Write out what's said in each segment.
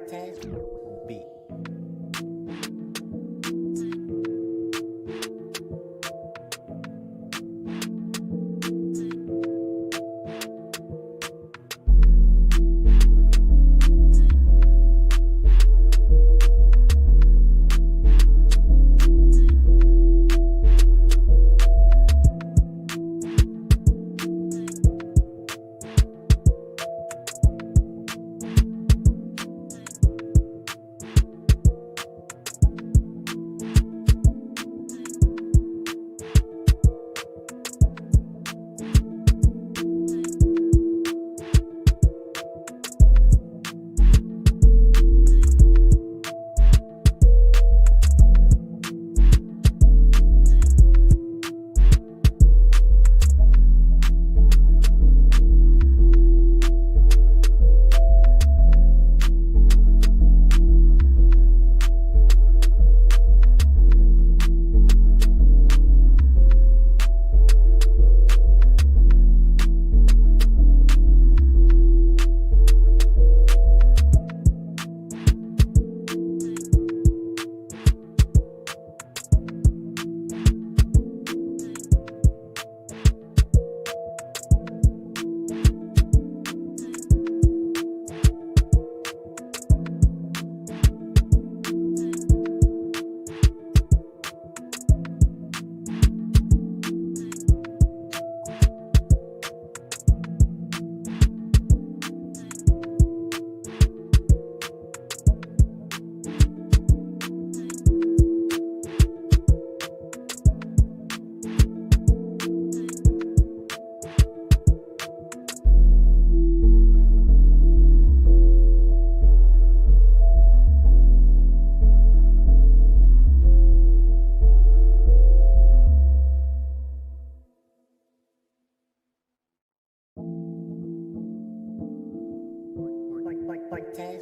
Spooby.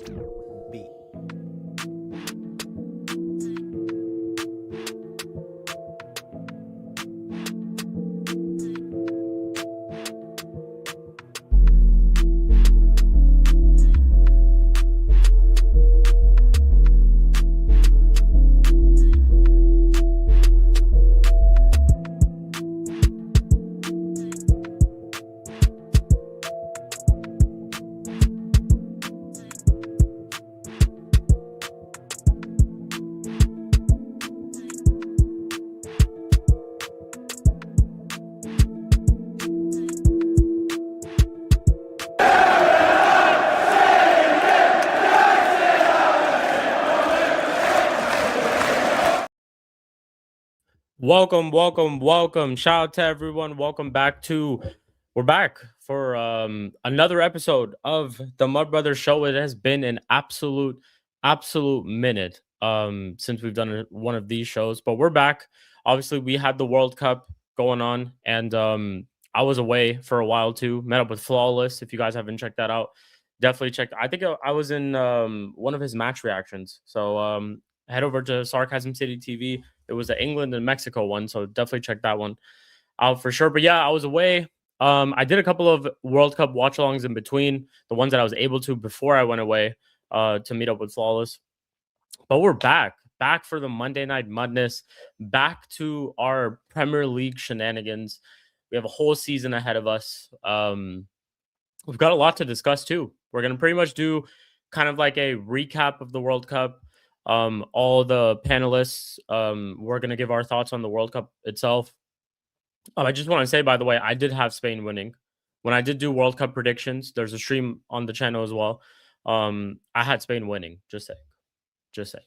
Spooby. Welcome. Shout out to everyone. We're back for another episode of the Mud Brothers Show. It has been an absolute minute since we've done one of these shows, but we're back. Obviously, we had the World Cup going on, and I was away for a while too. Met up with Flawless. If you guys haven't checked that out, definitely check. I think I was in one of his match reactions. So head over to Sarcasm City TV. It was the England and Mexico one, so definitely check that one out for sure. But yeah, I was away. I did a couple of World Cup watch-alongs in between, the ones that I was able to before I went away to meet up with Flawless. But we're back for the Monday Night Mudness, back to our Premier League shenanigans. We have a whole season ahead of us. We've got a lot to discuss too. We're going to pretty much do kind of like a recap of the World Cup. All the panelists, we're going to give our thoughts on the World Cup itself. I just want to say, by the way, I did have Spain winning. When I did do World Cup predictions, there's a stream on the channel as well. I had Spain winning, just saying,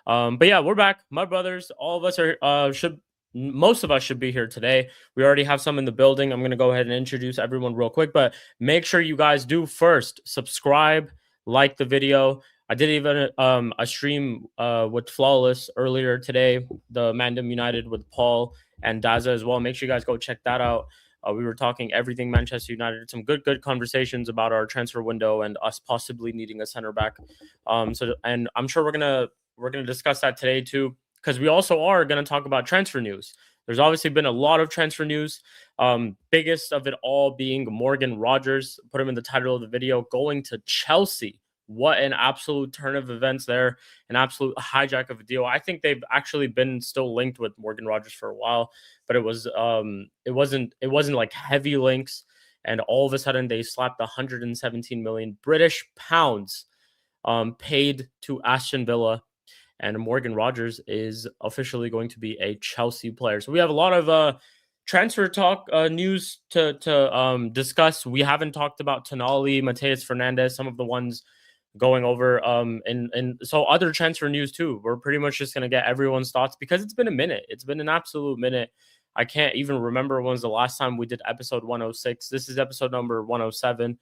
But yeah, we're back. My brothers, all of us most of us should be here today. We already have some in the building. I'm going to go ahead and introduce everyone real quick, but make sure you guys do first subscribe, like the video. I did even a stream with Flawless earlier today, the Mandem United with Paul and Daza as well. Make sure you guys go check that out. We were talking everything Manchester United, some good conversations about our transfer window and us possibly needing a center back. And I'm sure we're gonna discuss that today too, because we also are gonna talk about transfer news. There's obviously been a lot of transfer news. Biggest of it all being Morgan Rogers. Put him in the title of the video, going to Chelsea. what an absolute turn of events there, an absolute hijack of a deal. I think they've actually been still linked with Morgan Rogers for a while, but it wasn't like heavy links, and all of a sudden they slapped 117 million British pounds paid to Aston Villa, and Morgan Rogers is officially going to be a Chelsea player. So we have a lot of transfer talk news to discuss. We haven't talked about Tonali, Mateus Fernandez, some of the ones going over and so other transfer news too. We're pretty much just gonna get everyone's thoughts because it's been a minute. It's been an absolute minute. I can't even remember when was the last time we did episode 106. This is episode number 107.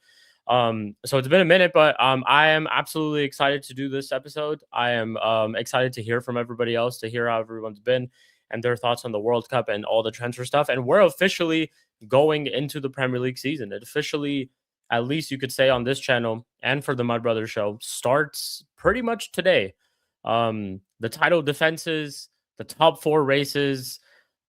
So it's been a minute, but I am absolutely excited to do this episode. I am excited to hear from everybody else, to hear how everyone's been and their thoughts on the World Cup and all the transfer stuff. And we're officially going into the Premier League season. It officially, at least you could say on this channel and for the Mud Brothers show, starts pretty much today. The title defenses, the top 4 races,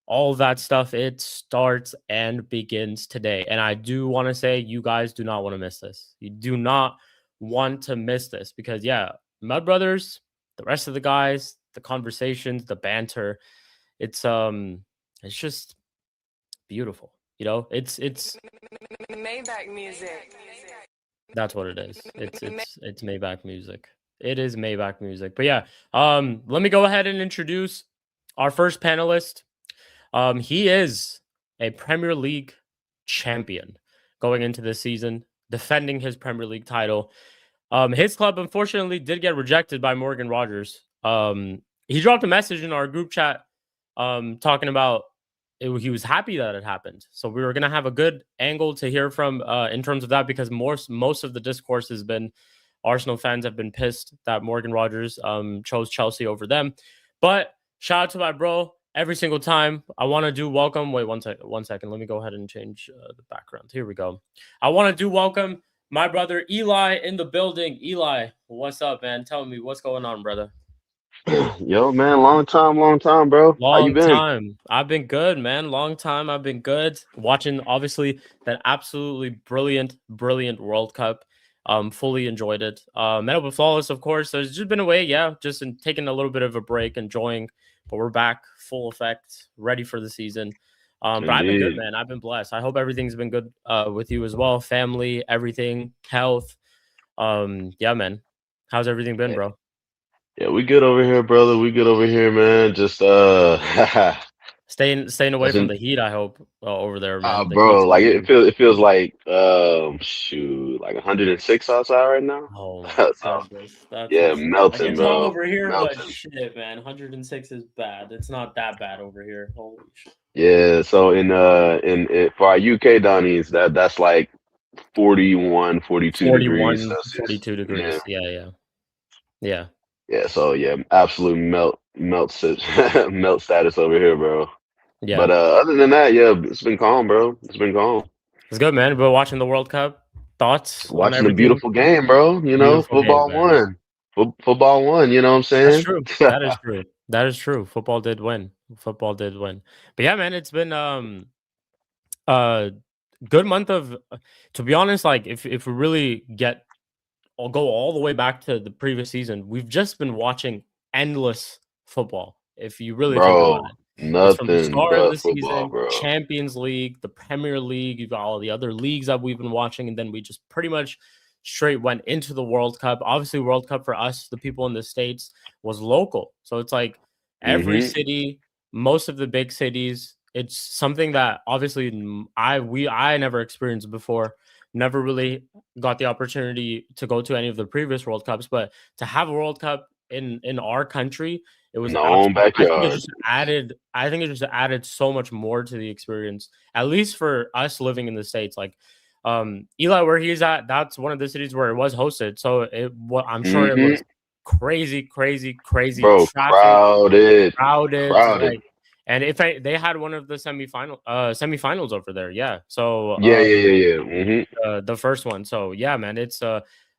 all of that stuff, it starts and begins today. And I do want to say you guys do not want to miss this. You do not want to miss this because, yeah, Mud Brothers, the rest of the guys, the conversations, the banter, it's just beautiful. You know, it's Maybach music. that's what it is. It's Maybach music. It is Maybach music. But yeah, let me go ahead and introduce our first panelist. He is a Premier League champion going into this season, defending his Premier League title. His club unfortunately did get rejected by Morgan Rogers. He dropped a message in our group chat talking about he was happy that it happened. So we were going to have a good angle to hear from in terms of that because most of the discourse has been Arsenal fans have been pissed that Morgan Rogers chose Chelsea over them. But shout out to my bro. Every single time I want to do welcome. Wait, one second. Let me go ahead and change the background. Here we go. I want to do welcome my brother Eli in the building. Eli, what's up, man? Tell me what's going on, brother. Yo, man, long time, bro. How you Long been? time. I've been good, man. Long time. I've been good. Watching, obviously, that absolutely brilliant World Cup. Fully enjoyed it. Met up with Flawless, of course. There's just been away, yeah, just taking a little bit of a break, enjoying. But we're back, full effect, ready for the season. But I've been good, Indeed. man. I've been blessed. I hope everything's been good with you as well. Family, everything, health. Yeah, man. How's everything been, Yeah, bro? yeah, we good over here, brother. We good over here, man. Just Staying away from doesn't the heat, I hope, over there, man. The heat's bro, like amazing. it feels like shoot, like 106 outside right now. Oh my So goodness. That's yeah, like melting, it's hot bro. over here, but Melting. shit, man. 106 is bad. It's not that bad over here. Holy shit. Yeah, so in for our UK Donnies, that's like 41, 42 degrees 41, Celsius. 42 Yeah. degrees. Yeah, yeah. Yeah. Yeah, so yeah, absolute melt status over here, bro. Yeah. But other than that, yeah, it's been calm, bro. It's been calm. It's good, man. But watching the World Cup, thoughts on Watching a everything? beautiful game, bro. You know, Beautiful game, football man. won. Football won. You know what I'm That's saying? true. That is true. That is true. Football did win. Football did win. But yeah, man, it's been uh good month of to be honest, like if we really get I'll go all the way back to the previous season. We've just been watching endless football. If you really think about Bro, it, it's from the nothing start of but the football, season, bro. Champions League, the Premier League. You've got all the other leagues that we've been watching, and then we just pretty much straight went into the World Cup. Obviously, World Cup for us, the people in the States, was local. So it's like every Hmm. city, most of the big cities. It's something that obviously I never experienced before. Never really got the opportunity to go to any of the previous World Cups, but to have a World Cup in our country, it was In our own absolutely. I think it backyard. just added. I think it just added so much more to the experience. At least for us living in the States, like Eli, where he's at, that's one of the cities where it was hosted. So I'm sure it Hmm. was crazy Bro, traffic, crowded, crowded. like. And they had one of the semifinals over there, yeah. So Yeah, yeah, yeah, yeah. Hmm. the first one. So yeah, man, it's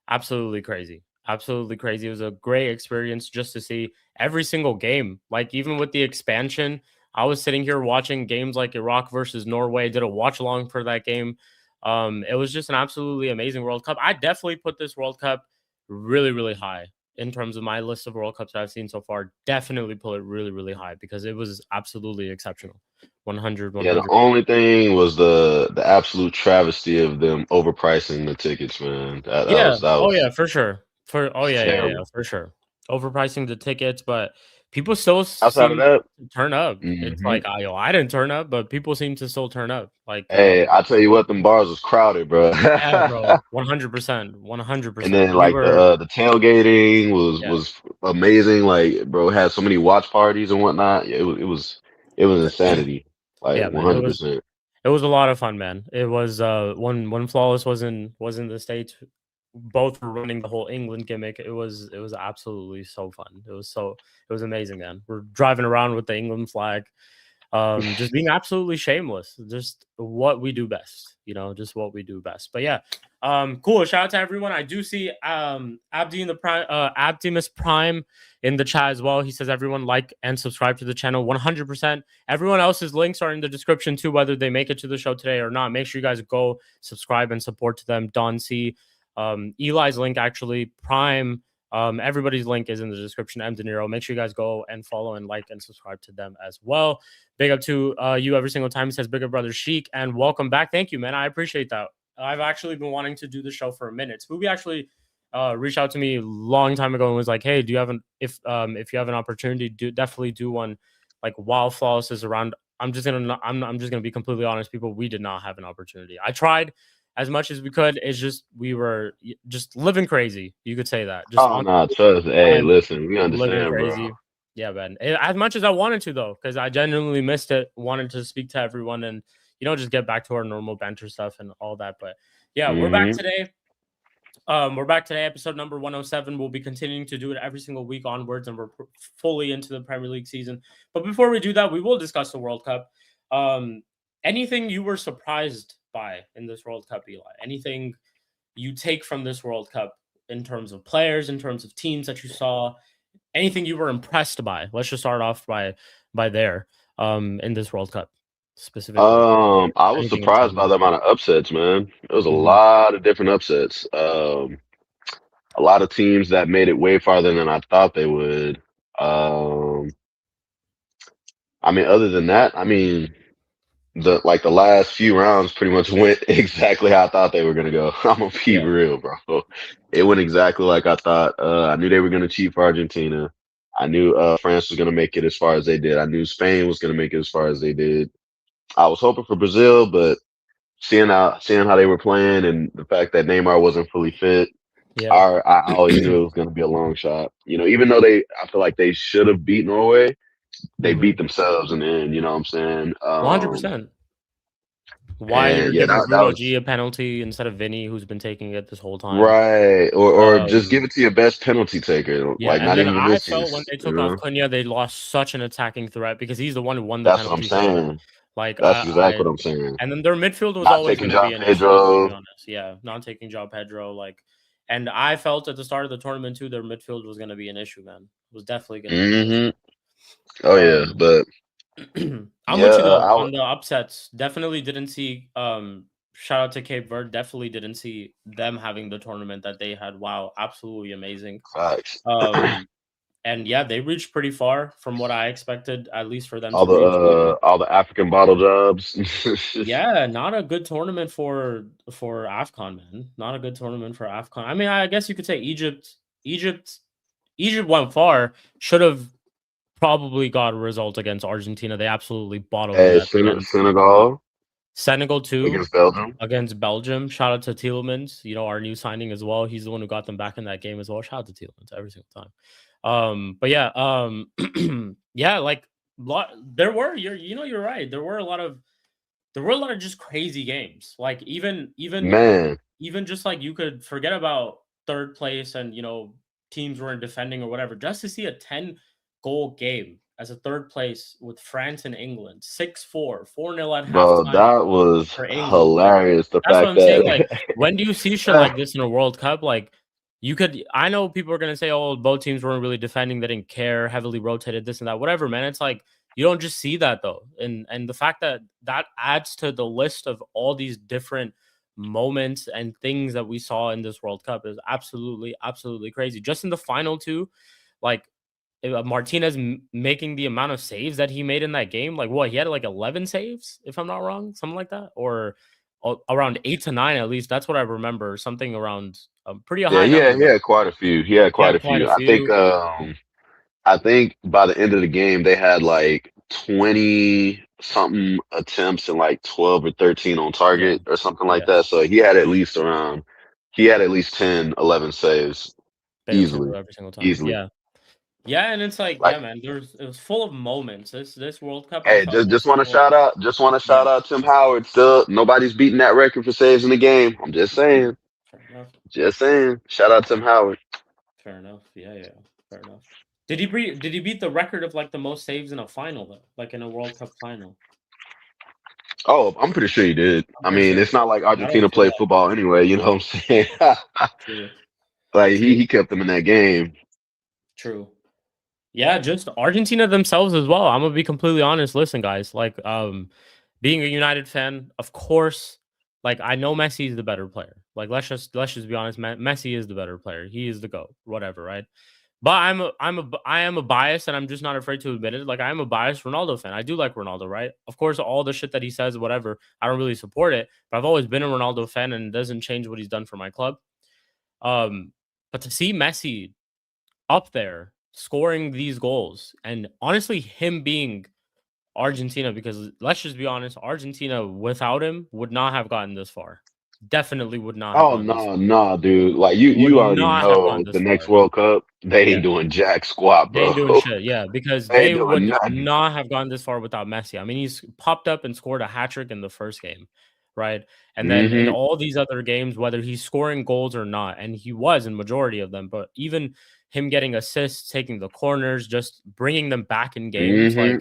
absolutely crazy. Absolutely crazy. It was a great experience just to see every single game. Like even with the expansion, I was sitting here watching games like Iraq versus Norway. Did a watch along for that game. It was just an absolutely amazing World Cup. I definitely put this World Cup really, really high in terms of my list of World Cups that I've seen so far. Definitely put it really, really high because it was absolutely exceptional. 100, Yeah, the 100. only thing was the absolute travesty of them overpricing the tickets, man. Yeah. That Oh was yeah, for sure. Yeah, terrible. for sure. Overpricing the tickets, but people still Outside of seem that, to turn up. It's hmm like I didn't turn up, but people seem to still turn up. Like hey, I tell you what, them bars was crowded, bro. yeah, bro. 100%. And 100%. then We like were the tailgating yeah. was amazing. Like, bro, had so many watch parties and whatnot. Yeah, it was insanity. Like Yeah, one man. hundred percent. It was a lot of fun, man. It was when Flawless was in the States, both were running the whole England gimmick. It was absolutely so fun. It was amazing, man. We're driving around with the England flag, just being absolutely shameless, just what we do best, just what we do best. But yeah, cool. Shout out to everyone. I do see Abdi in the prime, Abdimus Prime in the chat as well. He says everyone like and subscribe to the channel 100%. Everyone else's links are in the description too, whether they make it to the show today or not. Make sure you guys go subscribe and support to them. Don C, Eli's link actually, Prime. Everybody's link is in the description. Mdinero. Make sure you guys go and follow and like and subscribe to them as well. Big up to you every single time. He says, bigger brother Shik, and welcome back. Thank you, man. I appreciate that. I've actually been wanting to do the show for a minute. Spooby actually reached out to me a long time ago and was like, hey, do you have if you have an opportunity, definitely do one like while Flawless is around. I'm just gonna be completely honest, people. We did not have an opportunity. I tried as much as we could. It's just we were just living crazy. You could say that. Just Oh on no, trust. Hey, time, listen, we living understand, bro. crazy. Yeah, man. As much as I wanted to, though, because I genuinely missed it, wanted to speak to everyone and just get back to our normal banter stuff and all that. But yeah, we're back Hmm today. We're back today, episode number 107. We'll be continuing to do it every single week onwards, and we're fully into the Premier League season. But before we do that, we will discuss the World Cup. Anything you were surprised by in this World Cup, Eli? Anything you take from this World Cup in terms of players, in terms of teams that you saw? Anything you were impressed by? Let's just start off by there. In this World Cup specifically. I was Anything in surprised by teams? the amount of upsets, man. There was a Mhm. lot of different upsets. A lot of teams that made it way farther than I thought they would. Um, I mean, other than that, I mean, the last few rounds pretty much went exactly how I thought they were gonna go. I'm gonna be Yeah. real, bro. It went exactly like I thought. I knew they were gonna cheat for Argentina. I knew France was gonna make it as far as they did. I knew Spain was gonna make it as far as they did. I was hoping for Brazil, but seeing how they were playing and the fact that Neymar wasn't fully fit, Yeah. I always knew it was gonna be a long shot. Even though I feel like they should have beat Norway, they beat Mhm. themselves in the end. You know what I'm saying? 100%. Why they And were yeah, giving that Bruno was G a penalty instead of Vinny, who's been taking it this whole time. right. Or just give Um, it to your best penalty taker, yeah, like and not then even I felt when Vinicius. they took off Cunha, they lost such an attacking threat because he's the one who won the That's what I'm penalties for them. saying. Like That's exactly what I'm saying. and then their midfield was Not always taking going to be John an issue, to be Pedro. honest. Yeah, not taking João Pedro, and I felt at the start of the tournament too, their midfield was going to be an issue, man. It was definitely going to be an issue. Hmm Oh yeah, Um, but I'm yeah, with you though on the upsets. Definitely didn't see. Shout out to Cape Verde. Definitely didn't see them having the tournament that they had. Wow, absolutely amazing. facts. Um, and yeah, they reached pretty far from what I expected, at least for them to reach. All the African bottle jobs. Yeah, not a good tournament for AFCON, man. Not a good tournament for AFCON. I mean, I guess you could say Egypt, Egypt went far. Should have probably got a result against Argentina. They absolutely bottled it Hey, at the end. Senegal Senegal too against Belgium. against Belgium. Shout out to Tielemans, our new signing as well. He's the one who got them back in that game as well. Shout out to Tielemans every single time. But yeah, yeah, there were you're right. There were a lot of just crazy games. Like Man, even just like you could forget about third place and teams weren't defending or whatever. Just to see a 10-goal game as a third place with France and England, 6-4, 4-0 at bro, halftime that was for England. Like hilarious. The that's what fact I'm saying. Like that when do you see shit like this in a World Cup? Like I know people are gonna say, oh, both teams weren't really defending, they didn't care, heavily rotated, this and that, whatever, man. It's like you don't just see that though. And the fact that adds to the list of all these different moments and things that we saw in this World Cup is absolutely, absolutely crazy. Just in the final two, like Martinez making the amount of saves that he made in that game, like what he had like 11 saves, if I'm not wrong, something like that, or around 8 to 9 at least. That's what I remember. Something around pretty Yeah, high number. he had quite a few. He had He quite had a quite a few. few. I think by the end of the game they had like 20 something attempts and like 12 or 13 on Yeah, target or something like yeah. that. So he had at least 10, 11 saves Big up to easily. every single time. Easily. Yeah, yeah, and it's like, Like, yeah, man. It was full of moments. This World Cup, I hey, felt just was want to full. shout out, just want to Yeah, shout out Tim Howard. Still, nobody's beating that record for saves in the game. I'm just saying, fair enough. just saying. Shout out Tim Howard. Fair enough. Yeah, yeah. Fair enough. Did he beat the record of like the most saves in a final though? Like in a World Cup final? Oh, I'm pretty sure he did. I'm I pretty mean, sure he it's not did. like I don't Argentina feel played that. football anyway. You know what I'm saying? True. Like True. he kept them in that game. True. Yeah, just Argentina themselves as well. I'm gonna be completely honest. Listen, guys, like being a United fan, of course, like I know Messi is the better player. Like let's just be honest, Messi is the better player. He is the GOAT, whatever, right? But I am a bias, and I'm just not afraid to admit it. Like I am a biased Ronaldo fan. I do like Ronaldo, right? Of course, all the shit that he says, whatever, I don't really support it. But I've always been a Ronaldo fan, and it doesn't change what he's done for my club. Um, but to see Messi up there scoring these goals, and honestly, him being Argentina, because let's just be honest, Argentina without him would not have gotten this far. Definitely would not have Oh gotten this no, far. no, dude. Like Would you already not have gone know this the next far. World Cup, they ain't Yeah. doing jack squat, They bro. ain't doing shit, yeah, because They ain't they doing would nothing. not have gone this far without Messi. I mean, he's popped up and scored a hat trick in the first game, right? And then in Hmm. all these other games, whether he's scoring goals or not, and he was in majority of them, but even him getting assists, taking the corners, just bringing them back in games, Hmm. like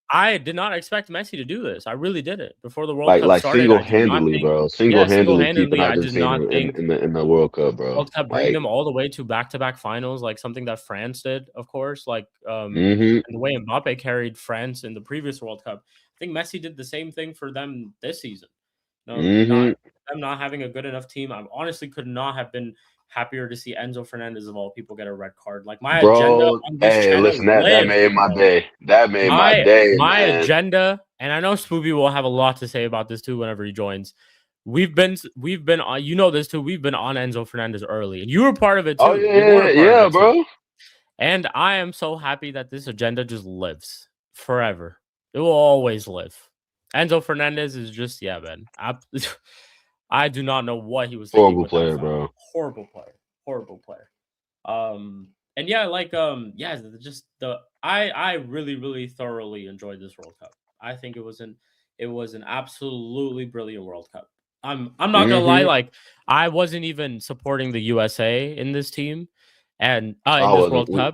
I did not expect Messi to do this. I really didn't. Before the World Cup Like started, single I did not handedly, think, bro. Single yeah, handedly keeping single-handedly, I did Argentina not think in the World Cup, bro. World Cup, bringing Like, them all the way to back-to-back finals, like something that France did, of course, like, hmm and the way Mbappe carried France in the previous World Cup. I think Messi did the same thing for them this season. No, not hmm them not having a good enough team. I honestly could not have been happier to see Enzo Fernandez of all people get a red card. Like my agenda bro. on this Hey, channel listen, that lives, made my bro. day. That made my day, My man. agenda, and I know Spooby will have a lot to say about this too whenever he joins. We've been on, you know this too. We've been on Enzo Fernandez early, and you were part of it Oh too. yeah, You were yeah, a part of yeah, it too. bro. And I am so happy that this agenda just lives forever. It will always live. Enzo Fernandez is just, yeah, man. I do not know what he was thinking Horrible with that player, foul. bro. Horrible player. Horrible player. And yeah, like yeah, just the I really, really thoroughly enjoyed this World Cup. I think it was an absolutely brilliant World Cup. I'm not gonna lie, Hmm. like I wasn't even supporting the USA in this team and in I this wasn't. World Cup.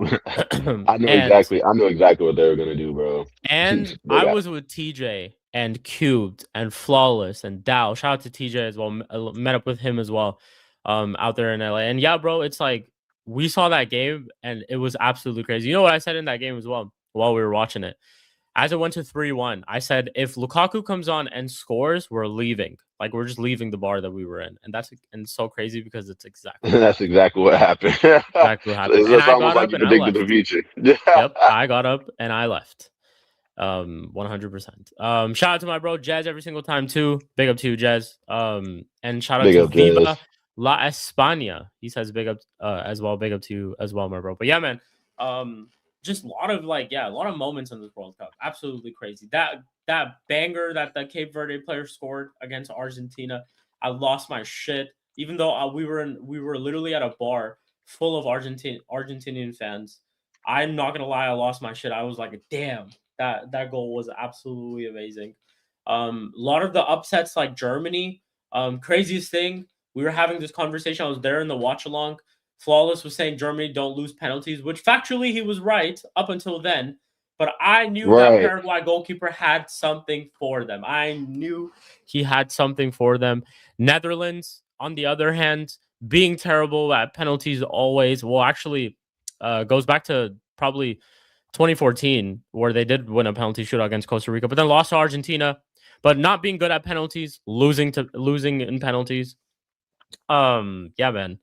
and I knew exactly what they were gonna do, bro. and They I got was with TJ and Cubed and Flawless and Dow. Shout out to TJ as well. Met up with him as well, out there in LA. And yeah, bro, it's like we saw that game and it was absolutely crazy. You know what I said in that game as well while we were watching it? As it went to 3-1, I said if Lukaku comes on and scores, we're leaving. Like we're just leaving the bar that we were in. And it's so crazy because it's exactly what that's happened. exactly what happened. Exactly what happened. And It's I almost got like up you and I predicted the left. future. Yep, I got up and I left. 100%. Shout out to my bro Jazz every single time too. Big up to you, Jazz. And shout out Big to up, Jazz. Viva La España. He says big up as well. Big up to you as well, my bro. But yeah, man. Just a lot of like, yeah, a lot of moments in this World Cup. Absolutely crazy. That banger that the Cape Verde player scored against Argentina. I lost my shit. Even though we were literally at a bar full of Argentinian fans. I'm not gonna lie, I lost my shit. I was like, damn, that goal was absolutely amazing. A lot of the upsets like Germany. Craziest thing, we were having this conversation. I was there in the watch along. Flawless was saying Germany don't lose penalties, which factually he was right up until then. But I knew that Right. Paraguay goalkeeper had something for them. I knew he had something for them. Netherlands, on the other hand, being terrible at penalties always. Well, actually, goes back to probably 2014, where they did win a penalty shootout against Costa Rica, but then lost to Argentina. but not being good at penalties, losing in penalties. Yeah, man.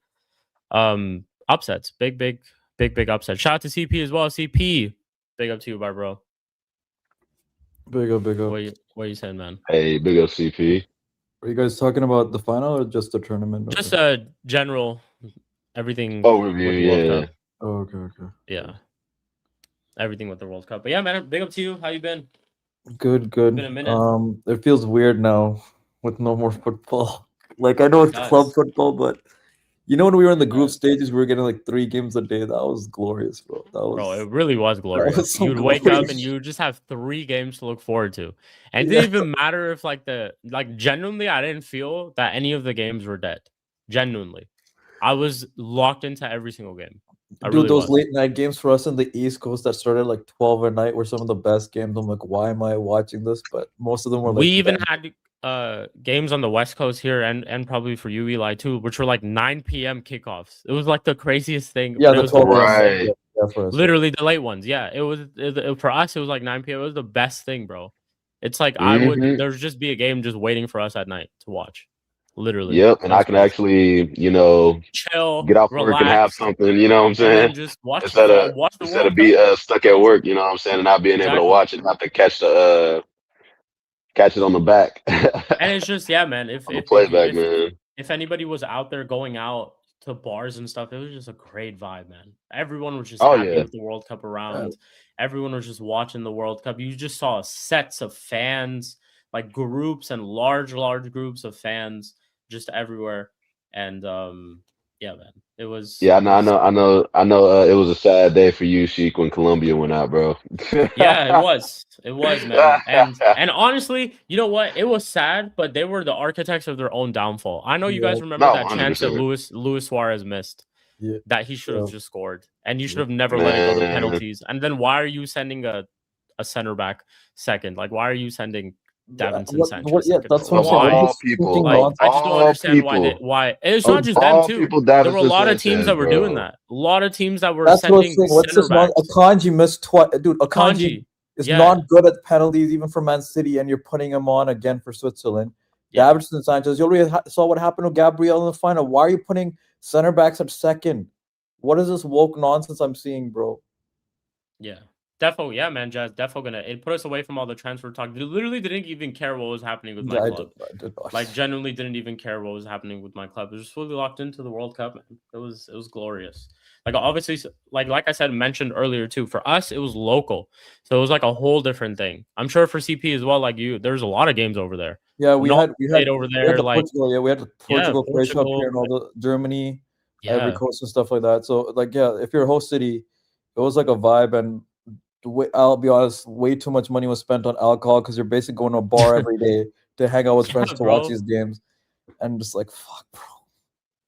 Upsets, big upset. Shout out to CP as well. CP, big up to you, bro. Big up. What you saying, man? Hey, big up CP. Are you guys talking about the final or just the tournament? Just general everything Overview, with the World yeah. Cup. Oh, okay. Yeah. Everything with the World Cup. But yeah, man, big up to you. How you been? Good. Been a minute. It feels weird now with no more football. Like I know it's club football, but you know when we were in the group stages, we were getting like 3 games a day. That was glorious, bro. Bro, it really was glorious. so You'd wake up and you just have 3 games to look forward to. And it didn't even matter if genuinely I didn't feel that any of the games were dead. Genuinely. I was locked into every single game. Dude, those late night games for us in the East Coast that started like 12 at night were some of the best games. I'm like, why am I watching this? But most of them were like... We even had games on the West Coast here and probably for you, Eli, too, which were like 9 p.m. kickoffs. It was like the craziest thing. Yeah, the 12 right. Literally the late ones. Yeah, it was for us. It was like 9 p.m. It was the best thing, bro. It's like there's just be a game just waiting for us at night to watch. Literally. Yep, and I can actually, chill, get off relax, work and have something, you know what I'm saying? And just watch instead of be stuck at work, you know what I'm saying, and not being able to watch it, and have to catch it on the back. And it's just, yeah, man. If anybody was out there going out to bars and stuff, it was just a great vibe, man. Everyone was just happy with the World Cup around. Everyone was just watching the World Cup. You just saw sets of fans, like groups and large groups of fans just everywhere. And yeah, man, it was. Yeah, I know. It was a sad day for you, Shik, when Colombia went out, bro. Yeah, it was, man. And honestly, you know what? It was sad, but they were the architects of their own downfall. I know you guys remember that 100%. Chance that Luis Suarez missed. Yeah. That he should have just scored, and you should have never let it go to penalties. And then why are you sending a center back second? Like, why are you sending Davinson Sanchez? That's what all people. Like, I just don't understand why it's not just them too. There were a lot of teams that were doing that. A lot of teams that were sending what's this one? Akanji missed twice. Dude, Akanji is not good at penalties, even for Man City, and you're putting him on again for Switzerland. Davinson Sanchez, you already saw what happened to Gabriel in the final. Why are you putting center backs at second? What is this woke nonsense I'm seeing, bro? Yeah. Defo, yeah, man, Jazz. Defo it put us away from all the transfer talk. They literally didn't even care what was happening with my club. I did not. Like, genuinely didn't even care what was happening with my club. It was just fully locked into the World Cup, man. It was glorious. Like, obviously, like I said, mentioned earlier too. For us, it was local, so it was like a whole different thing. I'm sure for CP as well. Like you, there's a lot of games over there. Yeah, we had over there. Like Portugal, we had Portugal, Croatia up here, and all the Germany, Ivory Coast, and stuff like that. So, like, if you're a host city, it was like a vibe. And I'll be honest, way too much money was spent on alcohol because you're basically going to a bar every day to hang out with friends to watch these games, and just like, fuck, bro.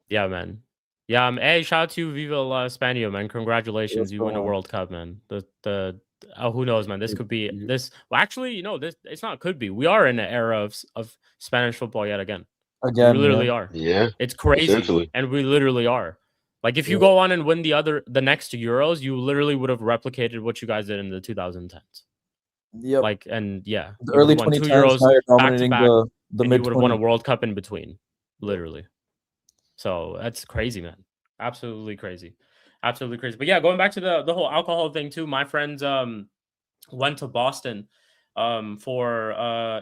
Yeah, man. Yeah, hey, shout out to Viva La España, man. Congratulations, you win a World Cup, man. Who knows, man? This could be this. Well, actually, this it's not could be. We are in an era of Spanish football yet again. We literally are. Yeah, it's crazy, and we literally are. Like, if you go on and win the next Euros, you literally would have replicated what you guys did in the 2010s. Yeah. Like, and yeah, the early 2010s, 2 Euros dominating back to back, the mid. You would have won a World Cup in between, literally. So that's crazy, man. Absolutely crazy. Absolutely crazy. But yeah, going back to the whole alcohol thing too, my friends went to Boston for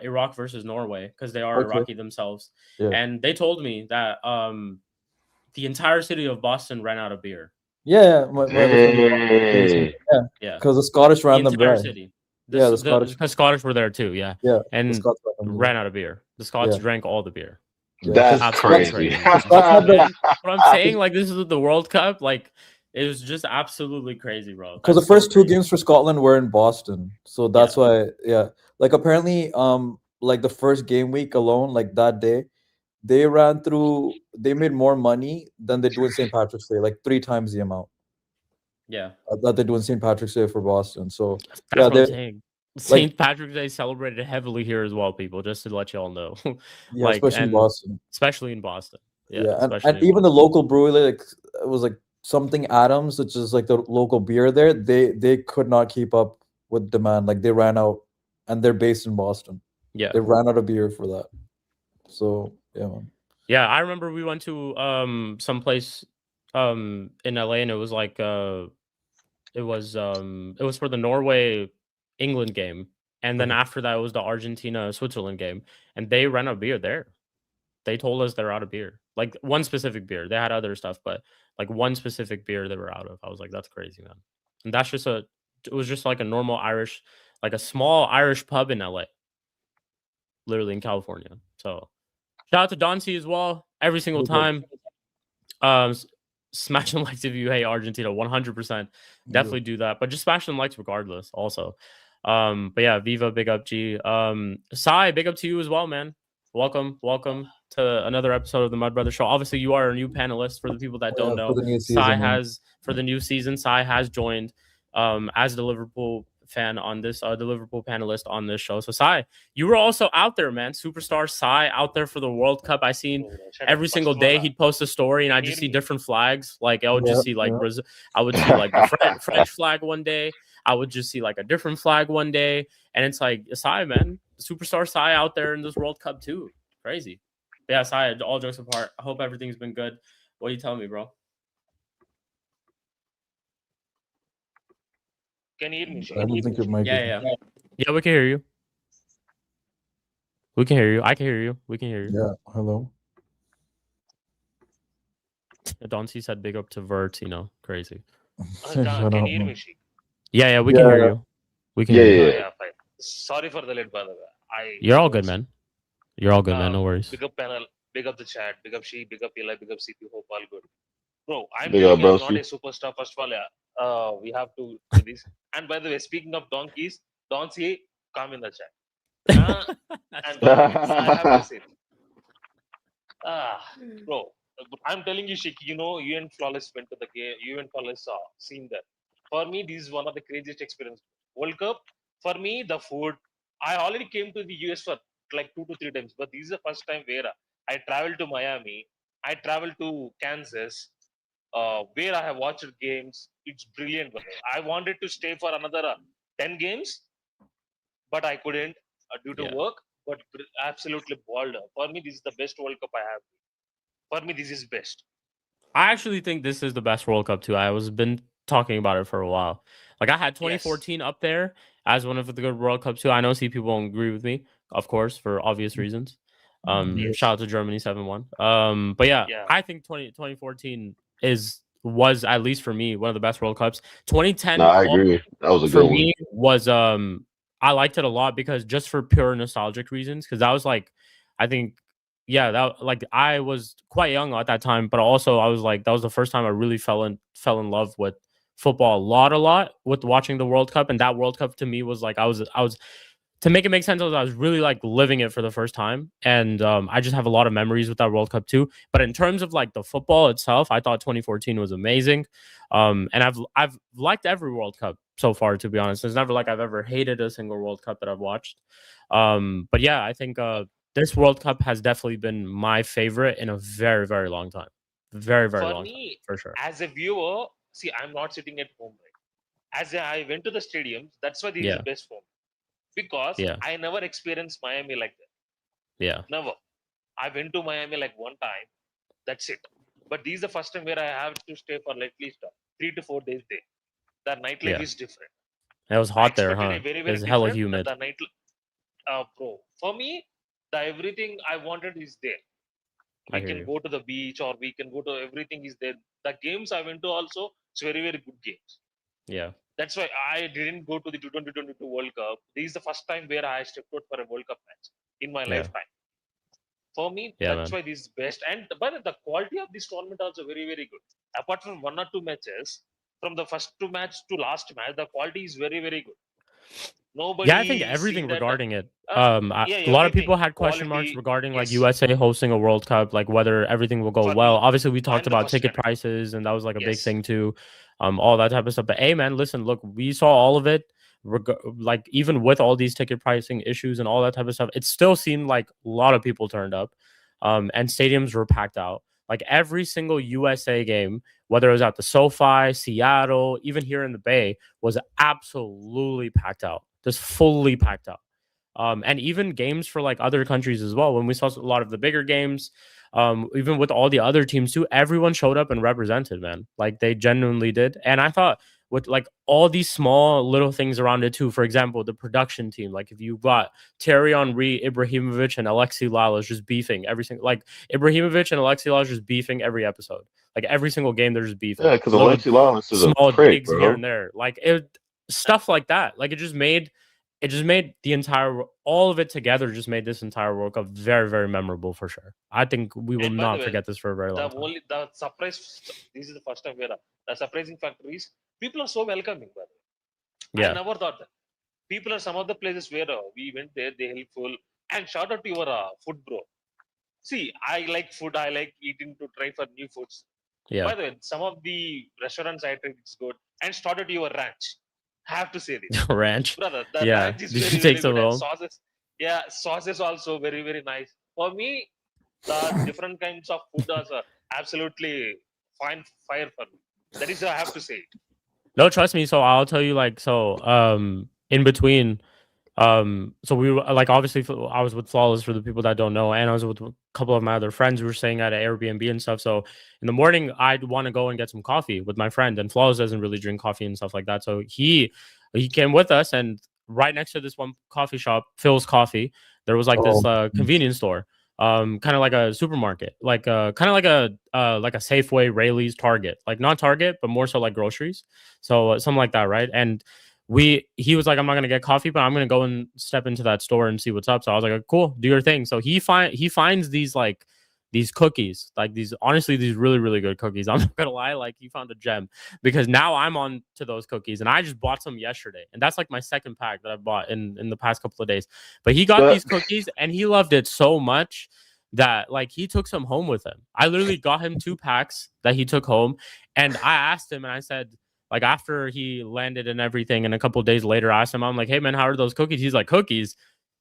Iraq versus Norway because they are Iraqi themselves. Yeah. And they told me that the entire city of Boston ran out of beer. Yeah. Because the Scottish ran them dry. City. The Scottish. Because Scottish were there too, yeah. And ran out of beer. The Scots drank all the beer. That's crazy. What I'm saying, like, this is the World Cup. Like, it was just absolutely crazy, bro. Because the first 2 games for Scotland were in Boston, so that's why. Yeah, like apparently, like the first game week alone, like that day, they made more money than they do in St. Patrick's Day, like 3 times the amount. Yeah, that they do in St. Patrick's Day for Boston. So that's what I'm saying. St. Patrick's Day celebrated heavily here as well, people, just to let y'all know. Yeah, like, especially in Boston. Especially in Boston. Yeah, and even the local brewery, like, it was like something Adams, which is like the local beer there. They could not keep up with demand. Like, they ran out, and they're based in Boston. Yeah. They ran out of beer for that. So yeah, man. Yeah, I remember we went to someplace in LA, and it was like it was for the Norway England game, and then after that it was the Argentina Switzerland game, and they ran out of beer there. They told us they're out of beer. Like one specific beer. They had other stuff, but like one specific beer they were out of. I was like, that's crazy, man. And that's just it was just like a normal Irish, like a small Irish pub in LA, literally in California. So shout out to Don C as well. Every single time. Smash and likes if you hate Argentina, 100%. Definitely do that. But just smash and likes regardless, also. But yeah, Viva, big up G. Sai, big up to you as well, man. Welcome to another episode of the Mud Brother Show. Obviously, you are a new panelist for the people that don't know. Sai has for the new season. Sai has joined as the Liverpool fan on this, the Liverpool panelist on this show. So Sai, you were also out there, man. Superstar Sai out there for the World Cup. I seen every single day he'd post a story, and I just see different flags. Like I would just see like Brazil. I would see like the French flag one day. I would just see like a different flag one day, and it's like Sai, man, superstar Sai out there in this World Cup too. Crazy. But yeah, Sai, all jokes apart, I hope everything's been good. What are you telling me, bro? Can you hear me? I don't think your mic. Yeah, we can hear you. We can hear you. I can hear you. We can hear you. Yeah. Hello. Don C said big up to Vert, crazy. Can you hear me, Shik? Yeah, we can hear you. We can hear you. Yeah, fine. Sorry for the late, by the way. You're all good, man. You're all good, man. No worries. Big up panel, big up the chat, big up Shik, big up Eli, big up CP. Hope all good. Bro, I'm not a superstar. First of all, we have to do this. And by the way, speaking of donkeys, Don C, come in the chat. And I have to say, bro, I'm telling you, Shik, you and Flawless went to the game. You and Flawless saw, seen that. For me, this is one of the craziest experiences. World Cup, for me, the food. I already came to the US for like 2 to 3 times, but this is the first time where I traveled to Miami. I traveled to Kansas, where I have watched games. It's brilliant. I wanted to stay for another 10 games, but I couldn't due to work. But absolutely balled. For me, this is the best World Cup I have. For me, this is best. I actually think this is the best World Cup too. I was been talking about it for a while. Like I had 2014 up there as one of the good World Cups too. I know people won't agree with me, of course, for obvious reasons. Shout out to Germany 7-1. But yeah, I think 2014 was at least for me one of the best World Cups. 2010, no, I agree. That was a good one. For me was I liked it a lot because just for pure nostalgic reasons, because that was like, I think, that like I was quite young at that time, but also I was like, that was the first time I really fell in love with football a lot with watching the World Cup. And that World Cup to me was like, I was to make it make sense, I was really like living it for the first time. And I just have a lot of memories with that World Cup too. But in terms of like the football itself, I thought 2014 was amazing. And I've liked every World Cup so far, to be honest. It's never like I've ever hated a single World Cup that I've watched. But yeah, I think this World Cup has definitely been my favorite in a very, very long time. Very, very long time, for sure. As a viewer, see, I'm not sitting at home, right? I went to the stadiums, that's why this is the best for me. Because I never experienced Miami like that. Yeah. Never. I went to Miami like one time. That's it. But this is the first time where I have to stay for at least 3 to 4 days there. The nightlife is different. It was hot there, huh? It was hella humid. The night, bro. For me, everything I wanted is there. We can go to the beach or we can go to everything is there. The games I went to also, it's very, very good games. Yeah. That's why I didn't go to the 2022 World Cup. This is the first time where I stepped out for a World Cup match in my lifetime. For me, that's why this is best. And but the quality of this tournament also very, very good. Apart from 1 or 2 matches, from the first 2 match to last match, the quality is very, very good. Nobody. I think everything regarding it. A lot of people had question marks regarding like USA hosting a World Cup, like whether everything will go well. Obviously, we talked about ticket prices, and that was like a big thing too. All that type of stuff. But hey, man, listen, look, we saw all of it. Like even with all these ticket pricing issues and all that type of stuff, it still seemed like a lot of people turned up, and stadiums were packed out. Like every single USA game, whether it was at the SoFi, Seattle, even here in the Bay, was absolutely packed out. Just fully packed out. and even games for like other countries as well. When we saw a lot of the bigger games, even with all the other teams too, everyone showed up and represented, man. Like they genuinely did. And I thought with like all these small little things around it too. For example, the production team. Like if you got Thierry Henry, Ibrahimovic, and Alexi Lalas just beefing every single, like Ibrahimovic and Alexi Lalas just beefing every episode. Like every single game, they're just beefing. Yeah, because Little Alexi Lawless is a small prick, digs here bro. and there. Like stuff like that. Like it just made the entire, all of it together just made this entire World Cup very, very memorable for sure. I think we will And by the not way, forget this for a very long time. The surprise. This is the first time where the surprising factor is people are so welcoming. By the way, I never thought that. People are some of the places where we went there, they helpful. And shout out to your food, bro. See, I like food. I like eating to try for new foods. Yeah. By the way, some of the restaurants I tried, it's good. And started your ranch. Have to say this. Ranch. Brother, the Yeah. ranch is Did very, you take very some good. And home? sauces. Yeah, sauces also very, very nice. For me, the different kinds of food are absolutely fire for me. That is, I have to say it. No, trust me. So I'll tell you, like, in between, so we were like, obviously, I was with Flawless for the people that don't know, and I was with a couple of my other friends who were staying at an Airbnb and stuff. So in the morning, I'd want to go and get some coffee with my friend, and Flawless doesn't really drink coffee and stuff like that. So he came with us, and right next to this one coffee shop, Phil's Coffee, there was like this convenience store. Kind of like a supermarket, like kind of like a Safeway, Rayleigh's, Target, like not Target, but more so like groceries. So something like that, right? And he was like, I'm not gonna get coffee, but I'm gonna go and step into that store and see what's up. So I was like, cool, do your thing. So he finds these like these cookies, like these really, really good cookies. I'm not gonna lie, like he found a gem, because now I'm on to those cookies, and I just bought some yesterday, and that's like my second pack that I bought in the past couple of days. But he got these cookies and he loved it so much that like he took some home with him. I literally got him 2 packs that he took home, and I asked him, and I said, like, after he landed and everything, and a couple of days later, I asked him, I'm like, hey man, how are those cookies? He's like, cookies?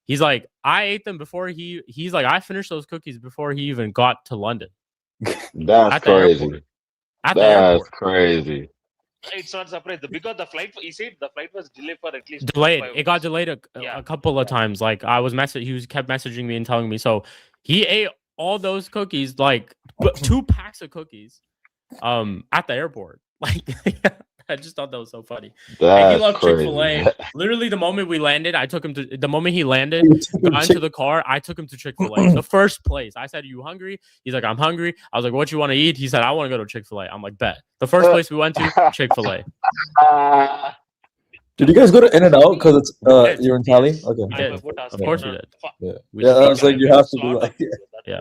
He's like, I ate them before he's like, I finished those cookies before he even got to London. That's crazy. That's crazy. It's not surprising because the flight, he said the flight was delayed for at least It got delayed a couple of times. Like he kept messaging me and telling me. So he ate all those cookies, like 2 packs of cookies, at the airport. Like I just thought that was so funny. And he loved Chick-fil-A. Literally, the moment we landed, the moment he landed, got into the car, I took him to Chick-fil-A. The first place. I said, "Are you hungry?" He's like, "I'm hungry." I was like, "What you want to eat?" He said, "I want to go to Chick-fil-A." I'm like, "Bet." The first place we went to, Chick-fil-A. Did you guys go to In-N-Out because it's you're in Cali? Okay. Of course we did. Yeah, I was like, you have to do that. Yeah.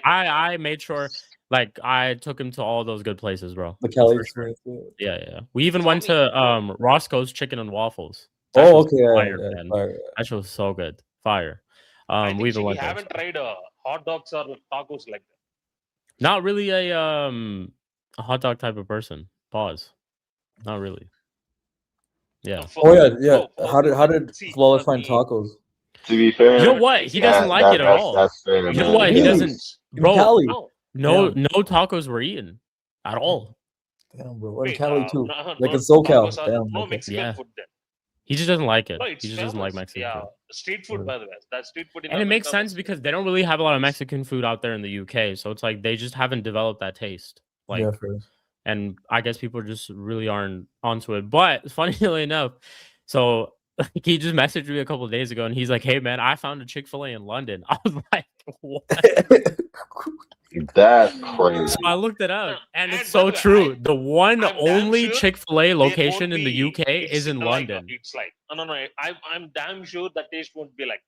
I made sure. Like I took him to all those good places, bro. The Cali experience. Yeah. We even went to Roscoe's Chicken and Waffles. Oh, okay. Fire. That shit was so good. Fire. We haven't tried hot dogs or tacos like that. Not really a hot dog type of person. Pause. Not really. Yeah. Yeah. How did Flawless find tacos? To be fair, you know what? He doesn't like it at all. That's fair. You know what? He doesn't. Bro, no tacos were eaten at all. Damn, bro. In Cali too. Like in SoCal. No Mexican food then. He just doesn't like it. He just doesn't like Mexican food. Street food, by the way. That's street food. And it makes sense because they don't really have a lot of Mexican food out there in the UK. So it's like they just haven't developed that taste. Like, and I guess people just really aren't onto it. But funnily enough, so he just messaged me a couple of days ago and he's like, "Hey man, I found a Chick-fil-A in London." I was like, "What?" That's crazy. So I looked it up and it's so true. The one only Chick-fil-A location in the UK is in London. It's like no. I'm damn sure the taste won't be like.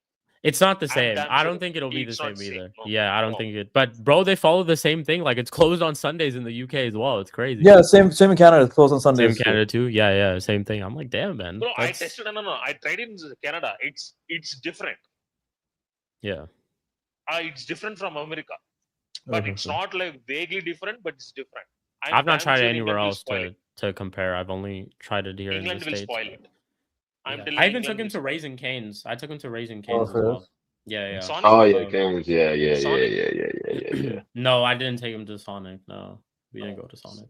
It's not the same. I don't think it'll be the same either. Yeah, I don't think it. But bro, they follow the same thing. Like it's closed on Sundays in the UK as well. It's crazy. Yeah, same in Canada. It's closed on Sundays. Same in Canada too. Yeah, same thing. I'm like, damn, man. Bro, I tested. No. I tried it in Canada. It's different. Yeah. It's different from America, but it's not like vaguely different, but it's different. I've not tried it anywhere else to compare. I've only tried it here in the States. England will spoil it. I even took him to Raising Cane's. I took him to Raising Cane's as well. Yeah. Sonic? Oh yeah, Cane's. Yeah. No, I didn't take him to Sonic. No, we didn't go to Sonic.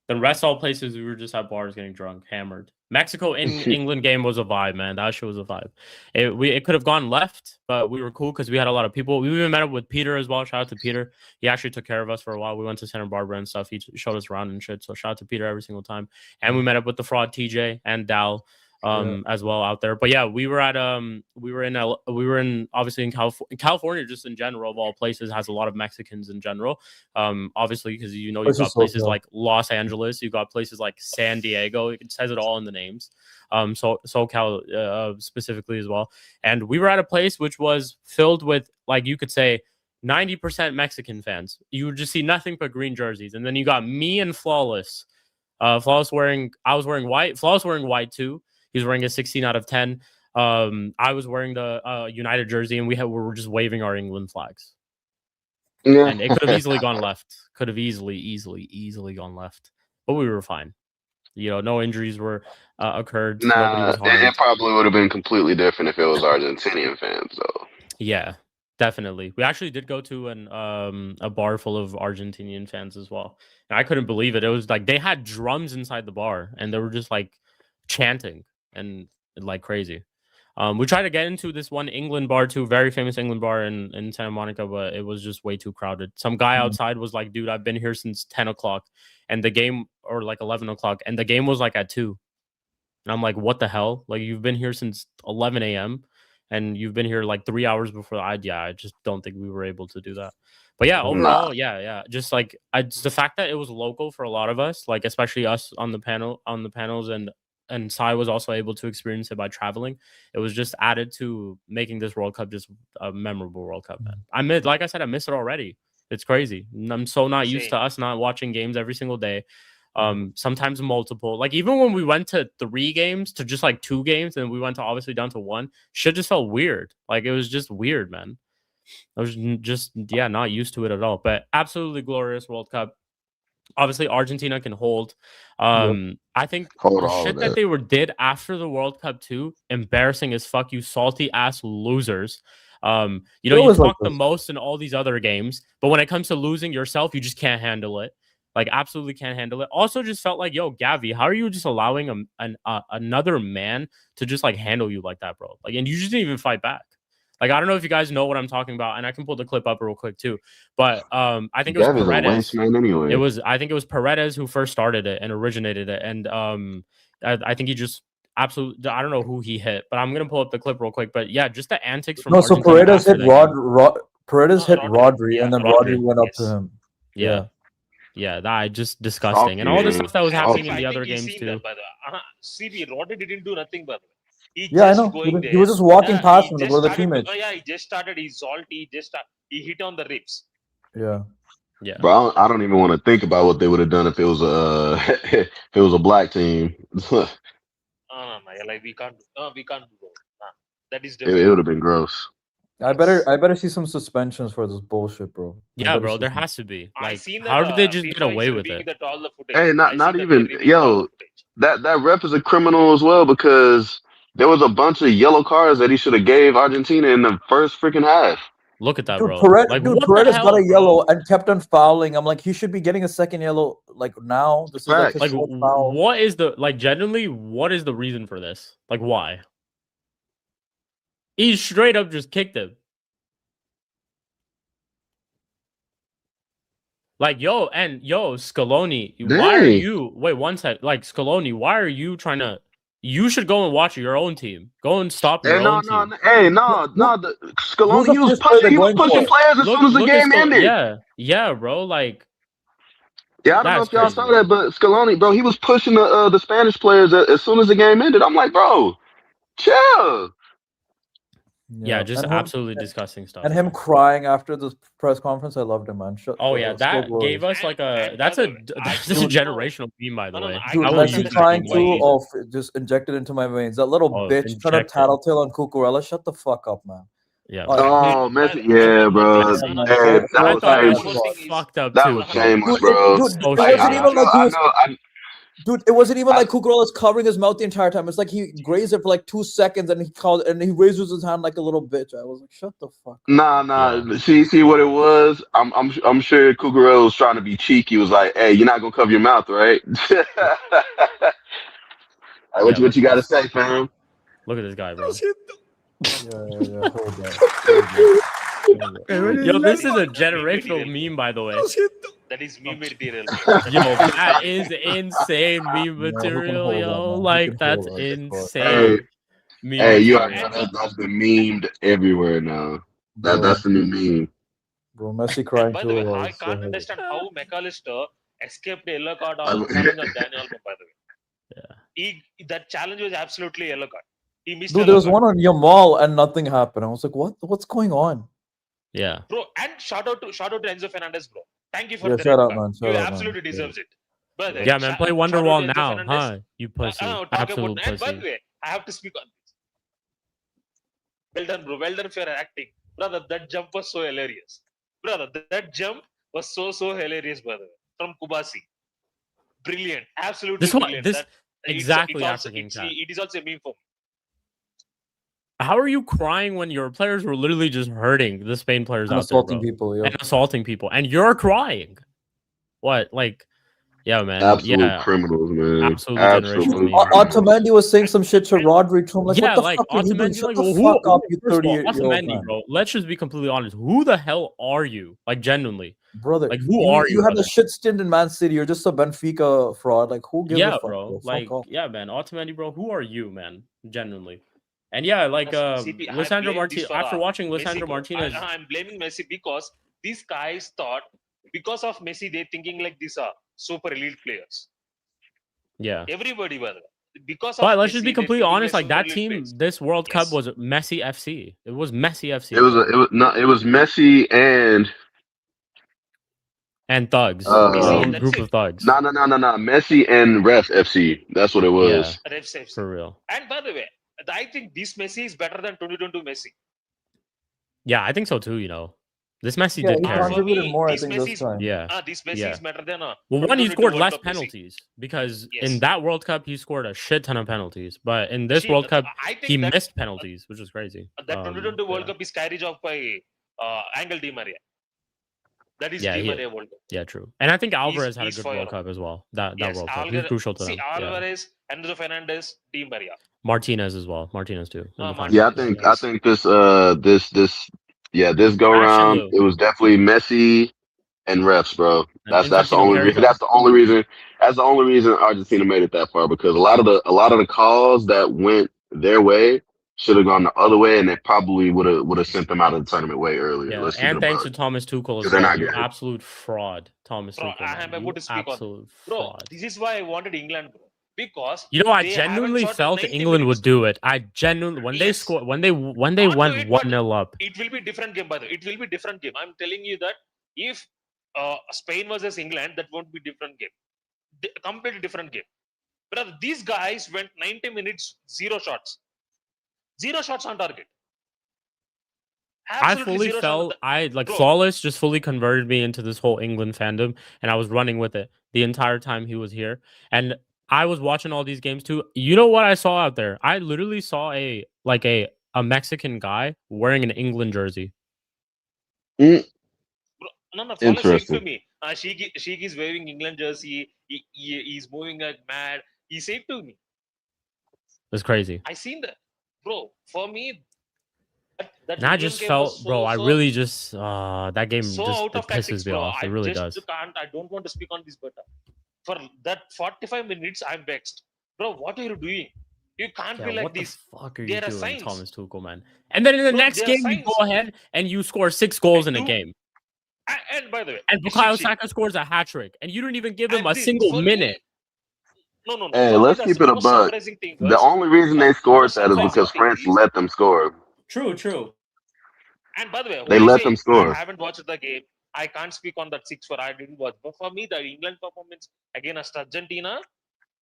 The rest all places we were just at bars getting drunk, hammered. Mexico in England game was a vibe, man. That shit was a vibe. It could have gone left, but we were cool because we had a lot of people. We even met up with Peter as well. Shout out to Peter. He actually took care of us for a while. We went to Santa Barbara and stuff. He showed us around and shit. So shout out to Peter every single time. And we met up with the fraud TJ and Dal as well out there. But yeah, we were in obviously in California, just in general of all places, has a lot of Mexicans in general. Obviously because you've got places like Los Angeles, you've got places like San Diego. It says it all in the names. So SoCal specifically as well. And we were at a place which was filled with, like, you could say 90% Mexican fans. You would just see nothing but green jerseys. And then you got me and Flawless. I was wearing white. Flawless wearing white too. He was wearing a 16 out of 10. I was wearing the United jersey, and we were just waving our England flags. Yeah. And it could have easily gone left. Could have easily gone left. But we were fine. No injuries were occurred. Nobody was harmed. It probably would have been completely different if it was Argentinian fans, though. Yeah, definitely. We actually did go to a bar full of Argentinian fans as well. And I couldn't believe it. It was like they had drums inside the bar, and they were just like chanting and like crazy. We tried to get into this one England bar too, very famous England bar in Santa Monica, but it was just way too crowded. Some guy outside was like, dude, I've been here since 10 o'clock and the game, or like 11 o'clock, and the game was like at 2. And I'm like, what the hell? Like, you've been here since 11 a.m. and you've been here like 3 hours before. I just don't think we were able to do that. But yeah, overall, just like the fact that it was local for a lot of us, like especially us on the panels, and Sai was also able to experience it by traveling. It was just added to making this World Cup just a memorable World Cup, man. Like I said, I miss it already. It's crazy. I'm so not used to us not watching games every single day. Sometimes multiple. Like even when we went to 3 games to just like 2 games, and we went to obviously down to 1, shit just felt weird. Like it was just weird, man. I was just not used to it at all. But absolutely glorious World Cup. Obviously, Argentina can hold. I think the shit that they did after the World Cup too, embarrassing as fuck. You salty ass losers. You talk the most in all these other games, but when it comes to losing yourself, you just can't handle it. Like absolutely can't handle it. Also, just felt like, yo, Gavi, how are you just allowing another man to just like handle you like that, bro? Like, and you just didn't even fight back. Like, I don't know if you guys know what I'm talking about, and I can pull the clip up real quick too. But I think it was Paredes. Anyway. I think it was Paredes who first started it and originated it, and I think he just absolutely. I don't know who he hit, but I'm gonna pull up the clip real quick. But yeah, just the antics from so Paredes hit Paredes hit Rodri, and then Rodri went up to him. Yeah, that just disgusting, and all the stuff that was happening in the other games too. CB Rodri didn't do nothing, by the way. I know. He was just walking past him to go to the teammates. He just started. He's salty. He hit on the ribs. Yeah. Bro, I don't even want to think about what they would have done if it was a black team. Like we can't do that. That is different. It would have been gross. I better see some suspensions for this bullshit, bro. Yeah, bro, there has to be. Like, how did they just get away with it? Hey, not even, yo, that ref is a criminal as well, because there was a bunch of yellow cards that he should have gave Argentina in the first freaking half. Look at that, dude, bro. Paredes got a yellow and kept on fouling. I'm like, he should be getting a second yellow. Like now, this is like his foul. What is genuinely? What is the reason for this? Like, why? He straight up just kicked him. Like, Scaloni, why are you? Wait, one sec. Like, Scaloni, why are you trying to? You should go and watch your own team. Go and stop your own team. Scaloni, he was pushing players as soon as the game ended. Yeah, bro. Like, I don't know if y'all saw that, but Scaloni, bro, he was pushing the Spanish players as soon as the game ended. I'm like, bro, chill. Yeah, just absolutely disgusting stuff. And him crying after the press conference, I loved him, man. That gave us like that's a generational meme, by the way. Dude, Messi crying too, just injected into my veins. That little bitch trying to tattletale on Cucurella. Shut the fuck up, man. Yeah. Messi. Yeah, bro. That was fucked up too. That was shameless, bro. Dude, it wasn't even like he was. Dude, it wasn't even like Cucurella was covering his mouth the entire time. It's like he grazed it for like 2 seconds and he raises his hand like a little bitch. I was like, shut the fuck up. Nah. Yeah. See what it was? I'm sure Cucurella was trying to be cheeky. He was like, hey, you're not gonna cover your mouth, right? What you got to say, fam? Look at this guy, bro. Yeah. Hold on. Yo, this is a generational meme, by the way. That is meme material. Yo, that is insane meme material, yo. Like, that's insane. Hey, you already know that's been memed everywhere now. That's the new meme. Bro, Messi crying by too. The way, I can't understand how McAllister escaped a yellow card on challenge on Daniel Alba, by the way. That challenge was absolutely yellow card. He missed. Dude, there was one on Yamal and nothing happened. I was like, what's going on? Yeah. Bro, and shout out to Enzo Fernandez, bro. Thank you for the shout out, man. You absolutely deserves it. But yeah, man, play Wonderwall now, huh? You pussy. Absolute pussy. And by the way, I have to speak on this. Well done, bro. Well done for your acting. Brother, that jump was so hilarious. Brother, that jump was so hilarious, brother. From Kubasi. Brilliant. Absolutely brilliant. Exactly it is also a meme for me. How are you crying when your players were literally just hurting the Spain players out there, bro? And assaulting people, and you're crying? What? Like, yeah, man. Absolute criminals, man. Absolutely. Otamendi was saying some shit to Rodri. To him, like, yeah, what the fuck are you doing? Shut the fuck up, you 38-year-old man. Bro, let's just be completely honest. Who the hell are you? Like, genuinely. Brother, like, who are you? You had a shit stint in Man City. You're just a Benfica fraud. Like, who gives a fuck, bro? Like, yeah, man. Otamendi, bro. Who are you, man? Genuinely. And yeah, like Lisandro Martinez. After watching Lisandro Martinez, I'm blaming Messi because these guys thought because of Messi, they're thinking like these are super elite players. Yeah, everybody was because. But let's just be completely honest. Like that team, players. This World Cup was Messi FC. It was Messi FC. It was Messi and thugs. Group of thugs. No. Messi and Ref FC. That's what it was. Yeah. Ref FC. For real. And by the way, I think this Messi is better than 2022 Messi. Yeah, I think so too. You know, this Messi did contributed more. I think this time. Yeah. This Messi is better than one, he scored less penalties because in that World Cup he scored a shit ton of penalties, but in this World Cup he missed penalties, which is crazy. That 2022 World Cup is carried off by Angel Di Maria. That is Di Maria World Cup. Yeah, true. And I think Alvarez had a good World Cup as well. That World Cup was crucial to them. Alvarez, Enzo Fernandez, Di Maria. Martinez as well. Martinez too. I think this go round it was definitely Messi and refs, bro. That's the only reason. That's the only reason Argentina made it that far, because a lot of the calls that went their way should have gone the other way, and they probably would have sent them out of the tournament way earlier. Yeah. And thanks to Thomas Tuchel as well. Absolute fraud, Thomas Tuchel. I am about to speak on. Bro, this is why I wanted England, bro. Because I genuinely felt England would do it. I genuinely when they scored when they went 1-0 up. It will be different game, by the way. It will be different game. I'm telling you that if Spain versus England, that won't be different game. Completely different game. But these guys went 90 minutes, 0 shots. 0 shots on target. Absolutely, I fully felt Flawless just fully converted me into this whole England fandom, and I was running with it the entire time he was here. And I was watching all these games too. You know what I saw out there? I literally saw a Mexican guy wearing an England jersey. No, interesting. To me. Shik is wearing England jersey. He's moving like mad. He said to me. It's crazy. I seen that, bro. For me, that I just felt, bro. I really just that game just pisses me off. It really does. I don't want to speak on this, but for that 45 minutes, I'm vexed, bro. What are you doing? You can't be like this. What the fuck are you doing, Thomas Tuchel, man? And then in the next game, you go ahead and you score 6 goals in a game. And by the way, and Bukayo Saka scores a hat trick, and you didn't even give him a single minute. No. Hey, let's keep it a buck. The only reason they scored that is because France let them score. True. And by the way, they let them score. I haven't watched the game. I can't speak on that 6-4. I didn't watch. But for me, the England performance against Argentina,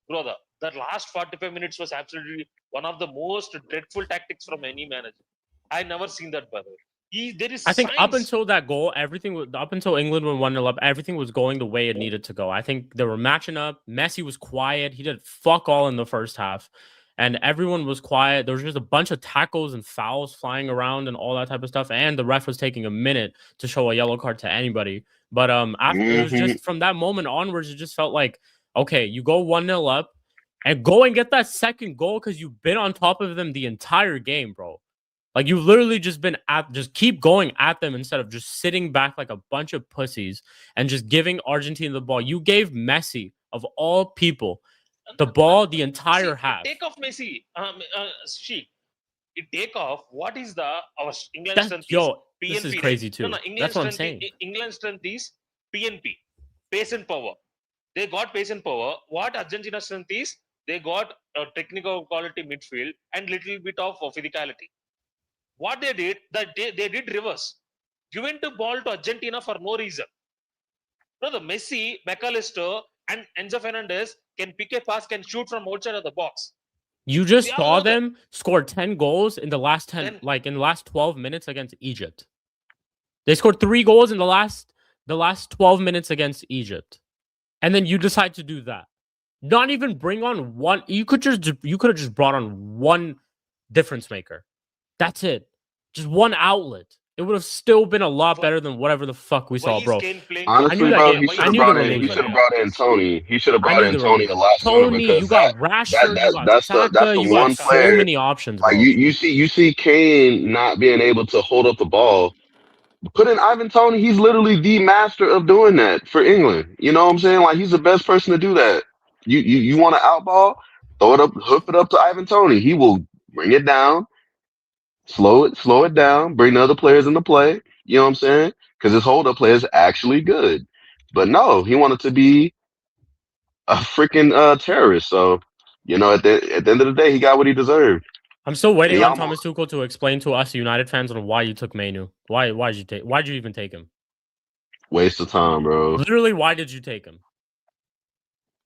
brother, that last 45 minutes was absolutely one of the most dreadful tactics from any manager. I never seen that, by the way. There is I think up signs. until that goal, up until England went 1-0 up, everything was going the way it needed to go. I think they were matching up. Messi was quiet. He did fuck all in the first half. And everyone was quiet. There was just a bunch of tackles and fouls flying around and all that type of stuff. And the ref was taking a minute to show a yellow card to anybody. But after it was just from that moment onwards, it just felt like, okay, you go 1-0 up and go and get that second goal because you've been on top of them the entire game, bro. Like you've literally just been just keep going at them instead of just sitting back like a bunch of pussies and just giving Argentina the ball. You gave Messi, of all people, the ball the entire half. Take off Messi, Shik. Take off. What is our England strength? Yo, PNP, this is crazy too. That's what I'm saying. England's strength is PNP, pace and power. They got pace and power. What Argentina's strength is, they got a technical quality midfield and little bit of physicality. What they did, they did reverse. Given the ball to Argentina for no reason. No, the Messi, McAllister, and Enzo Fernandez can pick a pass, can shoot from outside of the box. You just saw them score 10 goals in the last 10, in the last 12 minutes against Egypt. They scored 3 goals in the last 12 minutes against Egypt. And then you decide to do that. Not even bring on one. You could have just brought on one difference maker. That's it. Just one outlet. It would have still been a lot better than whatever the fuck we saw, bro. Honestly, bro, he should have brought in Tony. He should have brought in Tony a lot sooner because you got Rashford, that's the you one got player. So many options, bro. Like you see Kane not being able to hold up the ball. Put in Ivan Tony. He's literally the master of doing that for England. You know what I'm saying? Like he's the best person to do that. You want to outball? Throw it up, hoof it up to Ivan Tony. He will bring it down. Slow it down, bring the other players into play. You know what I'm saying? Because his hold-up play is actually good. But no, he wanted to be a freaking terrorist. So, at the end of the day, he got what he deserved. I'm still waiting on Thomas Tuchel to explain to us United fans on why you took Manu. Why'd you even take him? Waste of time, bro. Literally, why did you take him?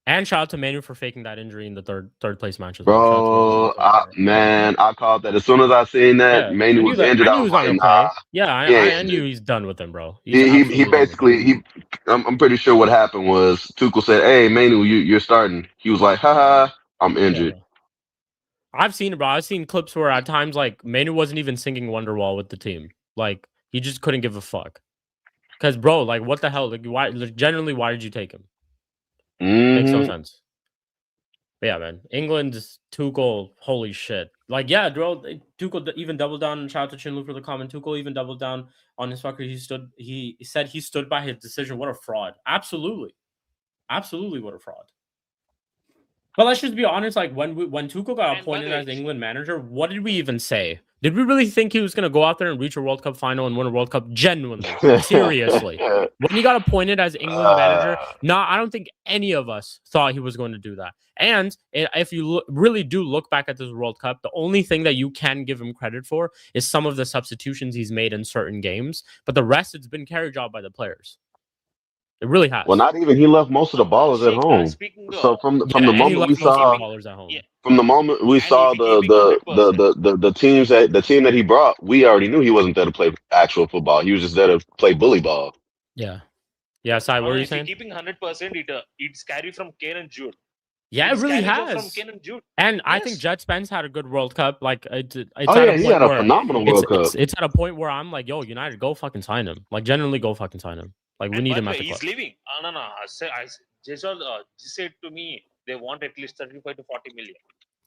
And shout out to Manu for faking that injury in the third place match as Bro, well. I called that as soon as I seen that Manu was injured. I was like, nah. Yeah, I knew he's done with him, bro. He basically I'm pretty sure what happened was Tuchel said, "Hey, Manu, you're starting." He was like, "Haha, I'm injured." Yeah. I've seen it, bro. I've seen clips where at times like Manu wasn't even singing Wonderwall with the team. Like he just couldn't give a fuck. Because bro, like what the hell? Like why? Generally, why did you take him? Makes no sense. But yeah, man. England's Tuchel, holy shit. Like, yeah, bro, Tuchel even doubled down. Shout out to Chinlu for the comment. Tuchel even doubled down on his fucker. He said he stood by his decision. What a fraud. Absolutely. Absolutely what a fraud. But let's just be honest, like when Tuchel got appointed as England manager, what did we even say? Did we really think he was going to go out there and reach a World Cup final and win a World Cup? Genuinely. Seriously. When he got appointed as England manager, I don't think any of us thought he was going to do that. And if you really do look back at this World Cup, the only thing that you can give him credit for is some of the substitutions he's made in certain games. But the rest, it's been carried out by the players. It really has. Well, not even. He left most of the ballers at home. So from the moment we saw the team that he brought, we already knew he wasn't there to play actual football. He was just there to play bully ball. Yeah. Yeah, Sai, what were you saying? Keeping 100%, it's carried from Kane and Jude. Yeah, it really has. From Kane and Jude. And I think Jet Spence had a good World Cup. Like, he had a phenomenal World Cup. It's at a point where I'm like, yo, United, go fucking sign him. Like, genuinely, go fucking sign him. Like, we need him at the club. He's leaving. No. Just said to me they want at least 35 to 40 million.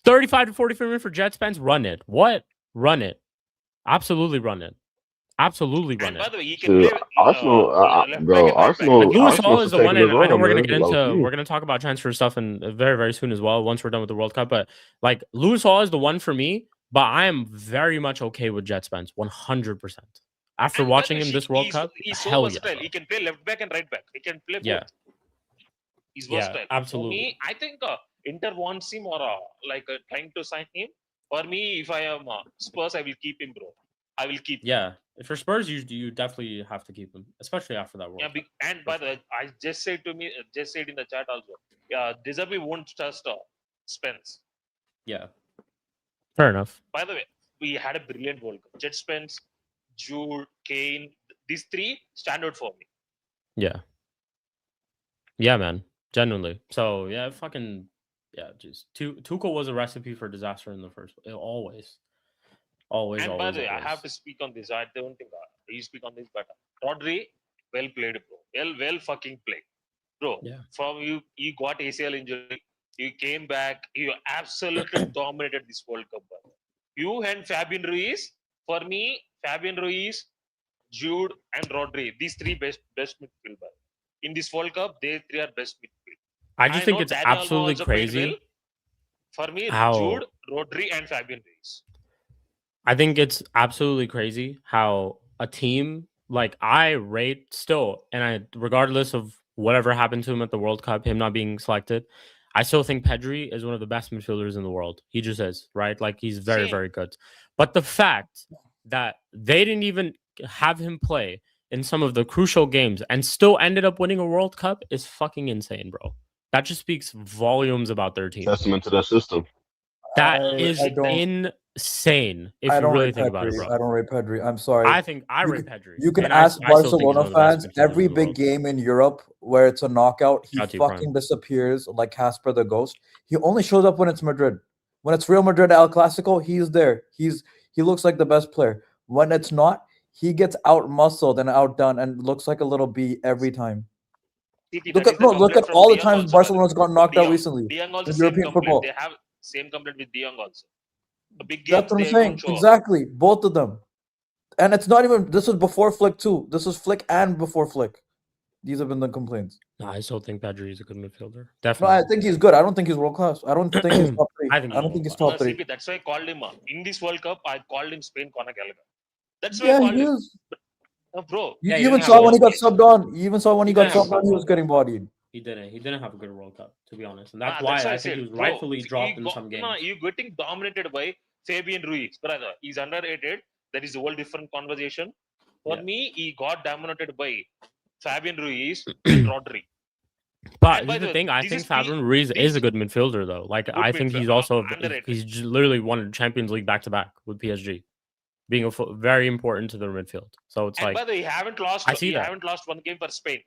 35 to 40 million for Jet Spence? Run it. What? Run it. Absolutely run it. Absolutely run it. By the way, he can play Arsenal. Lewis Hall is the one, and I know we're gonna get into. We're gonna talk about transfer stuff and very, very soon as well. Once we're done with the World Cup, but like Lewis Hall is the one for me. But I am very much okay with Jet Spence, 100%. After watching him this World Cup, he's so hell versatile. yeah. He can play left back and right back. He can play both. Yeah. He's versatile. Yeah, absolutely. For me, I think Inter wants him or trying to sign him. For me, if I am Spurs, I will keep him, bro. I will keep him. Yeah. If you're Spurs, you definitely have to keep him, especially after that World Cup. And by the way, I just said in the chat also, De Zerbi won't trust Spence. Yeah. Fair enough. By the way, we had a brilliant World Cup. Jet Spence, Jude, Kane, these three stand out for me. Yeah, man. Genuinely. So yeah, just Tuchel was a recipe for disaster in the first place. Always. And by the way, I have to speak on this. I don't think you speak on this better. Rodri, well played, bro. Well fucking played, bro. Yeah. From you got ACL injury. You came back. You absolutely dominated this World Cup. Bro. You and Fabian Ruiz. For me, Fabian Ruiz, Jude, and Rodri. These three best midfield. Bro. In this World Cup, they three are best midfield. I just think know it's Dani Olmo absolutely also played crazy. well. For me, how Jude, Rodri, and Fabian Ruiz. I think it's absolutely crazy how a team like I rate still, and I regardless of whatever happened to him at the World Cup, him not being selected, I still think Pedri is one of the best midfielders in the world. He just is, right? Like he's very, Same. very good. But the fact that they didn't even have him play in some of the crucial games and still ended up winning a World Cup is fucking insane, bro. That just speaks volumes about their team. Testament to that system. That is insane. If you really think about it, bro. I don't rate Pedri. I'm sorry. I think I rate Pedri. You can and ask I still think he's one Barcelona of the best fans. midfielders Every in the big world. game in Europe where it's a knockout, he Shout out to you, fucking Prime. disappears like Casper the Ghost. He only shows up when it's Madrid. When it's Real Madrid El Clasico, he's there. He looks like the best player. When it's not, he gets out muscled and outdone and looks like a little bee every time. Look at all the times Barcelona's got knocked out recently De also in same European complaint. football. They have same complaint with De also. The big games, That's what I'm saying. Exactly, both of them. And it's not even. This was before Flick too. This was Flick and before Flick. These have been the complaints. No, I still think Pedri is a good midfielder. No, Definitely. I think he's good. I don't think he's world class. I don't think he's top three. I don't think he's top three. CP, that's why I called him in this World Cup. I called him Spain Conor Gallagher. That's why Yeah, I called he him. is. Bro, You even saw when he got subbed on. You even saw when he got subbed on. He was getting bodied. He didn't have a good World Cup, to be honest, and that's why I think he was rightfully dropped in some games. You're getting dominated by Fabian Ruiz, brother. He's underrated. That is a whole different conversation. For me, he got dominated by Fabian Ruiz and Rodri. But here's the thing, I think Fabian Ruiz is a good midfielder, though. Like I think he's also he's literally won Champions League back to back with PSG, being very important to their midfield. So it's like, by the way, he haven't lost one game for Spain.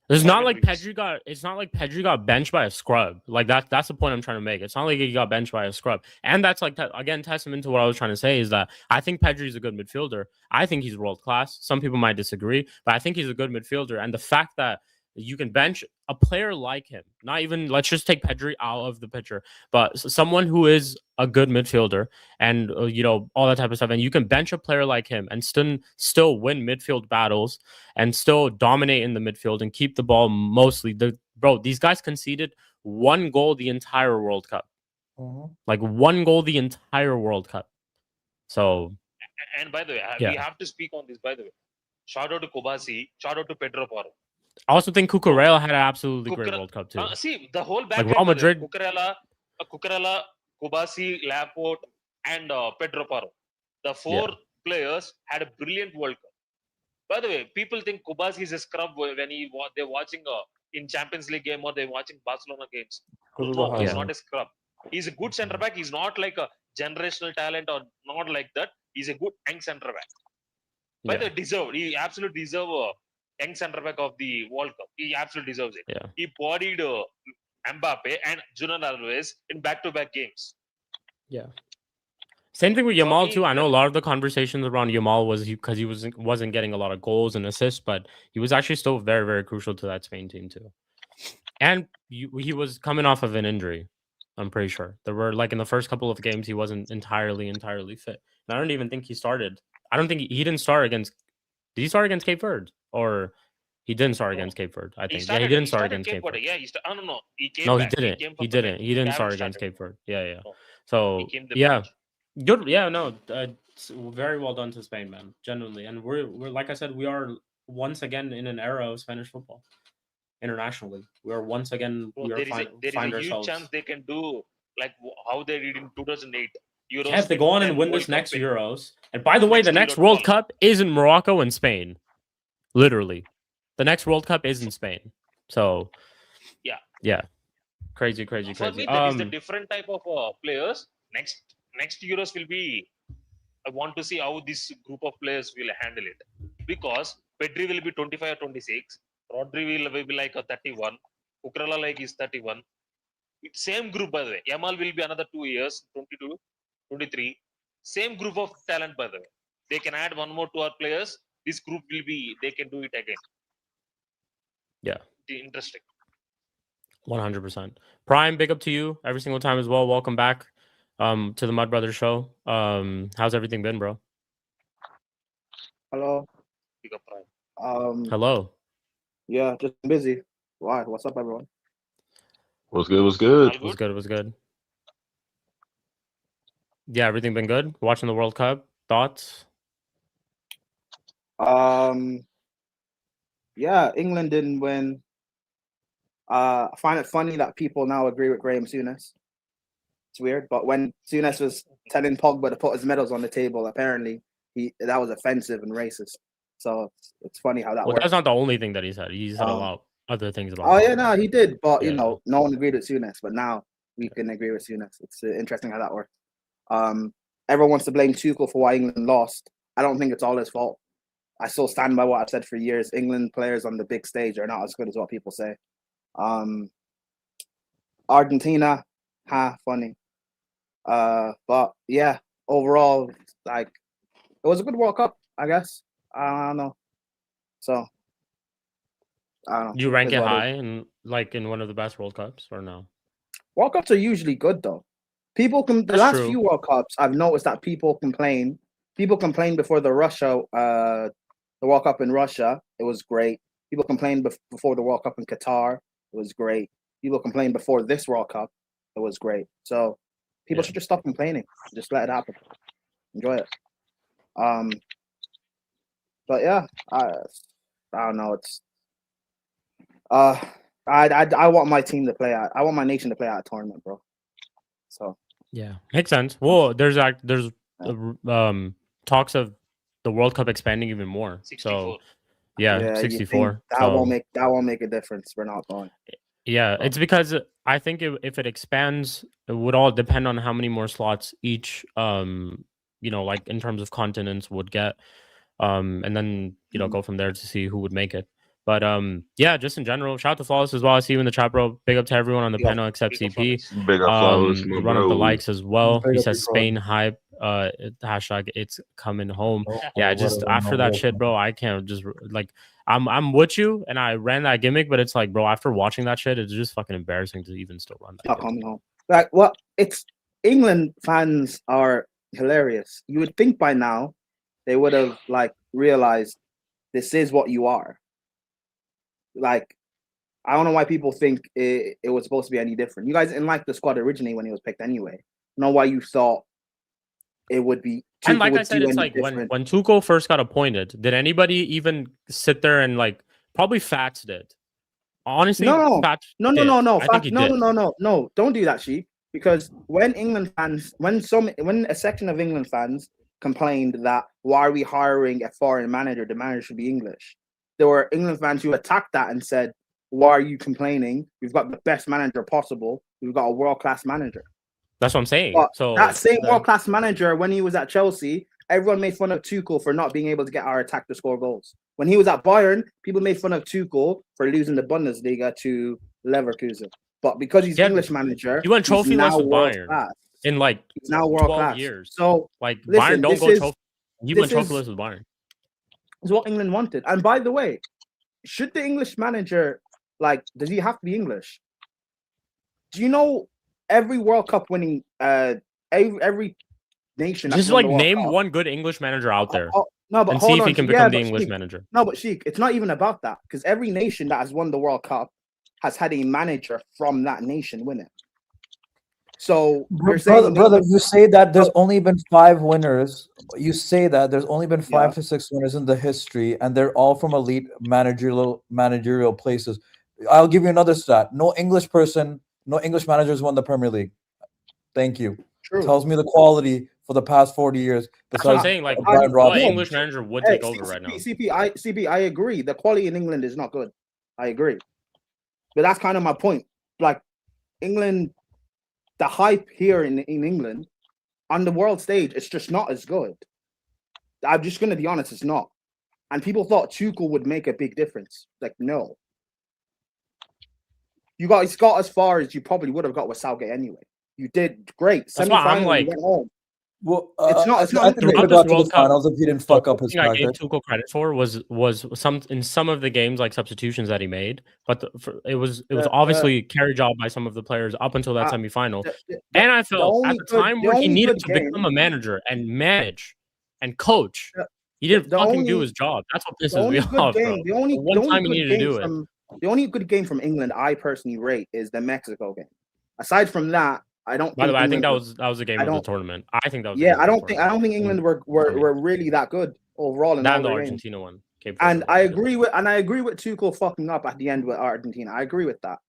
It's not like Pedri got benched by a scrub. Like that's the point I'm trying to make. It's not like he got benched by a scrub. And that's like again testament to what I was trying to say is that I think Pedri is a good midfielder. I think he's world class. Some people might disagree, but I think he's a good midfielder. And the fact that you can bench a player like him, not even let's just take Pedri out of the picture, but someone who is a good midfielder and all that type of stuff, and you can bench a player like him and still win midfield battles and still dominate in the midfield and keep the ball mostly. These guys conceded one goal the entire World Cup, like one goal the entire World Cup. So, and by the way, we have to speak on this. By the way, shout out to Kobasi, shout out to Pedro Porro. I also think Cucurella had an absolutely great World Cup too. See, the whole back like Real Madrid, Cucurella, Kobasi, Laporte, and Pedro Porro. The four players had a brilliant World Cup. By the way, people think Kobasi is a scrub when they're watching in Champions League game or they're watching Barcelona games. No, he's not a scrub. He's a good centre back. He's not like a generational talent or not like that. He's a good young centre back. By the way, he absolutely deserves young centre back of the World Cup. He absolutely deserves it. Yeah. He bodied Mbappe and Julian Alvarez in back-to-back games. Yeah. Same thing with Yamal too. I know a lot of the conversations around Yamal was because he wasn't getting a lot of goals and assists, but he was actually still very, very crucial to that Spain team too. And he was coming off of an injury. I'm pretty sure there were in the first couple of games he wasn't entirely fit. And I don't even think he started. I don't think he didn't start against. Did he start against Cape Verde or he didn't start against Cape Verde? I think he didn't start against Cape Verde. Yeah, no. He came no, back. He didn't. He didn't start against Cape Verde. Yeah. So yeah. Good. Yeah, no, it's very well done to Spain, man. Genuinely, and we're like I said, we are once again in an era of Spanish football internationally. We are once again. There is a huge chance they can do like how they did in 2008. Euros. Yeah, if they go on and win this next Euros, and by the way, the next World Cup is in Morocco and Spain. Literally, the next World Cup is in Spain. So, yeah, crazy. For me, there is a different type of players. Next Euros will be I want to see how this group of players will handle it, because Pedri will be 25 or 26, Rodri will be like a 31, Kukrala like is 31. It's same group by the way. Yamal will be another 2 years, 22, 23. Same group of talent by the way. They can add one more to our players. This group will be, they can do it again. Yeah. Interesting. 100%. Prime, big up to you every single time as well. Welcome back to the Mud Brothers show. How's everything been, bro? Hello. Big up Prime. Hello. Yeah, just busy. Why? What's up, everyone? What's good? What's good? All Was good. Was good. Yeah, everything been good. Watching the World Cup. Thoughts? Yeah, England didn't win. I find it funny that people now agree with Graham Souness. It's weird, but when Souness was telling Pogba to put his medals on the table, apparently that was offensive and racist. So it's funny how that works. That's not the only thing that he said. He said a lot other things about. Oh yeah, no, he did, but Yeah, you know, no one agreed with Souness, but now we can agree with Souness. It's interesting how that works. Everyone wants to blame Tuchel for why England lost. I don't think it's all his fault. I still stand by what I've said for years. England players on the big stage are not as good as what people say. Argentina, funny. But yeah, overall, like it was a good World Cup, I guess. I don't know. So I don't know. You rank it high in one of the best World Cups or no? World Cups are usually good though. People can the last few World Cups, I've noticed that people complain. People complained before the World Cup in Russia. It was great. People complained before the World Cup in Qatar. It was great. People complained before this World Cup. It was great. So people should just stop complaining. Just let it happen. Enjoy it. But yeah, I don't know. It's I want my team to play out. I want my nation to play out a tournament, bro. So yeah, makes sense. Well, there's talks of the World Cup expanding even more. 64. So yeah 64. That won't make a difference. We're not going. Yeah, it's because I think if it expands, it would all depend on how many more slots each, like in terms of continents would get, and then go from there to see who would make it. But yeah, just in general, shout out to Flawless as well. I see you in the chat, bro. Big up to everyone on the panel except CP. Big up Flawless, run up the likes as well. He says Spain hype. Hashtag it's coming home. Yeah, just after that shit, bro. I can't just like. I'm with you, and I ran that gimmick, but it's like, bro, after watching that shit, it's just fucking embarrassing to even still run that. Not coming home. Like, it's England fans are hilarious. You would think by now they would have like realized this is what you are. Like, I don't know why people think it was supposed to be any different. You guys didn't like the squad originally when it was picked anyway. I don't know why you thought it would be. Tuchel and like I said, it's like when Tuchel first got appointed, did anybody even sit there and like probably Fats did? Honestly, no. Fats no. Don't Do that, Shik. Because when England fans, when a section of England fans complained that why are we hiring a foreign manager? The manager should be English. There were England fans who attacked that and said, why are you complaining? We've got the best manager possible. We've got a world-class manager. That's what I'm saying. But so that same world-class manager, when he was at Chelsea, everyone made fun of Tuchel for not being able to get our attack to score goals. When he was at Bayern, people made fun of Tuchel for losing the Bundesliga to Leverkusen. But because he's English manager, he went trophyless with Bayern in like he's now world-class. 12 years. So like Bayern don't go trophy. He went trophyless with Bayern. Is what England wanted. And by the way, should the English manager, does he have to be English? Do you know every World Cup winning, every nation? Just like name one good English manager out there. No, but and see if he can become the English manager. No, but Sheik, it's not even about that because every nation that has won the World Cup has had a manager from that nation win it. So, brother, you say that there's only been 5 winners. You say that there's only been 5 to 6 winners in the history, and they're all from elite managerial places. I'll give you another stat. No English managers won the Premier League. Thank you. True. Tells me the quality for the past 40 years. That's what I'm saying. Like, what English manager would take over right now? CP, I agree. The quality in England is not good. I agree. But that's kind of my point. Like, England, the hype here in England on the world stage, it's just not as good. I'm just gonna be honest, it's not. And people thought Tuchel would make a big difference. Like, no. You guys got as far as you probably would have got with Southgate anyway. You did great. Semi-final, you went home. Well, it's not. I think they could have got to the finals if he didn't fuck up his thing tactic. I gave Tuchel credit for was some of the games, like substitutions that he made, but it was obviously carry job by some of the players up until that semifinal. And I felt at the time where he needed to become a manager and manage and coach, he didn't fucking do his job. That's what pisses me off, bro. The only good game from England I personally rate is the Mexico game. Aside from that, I don't. By the way, I think that was a game of the tournament. I think that was. Yeah, I don't think England were really that good overall in all the Argentina one. And I agree with Tuchel fucking up at the end with Argentina. I agree with that,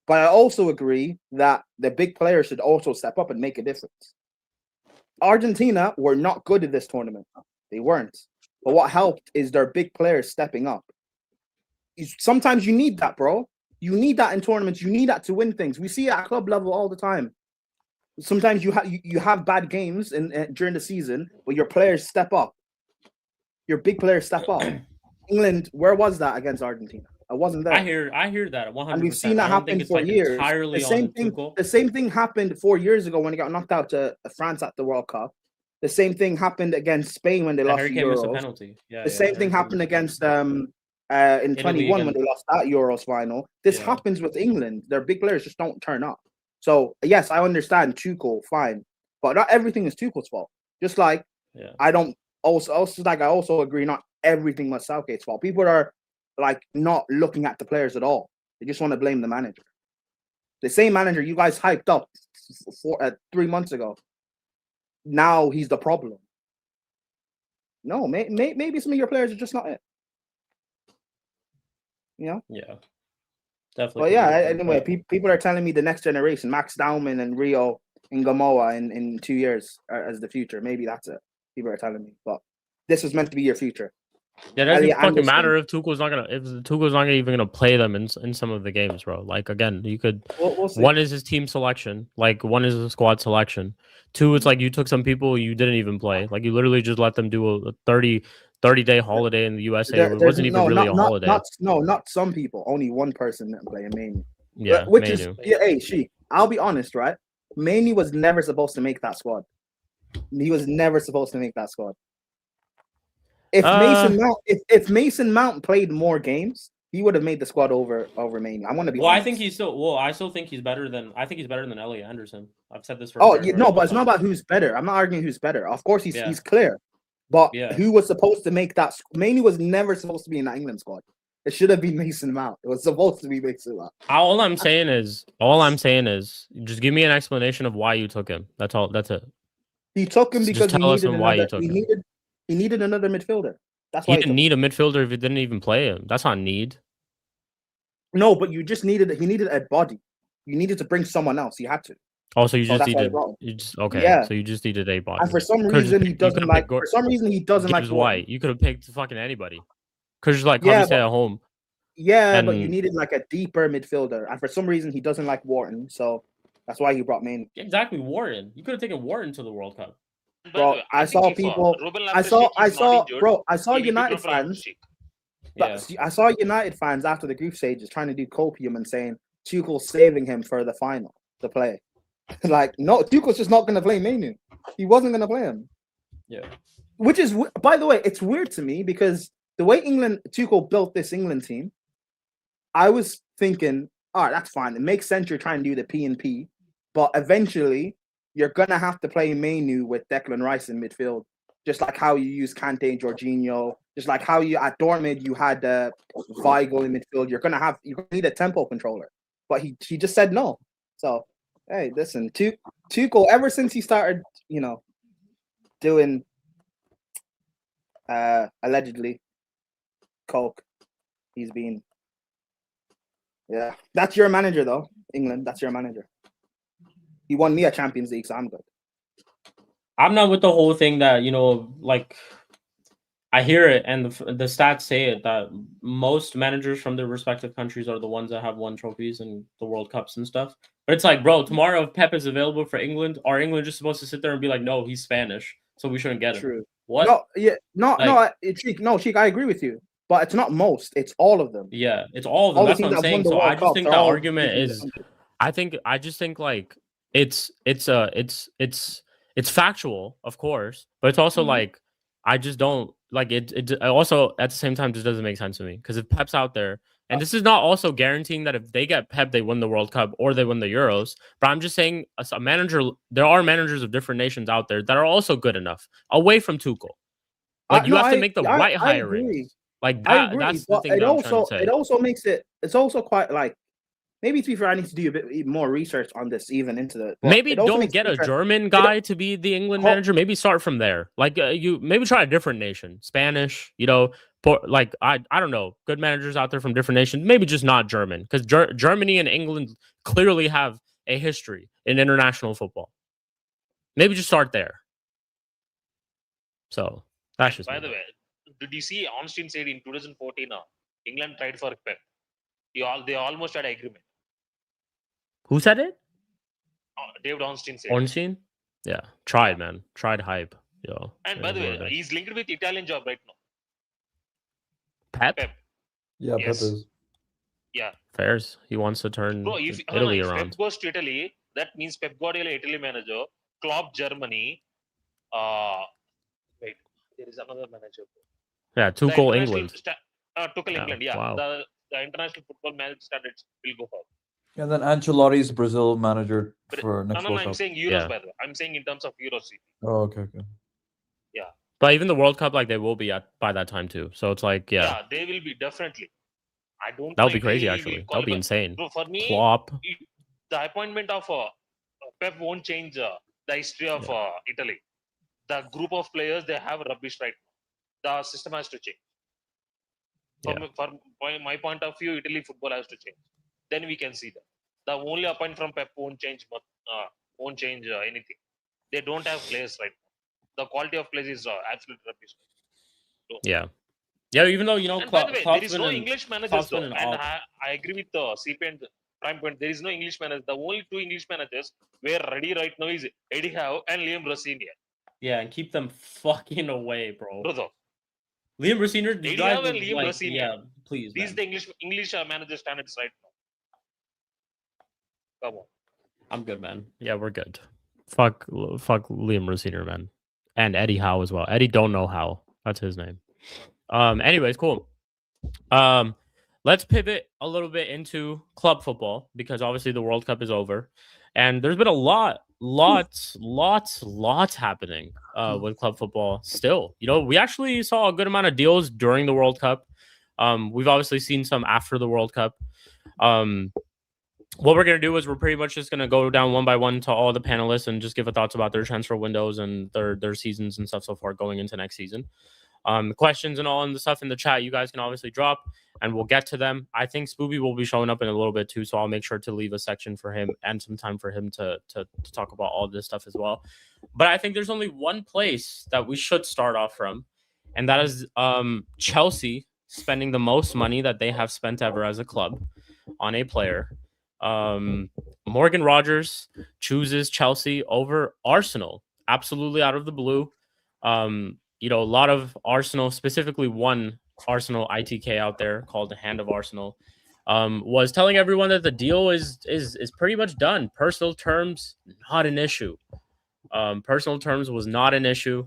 but I also agree that the big players should also step up and make a difference. Argentina were not good at this tournament. They weren't. But what helped is their big players stepping up. Sometimes you need that, bro. You need that in tournaments. You need that to win things. We see it at club level all the time. Sometimes you have bad games during the season, but your players step up. Your big players step up. England, where was that against Argentina? I wasn't there. I hear that 100%. And we've seen that happen for years. The same thing happened 4 years ago when he got knocked out to France at the World Cup. The same thing happened against Spain when they lost the Euros. A penalty. The same thing happened against in 21 when they lost that Euros final. This happens with England. Their big players just don't turn up. So yes, I understand Tuchel, fine, but not everything is Tuchel's fault. Just like I also agree not everything was Southgate's fault. People are like not looking at the players at all. They just want to blame the manager. The same manager you guys hyped up 3 months ago. Now he's the problem. No, maybe some of your players are just not it. You know? Yeah. Definitely. But yeah, anyway, people are telling me the next generation, Max Dowman and Rio and Gamoa in 2 years as the future. Maybe that's it. People are telling me. But this was meant to be your future. Yeah, it doesn't fucking matter if Tuchel's not even gonna play them in some of the games, bro. Like again, you could we'll one is his team selection, like one is the squad selection. Two, it's like you took some people you didn't even play. Like you literally just let them do a 30-day holiday in the USA. It wasn't even really a holiday. Not some people. Only one person didn't play, Mainey. Yeah, which is hey, Shik. I'll be honest, right? Mainey was never supposed to make that squad. He was never supposed to make that squad. If Mason Mount played more games, he would have made the squad over Mainey. I want to be. Honest. I still think he's better than Elliot Anderson. I've said this for. But it's not about who's better. I'm not arguing who's better. Of course, he's clear. But who was supposed to make that? Mainey was never supposed to be in the England squad. It should have been Mason Mount. It was supposed to be Mason Mount. All I'm saying is, just give me an explanation of why you took him. That's all. That's it. He took him because he needed another midfielder. That's why he didn't need a midfielder if he didn't even play him. That's not need. No, but he needed a body. You needed to bring someone else. You had to. Oh, so you just needed So you just needed a body. And for some reason he doesn't like. For some reason he doesn't like White. You could have picked fucking anybody. Because you're like, stay at home. Yeah, but you needed like a deeper midfielder, and for some reason he doesn't like Wharton, so that's why he brought Mainey. Exactly, Wharton. You could have taken Wharton to the World Cup. Bro, I saw United fans. I saw United fans after the group stages trying to do copium and saying Tuchel's saving him for the final to play. Like, no, Tuchel's just not going to play Mainey. He wasn't going to play him. Yeah. Which is, by the way, it's weird to me because the way Tuchel built this England team, I was thinking, all right, that's fine. It makes sense you're trying to do the P&P, but eventually you're going to have to play Mainoo with Declan Rice in midfield, just like how you use Kante, Jorginho, just like how you at Dortmund you had Weigl in midfield. You're going to need a tempo controller, but he just said no. So, hey, listen, Tuchel, ever since he started, doing allegedly coke, he's been that's your manager though, England. That's your manager. He won me a Champions League, so I'm good. I'm not with the whole thing that like I hear it and the stats say it that most managers from their respective countries are the ones that have won trophies and the World Cups and stuff. But it's like, bro, tomorrow if Pep is available for England, are England just supposed to sit there and be like, no, he's Spanish, so we shouldn't get him? True. What? No, yeah, Shik, I agree with you, but it's not most. It's all of them. Yeah, it's all of them. All the That's what teams I'm that won saying. the So I World just Cup, think they're the all argument taking is, I just think like it's factual, of course, but it's also like I just don't like it. It also at the same time just doesn't make sense to me because if Pep's out there, and this is not also guaranteeing that if they get Pep, they win the World Cup or they win the Euros. But I'm just saying, as a manager, there are managers of different nations out there that are also good enough away from Tuchel. Like you have to make the right I hirings. agree. Like I that. agree, That's the but thing that I'm trying to say. it also makes it. It's also quite like maybe to be fair, I need to do a bit more research on this even into the. Maybe don't get a German guy to be the England manager. Maybe start from there. Like you maybe try a different nation, Spanish. You know, like I don't know, good managers out there from different nations. Maybe just not German because Germany and England clearly have a history in international football. Maybe just start there. So that's just. By the way, did you see Ornstein said in 2014? England tried for Pep. They almost had an agreement. Who said it? David Ornstein said. Ornstein? Yeah, tried, man. Tried hype. Yo. And by the way, he's linked with Italian job right now. Pep? Yeah, yes. Pep is. Yeah. Fairs. He wants to turn Italy around. If Pep goes to Italy, that means Pep Guardiola, Italy manager, Klopp, Germany. Wait, there is another manager. Yeah, Tuchel, England. Tuchel, England, yeah. Wow. The international football management standards will go up. And then Ancelotti's Brazil manager for next World Cup. I'm saying Euros, by the way. I'm saying in terms of Euros. Oh, okay. Yeah. But even the World Cup, like they will be by that time too. So it's like, yeah, they will be definitely. I don't. That would be crazy, actually. That would be insane. So for me, Klopp. The appointment of Pep won't change the history of Italy. The group of players they have rubbish right now. The system has to change. From my point of view, Italy football has to change. Then we can see that. The only appointment from Pep won't change anything. They don't have players right now. The quality of players is absolutely rubbish. So, yeah. Even though and by the way, there is no English managers though, and I agree with the CP and Prime Point. There is no English managers. The only two English managers who are ready right now is Eddie Howe and Liam Rossini. Yeah, and keep them fucking away, bro. Brother. Liam Rossini, Eddie Howe and Liam Rossini. Yeah, please. These are the English manager standards right now. Come on. I'm good, man. Yeah, we're good. Fuck Liam Rossini, man. And Eddie Howe as well. Eddie don't know how. That's his name. Anyways, cool. Let's pivot a little bit into club football because obviously the World Cup is over. And there's been a lots happening with club football still. You know, we actually saw a good amount of deals during the World Cup. We've obviously seen some after the World Cup. What we're going to do is we're pretty much just going to go down one by one to all the panelists and just give a thoughts about their transfer windows and their seasons and stuff so far going into next season. Questions and all and the stuff in the chat, you guys can obviously drop and we'll get to them. I think Spooby will be showing up in a little bit too, so I'll make sure to leave a section for him and some time for him to talk about all this stuff as well. But I think there's only one place that we should start off from, and that is Chelsea spending the most money that they have spent ever as a club on a player. Morgan Rogers chooses Chelsea over Arsenal, absolutely out of the blue. You know, a lot of Arsenal, specifically one Arsenal ITK out there called the Hand of Arsenal, was telling everyone that the deal is pretty much done. Personal terms, not an issue. Personal terms was not an issue.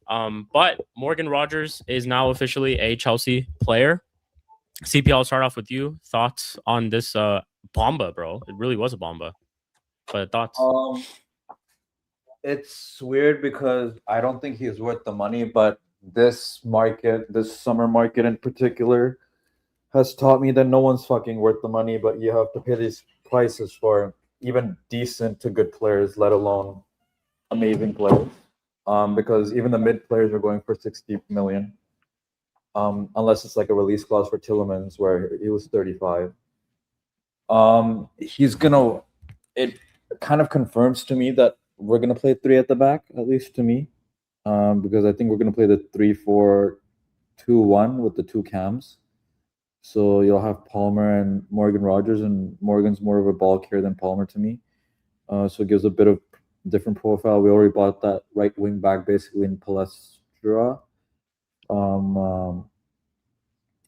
But Morgan Rogers is now officially a Chelsea player. CP, I'll start off with you. Thoughts on this bomba, bro? It really was a bomba. But thoughts? It's weird because I don't think he's worth the money, but this summer market in particular, has taught me that no one's fucking worth the money, but you have to pay these prices for even decent to good players, let alone amazing players. Because even the mid players are going for 60 million. Unless it's like a release clause for Tielemans where he was 35. It kind of confirms to me that we're going to play 3 at the back, at least to me. Because I think we're going to play the 3-4-2-1 with the 2 cams. So you'll have Palmer and Morgan Rogers, and Morgan's more of a ball carrier than Palmer to me. So it gives a bit of different profile. We already bought that right wing back basically in Ventura,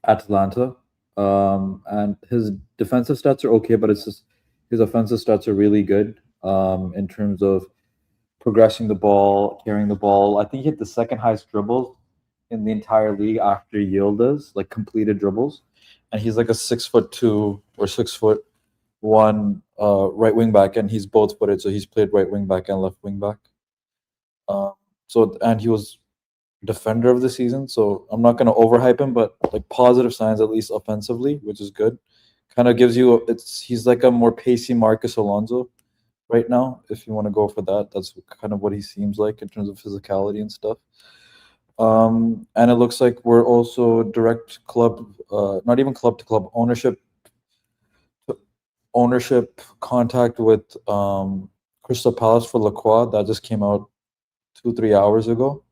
Atlanta. And his defensive stats are okay, but it's just his offensive stats are really good in terms of progressing the ball, carrying the ball. I think he hit the second highest dribbles in the entire league after Yildiz, like completed dribbles. And he's like a 6'2" or 6'1" right wing back, and he's both footed, so he's played right wing back and left wing back. And he was defender of the season, so I'm not gonna overhype him, but like positive signs at least offensively, which is good. Kind of gives you he's like a more pacey Marcus Alonso right now. If you want to go for that, that's kind of what he seems like in terms of physicality and stuff. And it looks like we're also direct club, not even club to club ownership contact with Crystal Palace for Lacroix. That just came out 2-3 hours ago.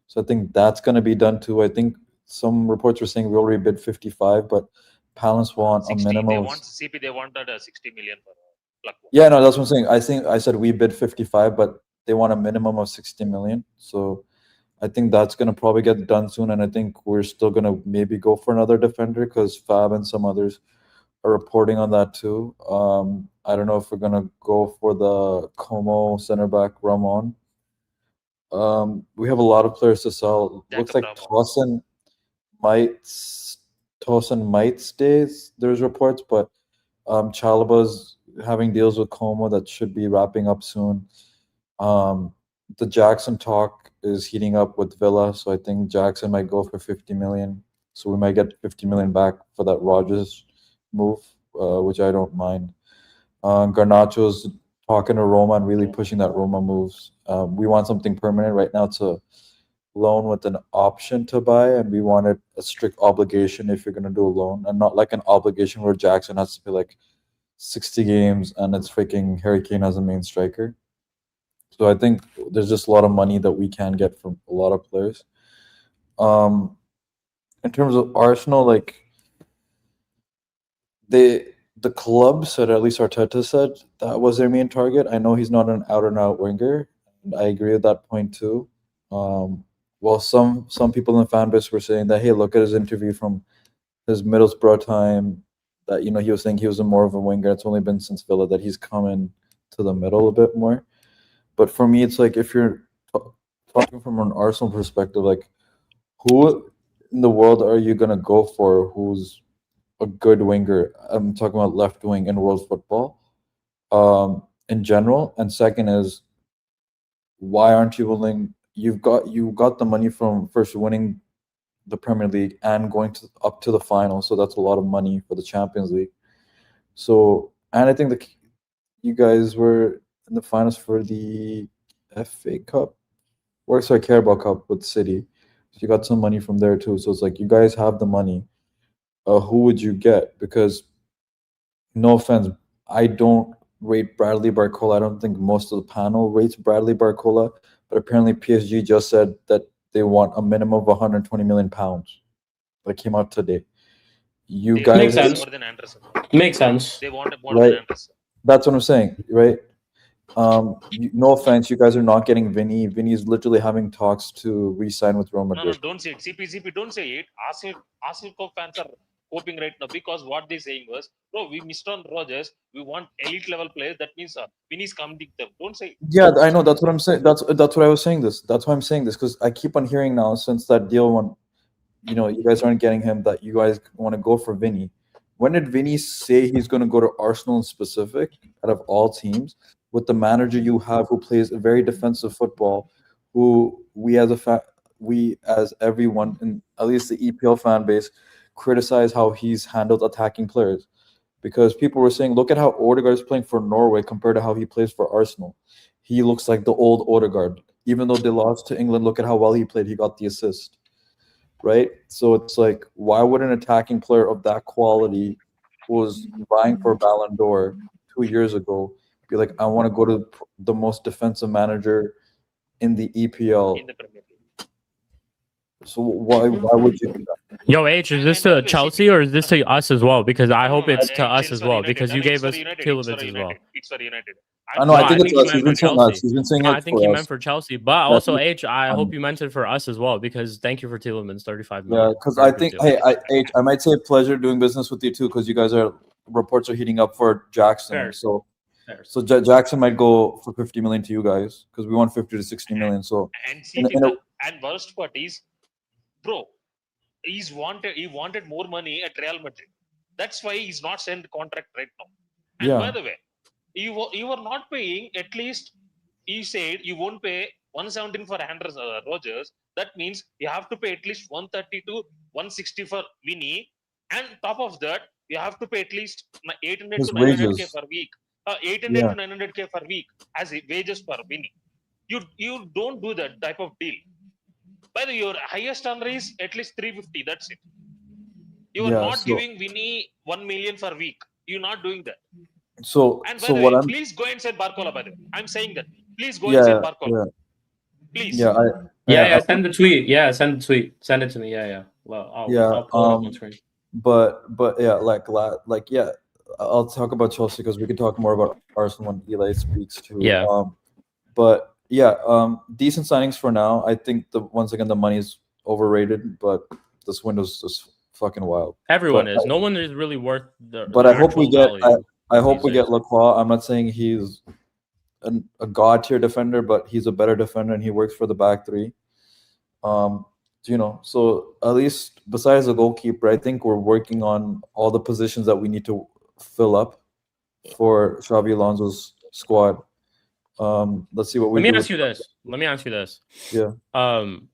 So I think that's going to be done too. I think some reports were saying we already bid 55, but Palace want 60, a minimum. They want CP. They wanted 60 million for Lacroix. Yeah, no, that's what I'm saying. I said we bid 55, but they want a minimum of 60 million. So I think that's going to probably get done soon. And I think we're still going to maybe go for another defender because Fab and some others are reporting on that too. I don't know if we're going to go for the Como center back Ramon. We have a lot of players to sell. Looks like Tosin might stay. There's reports, but Chalaba's having deals with Como that should be wrapping up soon. The Jackson talk is heating up with Villa, so I think Jackson might go for 50 million. So we might get 50 million back for that Rogers move, which I don't mind. Garnacho's talking to Roma and really pushing that Roma moves. We want something permanent right now. It's a loan with an option to buy, and we wanted a strict obligation if you're going to do a loan, and not like an obligation where Jackson has to play like 60 games and it's freaking Harry Kane as a main striker. So I think there's just a lot of money that we can get from a lot of players. In terms of Arsenal, like the club said, at least Arteta said, that was their main target. I know he's not an out-and-out winger, and I agree with that point too. Well, some people in the fan base were saying that, hey, look at his interview from his Middlesbrough time, that, he was saying he was more of a winger. It's only been since Villa that he's come in to the middle a bit more. But for me, it's like, if you're talking from an Arsenal perspective, like, who in the world are you going to go for who's a good winger? I'm talking about left wing in world football in general. And second is, why aren't you willing? You got the money from first winning the Premier League and going up to the final, so that's a lot of money for the Champions League. So, and I think that you guys were in the finals for the FA Cup, or sorry, Carabao Cup with City. So you got some money from there too. So it's like, you guys have the money. Who would you get? Because, no offense, I don't rate Bradley Barcola. I don't think most of the panel rates Bradley Barcola, but apparently PSG just said that they want a minimum of 120 million pounds. That came out today. You guys makes sense. More than Anderson. Makes sense. They want more than Anderson. That's what I'm saying, right? No offense, you guys are not getting Vinny. Vinny's literally having talks to re-sign with Real Madrid. No, don't say it. CP, don't say it. Arsenal fans are hoping right now, because what they're saying was, bro, we missed on ROGERS. We want elite level players. That means Vinny's coming to them. Don't say it. Yeah, I know. That's what I'm saying. That's what I was saying this. That's why I'm saying this, because I keep on hearing now, since that deal went, you guys aren't getting him, that you guys want to go for Vinny. When did Vinny say he's going to go to Arsenal in specific, out of all teams, with the manager you have who plays a very defensive football, who we as everyone, in at least the EPL fan base, criticize how he's handled attacking players? Because people were saying, look at how Odegaard is playing for Norway compared to how he plays for Arsenal. He looks like the old Odegaard. Even though they lost to England, look at how well he played. He got the assist. Right? So it's like, why would an attacking player of that quality, who was vying for Ballon d'Or 2 years ago, be like, I want to go to the most defensive manager in the EPL? In the Premier League. So why would you do that? Yo, H, is this to Chelsea or is this to us as well? Because I hope it's to us as well, because you gave us Tilemans as well. It's for United. I know. I think it's us. He's been saying us. He's been saying it. I think he meant for Chelsea, but also H. I Um, hope you meant it for us as well, because thank you for Tilemans, 35 million. Yeah, because I think H, I might say pleasure doing business with you too, because you guys reports are heating up for Jackson. Fair. So Fair. Jackson might go for 50 million to you guys because we want 50 to 60 million. So and worst part is, bro, he wanted more money at Real Madrid. That's why he's not signed contract right now. And by the way, you were not paying at least. He said you won't pay 117 for ROGERS. That means you have to pay at least 130 to 160 for Vinny, and top of that you have to pay at least 800 to 900k per week. 800 to 900k per week as wages per Vinny. You don't do that type of deal. By the way, your highest earner is at least 350. That's it. You are not giving Vinny 1 million per week. You're not doing that. So, and by the way, please go and send Barcola. By the way, I'm saying that. Please go and send Barcola. Please. Send the tweet. Yeah, send the tweet. Send it to me. Yeah. Well, I'll pull it up on screen. But yeah, I'll talk about Chelsea because we can talk more about Arsenal when Eli speaks too. Yeah. But yeah, decent signings for now. I think once again the money is overrated, but this window's just fucking wild. Everyone is. No one is really worth the. But I hope we get. I hope we get Lacroix. I'm not saying he's a god tier defender, but he's a better defender and he works for the back three. So at least besides the goalkeeper, I think we're working on all the positions that we need to fill up for Xabi Alonso's squad. Let's see what we do. Let me ask you this. Yeah.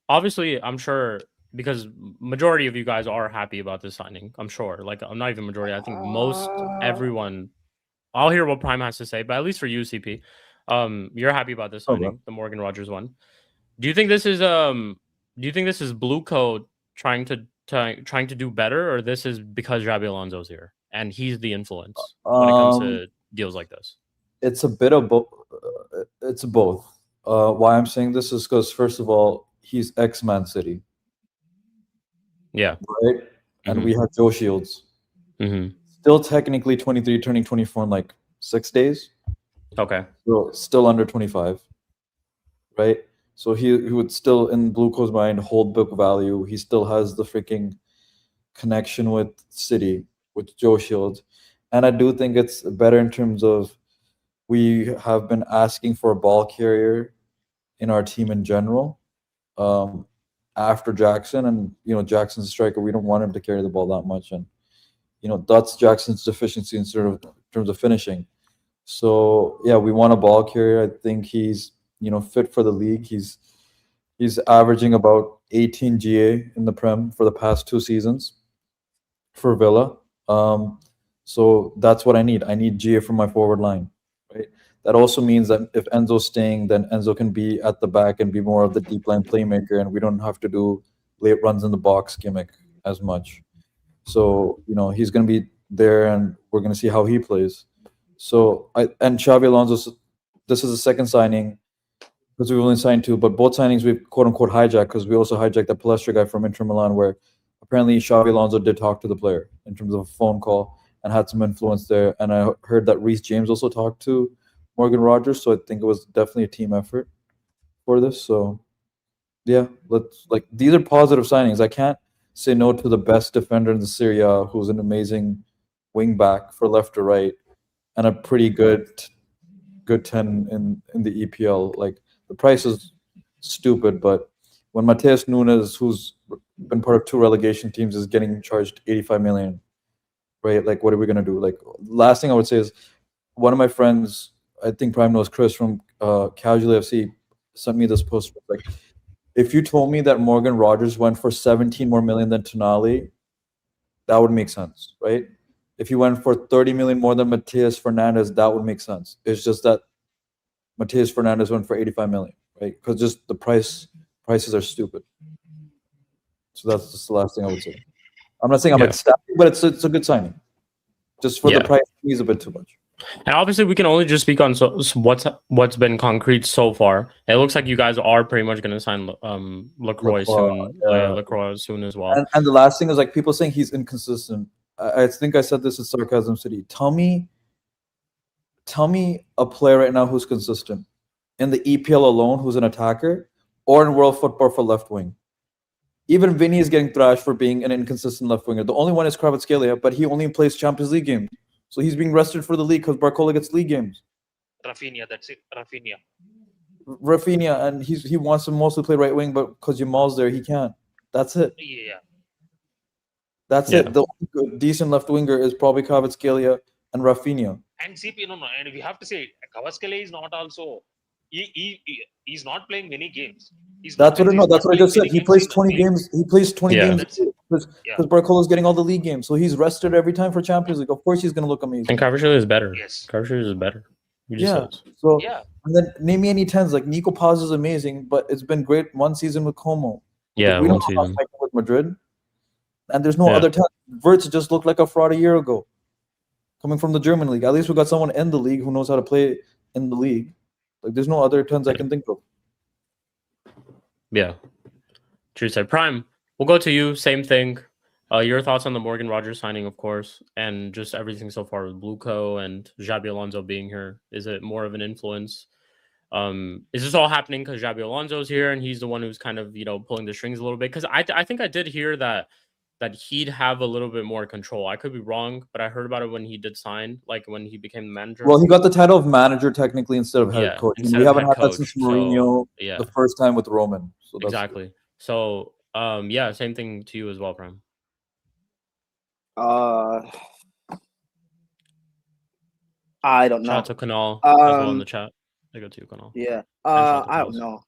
Obviously, I'm sure because majority of you guys are happy about this signing. I'm sure. Like, I'm not even majority. I think most everyone. I'll hear what Prime has to say, but at least for UCP, you're happy about this signing, the Morgan Rogers one. Do you think this is Blue Code trying to do better, or this is because Xabi Alonso's here and he's the influence when it comes to deals like this? It's a bit of both. It's both. Why I'm saying this is because first of all, he's ex-Man City. Yeah. Right. And we have Joe Shields. Still technically 23, turning 24 in like 6 days. Okay. So still under 25. Right. So he would still, in Blue Code's mind, hold book value. He still has the freaking connection with City, with Joe Shields. And I do think it's better in terms of we have been asking for a ball carrier in our team in general after Jackson. And, Jackson's a striker. We don't want him to carry the ball that much. And, that's Jackson's deficiency in terms of finishing. So, yeah, we want a ball carrier. I think he's, fit for the league. He's averaging about 18 GA in the Prem for the past 2 seasons for Villa. So that's what I need. I need GA for my forward line. Right. That also means that if Enzo's staying, then Enzo can be at the back and be more of the deep line playmaker, and we don't have to do late runs in the box gimmick as much. So, he's going to be there, and we're going to see how he plays. So, and Xabi Alonso, this is the second signing because we've only signed 2, but both signings we've quote-unquote hijacked because we also hijacked that Palestra guy from Inter Milan, where apparently Xabi Alonso did talk to the player in terms of a phone call and had some influence there. And I heard that Reece James also talked to Morgan Rogers, so I think it was definitely a team effort for this. So, yeah, these are positive signings. I can't say no to the best defender in the Serie A, who's an amazing wing back for left or right, and a pretty good 10 in the EPL. Like, the price is stupid, but when Mateus Nunes, who's been part of 2 relegation teams, is getting charged 85 million, right? Like, what are we gonna do? Like, last thing I would say is one of my friends, I think Prime knows Chris from Casually FC, sent me this post. Like, if you told me that Morgan Rogers went for 17 more million than Tonali, that would make sense, right? If he went for 30 million more than Matias Fernandez, that would make sense. It's just that Matias Fernandez went for 85 million, right? Because just the prices are stupid. So that's just the last thing I would say. I'm not saying I'm ecstatic, but it's a good signing. Just for the price, he's a bit too much. And obviously, we can only just speak on what's been concrete so far. It looks like you guys are pretty much going to sign LaCroix soon. LaCroix soon as well. And the last thing is like people saying he's inconsistent. I think I said this in Sarcasm City. Tell me a player right now who's consistent in the EPL alone, who's an attacker, or in world football for left wing. Even Vinny is getting thrashed for being an inconsistent left winger. The only one is Kvaratskhelia, but he only plays Champions League games. So he's being rested for the league because Barcola gets league games. Rafinha, that's it. Rafinha, and he wants to mostly play right wing, but because Jamal's there, he can't. That's it. Yeah. That's it. The only decent left winger is probably Kvaratskhelia and Rafinha. And CP, and we have to say, Kvaratskhelia is not also. He's not playing many games. That's what I just said. He plays 20 games. He plays 20 games because Barcola's getting all the league games, so he's rested every time for Champions League. Of course, he's going to look amazing. And Kvaratskhelia is better. Yes, Kvaratskhelia is better. So and then name me any tens. Like Nico Paz is amazing, but it's been great one season with Como. Yeah, we one don't season with Madrid, and there's no other 10. Wirtz just looked like a fraud a year ago, coming from the German league. At least we got someone in the league who knows how to play in the league. Like there's no other 10s I can think of. Yeah. True said. Prime, we'll go to you. Same thing. Your thoughts on the Morgan Rogers signing, of course, and just everything so far with Bluco and Xabi Alonso being here. Is it more of an influence? Is this all happening because Xabi Alonso's here and he's the one who's kind of, pulling the strings a little bit? Because I think I did hear that he'd have a little bit more control. I could be wrong, but I heard about it when he did sign, like when he became the manager. Well, he got the title of manager technically instead of head coach. We haven't had that since Mourinho the first time with Roman. So that's exactly. So, same thing to you as well, Prime. I don't know. Shout out to Kanal as well in the chat. I go to you, Kanal. Yeah. I don't know.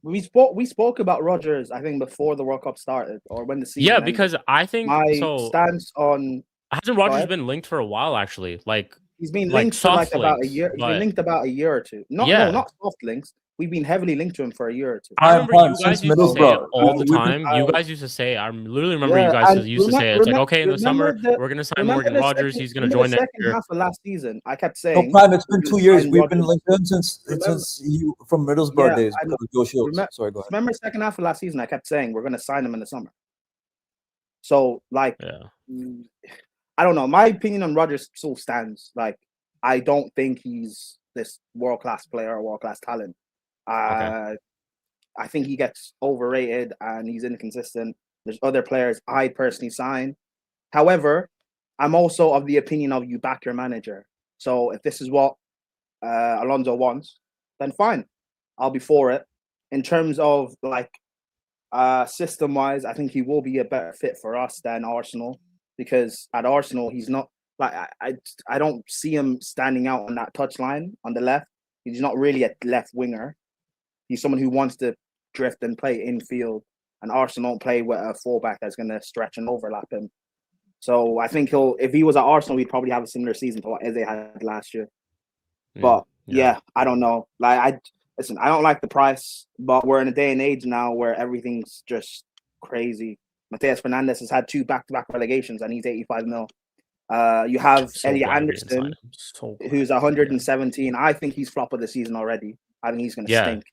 We spoke about Rogers, I think, before the World Cup started or when the season ended. Because I think my stance on hasn't Rogers been linked for a while actually. Like he's been linked for like about a year. He's been linked about a year or two. No, not soft links. We've been heavily linked to him for a year or two. I remember you guys used to say it all the time. You guys used to say, I literally remember you guys used to say, it's like, okay, in the summer, we're going to sign Morgan Rogers. He's going to join next year. The second half of last season, I kept saying. No, Prime, it's been 2 years. We've been linked to him since you from Middlesbrough days. Joe Shields. Sorry, go ahead. Remember the second half of last season, I kept saying, we're going to sign him in the summer. So, I don't know. My opinion on Rogers still stands. Like, I don't think he's this world-class player or world-class talent. I think he gets overrated and he's inconsistent. There's other players I personally sign. However, I'm also of the opinion of you back your manager. So if this is what Alonso wants, then fine. I'll be for it. In terms of system-wise, I think he will be a better fit for us than Arsenal, because at Arsenal he's not I don't see him standing out on that touchline on the left. He's not really a left winger. He's someone who wants to drift and play infield, and Arsenal don't play with a fullback that's going to stretch and overlap him. So I think if he was at Arsenal, he'd probably have a similar season to what Eze had last year. But I don't know. I don't like the price, but we're in a day and age now where everything's just crazy. Mateus Fernandes has had 2 back-to-back relegations and he's 85 mil. You have Elliot Anderson, who's 117. I think he's flop of the season already. I think he's going to stink.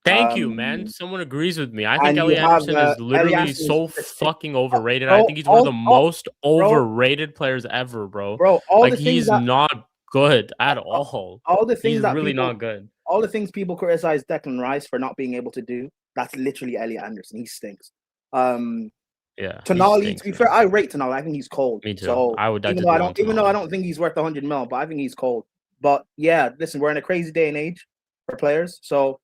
Thank you, man. Someone agrees with me. I think Elliot Anderson is literally so fucking overrated. I think he's one of the most overrated players ever, bro. He's not good at all. All the things he's that really not good. All the things people criticize Declan Rice for not being able to do, that's literally Elliot Anderson. He stinks. Tonali, to be fair, I rate Tonali. I think he's cold. Me too. So I would. Even though I don't think he's worth 100 mil, but I think he's cold. But yeah, listen, we're in a crazy day and age for players. So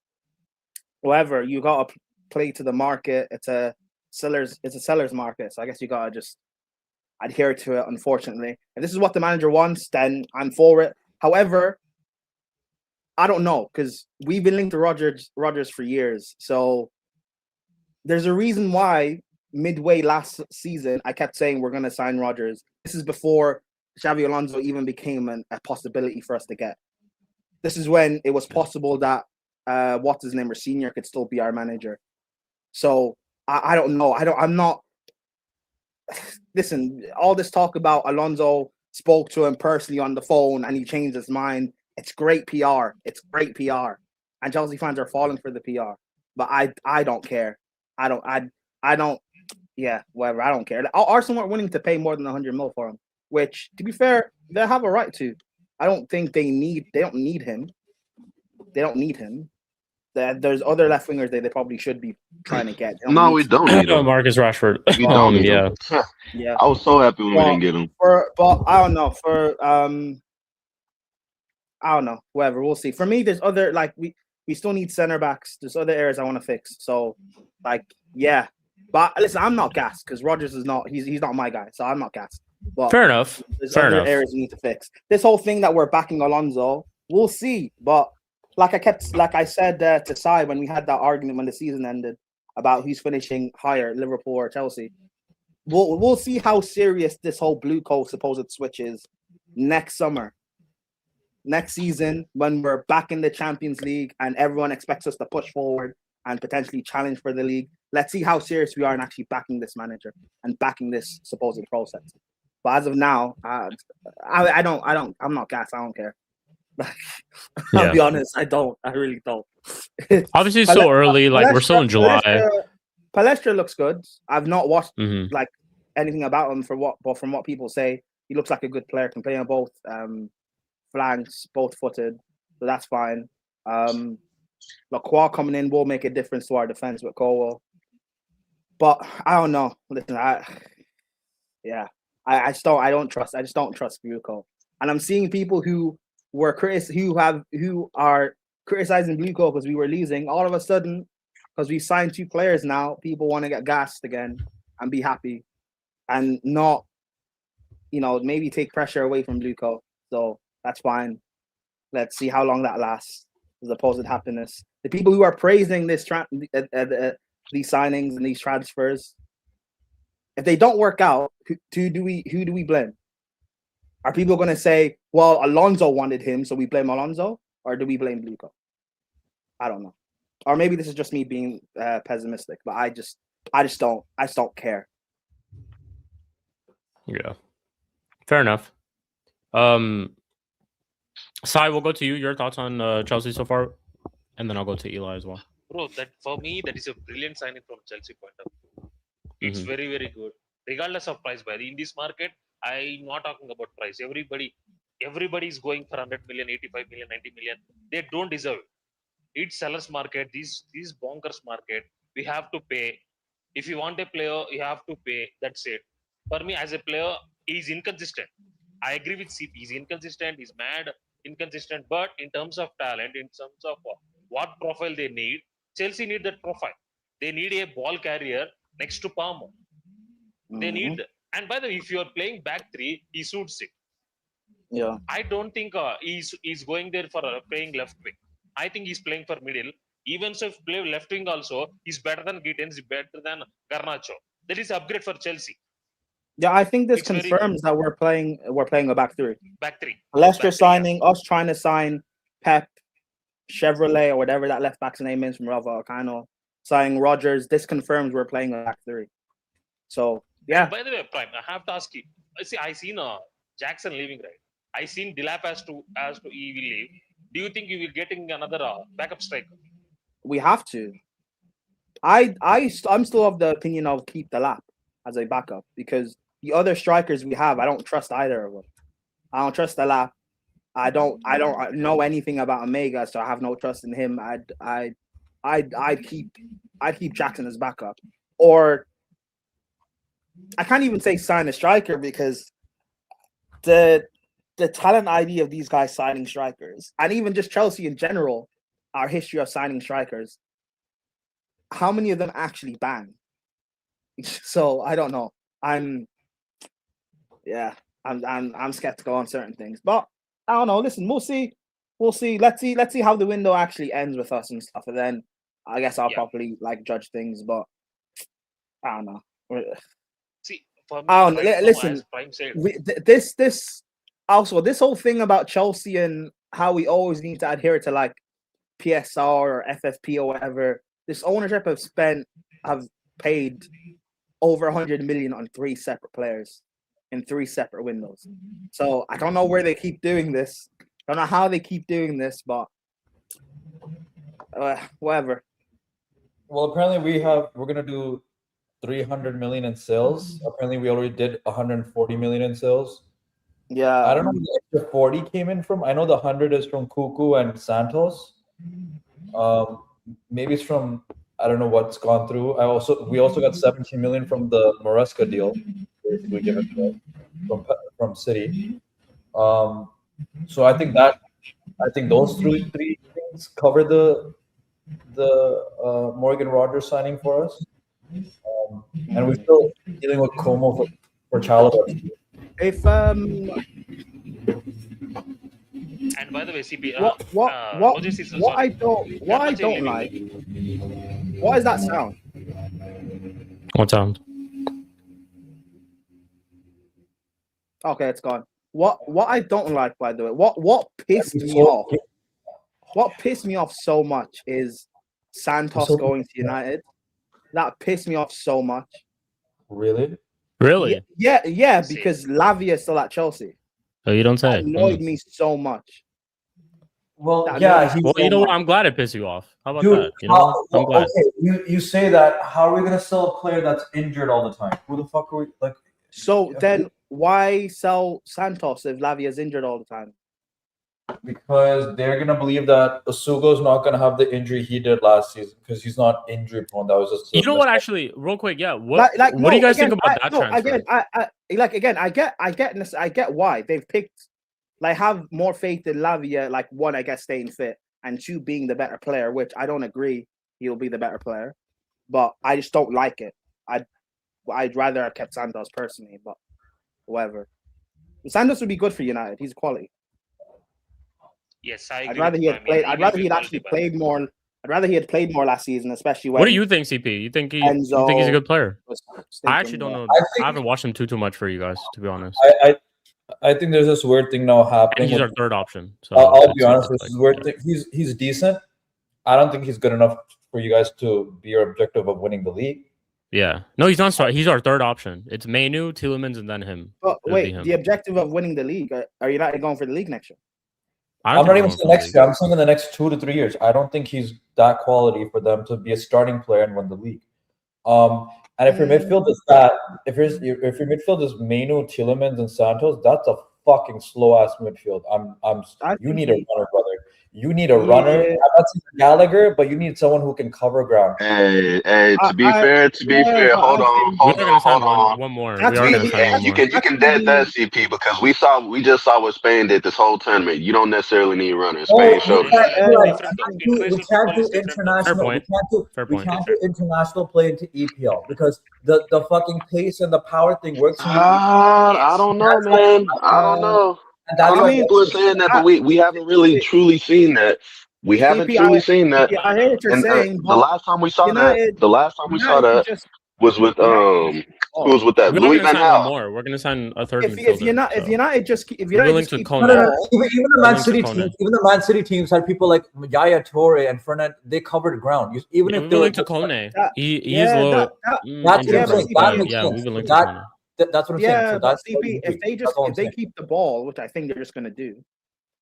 however, you gotta play to the market. It's a seller's market. So I guess you gotta just adhere to it. Unfortunately, if this is what the manager wants, then I'm for it. However, I don't know, because we've been linked to Rogers for years. So there's a reason why midway last season I kept saying we're gonna sign Rogers. This is before Xabi Alonso even became a possibility for us to get. This is when it was possible that what's his name, or senior, could still be our manager. So I don't know. I'm not. Listen, all this talk about Alonso spoke to him personally on the phone and he changed his mind. It's great PR. It's great PR. And Chelsea fans are falling for the PR. But I don't care. I don't. Yeah, whatever. I don't care. Arsenal aren't willing to pay more than 100 mil for him, which, to be fair, they have a right to. I don't think they don't need him. They don't need him. There's other left wingers they probably should be trying to get. No, we don't need him. Marcus Rashford. We don't need yeah. him. Yeah. I was so happy when we didn't get him. But I don't know. I don't know. Whatever. We'll see. For me, there's other we still need center backs. There's other areas I want to fix. So yeah. But listen, I'm not gassed because ROGERS is not. He's not my guy, so I'm not gassed. But fair enough. There's other areas we need to fix. This whole thing that we're backing Alonso, we'll see. But like I said to Sai when we had that argument when the season ended about who's finishing higher, Liverpool or Chelsea. We'll see how serious this whole blue coat supposed switch is next summer. Next season, when we're back in the Champions League and everyone expects us to push forward and potentially challenge for the league, let's see how serious we are in actually backing this manager and backing this supposed process. But as of now, I'm not gassed. I don't care. I'll be honest, I don't. I really don't. Obviously, it's so early. We're still in July. Palestra looks good. I've not watched anything about him but from what people say, he looks like a good player. Can play on both flanks, both footed, so that's fine. Lacroix coming in will make a difference to our defense with Colwell. But I don't know. Listen, I just don't trust Blueco. And I'm seeing people who are criticizing Blueco because we were losing. All of a sudden, because we signed 2 players now, people want to get gassed again and be happy and not, maybe take pressure away from Blueco. So that's fine. Let's see how long that lasts. The supposed happiness. The people who are praising these signings and these transfers, if they don't work out, who do we blame? Are people going to say, well, Alonso wanted him, so we blame Alonso? Or do we blame Blueco? I don't know. Or maybe this is just me being pessimistic, but I just don't care. Yeah. Fair enough. Sai, we'll go to you. Your thoughts on Chelsea so far? And then I'll go to Eli as well. Bro, that is a brilliant signing from Chelsea point of view. It's very, very good. Regardless of price, by in this market, I'm not talking about price. Everybody is going for 100 million, 85 million, 90 million. They don't deserve it. It's sellers market. These bonkers market. We have to pay. If you want a player, you have to pay. That's it. For me, as a player, he's inconsistent. I agree with CP. He's inconsistent. He's mad, inconsistent. But in terms of talent, in terms of what profile they need, Chelsea need that profile. They need a ball carrier next to Palmer. They need. And by the way, if you are playing back 3, he suits it. Yeah. I don't think he's going there for playing left wing. I think he's playing for middle. Even so, if play left wing also, he's better than Gittins, better than Garnacho. That is upgrade for Chelsea. Yeah, I think this confirms that we're playing a back 3. Back 3. Leicester signing, us trying to sign Pep, Chevrolet, or whatever that left back's name is from Rafa Alcano, signing ROGERS. This confirms we're playing a back 3. So yeah. And by the way, Prime, I have to ask you. See, I seen Jackson leaving, right? I seen Delap as to he will leave. Do you think you will getting another backup striker? We have to. I'm still of the opinion of keep Delap as a backup because the other strikers we have, I don't trust either of them. I don't trust Delap. I don't know anything about Omega, so I have no trust in him. I'd keep Jackson as backup, or I can't even say sign a striker because the talent ID of these guys signing strikers, and even just Chelsea in general, our history of signing strikers, how many of them actually bang? So I don't know. I'm skeptical on certain things, but I don't know. Listen, we'll see. Let's see how the window actually ends with us and stuff, and then I guess I'll properly judge things. But I don't know. See, for me, I don't know. Listen, this whole thing about Chelsea and how we always need to adhere to PSR or FFP or whatever. This ownership have paid over 100 million on 3 separate players. in 3 separate windows. So I don't know where they keep doing this. I don't know how they keep doing this, but whatever. Well, apparently we're gonna do 300 million in sales. Apparently we already did 140 million in sales. Yeah. I don't know where the extra 40 came in from. I know the 100 is from Cuckoo and Santos. Maybe it's from, I don't know what's gone through. We also got 17 million from the Maresca deal, basically given from City. So I think those three things cover the Morgan Rogers signing for us. And we're still dealing with Como for Chalobah. If And by the way, CP, what I don't like. What is that sound? What sound? Okay, it's gone. What I don't like, by the way, what pissed me off? What pissed me off so much is Santos going to United. That pissed me off so much. Really? Really? Yeah, because Lavia is still at Chelsea. Oh, you don't say. That annoyed me so much. Well, That yeah. annoyed me Well, so you know what? much. I'm glad it pissed you off. How about Dude, that? You know, I'm glad. Okay, you say that. How are we gonna sell a player that's injured all the time? Who the fuck are we like? So then, why sell Santos if Lavia's injured all the time? Because they're gonna believe that Osugo's not gonna have the injury he did last season because he's not injury prone. That was just You know what? Actually, real quick, yeah. What do you guys think about that transfer? I get why they've picked, like, have more faith in Lavia. Like, one, I guess, staying fit, and 2, being the better player. Which I don't agree he'll be the better player, but I just don't like it. I'd rather have kept Santos personally, but whatever. Santos would be good for United. He's quality. Yes, I'd rather he had played. I'd rather he had actually played more. I'd rather he had played more last season, especially when. What do you think, CP? You think he's a good player? I actually don't know. I haven't watched him too much for you guys, to be honest. I think there's this weird thing now happening. And he's our third option. So I'll be honest. This is weird thing. He's decent. I don't think he's good enough for you guys to be your objective of winning the league. Yeah. No, he's not. He's our third option. It's Mainu, Tielemans, and then him. But wait, the objective of winning the league, are you not going for the league next year? I'm not even saying next year. I'm saying in the next 2 to 3 years. I don't think he's that quality for them to be a starting player and win the league. And if your midfield is that, if your midfield is Mainu, Tielemans, and Santos, that's a fucking slow ass midfield. You need a runner, brother. You need a runner. I'm not saying Gallagher, but you need someone who can cover ground. Hey, to be fair, hold on. One more. You can dead that CP because we just saw what Spain did this whole tournament. You don't necessarily need runners. Spain showed we can't do international. We can't do international play into EPL because the fucking pace and the power thing works. I don't know, man. I don't know. People are saying that, but we haven't really truly seen that. We haven't truly seen that. Yeah, I hear what you're saying. The last time we saw that, was with who was with that? Louis Van Gaal. We're gonna sign a third. If United just keep even the Man City teams had people like Yaya Toure and Fernand. They covered ground. Even if they were to Kone, he is low. That's what I'm saying. We've been linked to Kone. That's what I'm saying. So but CP, if they keep the ball, which I think they're just gonna do.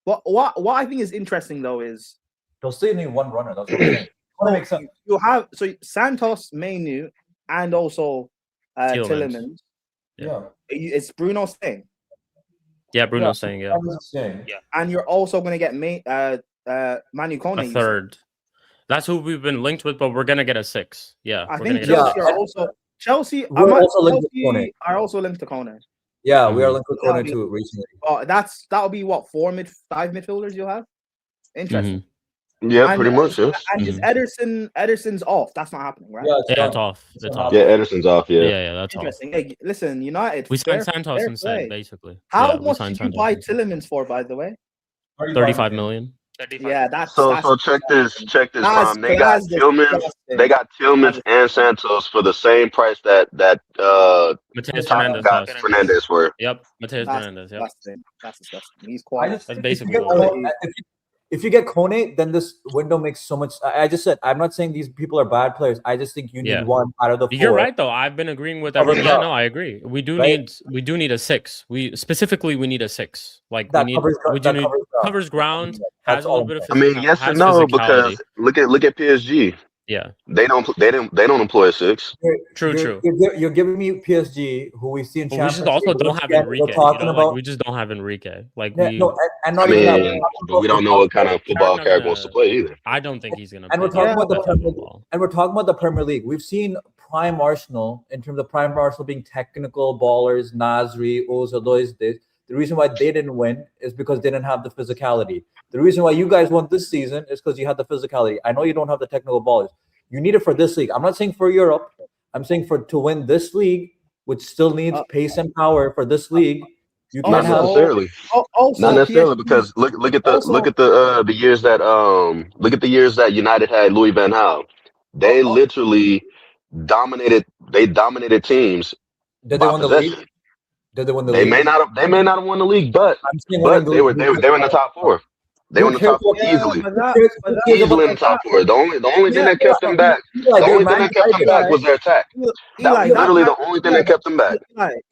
But what I think is interesting though is they'll still need one runner. That's what I'm saying. That makes sense. You have Santos, Mainu, and also Tielemans. Yeah. It's Bruno staying. Yeah, Bruno's saying yeah. And you're also gonna get Manu Kone. A third. That's who we've been linked with, but we're gonna get a 6. Yeah. I think Chelsea are also linked to Kone. Yeah, we are linked with Kone too recently. That'll be what 5 midfielders you'll have. Interesting. Yeah, pretty much. Yes. And is Ederson's off? That's not happening, right? Yeah, it's off. Yeah, Ederson's off. Yeah, that's interesting. Hey, listen, United. We signed Santos instead, basically. How much did you buy Tielemans for, by the way? 35 million. Yeah, that's so check this. They got Tielemans and Santos for the same price that Mateus Fernandez were. Yep, Mateus Fernandez. Yep. That's disgusting. He's quality. That's basically if you get Kone, then this window makes so much. I just said I'm not saying these people are bad players. I just think you need one out of the 4. You're right though. I've been agreeing with everyone. Yeah, no, I agree. We do need a 6. We need a 6. Like that covers ground, has a little bit of I mean, yes and no, because look at PSG. Yeah, they don't employ a 6. True. You're giving me PSG, who we've seen. We just also don't have Enrique. We just don't have Enrique. Like but we don't know what kind of football character wants to play either. I don't think he's gonna. And we're talking about the Premier League. And we're talking about the Premier League. We've seen prime Arsenal in terms of prime Arsenal being technical ballers, Nasri, Ozil, those days. The reason why they didn't win is because they didn't have the physicality. The reason why you guys won this season is because you had the physicality. I know you don't have the technical ballers. You need it for this league. I'm not saying for Europe. I'm saying to win this league, which still needs pace and power for this league. You can't not necessarily. Not necessarily, because look at the years that United had Louis van Gaal. They literally dominated. They dominated teams. Did they win the league? Did they win the league? They may not have won the league, but they were in the top 4. They were in the top 4 easily. Easily in the top 4. The only thing that kept them back. The only thing that kept them back was their attack. That was literally the only thing that kept them back.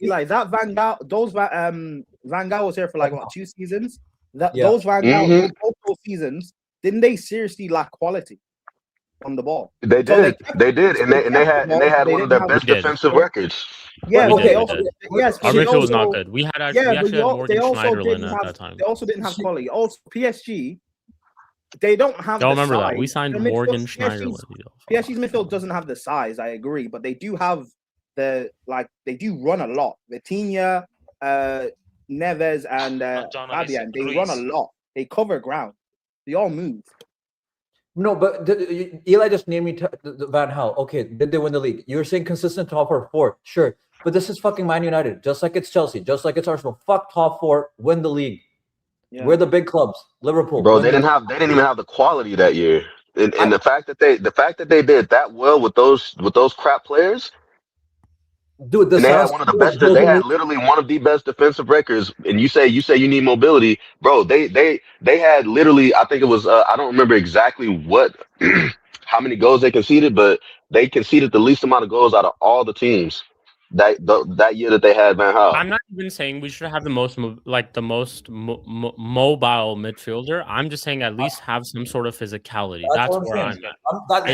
Eli, that Van Gaal, Van Gaal was here for 2 seasons. Those Van Gaal, both seasons, didn't they seriously lack quality on the ball? They did, and they had one of their best defensive records. Yeah, okay. Our midfield was not good. We actually had Morgan Schneiderlin at that time. They also didn't have quality. Also, PSG, they don't have. Don't remember that. We signed Morgan Schneiderlin. PSG's midfield doesn't have the size. I agree, but they do have they do run a lot. Vitinha, Neves, and Fabian. They run a lot. They cover ground. They all move. No, but Eli just named me Van Gaal. Okay, did they win the league? You're saying consistent top 4, sure. But this is fucking Man United, just like it's Chelsea, just like it's Arsenal. Fuck top 4, win the league. Yeah. We're the big clubs. Liverpool. Bro, they didn't even have the quality that year. And the fact that they did that well with those crap players. Dude, they had one of the best. They had literally one of the best defensive records. And you say you need mobility, bro. They had literally. I think it was. I don't remember exactly what how many goals they conceded, but they conceded the least amount of goals out of all the teams that year that they had Van Gaal. I'm not even saying we should have the most mobile midfielder. I'm just saying at least have some sort of physicality. That's where I'm at.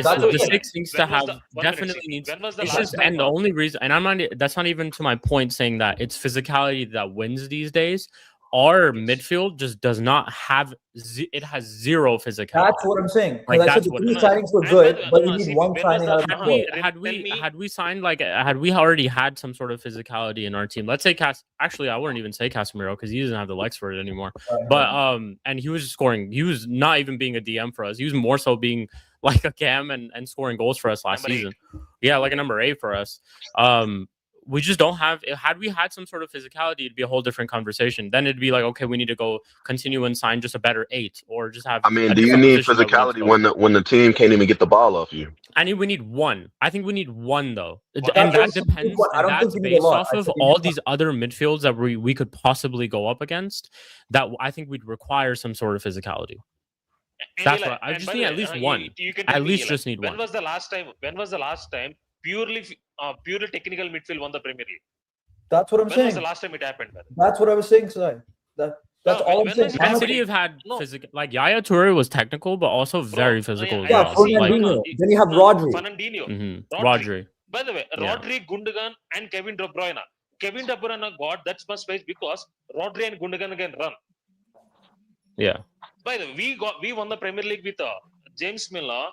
The 6 needs to have definitely needs. It's just, and the only reason, and I'm not. That's not even to my point saying that it's physicality that wins these days. Our midfield just does not have. It has zero physicality. That's what I'm saying. Like I said, the 3 signings were good, but you need one signing out of the 4. Had we signed had we already had some sort of physicality in our team? Let's say Actually, I wouldn't even say Casemiro because he doesn't have the legs for it anymore. But and he was just scoring. He was not even being a DM for us. He was more so being like a cam and scoring goals for us last season. Yeah, like a number 8 for us. We just don't have. Had we had some sort of physicality, it'd be a whole different conversation. Then it'd be like, okay, we need to go continue and sign just a better 8, or just have. I mean, do you need physicality when the team can't even get the ball off you? We need one. I think we need one though, and that depends. And that's based off of all these other midfields that we could possibly go up against. That I think we'd require some sort of physicality. That's what I just need. At least one. At least just need one. When was the last time? Purely technical midfield won the Premier League. That's what I'm saying. When was the last time it happened? That's what I was saying, Sai. That's all I'm saying. Man City have had physical. Like Yaya Toure was technical, but also very physical. Yeah, Fernandinho. Then you have Rodri. Fernandinho. Rodri. By the way, Rodri, Gundogan, and Kevin De Bruyne. Kevin De Bruyne got that much space because Rodri and Gundogan can run. Yeah. By the way, we won the Premier League with James Milner,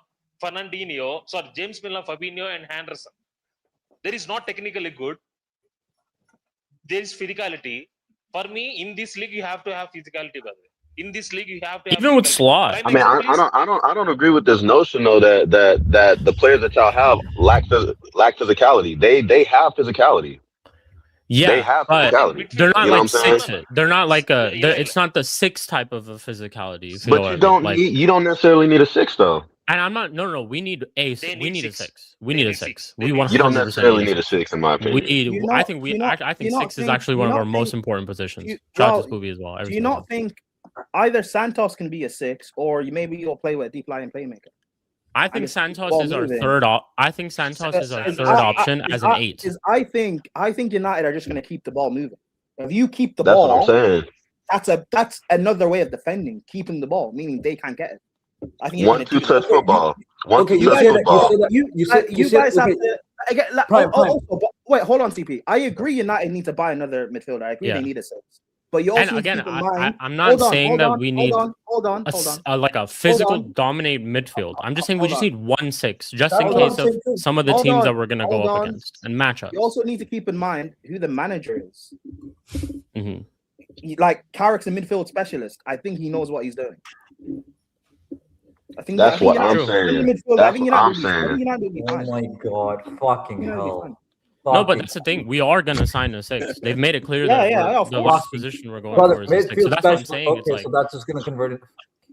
James Milner, Fabinho, and Henderson. There is not technically good. There is physicality. For me, in this league, you have to have physicality. By the way, in this league, you have to have even with Slot. I mean, I don't agree with this notion though that the players that y'all have lack physicality. They have phicality. Yeah, they have physicality. They're not like 6. They're not like it's not the 6 type of a physicality. But you don't necessarily need a 6 though. And I'm not. No. We need a 6. We need a 6. We need a 6. We want. You don't necessarily need a 6 in my opinion. I think 6 is actually one of our most important positions. Shout out to Spooby as well. Do you not think either Santos can be a 6, or maybe you'll play with a deep lying playmaker. I think Santos is our third. I think Santos is our third option as an 8. I think United are just going to keep the ball moving. If you keep the That's ball, what I'm saying. That's another way of defending, keeping the ball, meaning they can't get it. I think 1-2 touch football. You guys have to. But wait, hold on, CP. I agree United need to buy another midfielder. I agree they need a 6. But you also need to keep in mind. I'm not saying that we need hold on. Like a physical dominate midfield. I'm just saying we just need 1 6 just in case of some of the teams that we're gonna go up against and matchups. You also need to keep in mind who the manager is. Mm-hmm. Like Carrick's a midfield specialist. I think he knows what he's doing. I think that's what I'm saying. That's what I'm saying. Oh my god, fucking hell. No, but that's the thing. We are going to sign a 6. They've made it clear that the last position we're going for is a 6. So that's what I'm saying. Okay, it's like, so that's just going to convert it.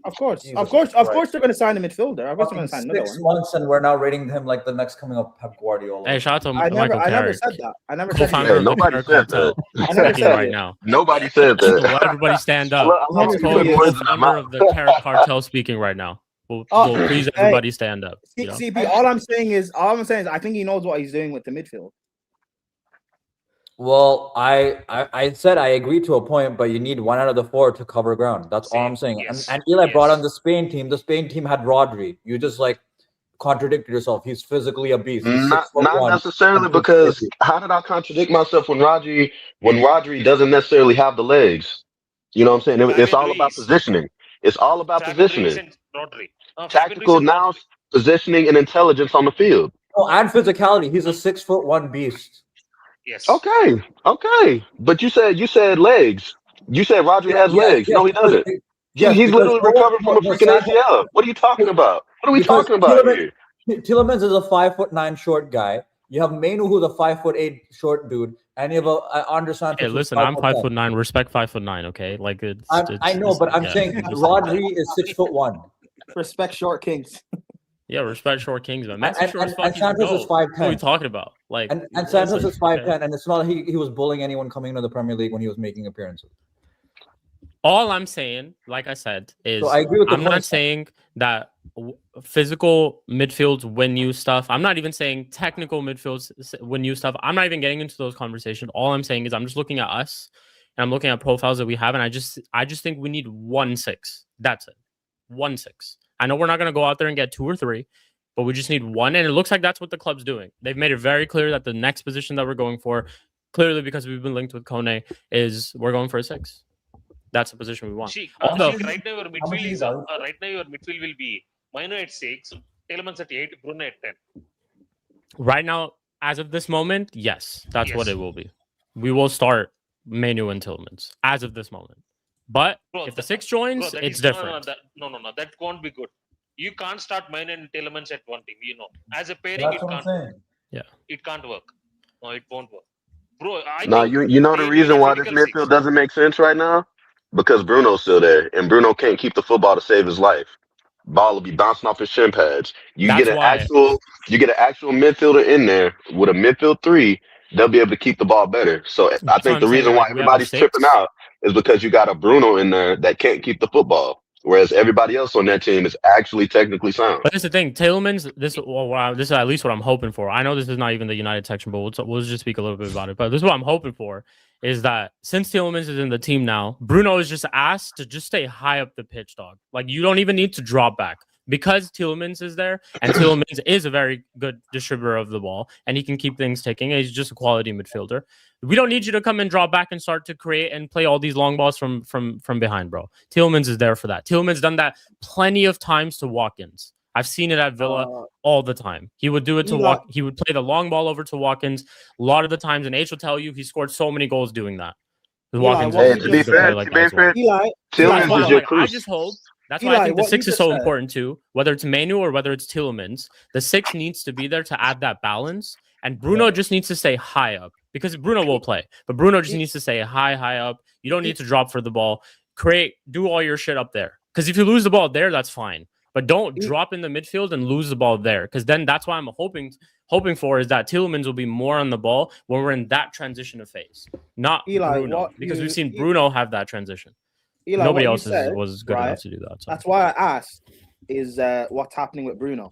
Of course, they're going to sign a midfielder. Of course, they're going to sign another 6 months, and we're now rating him like the next coming up Pep Guardiola. Hey, shout out to I Michael never Carrick. said that. I never said that. Nobody said that. I never said right now. Nobody said that. Let everybody stand up. It's co-founder of the Carrick cartel speaking right now. Will please everybody stand up. CP, all I'm saying is I think he knows what he's doing with the midfield. Well, I said I agree to a point, but you need 1 out of the 4 to cover ground. That's all I'm saying. Yes. And Eli brought on the Spain team. The Spain team had Rodri. You just like contradicted yourself. He's physically a beast. Not necessarily, because how did I contradict myself when Rodri doesn't necessarily have the legs? You know what I'm saying? It's all about positioning. It's all about positioning. Tactical now, positioning and intelligence on the field. Oh, and physicality. He's a 6'1" beast. Yes. Okay. But you said legs. You said Rodri has legs. No, he doesn't. He's literally recovering from a freaking ACL. What are you talking about? What are we talking about here? Tielemans is a 5'9" short guy. You have Mainu, who's a 5'8" short dude, and you have Andre Santos. Hey, listen, I'm 5'9". Respect 5'9". Okay, like I know, but I'm saying Rodri is 6'1". Respect short kings. Yeah, respect short kings, man. And Santos is 5'10". What are we talking about? Like, and Santos is 5'10", and it's not he was bullying anyone coming into the Premier League when he was making appearances. All I'm saying, like I said, is I agree with I'm not saying that physical midfields win you stuff. I'm not even saying technical midfields win you stuff. I'm not even getting into those conversations. All I'm saying is I'm just looking at us and I'm looking at profiles that we have, and I just think we need 1 6. That's it. 1 6. I know we're not going to go out there and get 2 or 3, but we just need 1. And it looks like that's what the club's doing. They've made it very clear that the next position that we're going for, clearly because we've been linked with Kone, is we're going for a 6. That's the position we want. Shik, right now your midfield will be Mainu at 6, Tielemans at 8, Bruno at 10. Right now, as of this moment, yes, that's what it will be. We will start Mainu and Tielemans as of this moment. But if the 6 joins, it's different. No, that won't be good. You can't start Mainu and Tielemans at one team. As a pairing, it can't. Yeah, it can't work. No, it won't work, bro. You know the reason why this midfield doesn't make sense right now? Because Bruno's still there, and Bruno can't keep the football to save his life. Ball will be bouncing off his shin pads. You get an actual midfielder in there with a midfield 3. They'll be able to keep the ball better. So I think the reason why everybody's tripping out is because you got a Bruno in there that can't keep the football, whereas everybody else on that team is actually technically sound. But this is the thing, Tielemans. This is at least what I'm hoping for. I know this is not even the United section, but we'll just speak a little bit about it. But this is what I'm hoping for, is that since Tielemans is in the team now, Bruno is just asked to just stay high up the pitch, dog. Like, you don't even need to drop back. Because Tielemans is there, and Tielemans is a very good distributor of the ball, and he can keep things ticking. He's just a quality midfielder. We don't need you to come and drop back and start to create and play all these long balls from behind, bro. Tielemans is there for that. Tielemans done that plenty of times to Watkins. I've seen it at Villa all the time. He would do it to He would play the long ball over to Watkins a lot of the times, and H will tell you he scored so many goals doing that. To be fair, Tielemans is your cruise. I just hope. That's why I think the 6 is so important too. Whether it's Mainu or whether it's Tielemans, the 6 needs to be there to add that balance. And Bruno just needs to stay high up, because Bruno will play, but Bruno just needs to stay high up. You don't need to drop for the ball. Do all your shit up there. Because if you lose the ball there, that's fine. But don't drop in the midfield and lose the ball there. Because then that's why I'm hoping for is that Tielemans will be more on the ball when we're in that transition of phase, not Bruno, because we've seen Bruno have that transition. Eli, Nobody what else you said, was good right? enough to do that. So. That's why I asked is what's happening with Bruno,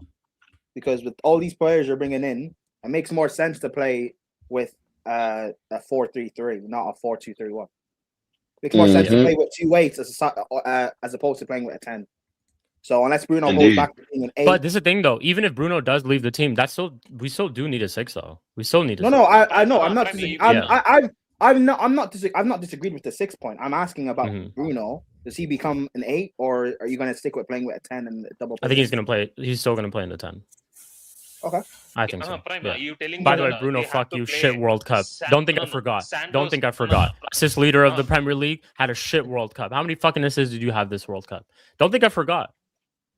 because with all these players you're bringing in, it makes more sense to play with a 4-3-3, not a 4-2-3-1. Makes more sense to play with 2 8s as opposed to playing with a 10. So unless Bruno goes back to being an 8, but this is the thing though. Even if Bruno does leave the team, we still do need a 6 though. We still need a 6. I know. I'm not. I'm not disagreed with the 6 point. I'm asking about Bruno. Does he become an 8, or are you going to stick with playing with a 10 and double? I think he's going to play. He's still going to play in the 10. Okay. I think so. Prime, yeah. Are you telling By me the way, Bruno, fuck you, shit World Cup. Don't think I forgot. Don't think I forgot. Assist leader of the Premier League had a shit World Cup. How many fucking assists did you have this World Cup? Don't think I forgot.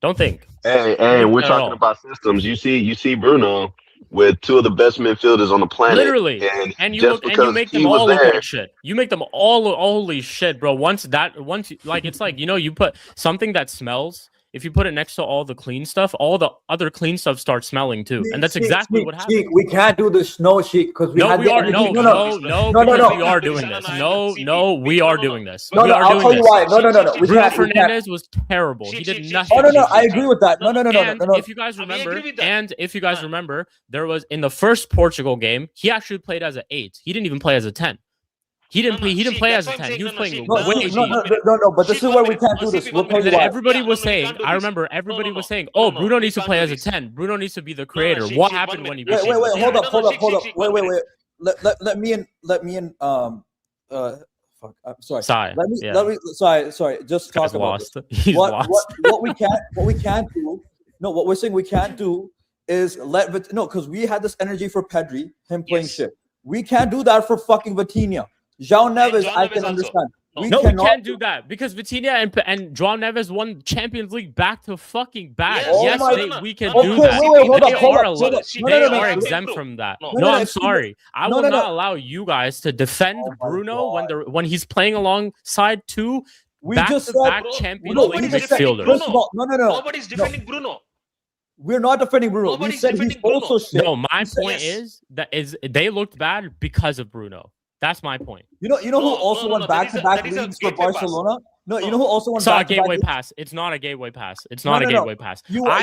Don't think. Hey, we're talking about systems. You see Bruno with 2 of the best midfielders on the planet. Literally. And you make them all look like shit. You make them all holy shit, bro. Once it's like, you put something that smells. If you put it next to all the clean stuff, all the other clean stuff starts smelling too, and that's exactly what happened. We can't do this, Shik, because we we are doing this. We are doing this. I'll tell you why. No. Bruno Fernandes was terrible. He did nothing. No. I agree with that. No. If you guys remember, there was in the first Portugal game, he actually played as an 8. He didn't even play as a 10. He didn't play as a 10. He was playing No, but this is where we can't do this. We'll tell you why. Everybody was saying, I remember everybody was saying, oh, Bruno needs to play as a 10. Bruno needs to be the creator. What happened when he Wait, hold up. Wait. Let me in fuck. I'm sorry. Sorry. Just talk about lost. He's lost. What we can't do. No, what we're saying we can't do is because we had this energy for Pedri, him playing shit. We can't do that for fucking Vitinha. João Neves, I can understand. We can't do that because Vitinha and João Neves won Champions League back to fucking back. We can do that. They are exempt from that. No, I'm sorry. I will not allow you guys to defend Bruno when he's playing alongside 2 back-to-back Champions League midfielders. No. Nobody's defending Bruno. We're not defending Bruno. We said he's also shit. No, my point is they looked bad because of Bruno. That's my point. You know who also won back-to-back leagues for Barcelona? No, you know who also won back-to-back gateway pass. It's not a gateway pass. I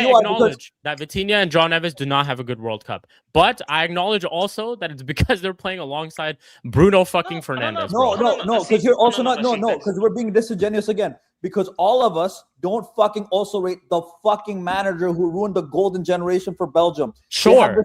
acknowledge that Vitinha and João Neves do not have a good World Cup. But I acknowledge also that it's because they're playing alongside Bruno fucking Fernandes. No, because you're also not because we're being disingenuous again. Because all of us don't fucking also rate the fucking manager who ruined the golden generation for Belgium. Sure.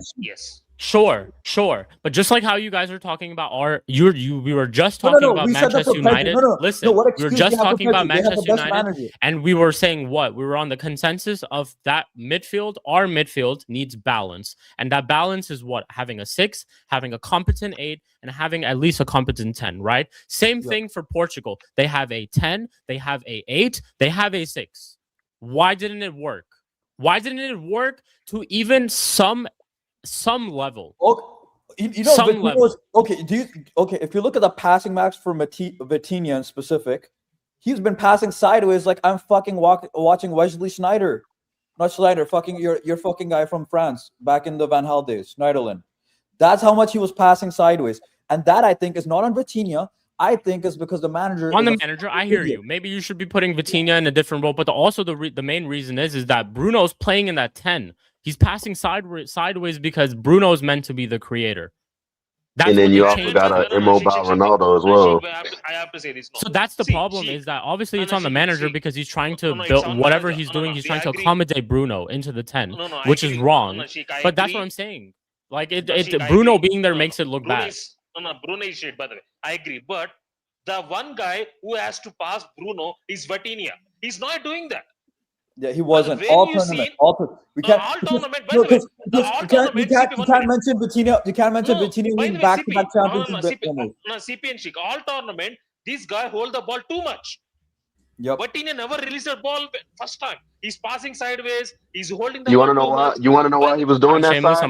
But just like how you guys are talking about we were just talking about Manchester United. Listen, we were just talking about Manchester United, and we were saying what? We were on the consensus of that midfield. Our midfield needs balance, and that balance is what? Having a 6, having a competent 8, and having at least a competent 10. Right? Same thing for Portugal. They have a 10, they have a 8, they have a 6. Why didn't it work? Why didn't it work to even some level? Some level. If you look at the passing max for Vitinha in specific, he's been passing sideways like I'm fucking watching Wesley Sneijder. Not Sneijder, fucking your fucking guy from France back in the Van Gaal days, Schneiderlin. That's how much he was passing sideways. And that I think is not on Vitinha. I think is because the manager. I hear you. Maybe you should be putting Vitinha in a different role, but also the main reason is that Bruno's playing in that 10. He's passing sideways because Bruno's meant to be the creator. And then you also got an immobile Ronaldo as well. I have to say this. So that's the problem is that obviously it's on the manager because he's trying to build whatever he's doing. He's trying to accommodate Bruno into the 10, which is wrong. But that's what I'm saying. Like Bruno being there makes it look bad. Bruno is shit, by the way. I agree. But the one guy who has to pass Bruno is Vitinha. He's not doing that. Yeah, he wasn't. All tournament. We can't. You can't mention Vitinha. You can't mention Vitinha winning back-to-back championship. CP and Shik. All tournament, this guy hold the ball too much. Yep. Vitinha never released the ball first time. He's passing sideways. He's holding the ball. You want to know why he was doing that? There was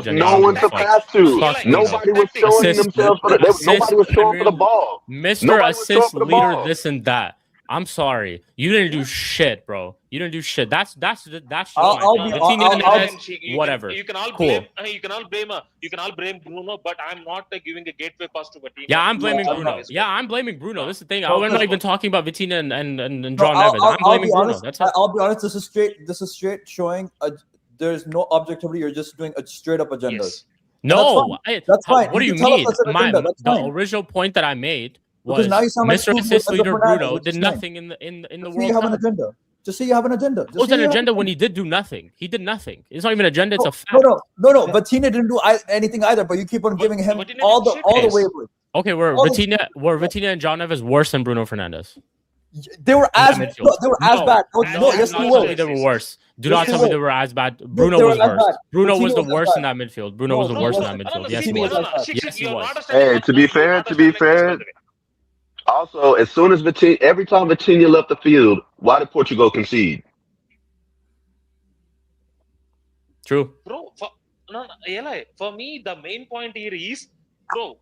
no one to pass to. Nobody was showing themselves. Nobody was showing for the ball. Mr. Assist leader, this and that. I'm sorry. You didn't do shit, bro. You didn't do shit. That's just whatever. You can all cool. blame. You can all blame Bruno, but I'm not giving a gateway pass to Vitinha. Yeah, I'm blaming Bruno. Yeah, I'm blaming Bruno. This is the thing. We're not even talking about Vitinha and João Neves. I'm blaming Bruno. That's it. I'll be honest. This is straight showing. There's no objectivity. You're just doing a straight up agenda. Yes. No, that's fine. What do you mean? The original point that I made was Mr. Assist Leader Bruno did nothing in the World you have Cup. an agenda. Just say you have an agenda. It was an agenda when he did do nothing. He did nothing. It's not even an agenda. It's a fact. No. Vitinha didn't do anything either. But you keep on giving him all the way. Okay, were Vitinha and João Neves worse than Bruno Fernandes? They were as bad. No, yes, they were. They were worse. Do not tell me they were as bad. Bruno was worse. Bruno was the worst in that midfield. Bruno was the worst in that midfield. Yes, he was. Yes, he was. Hey, to be fair. Also, as soon as every time Vitinha left the field, why did Portugal concede? True. Bro, for me, the main point here is,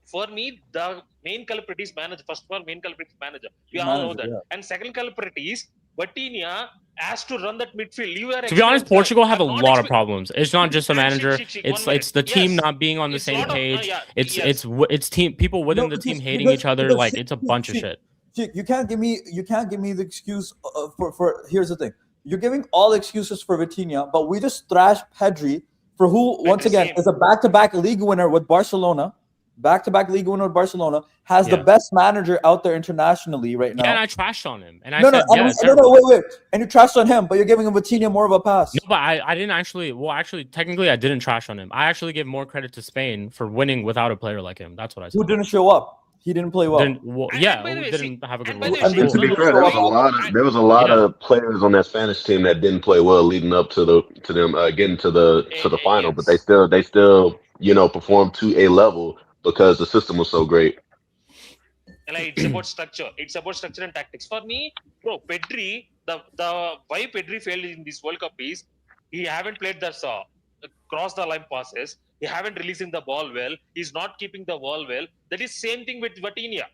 for me, the main culprit is manager. First of all, main culprit is manager. We all know that. Yeah. And second culprit is Vitinha has to run that midfield. To be honest, Portugal have a lot of problems. It's not just a manager. It's the team not being on the same page. It's team people within the team hating each other. Like it's a bunch of shit. You can't give me the excuse for. Here's the thing. You're giving all excuses for Vitinha, but we just thrashed Pedri for who once again is a back-to-back league winner with Barcelona. Back-to-back league winner with Barcelona, has the best manager out there internationally right now. Yeah, and I trashed on him. And I wait. And you trashed on him, but you're giving him Vitinha more of a pass. No, but I didn't actually. Well, actually, technically, I didn't trash on him. I actually give more credit to Spain for winning without a player like him. That's what I said. Who didn't show up? He didn't play well. Who didn't have a good role. To be fair, there was a lot of players on that Spanish team that didn't play well leading up to them getting to the final, but they still performed to a level because the system was so great. Like, it's about structure. It's about structure and tactics. For me, Pedri, the why Pedri failed in this World Cup is he haven't played the cross the line passes. He haven't releasing the ball well. He's not keeping the ball well. That is same thing with Vitinha.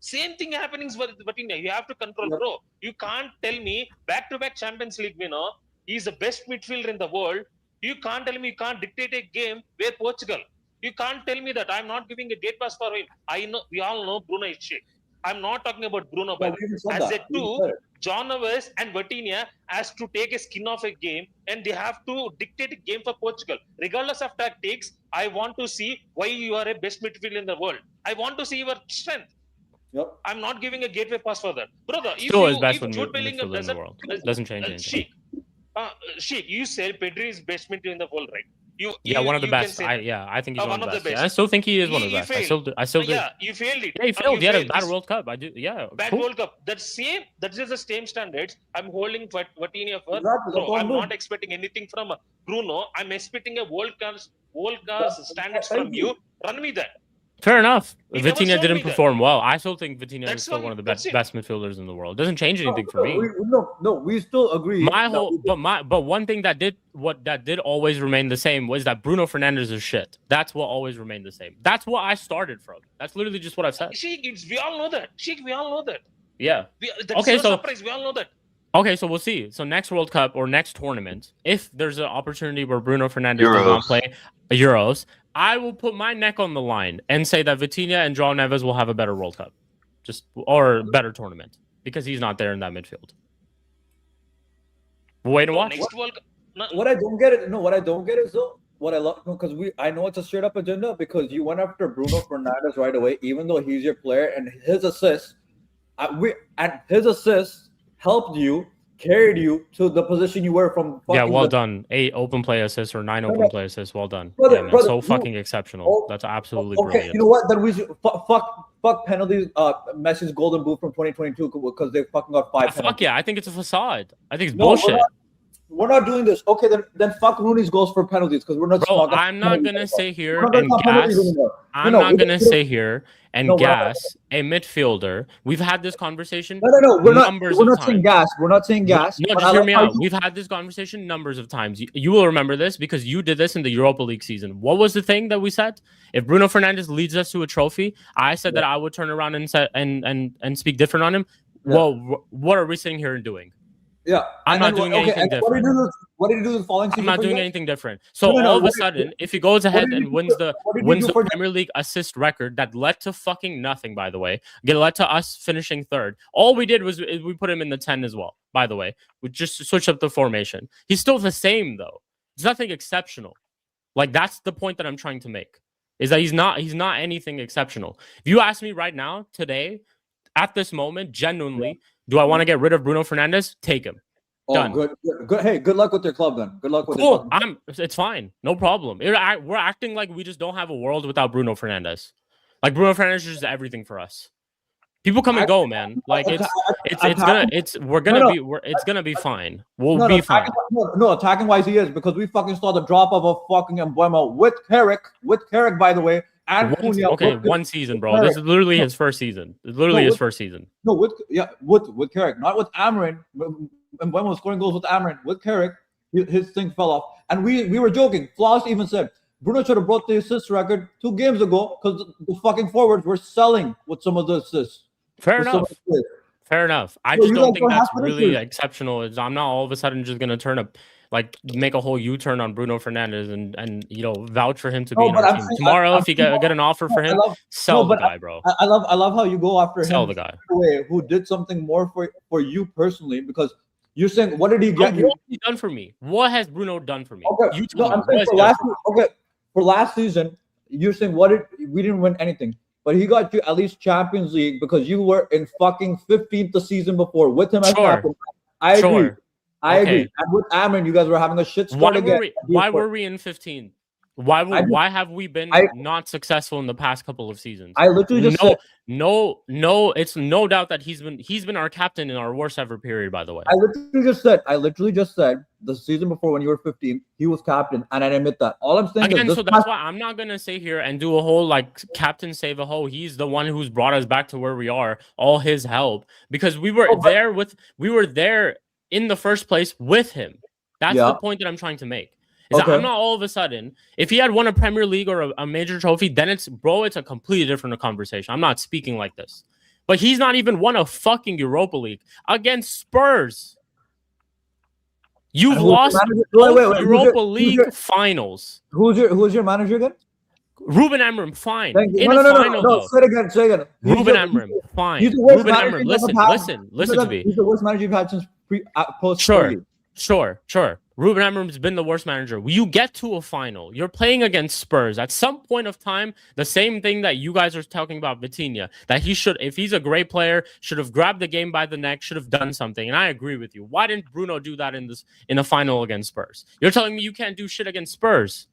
Same thing happening with Vitinha. You have to control, bro. You can't tell me back-to-back Champions League winner. He's the best midfielder in the world. You can't tell me you can't dictate a game where Portugal. You can't tell me that I'm not giving a gate pass for him. I know we all know Bruno is shit. I'm not talking about Bruno, but as a two, João Neves and Vitinha has to take a skin off a game and they have to dictate a game for Portugal. Regardless of tactics, I want to see why you are a best midfielder in the world. I want to see your strength. Yep. I'm not giving a gateway pass for that. Brother, still is best midfielder in the world. Doesn't change anything. Shik, you said Pedri is best midfielder in the world, right? One of the best. I think he's one of the best. Yeah, I still think he is one of the best. I still do. Yeah, you failed it. Yeah, he failed. He had a bad World Cup. I do. Yeah. Bad World Cup. That's just the same standards. I'm holding Vitinha for. Bro, I'm not expecting anything from Bruno. I'm expecting a world class standards from you. Run me that. Fair enough. Vitinha didn't perform well. I still think Vitinha is still one of the best midfielders in the world. It doesn't change anything for me. No, we still agree. But one thing that did always remain the same was that Bruno Fernandes is shit. That's what always remained the same. That's what I started from. That's literally just what I've said. We all know that. We all know that. Yeah. Surprise. We all know that. Okay, so we'll see. So next World Cup or next tournament, if there's an opportunity where Bruno Fernandes does not play Euros, I will put my neck on the line and say that Vitinha and João Neves will have a better World Cup, or a better tournament, because he's not there in that midfield. We'll wait and watch. What I don't get is though. What I love, because I know it's a straight up agenda because you went after Bruno Fernandes right away, even though he's your player and his assists, helped you, carried you to the position you were from. Well done. 8 open play assists or 9 open play assists. Well done. Fucking exceptional. That's absolutely brilliant. You know what? Then we should fuck penalties. Messi's golden boot from 2022 because they fucking got 5 penalties. Fuck yeah! I think it's a facade. I think it's bullshit. We're not doing this. Okay, then fuck Rooney's goals for penalties because we're not. Bro, I'm not gonna sit here and gas. I'm not gonna sit here and gas a midfielder. We've had this conversation. No. We're not saying gas. We're not saying gas. No, just hear me out. We've had this conversation numbers of times. You will remember this because you did this in the Europa League season. What was the thing that we said? If Bruno Fernandes leads us to a trophy, I said that I would turn around and speak different on him. Well, what are we sitting here and doing? Yeah, I'm not doing anything different. What did he do the following season? I'm not doing anything different. So all of a sudden, if he goes ahead and wins the Premier League assist record that led to fucking nothing, by the way, led to us finishing third. All we did was we put him in the 10 as well. By the way, we just switched up the formation. He's still the same though. It's nothing exceptional. Like that's the point that I'm trying to make. Is that he's not anything exceptional. If you ask me right now, today, at this moment, genuinely, do I want to get rid of Bruno Fernandes? Take him. Done. Good. Hey, good luck with your club then. Good luck with your club. It's fine. No problem. We're acting like we just don't have a world without Bruno Fernandes. Like Bruno Fernandes is just everything for us. People come and go, man. Like it's gonna be fine. We'll be fine. No, attacking wise he is, because we fucking saw the drop of a fucking Mbeumo with Carrick, by the way. And one season, bro. This is literally his first season. It's literally his first season. No, with Carrick, not with Amarin. Mbeumo was scoring goals with Amarin. With Carrick, his thing fell off. And we were joking. Floss even said Bruno should have brought the assist record 2 games ago because the fucking forwards were selling with some of the assists. Fair enough. I just don't think that's really exceptional. I'm not all of a sudden just gonna make a whole U-turn on Bruno Fernandes and vouch for him to be in our team. Tomorrow, if you get an offer for him, sell the guy, bro. I love how you go after him. Sell the guy who did something more for you personally, because you're saying, what did he get you? What has he done for me? What has Bruno done for me? Okay. You tell me. I'm saying for last season, you're saying we didn't win anything. But he got you at least Champions League because you were in fucking 15th the season before with him as captain. I agree. And with Amrin, you guys were having a shit start again. Why were we in 15th? Why have we been not successful in the past couple of seasons? I literally just said, it's no doubt that he's been our captain in our worst ever period, by the way. I literally just said the season before when you were 15, he was captain, and I admit that. All I'm saying is that's why I'm not gonna sit here and do a whole captain save a hoe. He's the one who's brought us back to where we are, all his help, because we were there in the first place with him. That's the point that I'm trying to make. I'm not all of a sudden, if he had won a Premier League or a major trophy, then it's a completely different conversation. I'm not speaking like this. But he's not even won a fucking Europa League against Spurs. You've lost Europa League finals. Who's your manager again? Ruben Amorim, fine. No, say it again. Ruben Amorim, fine. Ruben Amorim, listen to me. He's the worst manager you've had since post. Sure. Ruben Amorim's been the worst manager. You get to a final. You're playing against Spurs. At some point of time, the same thing that you guys are talking about Vitinha, that he should, if he's a great player, should have grabbed the game by the neck, should have done something. And I agree with you. Why didn't Bruno do that in a final against Spurs? You're telling me you can't do shit against Spurs,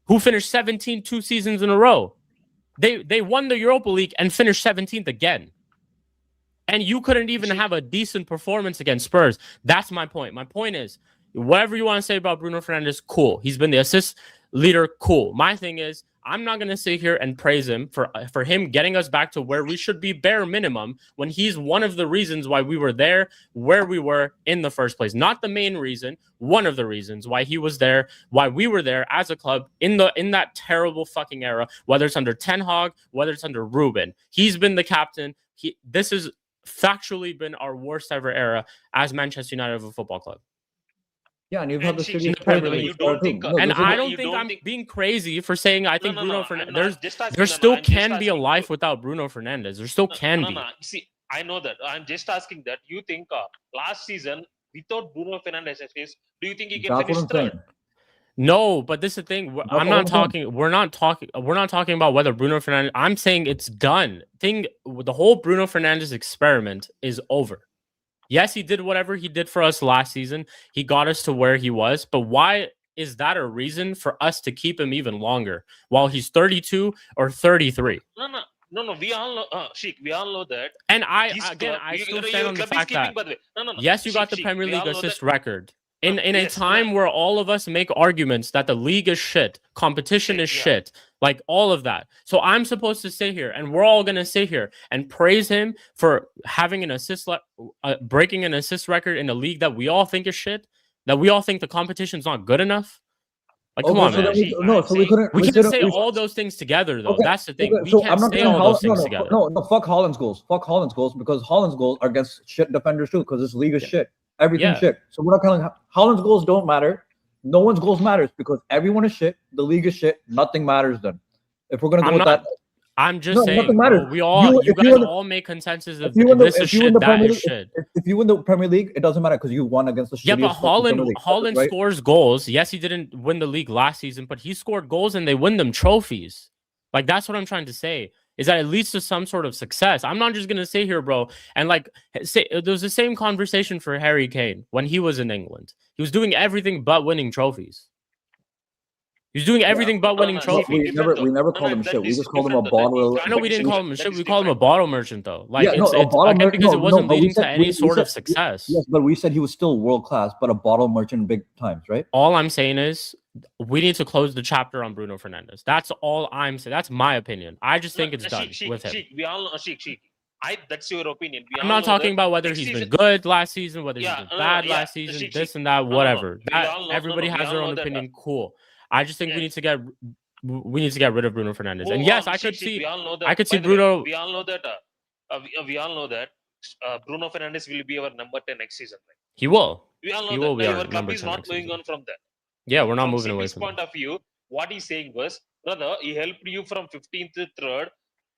who finished 17 2 seasons in a row. They won the Europa League and finished 17th again. And you couldn't even have a decent performance against Spurs. That's my point. My point is, whatever you want to say about Bruno Fernandes, cool. He's been the assist leader, cool. My thing is, I'm not going to sit here and praise him for him getting us back to where we should be bare minimum when he's one of the reasons why we were there where we were in the first place. Not the main reason, one of the reasons why he was there, why we were there as a club in that terrible fucking era, whether it's under Ten Hag, whether it's under Ruben. He's been the captain. This has factually been our worst ever era as Manchester United Football Club. Yeah, and you've had the city in the Premier League. I don't think I'm being crazy for saying I think Bruno Fernandes. There still can be a life without Bruno Fernandes. There still can be. See, I know that. I'm just asking that. You think last season without Bruno Fernandes, do you think he can finish third? No, but this is the thing. We're not talking about whether Bruno Fernandes. I'm saying it's done. The whole Bruno Fernandes experiment is over. Yes, he did whatever he did for us last season. He got us to where he was. But why is that a reason for us to keep him even longer while he's 32 or 33? No. We all know, Shik. We all know that. And I still stand on the fact that yes, you got the Premier League assist record. In a time where all of us make arguments that the league is shit, competition is shit, like all of that. So I'm supposed to sit here, and we're all going to sit here and praise him for having an breaking an assist record in a league that we all think is shit, that we all think the competition's not good enough. Like, come on, man. We couldn't. We can't say all those things together, though. Okay, That's the thing. okay, We so can't I'm not say saying all those things together. No, fuck Holland's goals. Fuck Holland's goals because Holland's goals are against shit defenders too. Because this league is shit. Everything shit. So we're not telling Holland's goals don't matter. No one's goals matters because everyone is shit. The league is shit. Nothing matters then. If we're gonna go with that. I'm just saying, bro, you guys all make consensus of this is shit, that is shit. If you win the Premier League, it doesn't matter because you won against the shittiest. Yeah, but Holland right? scores goals. Yes, he didn't win the league last season, but he scored goals and they win them trophies. Like, that's what I'm trying to say, is that it leads to some sort of success. I'm not just going to sit here, bro, and like say there's the same conversation for Harry Kane when he was in England. He was doing everything but winning trophies. He's doing everything but winning trophies. We never called him shit. We just called him a bottle. I know we didn't call him shit. We called him a bottle merchant, though. Like, because it wasn't leading to any sort of success. Yes, but we said he was still world class, but a bottle merchant big times, right? All I'm saying is we need to close the chapter on Bruno Fernandes. That's all I'm saying. That's my opinion. I just think it's done with him. We all know, Shik. That's your opinion. I'm not talking about whether he's been good last season, whether he's been bad last season, this and that, whatever. Everybody has their own opinion. Cool. I just think we need to get rid of Bruno Fernandes. And yes, I could see Bruno. We all know that Bruno Fernandes will be our number 10 next season. Right? He will. We all know that our club is not moving on from that. Yeah, we're not moving away from point that. of view. What he's saying was, brother, he helped you from 15th to 3rd.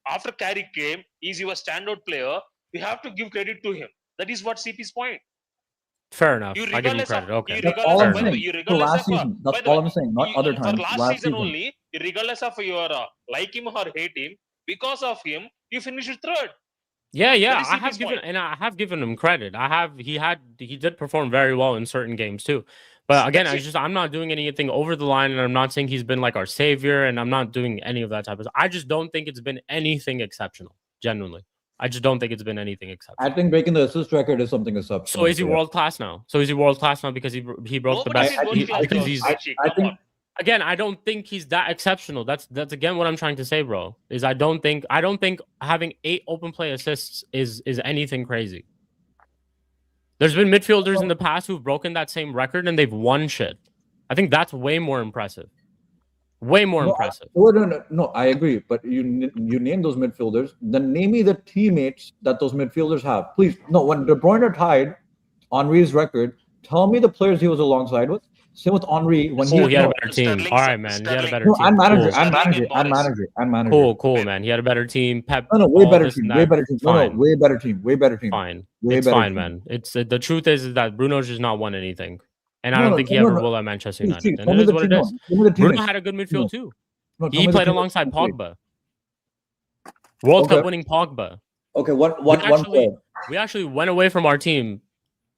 After Carrick came, he's your standout player. We have to give credit to him. That is what CP's point. Fair enough. I give you credit. Okay. That's all I'm saying. Last season. That's all I'm saying. Not other times. For last season only, regardless of your like him or hate him, because of him, you finished 3rd. Yeah. I have given him credit. He did perform very well in certain games too. But again, I'm not doing anything over the line, and I'm not saying he's been like our savior, and I'm not doing any of that type of stuff. I just don't think it's been anything exceptional. Genuinely. I just don't think it's been anything exceptional. I think breaking the assist record is something exceptional. So is he world class now? Because he broke the best? Again, I don't think he's that exceptional. That's again what I'm trying to say, bro. Is I don't think having 8 open play assists is anything crazy. There's been midfielders in the past who've broken that same record and they've won shit. I think that's way more impressive. Way more impressive. No, I agree. But you name those midfielders, then name me the teammates that those midfielders have. Please, no. When De Bruyne tied Henry's record, tell me the players he was alongside with. Same with Henry when he had a better team. All right, man. He had a better team. I'm manager. Cool, man. He had a better team. Pep. No, way better team. Way better team. Fine. It's fine, man. It's the truth is that Bruno's just not won anything. And I don't think he ever will at Manchester United. And it is what it is. Bruno had a good midfield too. He played alongside Pogba. World Cup winning Pogba. Okay, we actually went away from our team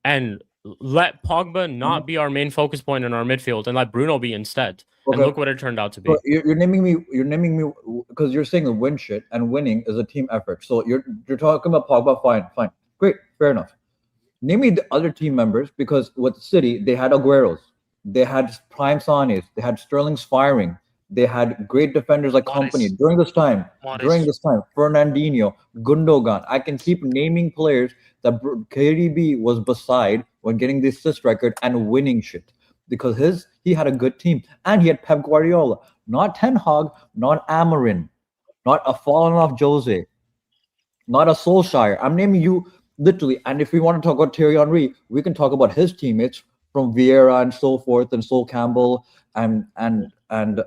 and let Pogba not be our main focus point in our midfield and let Bruno be instead. And look what it turned out to be. You're naming me because you're saying the win shit, and winning is a team effort. So you're talking about Pogba. Fine. Great. Fair enough. Name me the other team members, because with City, they had Agueros, they had prime Sanes, they had Sterling's firing, they had great defenders like Company during this time, Fernandinho, Gundogan. I can keep naming players that KDB was beside when getting the assist record and winning shit, because he had a good team, and he had Pep Guardiola, not Ten Hag, not Amorim, not a fallen off Jose, not a Solskjaer. I'm naming you literally. And if we want to talk about Thierry Henry, we can talk about his teammates from Vieira and so forth, and Sol Campbell and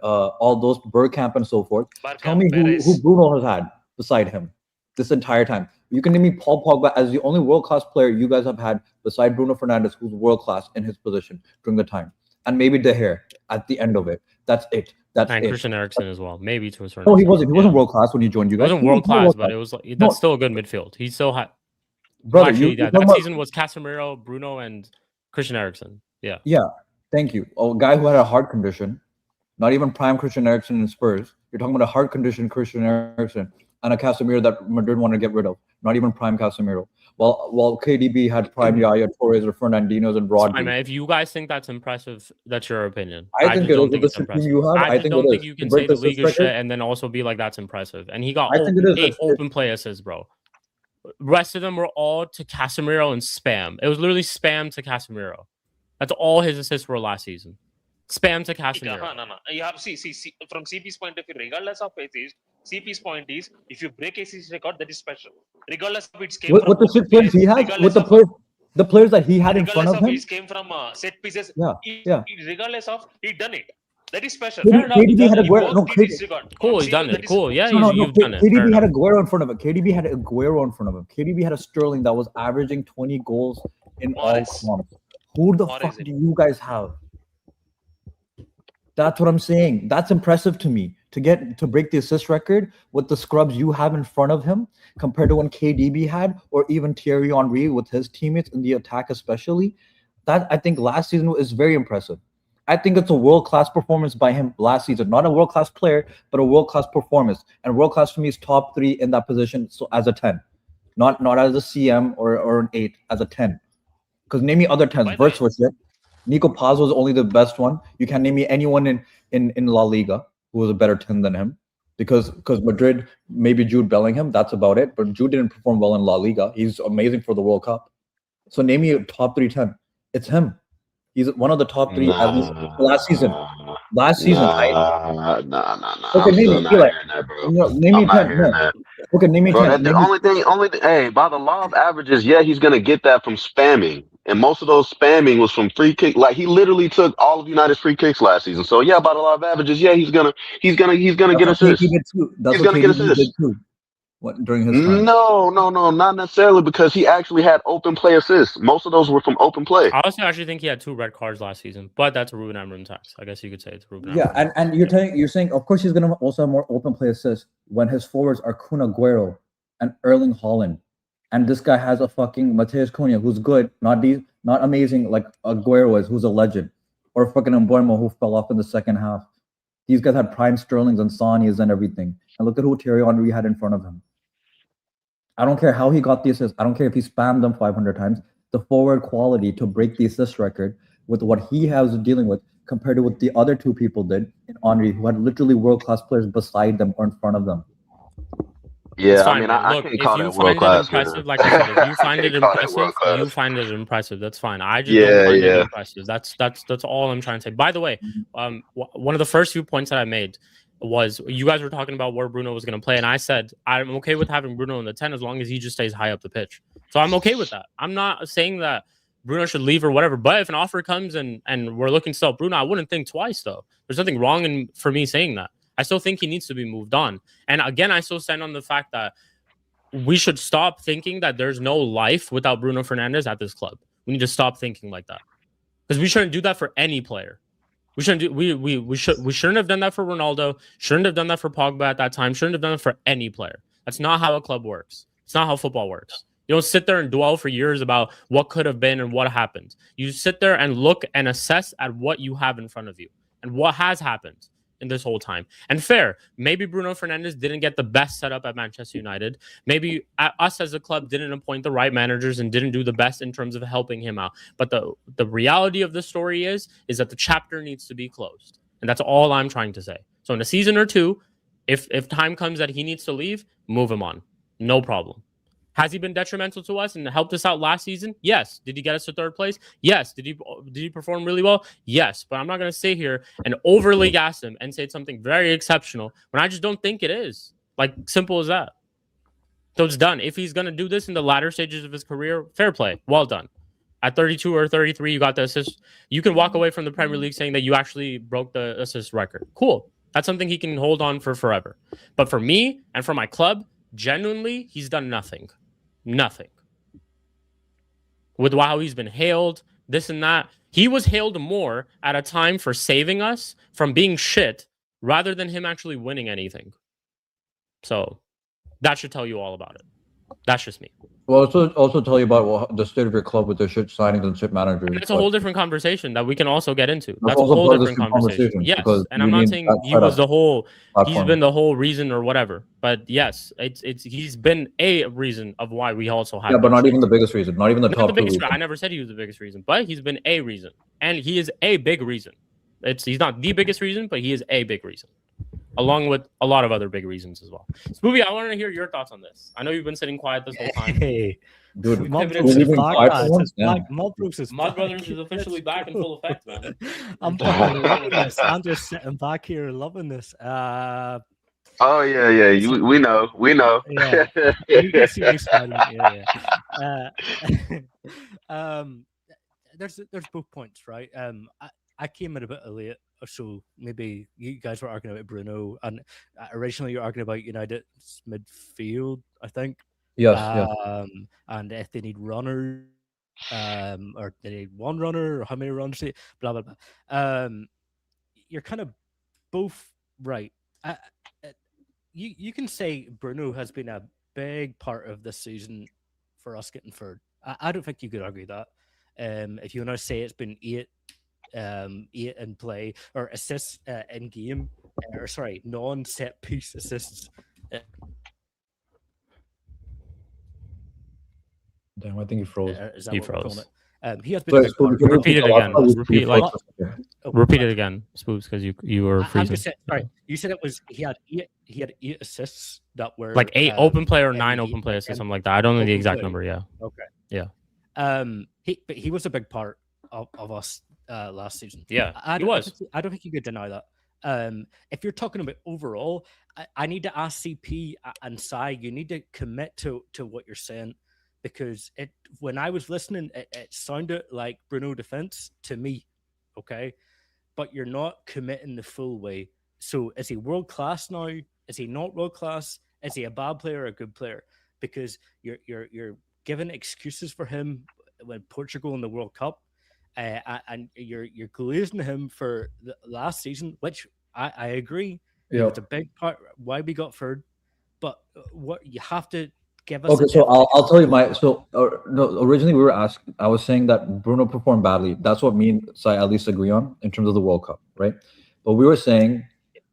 all those Bergkamp and so forth. Tell me who Bruno has had beside him this entire time. You can name me Paul Pogba as the only world-class player you guys have had beside Bruno Fernandes, who's world-class in his position during the time. And maybe De Gea at the end of it. That's it. And Christian Eriksen as well, maybe to a certain extent. No, he wasn't. He wasn't world-class when he joined you guys. He wasn't world-class, but it was that's still a good midfield. He still had... Brother, that season was Casemiro, Bruno, and Christian Eriksen. Yeah. Thank you. A guy who had a heart condition, not even prime Christian Eriksen in Spurs. You're talking about a heart condition Christian Eriksen and a Casemiro that Madrid wanted to get rid of. Not even prime Casemiro. While KDB had prime Yaya Torres or Fernandinho's and Rodri. If you guys think that's impressive, that's your opinion. I think it is. It's impressive. I don't think you can say the league is shit and then also be like that's impressive. And he got 8 open play assists, bro. Rest of them were all to Casemiro and spam. It was literally spam to Casemiro. That's all his assists were last season. spam to Casemiro. No. You have see from CP's point of view, regardless of assist, CP's point is if you break assist record, that is special. Regardless of it came from what the shit players he has, with the players that he had in front of him. It came from set pieces. Yeah. Regardless of he done it. That is special. KDB had Aguero. No, cool, he's done it. Cool, yeah, you've done it. KDB had Aguero in front of him. KDB had Aguero in front of him. KDB had a Sterling that was averaging 20 goals in all comps. Who the fuck do you guys have? That's what I'm saying. That's impressive to me. To break the assist record with the scrubs you have in front of him compared to when KDB had, or even Thierry Henry with his teammates in the attack especially. That I think last season is very impressive. I think it's a world-class performance by him last season. Not a world-class player, but a world-class performance. And world-class for me is top 3 in that position, so as a 10. Not as a CM or an 8, as a 10. Because name me other 10s. Verts was it. Nico Paz was only the best one. You can't name me anyone in La Liga who was a better 10 than him. Because Madrid, maybe Jude Bellingham, that's about it. But Jude didn't perform well in La Liga. He's amazing for the World Cup. So name me a top 3 10. It's him. He's one of the top 3 at least last season. Okay, name me. Name me 10. Okay, name me 10. The only thing, hey, by the law of averages, yeah, he's gonna get that from spamming, and most of those spamming was from free kick. Like he literally took all of United's free kicks last season. So yeah, by the law of averages, yeah, he's gonna get assists. He's gonna get assists. What during his time? No, not necessarily, because he actually had open play assists. Most of those were from open play. I also actually think he had 2 red cards last season, but that's Ruben Amorim tax. I guess you could say it's Ruben. Yeah, and you're saying of course he's gonna also have more open play assists when his forwards are Kun Aguero and Erling Haaland, and this guy has a fucking Matheus Cunha who's good, not amazing like Aguero is, who's a legend, or fucking Mbeumo who fell off in the second half. These guys had prime Sterlings and Sanias and everything, and look at who Thierry Henry had in front of him. I don't care how he got the assist. I don't care if he spammed them 500 times. The forward quality to break the assist record with what he has dealing with compared to what the other 2 people did in Henry, who had literally world-class players beside them or in front of them. Yeah, I mean, I can call it world-class. Like I said, if you find it impressive, you find it impressive. That's fine. I just don't find it impressive. That's all I'm trying to say. By the way, one of the first few points that I made was you guys were talking about where Bruno was going to play, and I said I'm okay with having Bruno in the 10 as long as he just stays high up the pitch. So I'm okay with that. I'm not saying that Bruno should leave or whatever, but if an offer comes and we're looking to sell Bruno, I wouldn't think twice, though. There's nothing wrong for me saying that. I still think he needs to be moved on. And again, I still stand on the fact that we should stop thinking that there's no life without Bruno Fernandes at this club. We need to stop thinking like that, because we shouldn't do that for any player. We shouldn't have done that for Ronaldo. Shouldn't have done that for Pogba at that time. Shouldn't have done it for any player. That's not how a club works. It's not how football works. You don't sit there and dwell for years about what could have been and what happened. You sit there and look and assess at what you have in front of you and what has happened in this whole time. And fair, maybe Bruno Fernandes didn't get the best setup at Manchester United. Maybe us as a club didn't appoint the right managers and didn't do the best in terms of helping him out. But the reality of the story is that the chapter needs to be closed. And that's all I'm trying to say. So in a season or 2, if time comes that he needs to leave, move him on. No problem. Has he been detrimental to us and helped us out last season? Yes. Did he get us to 3rd place? Yes. Did he perform really well? Yes. But I'm not going to sit here and overly gas him and say it's something very exceptional when I just don't think it is. Like, simple as that. So it's done. If he's going to do this in the latter stages of his career, fair play. Well done. At 32 or 33, you got the assist. You can walk away from the Premier League saying that you actually broke the assist record. Cool. That's something he can hold on for forever. But for me and for my club, genuinely, he's done nothing. Nothing. With how he's been hailed, this and that. He was hailed more at a time for saving us from being shit rather than him actually winning anything. So that should tell you all about it. That's just me. Well, also tell you about the state of your club with their shit signings and shit managers. It's a whole different conversation that we can also get into. That's a whole different conversation. Yes, and I'm not saying he was he's been the whole reason or whatever. But yes, he's been a reason of why we also have. Yeah, but not even the biggest reason. Not even the top 2 reason. I never said he was the biggest reason, but he's been a reason, and he is a big reason. He's not the biggest reason, but he is a big reason. along with a lot of other big reasons as well. Spooby, I want to hear your thoughts on this. I know you've been sitting quiet this whole time. Hey, dude, Mud Brothers is Mud Brothers is officially back in full effect, man. I'm fucking loving this. I'm just sitting back here loving this. Oh yeah. We know. Yeah, you can see me smiling. Yeah. There's both points, right? I came in a bit late, so maybe you guys were arguing about Bruno, and originally you were arguing about United's midfield, I think. Yes. And if they need runners, or they need one runner, or how many runners, blah blah blah. You're kind of both right. You can say Bruno has been a big part of this season for us getting third. I don't think you could argue that. If you want to say it's been 8 in play or assists in game, or sorry, non-set piece assists. Damn, I think he froze. He froze. He has been. Repeat it again. Repeat it again, Spooks, because you were freezing. Sorry, you said it was he had 8 assists that were like 8 open play or 9 open play assists, something like that. I don't know the exact number. Yeah. Okay. Yeah. He was a big part of us last season. Yeah, he was. I don't think you could deny that. If you're talking about overall, I need to ask CP and Sai. You need to commit to what you're saying, because when I was listening, it sounded like Bruno defense to me. Okay, but you're not committing the full way. So is he world class now? Is he not world class? Is he a bad player or a good player? Because you're giving excuses for him when Portugal in the World Cup, and you're glazing him for the last season, which I agree. Yeah, it's a big part why we got third. But what you have to give us. Okay, so I'll tell you no. Originally we were asking. I was saying that Bruno performed badly. That's what me and Sai at least agree on in terms of the World Cup, right? But we were saying,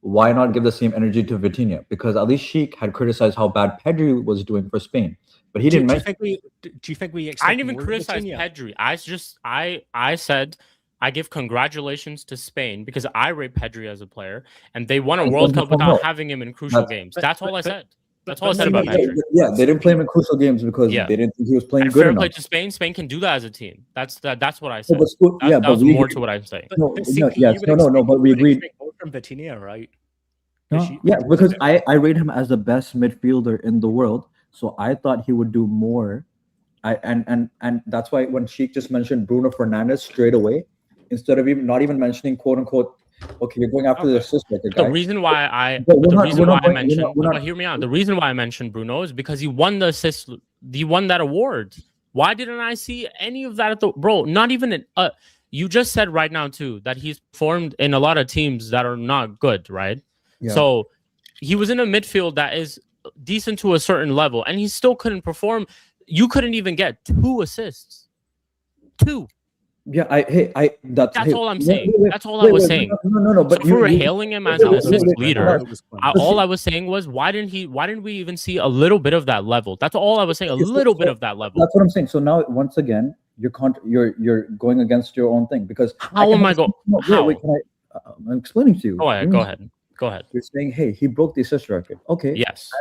why not give the same energy to Vitinha? Because at least Shik had criticized how bad Pedri was doing for Spain, but he didn't. Do you think we? I didn't even criticize Pedri. I said I give congratulations to Spain because I rate Pedri as a player, and they won a World Cup without having him in crucial games. That's all I said. That's all I said about Pedri. Yeah, they didn't play him in crucial games because they didn't think he was playing good enough. Fair play to Spain. Spain can do that as a team. That's what I said. That was more to what I'm saying. But we agreed. From Vitinha, right? Yeah, because I rate him as the best midfielder in the world, so I thought he would do more. And that's why when Shik just mentioned Bruno Fernandes straight away, instead of not even mentioning quote unquote, okay, you're going after the assist record. The reason why I mentioned Bruno is because he won the assist. He won that award. Why didn't I see any of that not even you just said right now too that he's formed in a lot of teams that are not good, right? Yeah. So he was in a midfield that is decent to a certain level, and he still couldn't perform. You couldn't even get 2 assists. 2. Yeah, that's all I'm saying. That's all I was saying. No. But so if we were hailing him as an assist leader, all I was saying was, why didn't we even see a little bit of that level? That's all I was saying. A little bit of that level. That's what I'm saying. So now, once again, you're going against your own thing because how am I going? I'm explaining to you. Go ahead. You're saying, hey, he broke the assist record. Okay. Yes.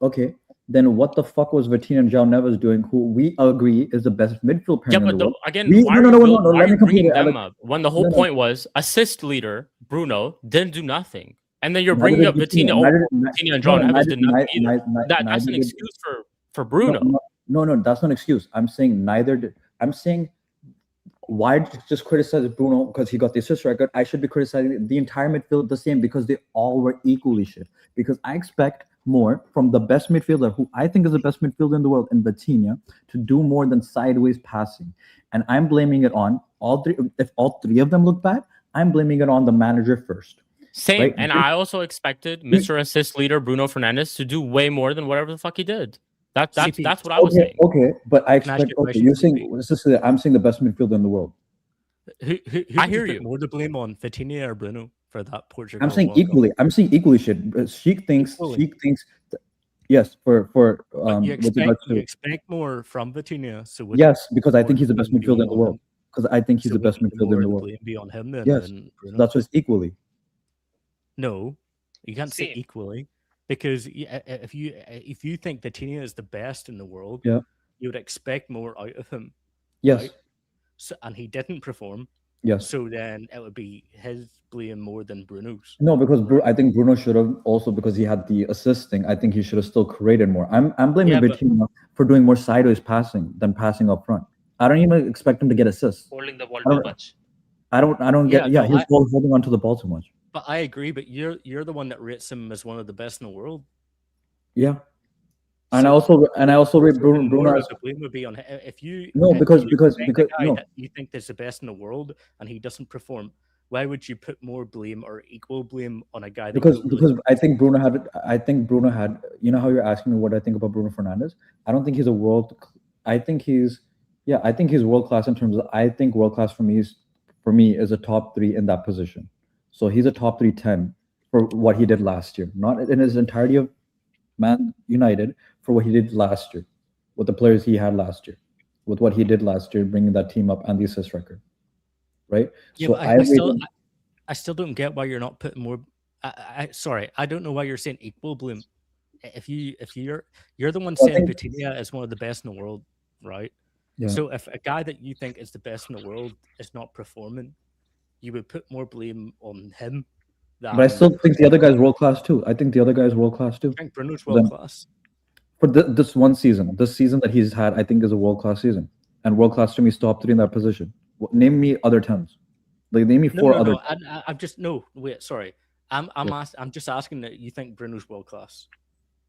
Okay. Then what the fuck was Vitinha and João Neves doing, who we agree is the best midfield pair in the world? Again, why are you bringing them up when the whole point was assist leader Bruno didn't do nothing, and then you're bringing up Vitinha and João Neves did nothing either. That's an excuse for Bruno. No, that's not an excuse. I'm saying neither did. I'm saying why just criticize Bruno because he got the assist record? I should be criticizing the entire midfield the same because they all were equally shit. Because I expect more from the best midfielder, who I think is the best midfielder in the world, in Vitinha, to do more than sideways passing. And I'm blaming it on all three. If all 3 of them look bad, I'm blaming it on the manager first. Same. Right? And I also expected Mr. Assist leader Bruno Fernandes to do way more than whatever the fuck he did. That's what I was saying. Okay, but I expect. Okay, you're saying I'm saying the best midfielder in the world. I hear you. More to blame on Vitinha or Bruno for that Portugal. I'm saying equally. I'm saying equally shit. Shik thinks. Yes, for you expect more from Vitinha. So yes, because I think he's the best midfielder in the world. Because I think he's the best midfielder in the world. Be on him then. Yes, that's just equally. No, You can't say equally, because if you think Vitinha is the best in the world, yeah, you would expect more out of him. yes. Right? So, and he didn't perform. Yes. So then it would be his blame more than Bruno's. No, because I think Bruno should have also, because he had the assisting. I think he should have still created more. I'm blaming Vitinha for doing more sideways passing than passing up front. I don't even expect him to get assists. Holding the ball too much. I don't get. Yeah, he's holding onto the ball too much. But I agree. But you're the one that rates him as one of the best in the world. Yeah. And so, I also rate Bruno. The blame would be on if you because you think there's the best in the world and he doesn't perform. Why would you put more blame or equal blame on a guy? That because I think Bruno had. You know how you're asking me what I think about Bruno Fernandes? I don't think he's a world. I think he's world class in terms of. I think world class for me is a top 3 in that position. So he's a top 3-10 for what he did last year, not in his entirety of Man United, for what he did last year, with the players he had last year, with what he did last year, bringing that team up and the assist record, right? Yeah, so I still don't get why you're not putting more. Sorry, I don't know why you're saying equal blame. If you're the one saying Vitinha is one of the best in the world, right? Yeah. So if a guy that you think is the best in the world is not performing, you would put more blame on him. But I still think the other guy's world class too. I think Bruno's world class. For this one season, that he's had, I think is a world class season, and world class to me is top 3 in that position. Name me other 10s. Like name me 4 other. I'm just sorry. I'm just asking that you think Bruno's world class.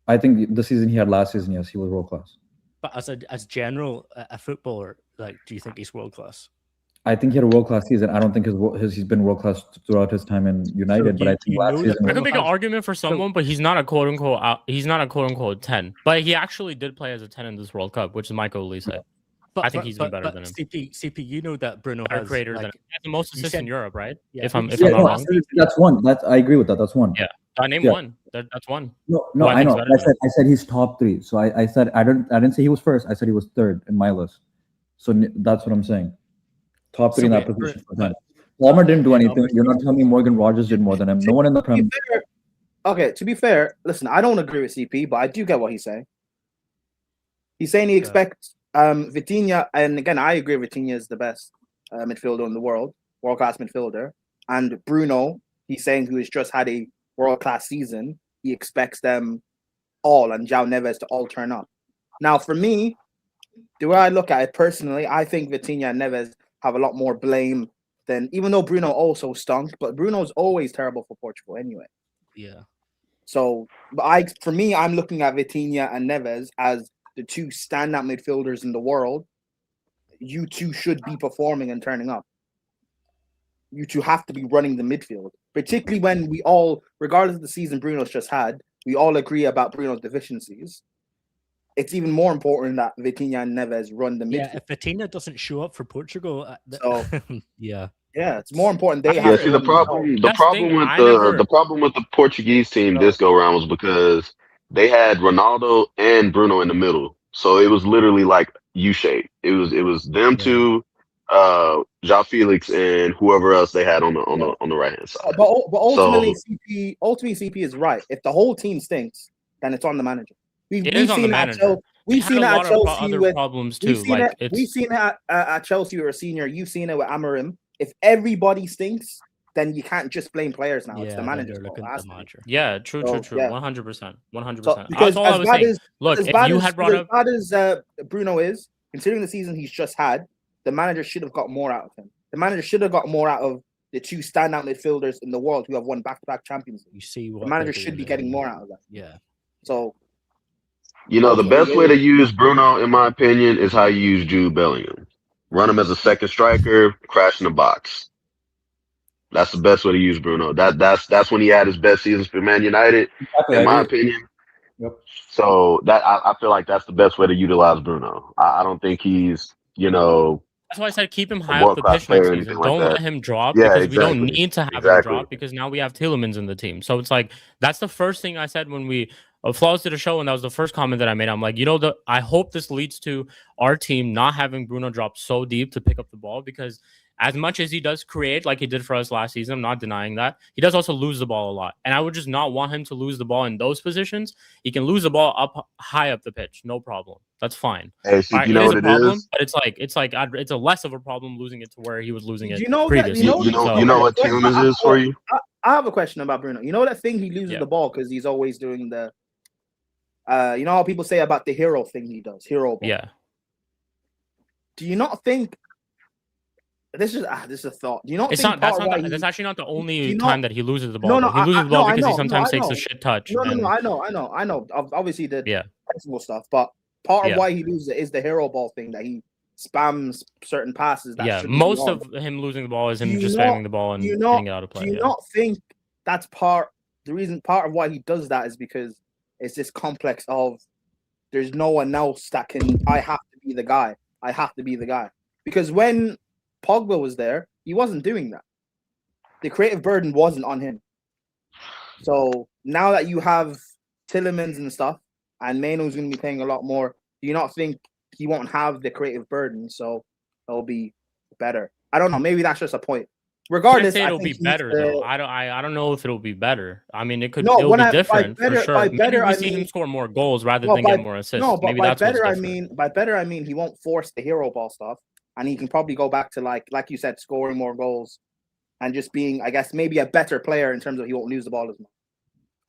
I think the season he had last season, yes, he was world class. But as general a footballer, like, do you think he's world class? I think he had a world class season. I don't think he's been world class throughout his time in United. But I think last season I could make an argument for someone, but he's not a quote unquote 10. But he actually did play as a 10 in this World Cup, which is Michael Olise. I think he's been better than him. CP, you know that Bruno has creator than him. He has the most assists in Europe, right? Yeah. If I'm not wrong, that's one. I agree with that. That's one. Yeah, I named one. That's one. No, I know. I said he's top 3. So I said I didn't say he was first. I said he was 3rd in my list. So that's what I'm saying. Top 3 in that position. Palmer didn't do anything. You're not telling me Morgan Rogers did more than him. No one in the Premier. Okay, to be fair, listen, I don't agree with CP, but I do get what he's saying. He's saying he expects Vitinha, and again, I agree Vitinha is the best midfielder in the world, world-class midfielder. And Bruno, he's saying who has just had a world-class season, he expects them all and João Neves to all turn up. Now, for me, the way I look at it personally, I think Vitinha and Neves have a lot more blame than, even though Bruno also stunk, but Bruno's always terrible for Portugal anyway. Yeah. So, for me, I'm looking at Vitinha and Neves as the 2 standout midfielders in the world. You 2 should be performing and turning up. You 2 have to be running the midfield, particularly when we all, regardless of the season Bruno's just had, we all agree about Bruno's deficiencies. It's even more important that Vitinha and Neves run the midfield. Yeah, if Vitinha doesn't show up for Portugal, yeah, it's more important they have. See, the problem with the Portuguese team this go around was because they had Ronaldo and Bruno in the middle, so it was literally like U-shaped. It was them 2, João Felix and whoever else they had on the right hand side. But ultimately, CP is right. If the whole team stinks, then it's on the manager. We've seen it at Chelsea. We've seen it at Chelsea with problems too. We've seen it at Chelsea with a senior. You've seen it with Amorim. If everybody stinks, then you can't just blame players now. It's the manager. Yeah, true. 100%. Because as bad as Bruno is, considering the season he's just had, the manager should have got more out of him. The manager should have got more out of the 2 standout midfielders in the world who have won back-to-back Champions League. You see, the manager should be getting more out of that. Yeah. So, the best way to use Bruno, in my opinion, is how you use Jude Bellingham. Run him as a second striker, crash in the box. That's the best way to use Bruno. That's when he had his best seasons for Man United, in my opinion. Yep. So I feel like that's the best way to utilize Bruno. I don't think he's That's why I said keep him high up the pitch next season. Don't let him drop because we don't need to have him drop because now we have Tielemans in the team. So it's like that's the first thing I said when we Flawless did a show, and that was the first comment that I made. I'm like, I hope this leads to our team not having Bruno drop so deep to pick up the ball because as much as he does create like he did for us last season, I'm not denying that. He does also lose the ball a lot. And I would just not want him to lose the ball in those positions. He can lose the ball up high up the pitch. No problem. That's fine. Hey, Shik, right, you know what it is, is? but it's a less of a problem losing it to where he was losing it previously. That, you know what Tillman's is for you? I have a question about Bruno. You know that thing he loses the ball because he's always doing the you know how people say about the hero thing he does, hero ball. Yeah. Do you not think this is a thought? Do you not it's think not that's actually not the only time that he loses the ball. No, he loses the ball because he sometimes takes a shit touch. No, I know. Obviously the technical stuff, but part of why he loses it is the hero ball thing that he spams certain passes. That most of him losing the ball is him just spamming the ball and getting it out of play. Do you not think that's part of why he does that is because it's this complex of there's no one else that can. I have to be the guy. Because when Pogba was there, he wasn't doing that. The creative burden wasn't on him. So now that you have Tielemans and stuff, and Maino's going to be playing a lot more, do you not think he won't have the creative burden? So it'll be better. I don't know. Maybe that's just a point. Regardless, it'll be better though. I don't know if it'll be better. I mean, it'll be different for sure. Maybe we see him score more goals rather than get more assists. No, but maybe by better I mean he won't force the hero ball stuff, and he can probably go back to like you said, scoring more goals and just being, I guess, maybe a better player in terms of he won't lose the ball as much.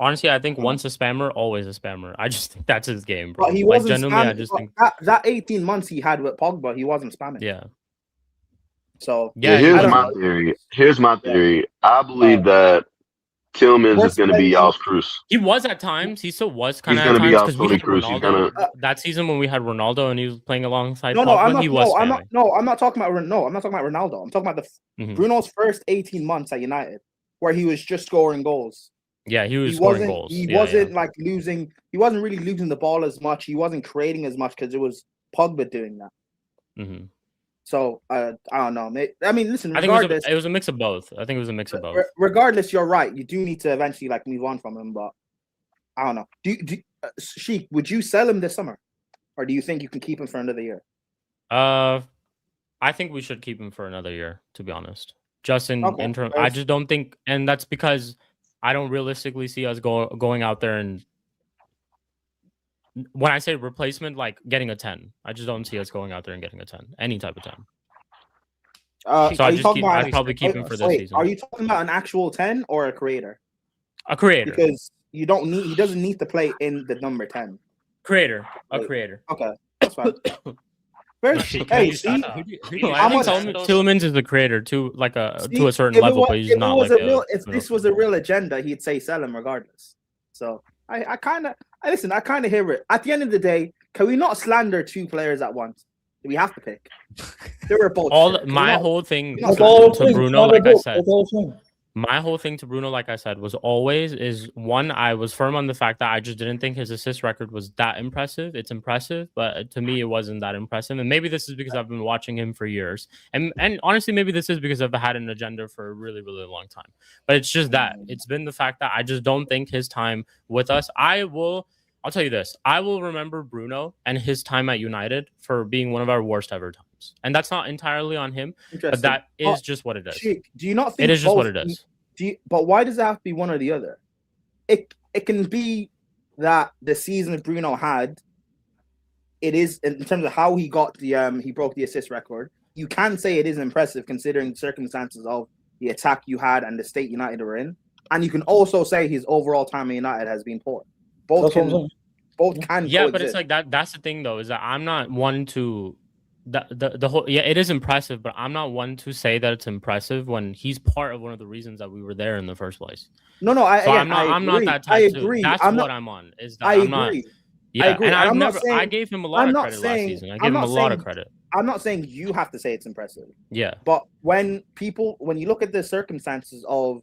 Honestly, I think once a spammer, always a spammer. I just think that's his game, bro. But he wasn't genuinely, I just think that 18 months he had with Pogba, he wasn't spamming. Yeah. So here's my theory. I believe that Tillman's is going to be y'all's Cruz. He was at times. He still was kind of at times because we had Ronaldo. That season when we had Ronaldo and he was playing alongside Pogba, he was spamming. I'm not talking about Ronaldo. I'm talking about Bruno's first 18 months at United, where he was just scoring goals. Yeah, he was scoring goals. He wasn't like losing. He wasn't really losing the ball as much. He wasn't creating as much because it was Pogba doing that. Mm-hmm. So I don't know. I mean, listen. I think it was a mix of both. I think it was a mix of both. Regardless, you're right. You do need to eventually like move on from him, but I don't know. Sheik, would you sell him this summer, or do you think you can keep him for another year? I think we should keep him for another year. To be honest, just in terms, I just don't think, and that's because I don't realistically see us going out there and. When I say replacement, like getting a 10, I just don't see us going out there and getting a 10, any type of 10. So I'd probably keep him for this season. Are you talking about an actual 10 or a creator? A creator. Because he doesn't need to play in the number 10. Creator. Okay, that's fine. I think Tielemans is the creator too, like to a certain level, but he's not. If this was a real agenda, he'd say sell him regardless. So I kind of hear it. At the end of the day, can we not slander two players at once? We have to pick. They were both. My whole thing to Bruno, like I said. My whole thing to Bruno, like I said, was always one, I was firm on the fact that I just didn't think his assist record was that impressive. It's impressive, but to me, it wasn't that impressive. And maybe this is because I've been watching him for years. And honestly, maybe this is because I've had an agenda for a really, really long time. But it's just that. It's been the fact that I just don't think his time with us, I'll tell you this. I will remember Bruno and his time at United for being one of our worst ever times. And that's not entirely on him, but that is just what it is. Shik, do you not think it is just what it is? But why does it have to be one or the other? It can be that the season that Bruno had, it is in terms of how he got he broke the assist record. You can say it is impressive considering the circumstances of the attack you had and the state United were in. And you can also say his overall time at United has been poor. Both can yeah, but it's like that. That's the thing though, is that I'm not one to the whole it is impressive, but I'm not one to say that it's impressive when he's part of one of the reasons that we were there in the first place. I'm not that type. I agree. That's what I'm on. Is that I'm not. Yeah, I agree. And I gave him a lot of credit last season. I gave him a lot of credit. I'm not saying you have to say it's impressive. Yeah. But when you look at the circumstances of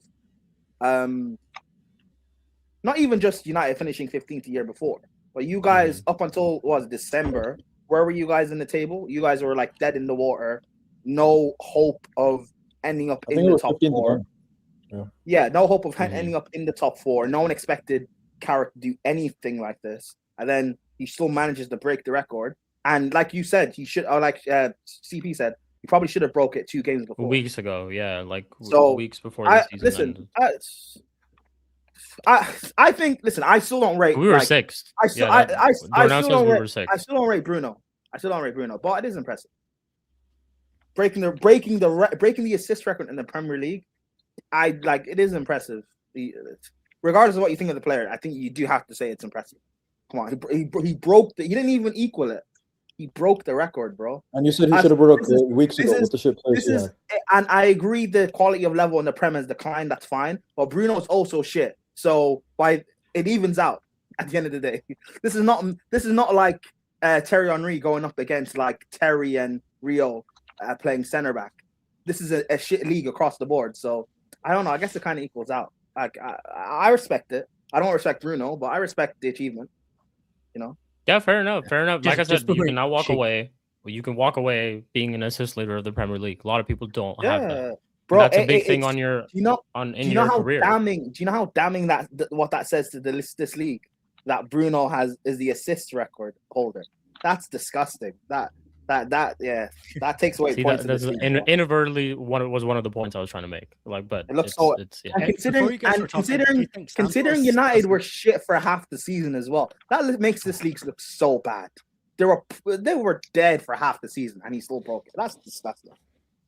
not even just United finishing 15th the year before, but you guys up until December, where were you guys in the table? You guys were like dead in the water, no hope of ending up in the top 4. Yeah, no hope of ending up in the top 4. No one expected Carrick to do anything like this, and then he still manages to break the record. And like you said, he should, or like CP said, He probably should have broke it 2 games before. Weeks ago, yeah, like so weeks before the season ended. I think. Listen, I still don't rate. We were sixth. I still don't rate Bruno. But it is impressive. Breaking the assist record in the Premier League, it is impressive. Regardless of what you think of the player, I think you do have to say it's impressive. Come on, he broke. He didn't even equal it. He broke the record, bro. And you said he should have broke it weeks ago with the shit players. And I agree the quality of level in the Prem has declined. That's fine, but Bruno's also shit. So it evens out at the end of the day. This is not like Terry Henry going up against like Terry and Rio playing center back. This is a shit league across the board. So I don't know. I guess it kind of equals out. Like I respect it. I don't respect Bruno, but I respect the achievement. You know. Yeah, fair enough. Like I said, you cannot walk away. Well, you can walk away being an assist leader of the Premier League. A lot of people don't have that. Bro, that's a big thing on your career. Do you know how damning what that says to this league? That Bruno is the assist record holder. That's disgusting. That takes away points. That's inadvertently was one of the points I was trying to make. Like, but it looks considering United were shit for half the season as well. That makes this league look so bad. They were dead for half the season and he still broke it. That's disgusting.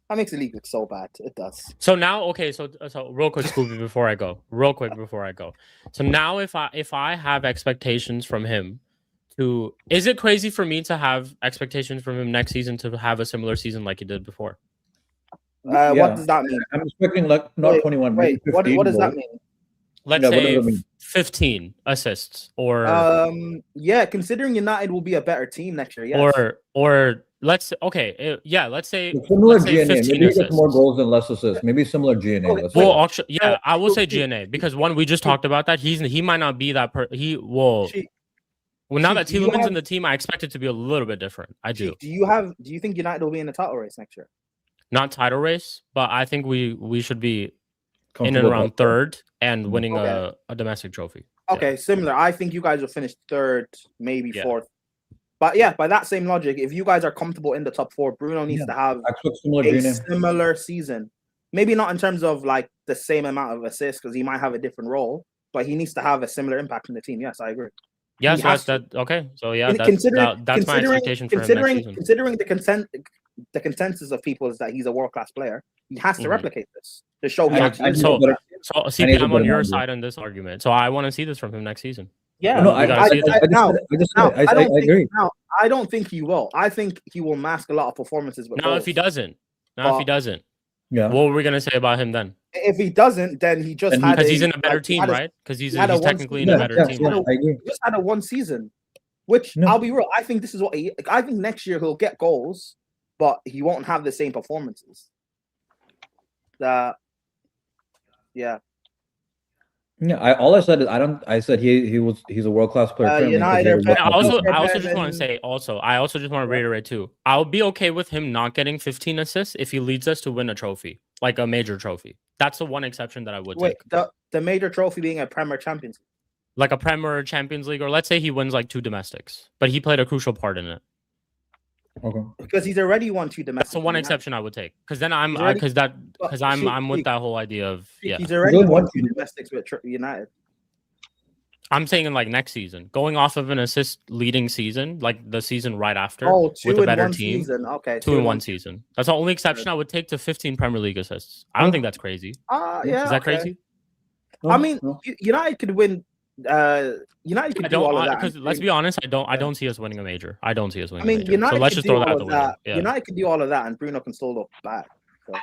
That makes the league look so bad. It does. So now, okay, so real quick, Spooby, before I go. So now if I have expectations from him is it crazy for me to have expectations from him next season to have a similar season like he did before? What does that mean? I'm expecting not 21. Wait, 15, what does that mean? Let's say 15 assists or considering United will be a better team next year. Yes. Or let's say similar GNA. Maybe he gets more goals and less assists. Maybe similar GNA. I will say GNA because we just talked about that. He might not be that now that Tielemans in the team, I expect it to be a little bit different. I do. Do you think United will be in the title race next year? Not title race, but I think we should be in and around third and winning a domestic trophy. Okay, similar. I think you guys will finish third, maybe fourth. But by that same logic, if you guys are comfortable in the top 4, Bruno needs to have a similar season. Maybe not in terms of like the same amount of assists because he might have a different role, but he needs to have a similar impact in the team. Yes, I agree. Yeah, so okay. So yeah, that's my expectation for him next season. Considering the consensus of people is that he's a world-class player, he has to replicate this to show he actually. So CP, I'm on your side on this argument. So I want to see this from him next season. Yeah, no, I agree. Now, I don't think he will. I think he will mask a lot of performances. If he doesn't. Yeah. What were we gonna say about him then? If he doesn't, then he just because he's in a better team, right? Because he's technically in a better team. He just had a one season, which I'll be real. I think this is what I think next year he'll get goals, but he won't have the same performances. All I said is I said he's a world-class player. I also just want to reiterate too. I'll be okay with him not getting 15 assists if he leads us to win a trophy, like a major trophy. That's the one exception that I would take. The major trophy being a Premier Champions League. Like a Premier Champions League, or let's say he wins like 2 domestics, but he played a crucial part in it. Okay. Because he's already won 2 domestics. That's the one exception I would take. Because then I'm with that whole idea of He's already won 2 domestics with United. I'm saying in like next season, going off of an assist leading season, like the season right after, with a better team. Season. Okay, 2 in 1 season. That's the only exception I would take to 15 Premier League assists. I don't think that's crazy. Is that crazy? I mean, United could win. United could do all of that. Because let's be honest, I don't see us winning a major. I don't see us winning. I mean, a major. United so let's just throw that out the window. Yeah. United could do all of that, and Bruno can still look bad. So.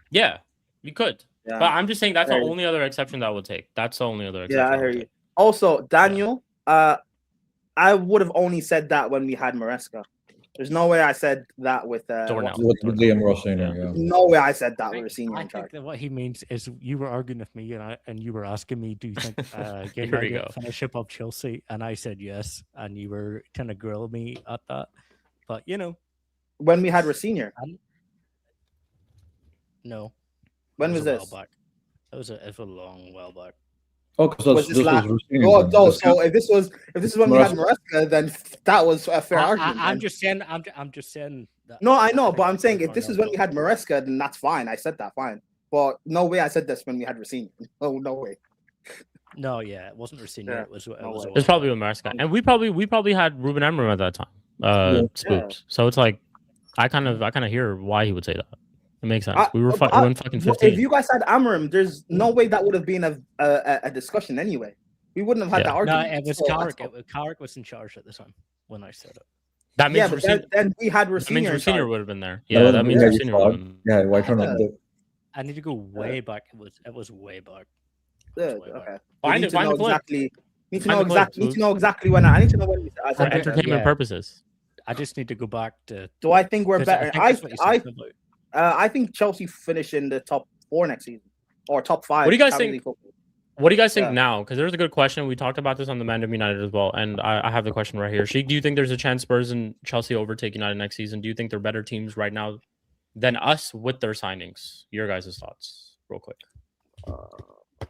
Yeah, you could. Yeah. But I'm just saying that's the only other exception that I would take. That's the only other exception. Yeah, I hear you. Also, Daniel, I would have only said that when we had Maresca. There's no way I said that with Liam Ross Senior. No way I said that with a senior in charge. I think what he means is you were arguing with me and you were asking me, do you think United finish above Chelsea? And I said yes, and you were kind of grilling me at that. But when we had Rosenior. No. When was this? Back. It was a long while back. Oh, because so if this is when we had Maresca, then that was a fair argument. I'm just saying No, I know, but I'm saying if this is when we had Maresca, then that's fine. I said that, fine. But no way I said this when we had Racine. Oh, no way. No, yeah, it wasn't Racine. Yeah, It was probably with Maresca. And we probably had Ruben Amorim at that time. Spoops. So it's like I kind of hear why he would say that. It makes sense. We were fucking 15. If you guys had Amorim, there's no way that would have been a discussion anyway. We wouldn't have had that argument. No, it was Carrick. Carrick was in charge at the time when I said it. That means then we had Racine. That means Racine would have been there. Yeah, that means Racine would have been. Yeah, why can't I need to go way back. It was way back. Okay. Find the exactly. Need to know exactly when. I need to know when. For entertainment purposes. I just need to go back to. Do I think we're better? I think Chelsea finish in the top 4 next season or top 5. What do you guys think? What do you guys think now? Because there's a good question. We talked about this on the Man of United as well, and I have the question right here. Sheik, do you think there's a chance Spurs and Chelsea overtake United next season? Do you think they're better teams right now than us with their signings? Your guys' thoughts, real quick. Do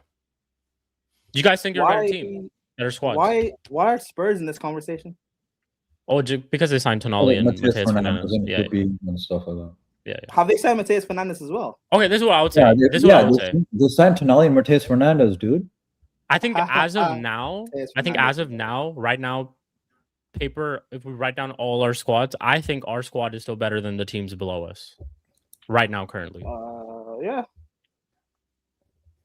you guys think you're a better team, better squad? Why are Spurs in this conversation? Oh, because they signed Tonali and Mateus Fernandes. And stuff like that. Yeah. Have they signed Mateus Fernandes as well? Okay, this is what I would say. They signed Tonali and Mateus Fernandes, dude. I think as of now, right now, if we write down all our squads, I think our squad is still better than the teams below us. Right now, currently. Yeah.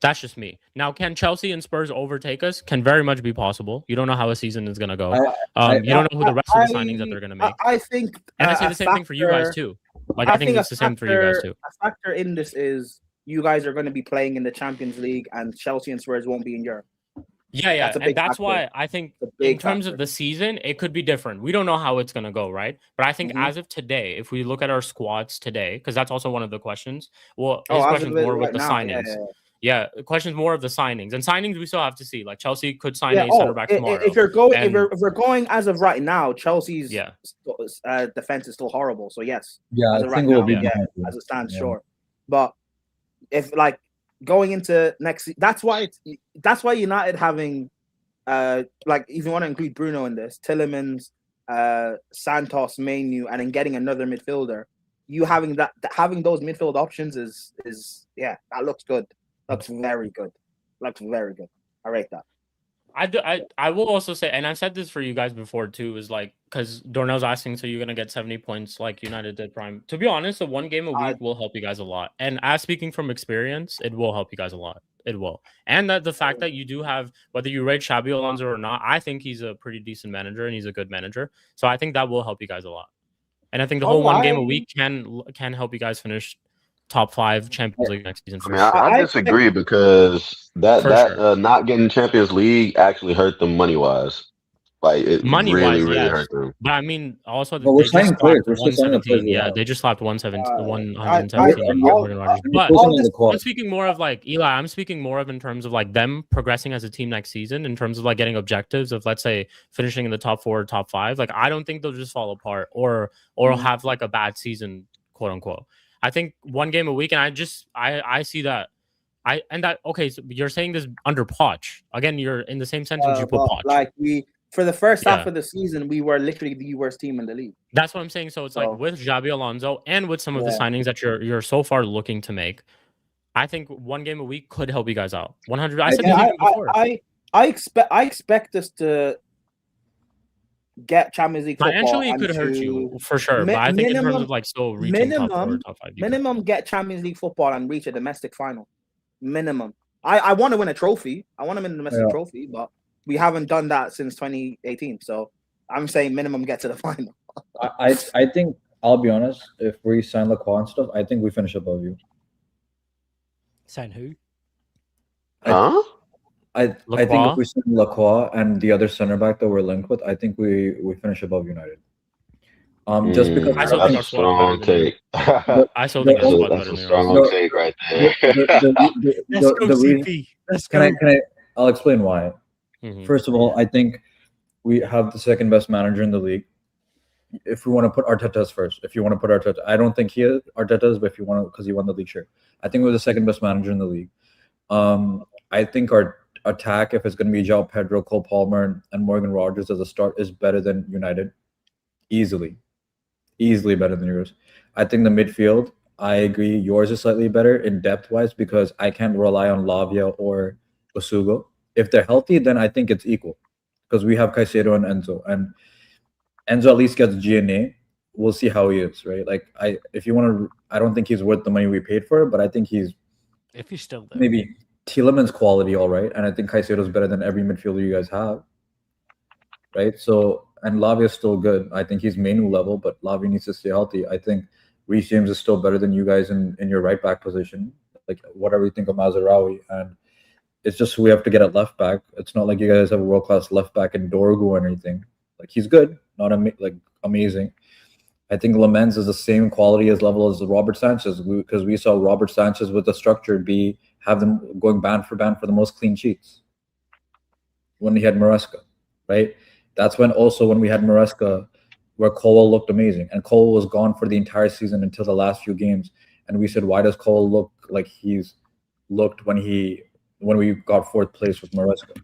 That's just me. Now, can Chelsea and Spurs overtake us? Can very much be possible. You don't know how a season is going to go. You don't know who the rest of the signings that they're going to make. I think, and I say the same thing for you guys too. Like I think it's the same for you guys too. A factor in this is you guys are going to be playing in the Champions League, and Chelsea and Spurs won't be in Europe. Yeah, and that's why I think in terms of the season, it could be different. We don't know how it's going to go, right? But I think as of today, if we look at our squads today, because that's also one of the questions. Well, his question's more with the signings. Yeah, questions more of the signings. And signings we still have to see. Like Chelsea could sign a center back tomorrow. If we're going as of right now, Chelsea's defense is still horrible. So yes. Yeah, I think it will be as it stands, sure. But if like going into next, that's why United having like if you want to include Bruno in this, Tielemans, Santos, Menu, and then getting another midfielder, you having those midfield options is that looks good. Looks very good. I rate that. I will also say, and I've said this for you guys before too, is like because Dornell's asking, so you're gonna get 70 points like United did Prime. To be honest, the one game a week will help you guys a lot. And as speaking from experience, it will help you guys a lot. It will. And that the fact that you do have, whether you rate Xabi Alonso or not, I think he's a pretty decent manager and he's a good manager. So I think that will help you guys a lot. And I think the whole one game a week can help you guys finish top 5 Champions League next season. I mean, I disagree because that not getting Champions League actually hurt them money wise. Like it really hurt them. But I mean, also we're saying players. We're still saying players. Yeah, they just slapped 117. But I'm speaking more of like Eli. I'm speaking more of in terms of like them progressing as a team next season. In terms of like getting objectives of let's say finishing in the top 4 or top 5. Like I don't think they'll just fall apart or have like a bad season, quote unquote. I think one game a week, and I see that. So you're saying this under Poch. Again, you're in the same sentence you put Poch. Like for the first half of the season, we were literally the worst team in the league. That's what I'm saying. So it's like with Xabi Alonso and with some of the signings that you're so far looking to make, I think one game a week could help you guys out. 100. I said this even before. I expect us to get Champions League football. Financially, it could hurt you for sure. But I think in terms of like still reaching top 4 or top 5. Minimum get Champions League football and reach a domestic final. Minimum. I want to win a trophy. I want to win a domestic trophy, but we haven't done that since 2018. So I'm saying minimum get to the final. I think, I'll be honest, if we sign Lacroix and stuff, I think we finish above you. Sign who? I think if we sign Lacroix and the other center back that we're linked with, I think we finish above United. Just because that's a strong take. I still think that's a strong take right there. I'll explain why. First of all, I think we have the second best manager in the league. If we want to put Arteta's first, I don't think he is Arteta's, but if you want to, because he won the league, sure. I think we're the second best manager in the league. I think our attack, if it's going to be João Pedro, Cole Palmer, and Morgan Rogers as a start, is better than United, easily. easily better than yours. I think the midfield, I agree, yours is slightly better in depth-wise because I can't rely on Lavia or Osugo. If they're healthy, then I think it's equal because we have Caicedo and Enzo at least gets GNA. We'll see how he is, right? Like if you want to, I don't think he's worth the money we paid for, but I think he's if he's still there. Maybe Tielemans quality, all right, and I think Caicedo's better than every midfielder you guys have, right? So and Lavia is still good. I think he's Menu level, but Lavia needs to stay healthy. I think Reece James is still better than you guys in your right back position. Like whatever you think of Mazraoui, and it's just who we have to get at left back. It's not like you guys have a world class left back in Dorgu or anything. Like he's good, not amazing. I think Lamens is the same quality as level as Robert Sanchez because we saw Robert Sanchez with the structure have them going band for the most clean sheets when he had Maresca, right? That's when we had Maresca where Cole looked amazing, and Cole was gone for the entire season until the last few games, and we said, why does Cole look like he's looked when we got 4th place with Maresca?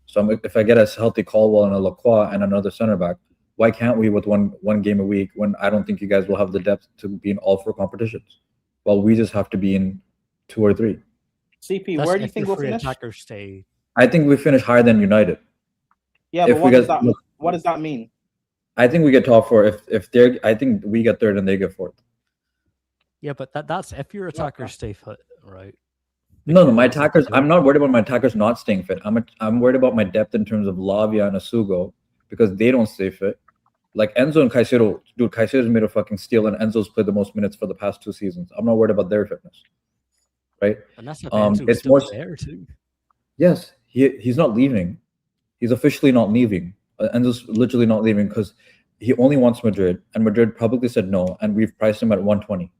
So if I get a healthy Caldwell and a Lacroix and another center back, why can't we with one game a week when I don't think you guys will have the depth to be in all 4 competitions? Well, we just have to be in 2 or 3. CP, where do you think we'll finish? Stay. I think we finish higher than United. Yeah, but what does that mean? I think we get top 4. I think we get 3rd and they get 4th. Yeah, but that's if your attackers stay fit, right? No, my attackers. I'm not worried about my attackers not staying fit. I'm worried about my depth in terms of Lavia and Asugo because they don't stay fit. Like Enzo and Caicedo, dude, Caicedo's made a fucking steal, and Enzo's played the most minutes for the past 2 seasons. I'm not worried about their fitness, right? And that's it's more there too. Yes, he's not leaving. He's officially not leaving. Enzo's literally not leaving because he only wants Madrid, and Madrid publicly said no, and we've priced him at 120.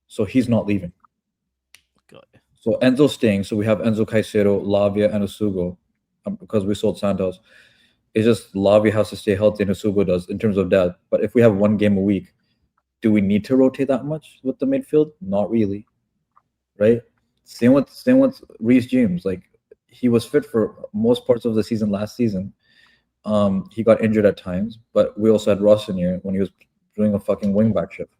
So he's not leaving. Good. So Enzo's staying. So we have Enzo, Caicedo, Lavia, and Asugo because we sold Santos. It's just Lavia has to stay healthy and Asugo does in terms of depth. But if we have 1 game a week, do we need to rotate that much with the midfield? Not really, right? Same with Reece James. Like he was fit for most parts of the season last season. He got injured at times, but we also had Rossinier when he was doing a fucking wingback shift.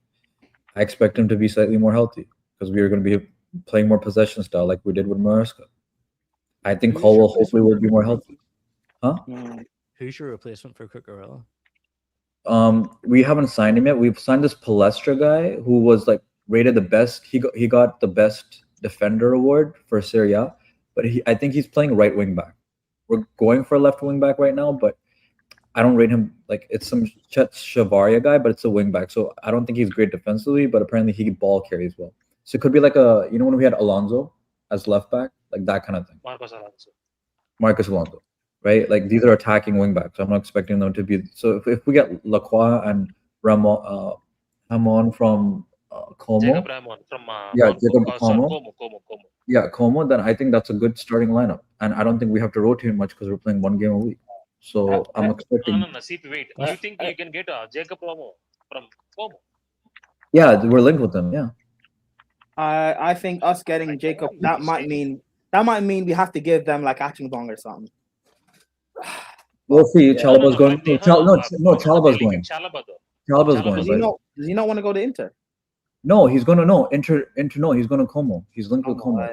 I expect him to be slightly more healthy because we are going to be playing more possession style like we did with Maresca. I think Cole hopefully will be more healthy. Huh? Who's your replacement for Cucurella? We haven't signed him yet. We've signed this Palestra guy who was like rated the best. He got the best defender award for Serie A, but I think he's playing right wing back. We're going for a left wing back right now, but I don't rate him like it's some Chet Shavaria guy, but it's a wing back. So I don't think he's great defensively, but apparently he ball carries well. So it could be like when we had Alonso as left back, like that kind of thing. Marcos Alonso, right? Like these are attacking wing backs. I'm not expecting them to be. So if we get Lacroix and Ramon from Como, Jacob Ramon from Jacob Como. Como. Yeah, Como, then I think that's a good starting lineup. And I don't think we have to rotate much because we're playing 1 game a week. So I'm expecting. No, CP, wait. You think you can get Jacob Ramon from Como? Yeah, we're linked with them. Yeah. I think us getting Jacob that might mean we have to give them like Achingdong or something. We'll see. Chalaba's going. Chalaba's going. Chalaba's going. Does he not want to go to Inter? No, he's going to Inter. No, he's going to Como. He's linked with Como.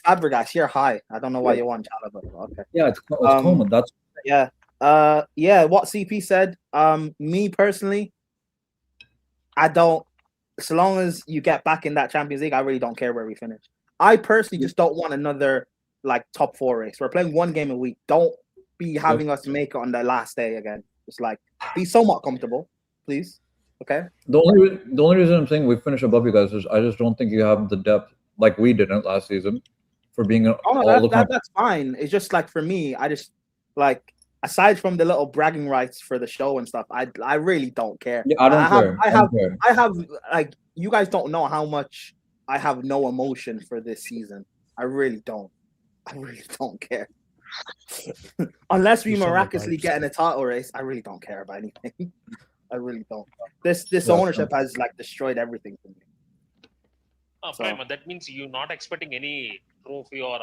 Fabregas, you're high. I don't know why you want Chalaba. Okay. Yeah, it's Como. That's yeah. What CP said. Me personally, I don't. So long as you get back in that Champions League, I really don't care where we finish. I personally just don't want another like top 4 race. We're playing 1 game a week. Don't be having us make it on the last day again. Just like be somewhat comfortable, please. Okay. The only reason I'm saying we finish above you guys is I just don't think you have the depth like we didn't last season for being that's fine. It's just like for me, I just like aside from the little bragging rights for the show and stuff, I really don't care. Yeah, I don't care. I have like you guys don't know how much I have no emotion for this season. I really don't care. Unless we miraculously get in a title race, I really don't care about anything. I really don't. This ownership has like destroyed everything for me. Prima, that means you're not expecting any trophy or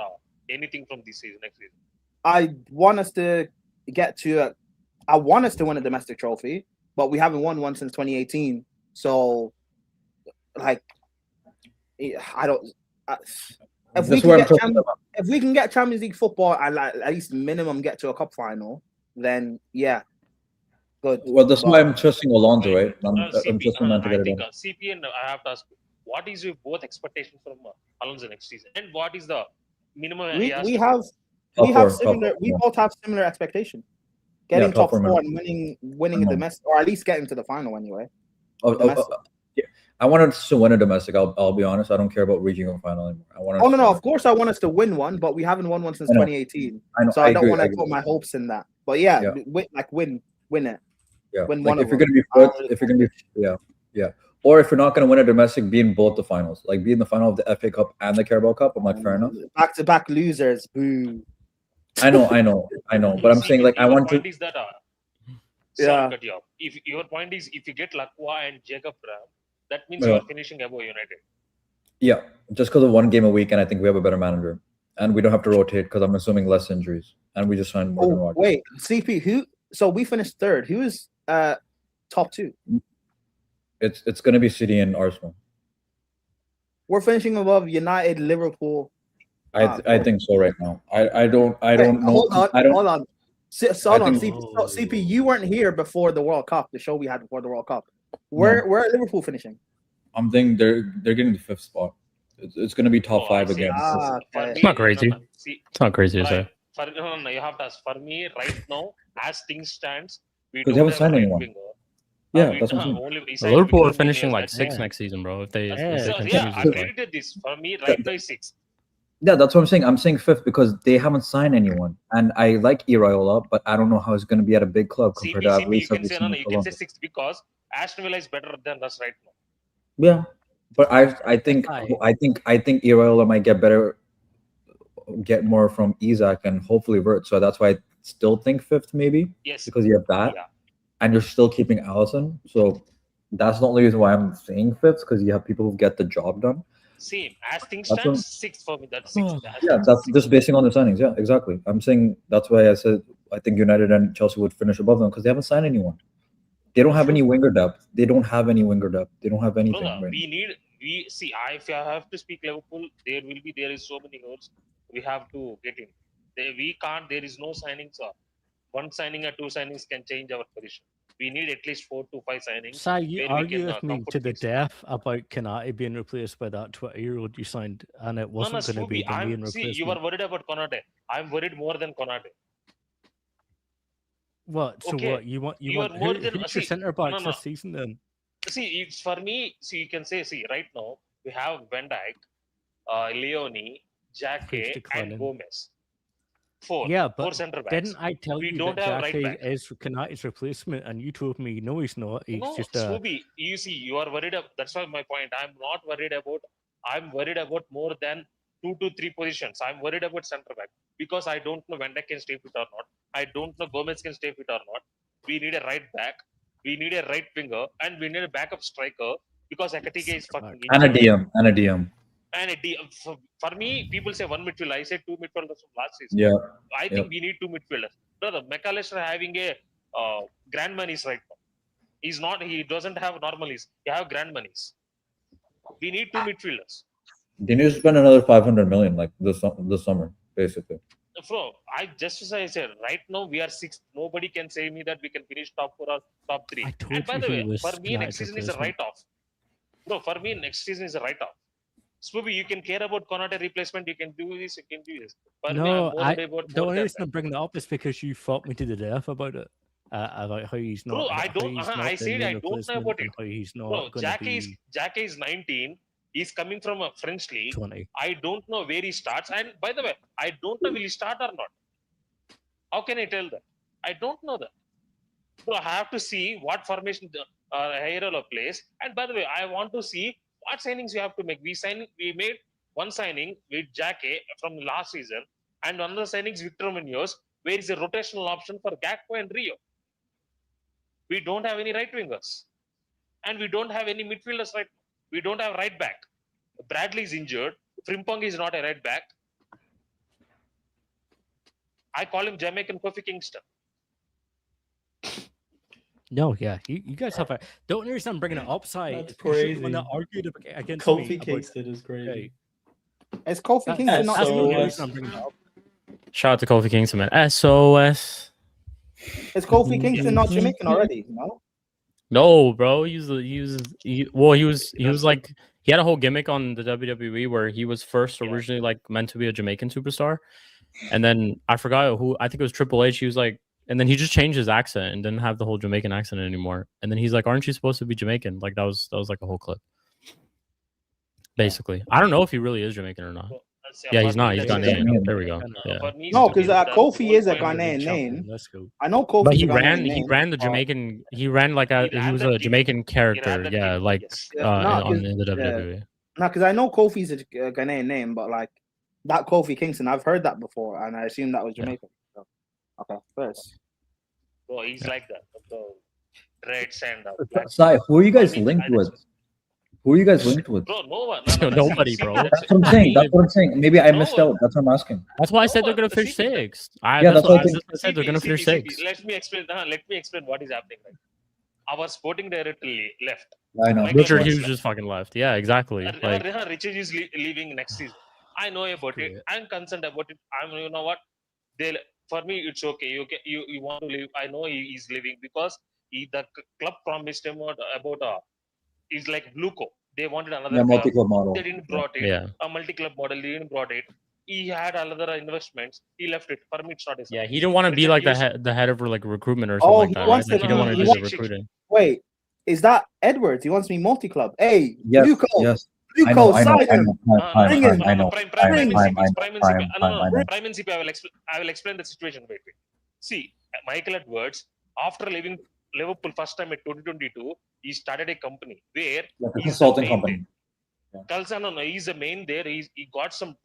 anything from this season next season. I want us to win a domestic trophy. but we haven't won one since 2018. So, like, I don't. If we can get Champions League football and like, at least minimum get to a cup final, then yeah, good. Well, that's why I'm trusting Alonso, right? I'm trusting him to get it done. CP and I have to ask you, what is your both expectation from Alonso next season, and what is the minimum? We both have similar expectation. Getting top 4 and winning a domestic, or at least getting to the final anyway. Yeah. I want us to win a domestic. I'll be honest. I don't care about reaching a final anymore. No. Of course, I want us to win one, but we haven't won one since 2018. So I don't want to put my hopes in that. But yeah. Win it. Yeah. Win like one if you're gonna be or if you're not gonna win a domestic, be in both the finals. Like be in the final of the FA Cup and the Carabao Cup. I'm like, fair enough. Back-to-back losers. Boo. I know. But I'm saying like I want to. Is that, If your point is if you get Lacroix and Jacob Ram, that means you're finishing above United. Yeah, just because of one game a week, and I think we have a better manager, and we don't have to rotate because I'm assuming less injuries, and we just signed more than Rodgers. Wait, CP, who? So we finished third. Who is top 2? It's going to be City and Arsenal. We're finishing above United, Liverpool. I think so right now. I don't know. Hold on. CP, you weren't here before the World Cup. The show we had before the World Cup. Where are Liverpool finishing? I'm thinking they're getting the 5th spot. It's going to be top 5 again. Okay. It's not crazy. It's not crazy to say. No, you have to ask. For me, right now, as things stands, we don't have signed anyone. Yeah, that's what I'm saying. Liverpool are finishing like 6th next season, bro. If they continue I predicted this. For me, right now is 6th. Yeah, that's what I'm saying. I'm saying 5th because they haven't signed anyone, and I like Iraola, but I don't know how it's going to be at a big club compared to at least. You can say 6th because Aston Villa is better than us right now. Yeah, but I think Iraola might get more from Isaac and hopefully Vert. So that's why I still think 5th maybe. Yes, because you have that, and you're still keeping Allison. So that's the only reason why I'm saying 5th because you have people who get the job done. Same as things stand, 6th for me. That's 6th. That's just basing on the signings. Yeah, exactly. I'm saying that's why I said I think United and Chelsea would finish above them because they haven't signed anyone. They don't have any winger depth. They don't have anything. Right if I have to speak Liverpool, there is so many holes we have to get in. We can't. There is no signings. One signing or 2 signings can change our position. We need at least 4 to 5 signings. So you argue with me to the death about Konate being replaced by that 20-year-old you signed, and it wasn't going to be the main replacement. You are worried about Konate. I'm worried more than Konate. What? So what? You want who's your centre back this season then? It's for me. You can say. Right now we have Van Dijk, Leone, Jackie, and Gomez. 4. Yeah, but 4 centre backs. Didn't I tell you that Jackie is Konate's replacement, and you told me no, he's not. He's just Spooby. You see, you are worried. That's why my point. I'm worried about more than 2 to 3 positions. I'm worried about centre back because I don't know Van Dijk can stay fit or not. I don't know Gomez can stay fit or not. We need a right back. We need a right winger, and we need a backup striker because Ekatike is fucking injured. And a DM. For me, people say 1 midfielder. I said 2 midfielders from last season. Yeah. I think we need 2 midfielders. Brother, McAllister having a grand monies right now. He doesn't have normalies. He have grand monies. We need 2 midfielders. They need to spend another 500 million like this summer, basically. Bro, as I said, right now we are 6th. Nobody can say me that we can finish top 4 or top 3. And by the way, for me, next season is a write-off. Bro, for me, next season is a write-off. Spooby, you can care about Konate replacement. You can do this. You can do this. For no, the only reason I'm bringing it up is because you fought me to the death about it. About how he's not. Bro, I don't. I said I don't know about it. How he's not. Bro, Jackie is 19. He's coming from a French league. 20. I don't know where he starts. And by the way, I don't know will he start or not. How can I tell that? I don't know that. So I have to see what formation Hierolo plays. And by the way, I want to see what signings we have to make. We made one signing with Jackie from last season, and another signing is Victor Munoz, where is a rotational option for Gakpo and Rio. We don't have any right wingers, and we don't have any midfielders right. We don't have right back. Bradley is injured. Frimpong is not a right back. I call him Jamaican Kofi Kingston. No, yeah, you guys have a. The only reason I'm bringing it up, That's crazy. When I argued against Kofi me Kingston is crazy. Is Kofi Kingston not that's the only Jamaican? reason I'm bringing it up. Shout out to Kofi Kingston, man. SOS. Is Kofi Kingston not Jamaican already? No. No, bro. He was like he had a whole gimmick on the WWE where he was first originally like meant to be a Jamaican superstar, and then I forgot who. I think it was Triple H. He was like, and then he just changed his accent and didn't have the whole Jamaican accent anymore. And then he's like, "Aren't you supposed to be Jamaican?" Like that was like a whole clip. Basically, I don't know if he really is Jamaican or not. Yeah, he's not. He's Ghanaian. There we go. Yeah. No, because Kofi is a Ghanaian name. I know Kofi. But he ran the Jamaican. He ran like he was a Jamaican character. Yeah, like in the WWE. No, because I know Kofi's a Ghanaian name, but like that Kofi Kingston, I've heard that before, and I assumed that was Jamaican. So, okay, first. Well, he's like that. The dreads and Sai, who are you guys linked with? Who are you guys linked with? Bro, no one. Nobody, bro. That's what I'm saying. Maybe I missed out. That's what I'm asking. That's why I said they're gonna finish sixth. That's what I said. They're gonna finish sixth. Let me explain what is happening. Like, our sporting director left. I know. Richard Hughes just fucking left. Yeah, exactly. Like Richard is leaving next season. I know about it. I'm concerned about it. You know what? For me, it's okay. You want to leave. I know he's leaving because the club promised him about is like Blueco. They wanted another multi-club model. They didn't brought it. Yeah. A multi-club model. They didn't brought it. He had other investments. He left it. For me, it's not his. Yeah, he didn't want to be like the head of like recruitment or something like that. Right? Like, he didn't want to do the recruiting. Wait, is that Edwards? He wants me multi-club. Hey, yes, Blueco. Yes. Blueco, I will explain the situation. Wait. See, Michael Edwards, after leaving Liverpool first time at 2022, he started a company where he's a consulting company. He's the main there. He got some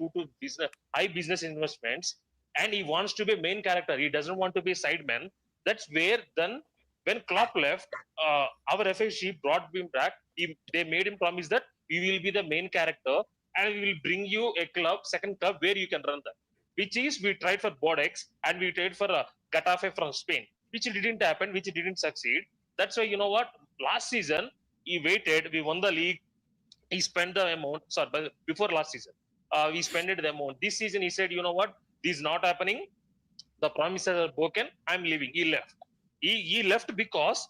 high business investments, and he wants to be a main character. He doesn't want to be a sideman. That's where then when Klopp left, our FSG brought him back. They made him promise that we will be the main character and we will bring you a second club where you can run that. Which is we tried for Bodex and we tried for Getafe from Spain, which didn't happen, which didn't succeed. That's why, you know what, last season he waited, we won the league, he spent the amount, before last season, we spent the amount. This season he said, you know what, this is not happening, the promises are broken, I'm leaving. He left. He left because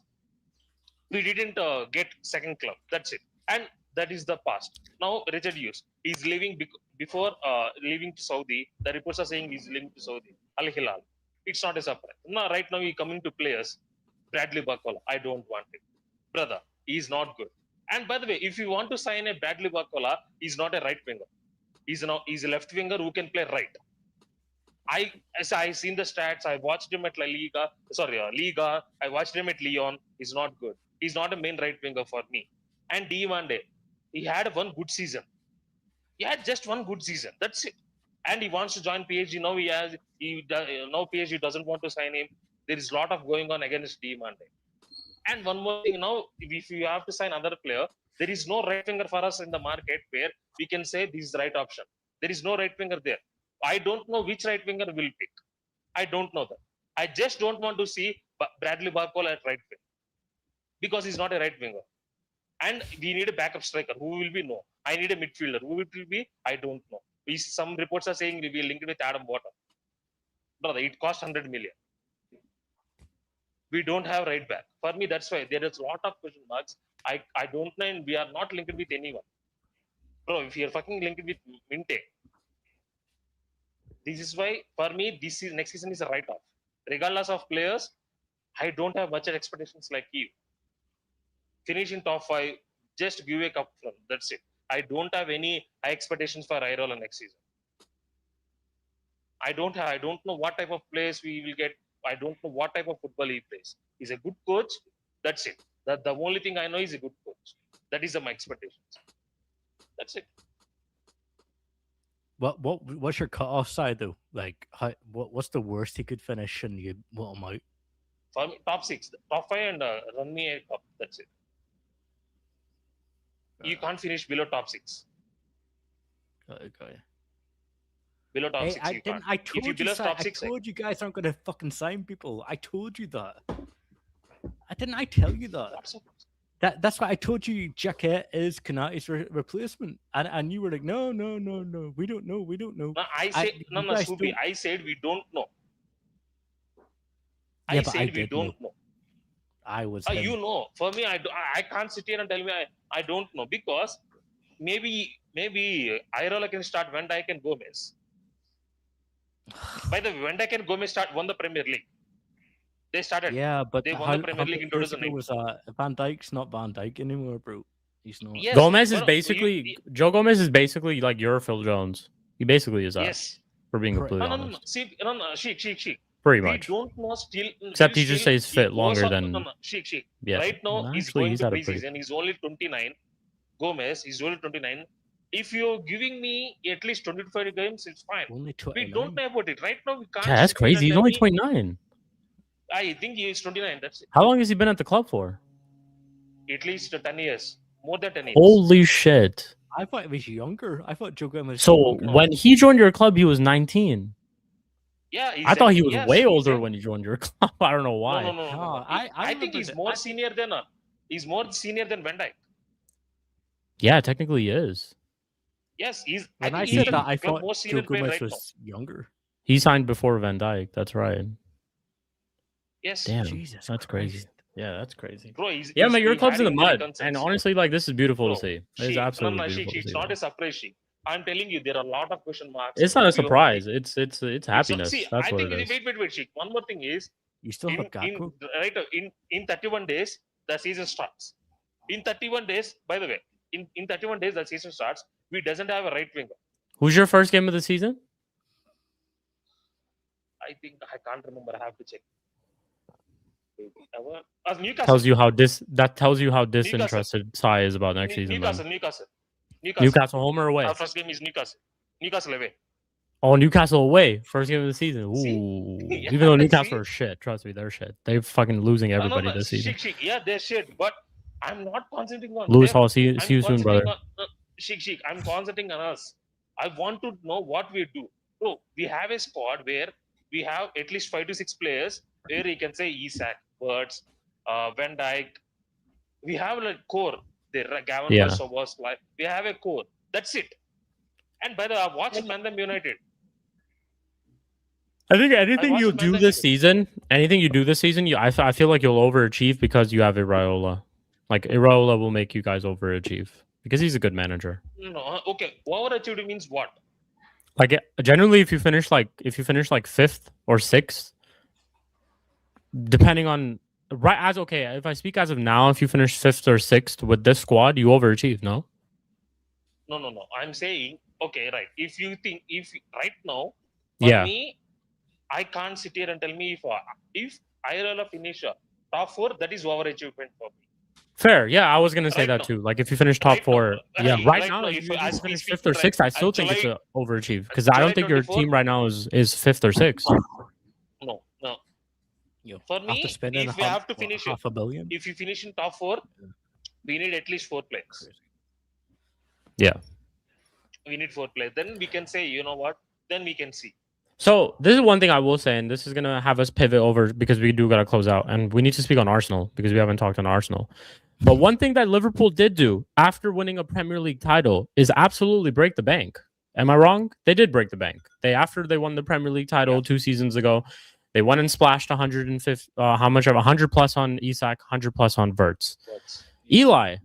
we didn't get second club. That's it. And that is the past. Now Richard Hughes, he's leaving before leaving to Saudi. The reports are saying he's leaving to Saudi. Al Hilal. It's not a surprise. Now, right now, he's coming to players. Bradley Barcola, I don't want him. Brother, he's not good. And by the way, if you want to sign a Bradley Barcola, he's not a right winger. He's a left winger who can play right. I seen the stats. I watched him at Liga. I watched him at Lyon. He's not good. He's not a main right winger for me. And Diomande, he had one good season. He had just one good season. That's it. And he wants to join PSG. Now now PSG doesn't want to sign him. There is a lot of going on against Diomande. And one more thing, now if you have to sign another player, there is no right winger for us in the market where we can say this is the right option. There is no right winger there. I don't know which right winger will pick. I don't know that. I just don't want to see Bradley Barcola at right wing because he's not a right winger. And we need a backup striker. Who will be? No. I need a midfielder. Who it will be? I don't know. Some reports are saying we will link it with Adam Water. Brother, it costs 100 million. We don't have right back. For me, that's why there is a lot of question marks. I don't know, and we are not linked with anyone. Bro, if you're fucking linked with Minte, this is why, for me, next season is a write-off. Regardless of players, I don't have much expectations like you. Finish in top 5, just give a cup run. That's it. I don't have any high expectations for Irola next season. I don't know what type of players we will get. I don't know what type of football he plays. He's a good coach. That's it. The only thing I know is a good coach. That is my expectations. That's it. What's your cut-off side though? Like, what's the worst he could finish and you want him out? For me, top 6, top 5, and run me a cup. That's it. You can't finish below top 6. Okay. Below top 6, you can't. I told you guys aren't going to fucking sign people. I told you that. I Didn't I tell you that? That's why I told you Jacket is Konate's replacement, and you were like, no, we don't know. No, I said Spooby. I said we don't know. Yeah, I said we don't know. I was. You know, for me, I can't sit here and tell me I don't know, because maybe Irola can start Van Dijk and Gomez. By the way, Van Dijk and Gomez won the Premier League. They started. Yeah, but they won the Premier League in 2008. Van Dijk's not Van Dijk anymore, bro. He's not. Yes, Gomez is basically Joe Gomez is basically like your Phil Jones. He basically is that. Yes. For being completely honest. Shik. Pretty much. We don't know still. Except he just stays fit longer than. Shik. Yes. Right now he's going to preseason. He's only 29. Gomez is only 29. If you're giving me at least 25 games, it's fine. Only 29. We don't know about it right now. We can't. Yeah, that's crazy. He's only 29. I think he is 29. That's it. How long has he been at the club for? At least 10 years. More than 10 years. Holy shit. I thought he was younger. I thought Joe Gomez was So when he joined your club, he was 19. Yeah, I thought he was way older when he joined your club. I don't know why. No. I think he's more senior than Van Dijk. Yeah, technically he is. Yes, he's. When I said that, I thought Joe Gomez was younger. He signed before Van Dijk. That's right. Yes. Damn, Jesus, that's crazy. Yeah, that's crazy. Bro, man, your club's in the mud, and honestly, like this is beautiful to see. It's absolutely beautiful to see. It's not a surprise. I'm telling you, there are a lot of question marks. It's not a surprise. It's happiness. That's what it is. Wait, Shik. One more thing is, you still have Gakpo. In 31 days, the season starts. In 31 days, by the way, in 31 days, the season starts. We doesn't have a right winger. Who's your first game of the season? I think I can't remember. I have to check. Tells you how disinterested Sai is about next season. Newcastle home or away? Our first game is Newcastle away. Oh, Newcastle away. First game of the season. Ooh. Yeah, even though Newcastle are shit. Trust me, they're shit. They're fucking losing everybody this season. Shik. Yeah, they're shit. But I'm not concentrating on Lewis Hall, see you soon, brother. Shik. I'm concentrating on us. I want to know what we do. So we have a squad where we have at least 5 to 6 players where you can say Isak, Birds, Van Dijk. We have like core. Gavin was like we have a core. That's it. And by the way, watching Manchester United. I think anything you do this season, I feel like you'll overachieve because you have Iraola. Like Iraola will make you guys overachieve because he's a good manager. No, okay. Overachieved means what? Like generally, if you finish like 5th or 6th, depending on if I speak as of now, if you finish 5th or 6th with this squad, you overachieve. No. I'm saying okay, right. If right now, for me, I can't sit here and tell me if Irola finish top 4, that is overachievement for me. Fair, yeah, I was gonna say that too. Like if you finish top 4, right now, if you finish 5th or 6th, I still think it's an overachieve because I don't think your team right now is 5th or 6th. No. For me, if we have to finish $500 million, if you finish in top 4, we need at least 4 players. Yeah, we need 4 players. Then we can say, you know what? Then we can see. So this is one thing I will say, and this is gonna have us pivot over because we do gotta close out, and we need to speak on Arsenal because we haven't talked on Arsenal. But one thing that Liverpool did do after winning a Premier League title is absolutely break the bank. Am I wrong? They did break the bank. After they won the Premier League title 2 seasons ago, they went and splashed 150. How much of 100 plus on Isak, 100 plus on Verts. Eli,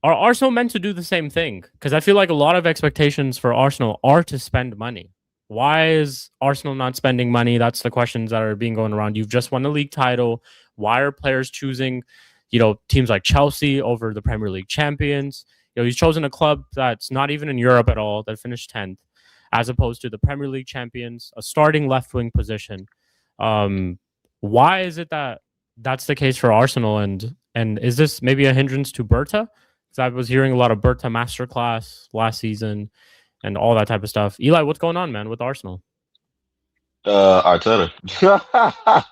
are Arsenal meant to do the same thing? Because I feel like a lot of expectations for Arsenal are to spend money. Why is Arsenal not spending money? That's the questions that are being going around. You've just won the league title. Why are players choosing, teams like Chelsea over the Premier League champions? He's chosen a club that's not even in Europe at all, that finished 10th, as opposed to the Premier League champions, a starting left wing position. Why is it that that's the case for Arsenal? And is this maybe a hindrance to Berta? Because I was hearing a lot of Berta masterclass last season and all that type of stuff. Eli, what's going on, man, with Arsenal? Arteta. I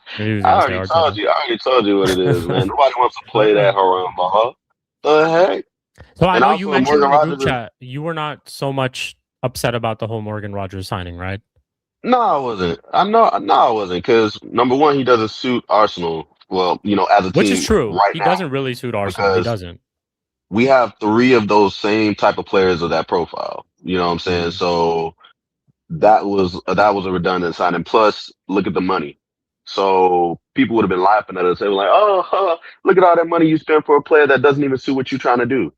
already told you what it is, man. Nobody wants to play that around ball. The heck? So I know you mentioned in the group chat you were not so much upset about the whole Morgan Rogers signing, right? No, I wasn't. I wasn't because number one, he doesn't suit Arsenal Well, as a team, which is true. right He now, doesn't really suit Arsenal. He doesn't. We have 3 of those same type of players of that profile. You know what I'm saying? So that was a redundant signing. Plus, look at the money. So people would have been laughing at us. They were like, "Oh, look at all that money you spent for a player that doesn't even suit what you're trying to do."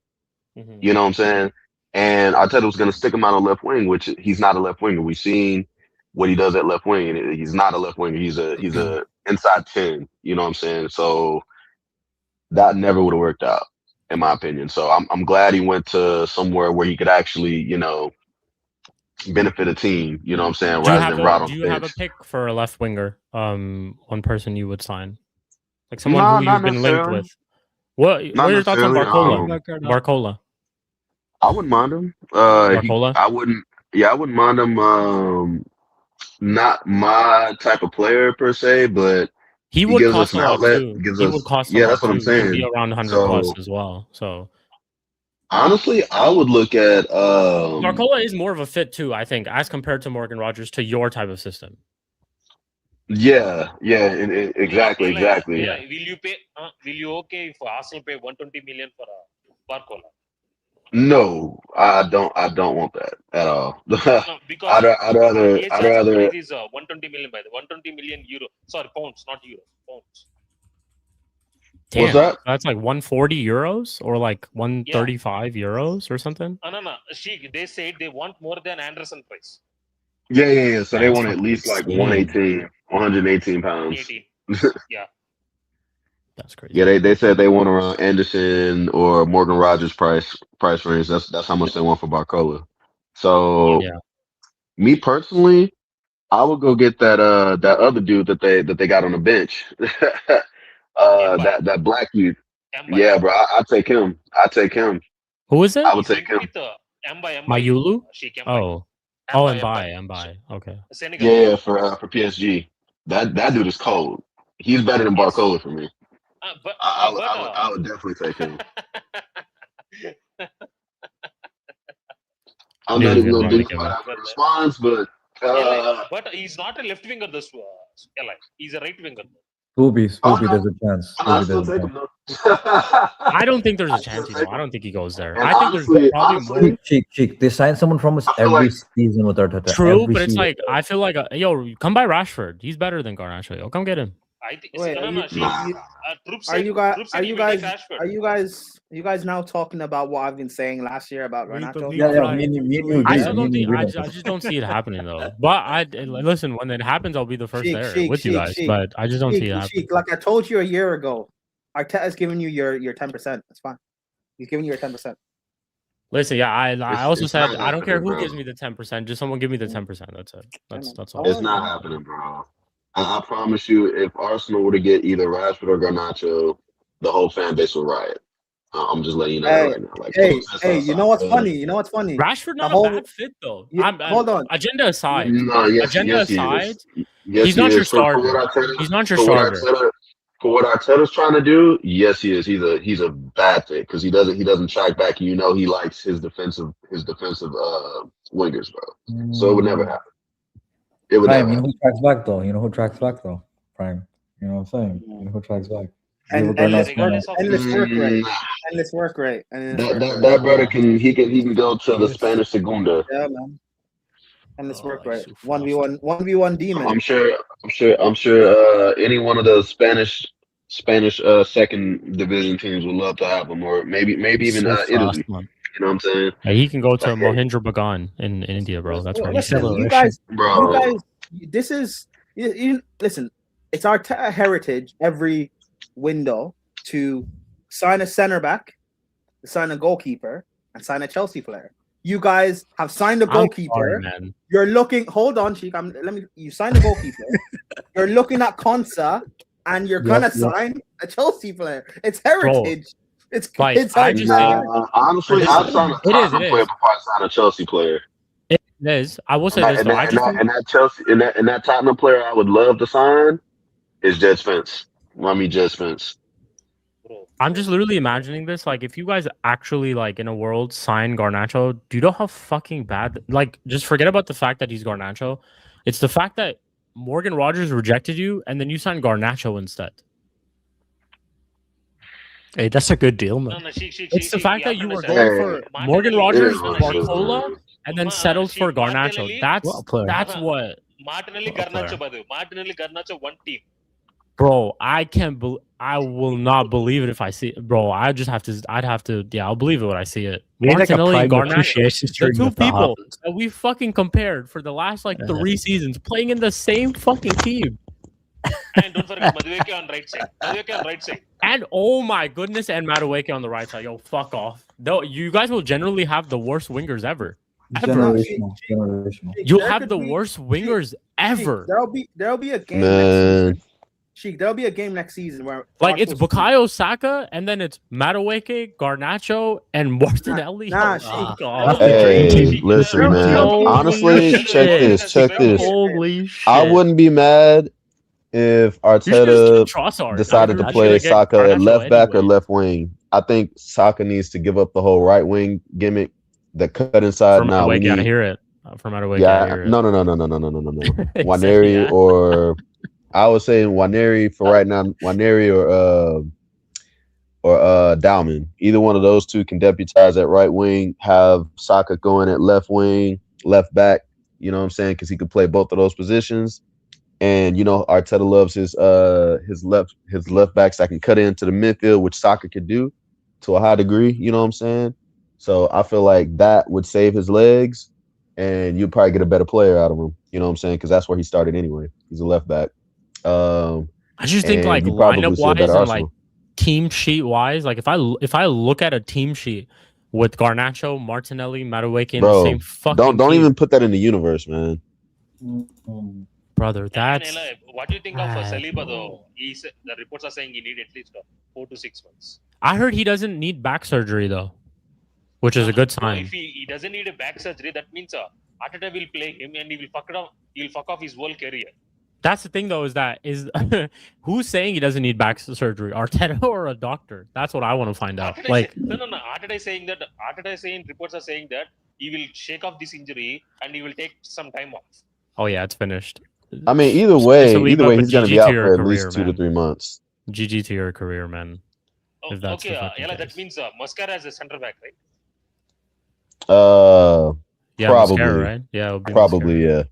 You know what I'm saying? And Arteta was going to stick him out on left wing, which he's not a left winger. We've seen what he does at left wing, and he's not a left winger. He's a inside 10. You know what I'm saying? So that never would have worked out, in my opinion. So I'm glad he went to somewhere where he could actually, benefit a team. You know what I'm saying? Do you have a pick for a left winger? One person you would sign, like someone who you've been linked with. What are your thoughts on Barcola? I wouldn't mind him. Barcola? I wouldn't mind him. Not my type of player per se, but he would gives cost us an a lot outlet. too. He would cost a lot. That's what I'm saying. He'd be around 100 plus as well. So honestly, I would look at Barcola is more of a fit too, I think, as compared to Morgan Rogers to your type of system. Yeah, exactly. Yeah. Will you okay if Arsenal pay 120 million for Barcola? No, I don't want that at all. No, because I'd rather price is 120 million by the 120 million euro. Sorry, pounds, not euros. Pounds. Damn, what's that? That's like 140 euros or like 135 euros or something. No. Shik, they said they want more than Anderson price. Yeah. So they want at least like 118 pounds. 118. Yeah. That's crazy. Yeah, they said they want around Anderson or Morgan Rogers price range. That's how much they want for Barcola. So me personally, I would go get that other dude that they got on the bench. that black youth. Yeah, bro. I take him. Who is it? I would take him. Mayulu? Mbai. Okay. Yeah, for PSG. That dude is cold. He's better than Barcola for me. I would definitely take him. I'm not even gonna do that response, but he's not a left winger. This he's a right winger. Spooby, there's a chance. I don't think there's a chance. I don't think he goes there. I think there's probably more. Cheek. They sign someone from us every season with Arteta. True, but it's like I feel like come by Rashford. He's better than Garnacho. Yo, come get him. I think are you guys now talking about what I've been saying last year about Renato? I just don't see it happening though. But listen, when it happens, I'll be the first there with you guys. But I just don't see it happening. Like I told you a year ago, Arteta's giving you your 10%. It's fine. He's giving you your 10%. Listen, I also said I don't care who gives me the 10%. Just someone give me the 10%. That's it. That's all. It's not happening, bro. I promise you, if Arsenal were to get either Rashford or Garnacho, the whole fan base will riot. I'm just letting you know right now. Like, hey, you know what's funny? Rashford not a bad fit though. Hold on. Agenda aside. Yes, he's not your starter. He's not your starter. For what Arteta's trying to do, yes, he is. He's a bad fit because he doesn't track back. He likes his defensive wingers, bro. So it would never happen. It would Prime, who tracks back though? Prime. You know what I'm saying? Who tracks back? Endless work rate. That brother can go to the Spanish Segunda. Yeah, man. Endless work rate. 1v1 demon. I'm sure any one of the Spanish second division teams would love to have him, or maybe even Italy. You know what I'm saying? Yeah, he can go to Mohindra Bagan in India, bro. That's where he's you guys, this is listen. It's our heritage every window to sign a center back, to sign a goalkeeper, and sign a Chelsea player. You guys have signed a goalkeeper. Sorry, you're looking. Hold on, Sheik. You signed a goalkeeper. You're looking at Konsa, and you're gonna sign a Chelsea player. It's heritage. Bro. It's honestly, I'd sign a Tottenham player before I sign a Chelsea player. It is. I will say this though. That Tottenham player I would love to sign is Jed Spence. Jed Spence. I'm just literally imagining this. Like, if you guys actually, like, in a world sign Garnacho, do you know how fucking bad? Like, just forget about the fact that he's Garnacho. It's the fact that Morgan Rogers rejected you, and then you signed Garnacho instead. Hey, that's a good deal, man. It's the fact that you were going for Morgan Rogers, Barcola, and then settled for Garnacho. That's what. Martinelli, Garnacho, one team. Bro, I will not believe it if I see it. Bro, I'd have to, I'll believe it when I see it. Martinelli and Garnacho, the two people that we fucking compared for the last 3 seasons playing in the same fucking team. And don't forget Madueke on right side. And oh my goodness, and Madueke on the right side. Yo, fuck off. Though you guys will generally have the worst wingers ever. Generational. You'll have the worst wingers ever. There'll be a game. Man. Sheik, there'll be a game next season where it's Bukayo Saka and then it's Madueke, Garnacho, and Martinelli. Hey, listen, man. Honestly, check this. Holy shit. I wouldn't be mad if Arteta decided to play Saka at left back or left wing. I think Saka needs to give up the whole right wing gimmick, the cut inside. Now we gotta hear it. From Madueke, yeah, no. Nwaneri or I was saying Nwaneri for right now. Nwaneri or Dauman. Either one of those two can deputize at right wing. Have Saka going at left wing, left back. You know what I'm saying? Because he could play both of those positions. And Arteta loves his left backs that can cut into the midfield, which Saka could do to a high degree. You know what I'm saying? So I feel like that would save his legs, and you'd probably get a better player out of him. You know what I'm saying? Because that's where he started anyway. He's a left back. I just think lineup wise and team sheet wise, if I look at a team sheet with Garnacho, Martinelli, Madueke in the same fucking don't even put that in the universe, man. Brother, that's what do you think of Saliba though? The reports are saying he need at least 4 to 6 months. I heard he doesn't need back surgery though, which is a good sign. If he doesn't need a back surgery, that means Arteta will play him and he will fuck it up. He'll fuck off his whole career. That's the thing though, is who's saying he doesn't need back surgery? Arteta or a doctor? That's what I want to find out. Arteta is saying that. Arteta is saying, reports are saying that he will shake off this injury and he will take some time off. Oh yeah, it's finished. I mean, either way, he's going to be out for at least 2 to 3 months. GG to your career, man. If that's that means Mascara as a center back, right? Probably, Mascara, right? Yeah, probably, Mascara. Yeah.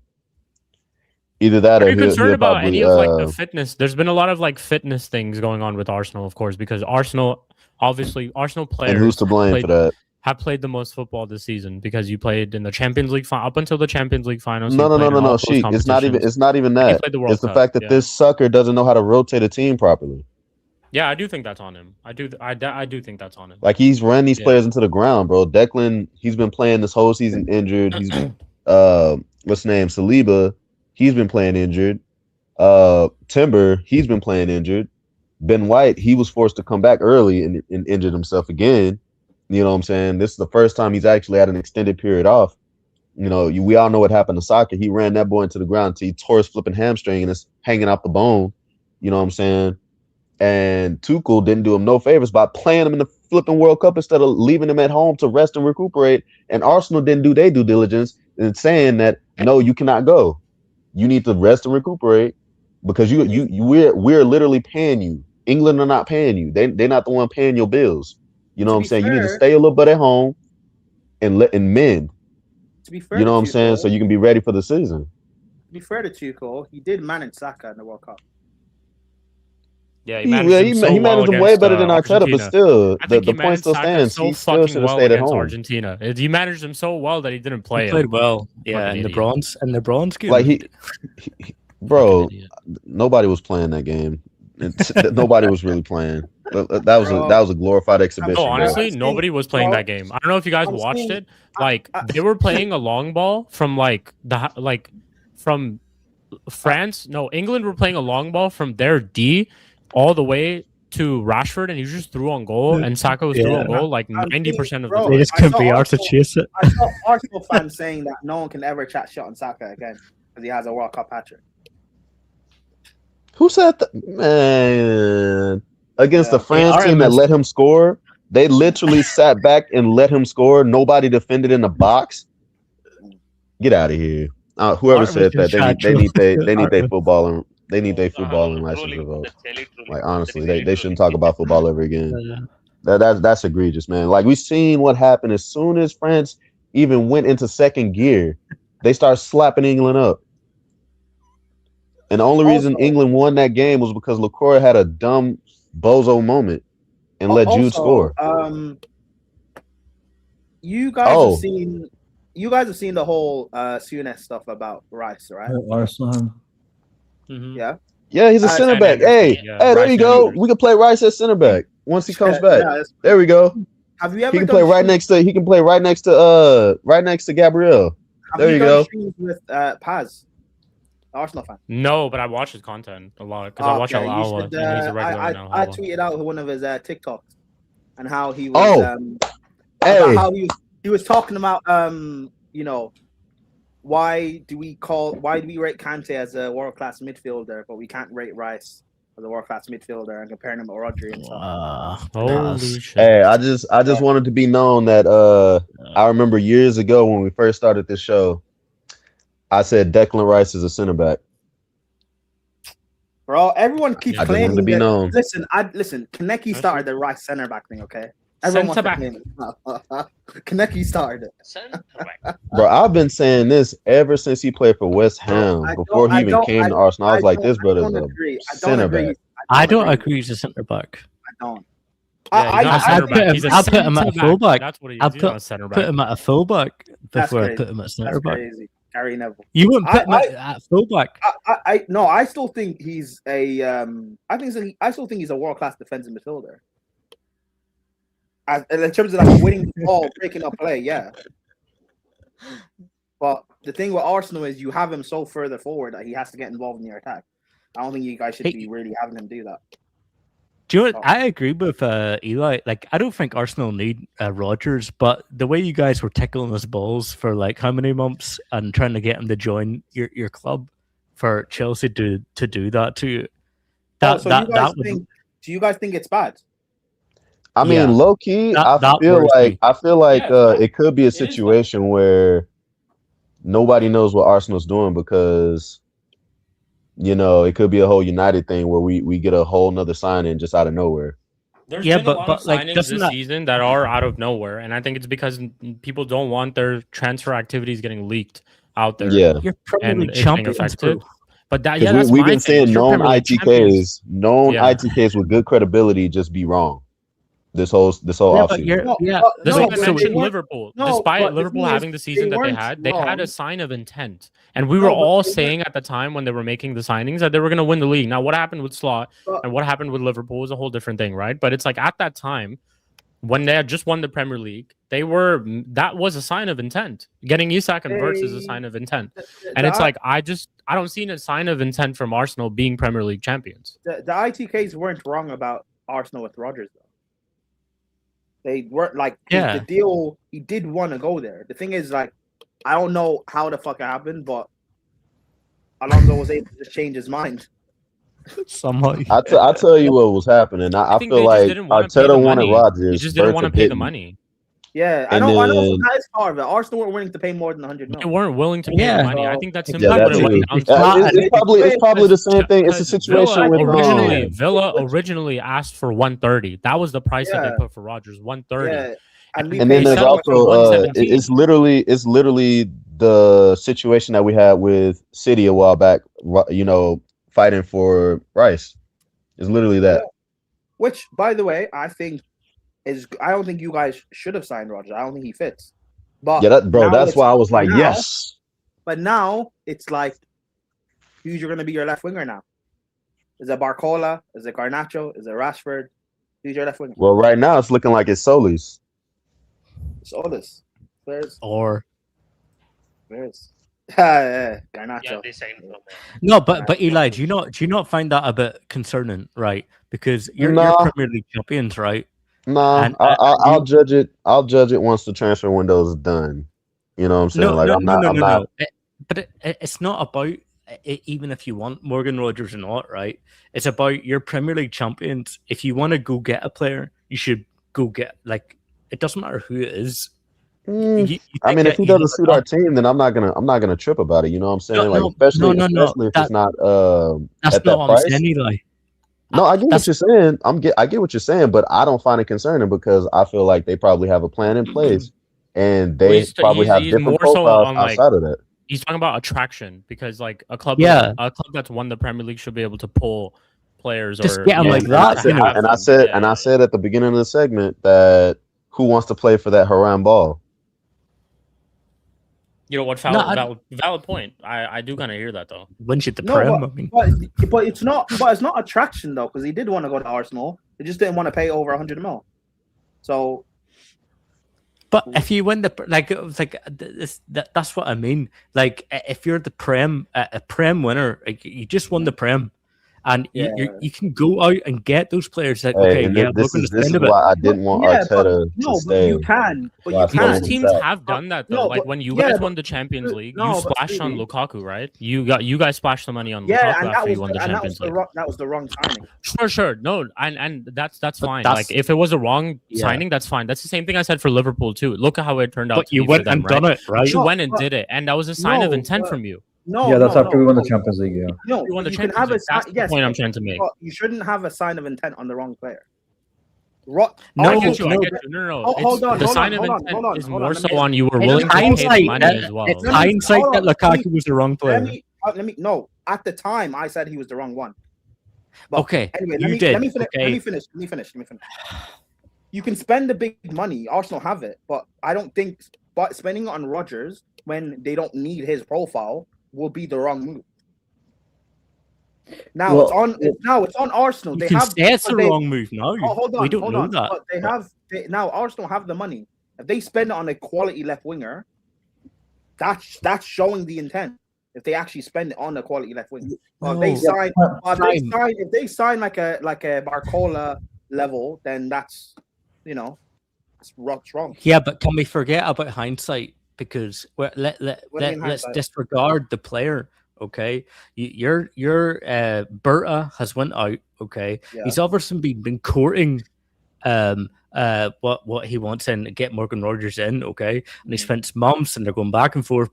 Either that, Are or you concerned about probably, any of the fitness? There's been a lot of fitness things going on with Arsenal, of course, because Arsenal players. And who's to blame for that? Have played the most football this season because you played in the Champions League up until the Champions League finals. No, Sheik. It's not even that. It's the fact that this sucker doesn't know how to rotate a team properly. Yeah, I do think that's on him. I do think that's on him. He's run these players into the ground, bro. Declan, he's been playing this whole season injured. He's what's his name? Saliba, he's been playing injured. Timber, he's been playing injured. Ben White, he was forced to come back early and injured himself again. You know what I'm saying? This is the first time he's actually had an extended period off. We all know what happened to Saka. He ran that boy into the ground until he tore his flipping hamstring and it's hanging out the bone. You know what I'm saying? And Tuchel didn't do him no favors by playing him in the flipping World Cup instead of leaving him at home to rest and recuperate. And Arsenal didn't do their due diligence in saying that, no, you cannot go. You need to rest and recuperate because we're literally paying you. England are not paying you. They're not the one paying your bills. You know what I'm saying? You need to stay a little bit at home and mend. To be fair, you know what I'm saying? So you can be ready for the season. To be fair to Tuchel, he did manage Saka in the World Cup. Yeah, he managed him way better than Arteta, but still, the point still stands. He still should have stayed at home. Argentina. He managed him so well that he didn't play. He played well. Yeah, in the bronze game. Bro, nobody was playing that game. Nobody was really playing. That was a glorified exhibition. No, honestly, nobody was playing that game. I don't know if you guys watched it. They were playing a long ball from from France. No, England were playing a long ball from their D all the way to Rashford, and he just threw on goal. And Saka was through on goal 90% of the time. They just couldn't be arsed to chase it. I saw Arsenal fans saying that no one can ever chat shit on Saka again because he has a World Cup hat-trick. Who said that? Man, against the France team that let him score, they literally sat back and let him score. Nobody defended in the box. Get out of here. Whoever said that, they need their football They need their footballing license revoked. Like honestly, they shouldn't talk about football ever again. That's egregious, man. Like we seen what happened as soon as France even went into second gear, they start slapping England up. And the only reason England won that game was because LaCroix had a dumb bozo moment and let Jude score. You guys have seen the whole Sunes stuff about Rice, right? Arsenal. Yeah. Yeah, he's a center back. Hey, there you go. We can play Rice at center back once he comes back. There we go. Have you ever? He can play right next to. He can play right next to Gabriel. There you go. With Paz, Arsenal fan. No, but I watch his content a lot because I watch Alawa. He's a regular now. I tweeted out one of his TikToks and how he was. How he was talking about why do we rate Kante as a world class midfielder, but we can't rate Rice as a world class midfielder and comparing him to Rodri and stuff. Holy shit! Hey, I just wanted to be known that I remember years ago when we first started this show, I said Declan Rice is a center back. Bro, everyone keeps claiming to be known. Listen, Kaneki started the Rice center back thing, okay? Everyone wants to claim it. Kaneki started it. Bro, I've been saying this ever since he played for West Ham. Before he even came to Arsenal, I was like, this brother's a center back. I don't agree he's a center back. I don't. I'll put him at a fullback. That's what I'll put him at a fullback before I put him at centre back. Gary Neville. You wouldn't put him at fullback. I still think he's a. I still think he's a world class defensive midfielder. In terms of like winning the ball, breaking up play, yeah. But the thing with Arsenal is you have him so further forward that he has to get involved in your attack. I don't think you guys should be really having him do that. Do you know what? I agree with Eli. Like, I don't think Arsenal need ROGERS, but the way you guys were tickling his balls for like how many months and trying to get him to join your club for Chelsea to do that to you. Do you guys think it's bad? I mean, low key, I feel like it could be a situation where nobody knows what Arsenal's doing because, it could be a whole United thing where we get a whole nother signing just out of nowhere. There's been a lot of signings this season that are out of nowhere, and I think it's because people don't want their transfer activities getting leaked out there. Yeah, you're probably champions, bro. But that's we've been saying known ITKs with good credibility just be wrong. This whole offseason. Liverpool. Despite Liverpool having the season that they had a sign of intent. And we were all saying at the time when they were making the signings that they were going to win the league. Now, what happened with Slot and what happened with Liverpool was a whole different thing, right? But it's like at that time, when they had just won the Premier League, that was a sign of intent. Getting Isak and Wirtz is a sign of intent. And it's like, I don't see a sign of intent from Arsenal being Premier League champions. The ITKs weren't wrong about Arsenal with ROGERS, though. They weren't like the deal. He did want to go there. The thing is, like, I don't know how the fuck it happened, but Alonso was able to just change his mind. Somebody. I tell you what was happening. I feel like Arteta wanted ROGERS. He just didn't want to pay the money. Yeah, I know that is part of it. Arsenal weren't willing to pay more than 100 million. They weren't willing to pay the money. I think that's simply it's probably the same thing. It's a situation with Villa originally asked for 130. That was the price that they put for ROGERS, 130. Yeah. And then there's also it's literally the situation that we had with City a while back. Fighting for Rice. It's literally that. Which, by the way, I don't think you guys should have signed ROGERS. I don't think he fits. But that's why I was like, yes. But now it's like, who's going to be your left winger now? Is it Barcola? Is it Garnacho? Is it Rashford? Who's your left winger? Well, right now it's looking like it's Solis. Solis. Where's Garnacho? Yeah, they signed him. No, but Eli, do you not find that a bit concerning, right? Because you're Premier League champions, right? Nah, I'll judge it. I'll judge it once the transfer window is done. You know what I'm saying? No. But it's not about it, even if you want Morgan Rogers or not, right? It's about your Premier League champions. If you want to go get a player, you should go get, like, it doesn't matter who it is. I mean, if he doesn't suit our team, then I'm not gonna trip about it. You know what I'm saying? Especially if it's not at that price. I'm saying, Eli. No, I get what you're saying. I get what you're saying, but I don't find it concerning because I feel like they probably have a plan in place, and they probably have different profiles outside of that. He's talking about attraction because like a club that's won the Premier League should be able to pull players like that. And I said at the beginning of the segment that who wants to play for that Haram ball? You know what? Valid point. I do kind of hear that though. When should the Prem? But it's not attraction though, because he did want to go to Arsenal. He just didn't want to pay over 100 mil. So. But if you win that's what I mean. Like if you're the a Prem winner, like, you just won the Prem. And you can go out and get those players that this is why I didn't want Arteta to stay. You can, but you can. Most teams have done that though. Like when you guys won the Champions League, you splashed on Lukaku, right? You guys splashed the money on Lukaku after you won the Champions League. That was the wrong timing. Sure. No, and that's fine. Like if it was a wrong signing, that's fine. That's the same thing I said for Liverpool too. Look at how it turned out. But you went and done it, right? You went and did it, and that was a sign of intent from you. That's after we won the Champions League. Yeah. No, you won the Champions League. That's the point I'm trying to make. You shouldn't have a sign of intent on the wrong player. I get you. No. Hold on. The sign of intent is more so on you were willing to pay the money as well. It's hindsight that Lukaku was the wrong player. No, at the time I said he was the wrong one. But okay. Anyway, let me finish. You can spend the big money. Arsenal have it, but I don't think spending it on Rodgers when they don't need his profile will be the wrong move. Now it's on Arsenal. They have that's the wrong move. No, hold on. We don't know that. But now Arsenal have the money. If they spend it on a quality left winger, that's showing the intent. If they actually spend it on a quality left winger, if they sign like a Barcola level, then that's it's wrong. Yeah, but can we forget about hindsight? Because let's disregard the player. Okay, your Berta has went out. Okay, he's obviously been courting what he wants in to get Morgan Rodgers in. Okay, and he spent months and they're going back and forth.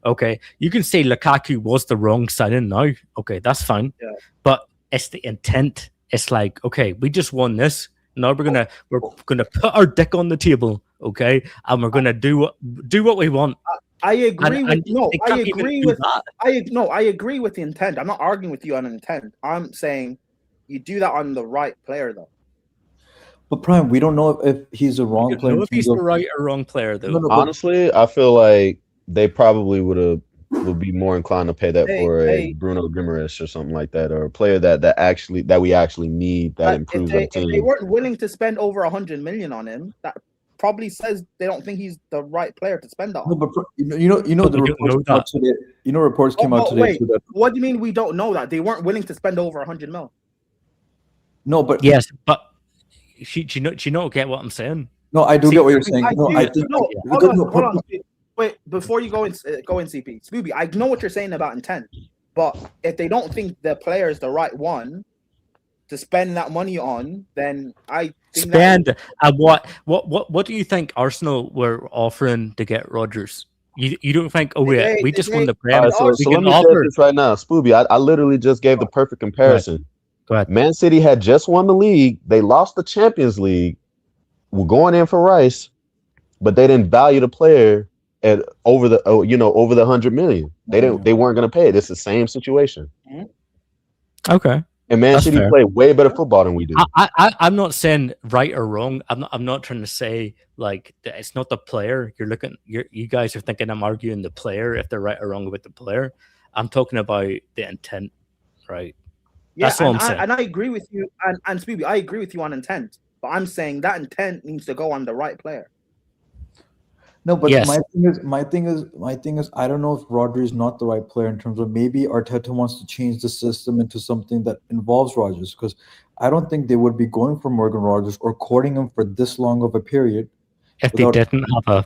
Okay, you can say Lukaku was the wrong signing now. Okay, that's fine. Yeah. But it's the intent. It's like, okay, we just won this. Now we're gonna put our dick on the table. Okay, and we're gonna do what we want. I agree with the intent. I'm not arguing with you on intent. I'm saying you do that on the right player though. But Prime, we don't know if he's a wrong player. Know if he's the right or wrong player though. Honestly, I feel like they probably would be more inclined to pay that for a Bruno Guimaraes or something like that, or a player that we actually need that improves our team. If they weren't willing to spend over 100 million on him, that probably says they don't think he's the right player to spend on. No, but reports came out today. What do you mean we don't know that? They weren't willing to spend over 100 mil. No, but yes, but do you not get what I'm saying? No, I do get what you're saying. Hold on. Wait, before you go in CP, Spooby, I know what you're saying about intent, but if they don't think the player is the right one to spend that money on, then I think what do you think Arsenal were offering to get Rodgers? You don't think? Oh yeah, we just won the Premier. Right, so let me say this right now, Spooby. I literally just gave the perfect comparison. Go ahead. Man City had just won the league. They lost the Champions League. We're going in for Rice, but they didn't value the player at over the 100 million. They weren't going to pay it. It's the same situation. Okay. And Man City play way better football than we do. I'm not saying right or wrong. I'm not trying to say like that it's not the player. You guys are thinking I'm arguing the player if they're right or wrong with the player. I'm talking about the intent, right? Yeah, that's what I'm saying. And I agree with you. And Spooby, I agree with you on intent. But I'm saying that intent needs to go on the right player. No, but yes. my thing is, I don't know if Rodri is not the right player in terms of maybe Arteta wants to change the system into something that involves Rodgers, because I don't think they would be going for Morgan Rodgers or courting him for this long of a period if they didn't have a.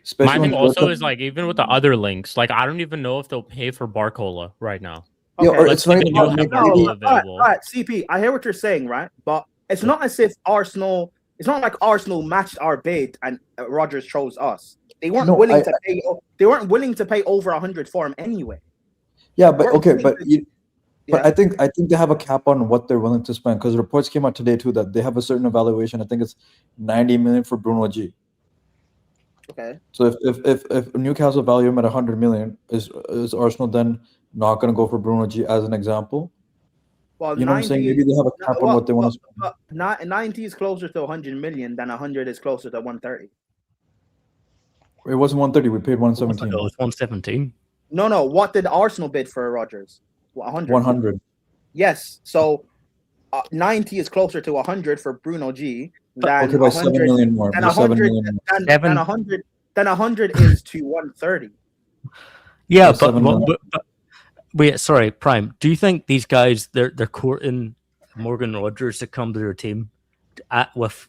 Especially my thing also is like even with the other links, like I don't even know if they'll pay for Barcola right now. Okay. Yeah, or it's not even available. All right, CP, I hear what you're saying, right? But it's not as if Arsenal It's not like Arsenal matched our bid and Rodgers chose us. They weren't willing to pay. They weren't willing to pay over 100 for him anyway. Yeah, but okay, but I think they have a cap on what they're willing to spend, because reports came out today too that they have a certain evaluation. I think it's 90 million for Bruno G. Okay. So if Newcastle value him at 100 million, is Arsenal then not going to go for Bruno G as an example? Well, you know what I'm saying? Maybe they have a cap on what they want to spend. 90 is closer to 100 million than 100 is closer to 130. It wasn't 130. We paid 117. It was 117. No. What did Arsenal bid for Rodgers? 100. 100. Yes. So 90 is closer to 100 for Bruno G than okay, by 7 million more. Than 100 is to 130. Yeah, but wait, sorry, Prime. Do you think these guys they're courting Morgan Rodgers to come to their team with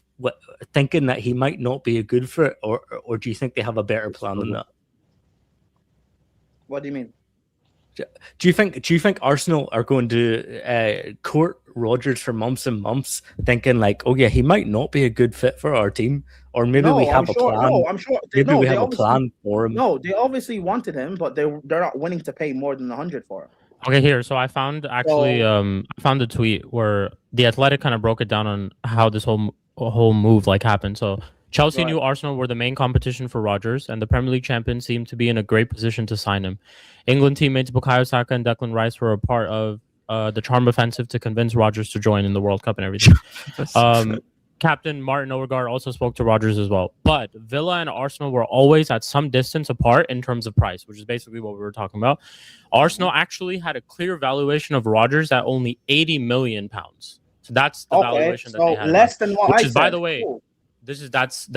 thinking that he might not be a good fit, or do you think they have a better plan than that? What do you mean? Do you think Arsenal are going to court Rodgers for months and months, thinking like, oh yeah, he might not be a good fit for our team, or maybe we have a plan? No, I'm sure. Maybe we have a plan for him. No, they obviously wanted him, but they're not willing to pay more than 100 for him. Okay, here. So I found I found a tweet where the Athletic kind of broke it down on how this whole move like happened. So Chelsea knew Arsenal were the main competition for Rodgers, and the Premier League champions seemed to be in a great position to sign him. England teammates Bukayo Saka and Declan Rice were a part of the charm offensive to convince Rodgers to join in the World Cup and everything. Captain Martin Odegaard also spoke to Rodgers as well. But Villa and Arsenal were always at some distance apart in terms of price, which is basically what we were talking about. Arsenal actually had a clear valuation of Rodgers at only £80 million. So that's the valuation that they had. Less than what which I is, said. by the way, that's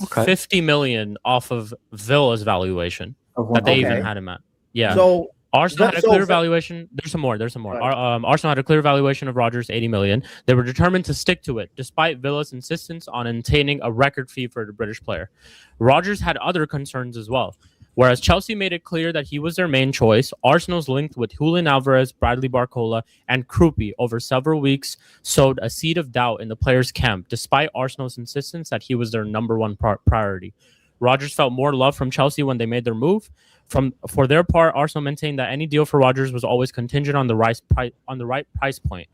okay. 50 million off of Villa's valuation that they even had him at. Yeah. So Arsenal had a clear valuation. There's some more. Right. Arsenal had a clear valuation of Rodgers, 80 million. They were determined to stick to it, despite Villa's insistence on obtaining a record fee for the British player. Rodgers had other concerns as well. Whereas Chelsea made it clear that he was their main choice, Arsenal's linked with Julian Alvarez, Bradley Barcola, and Krupi over several weeks sowed a seed of doubt in the players' camp, despite Arsenal's insistence that he was their number one priority. Rodgers felt more love from Chelsea when they made their move. For their part, Arsenal maintained that any deal for Rodgers was always contingent on the right price point.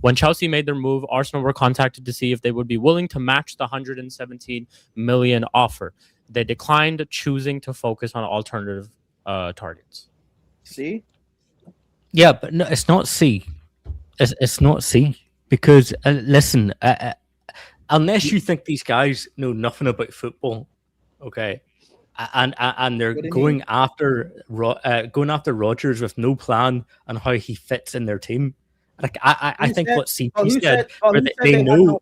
When Chelsea made their move, Arsenal were contacted to see if they would be willing to match the 117 million offer. They declined, choosing to focus on alternative targets. See? Yeah, but no, it's not C. It's not C because listen, unless you think these guys know nothing about football, okay. And they're going after Rodgers with no plan on how he fits in their team. Like I think what CP said, they know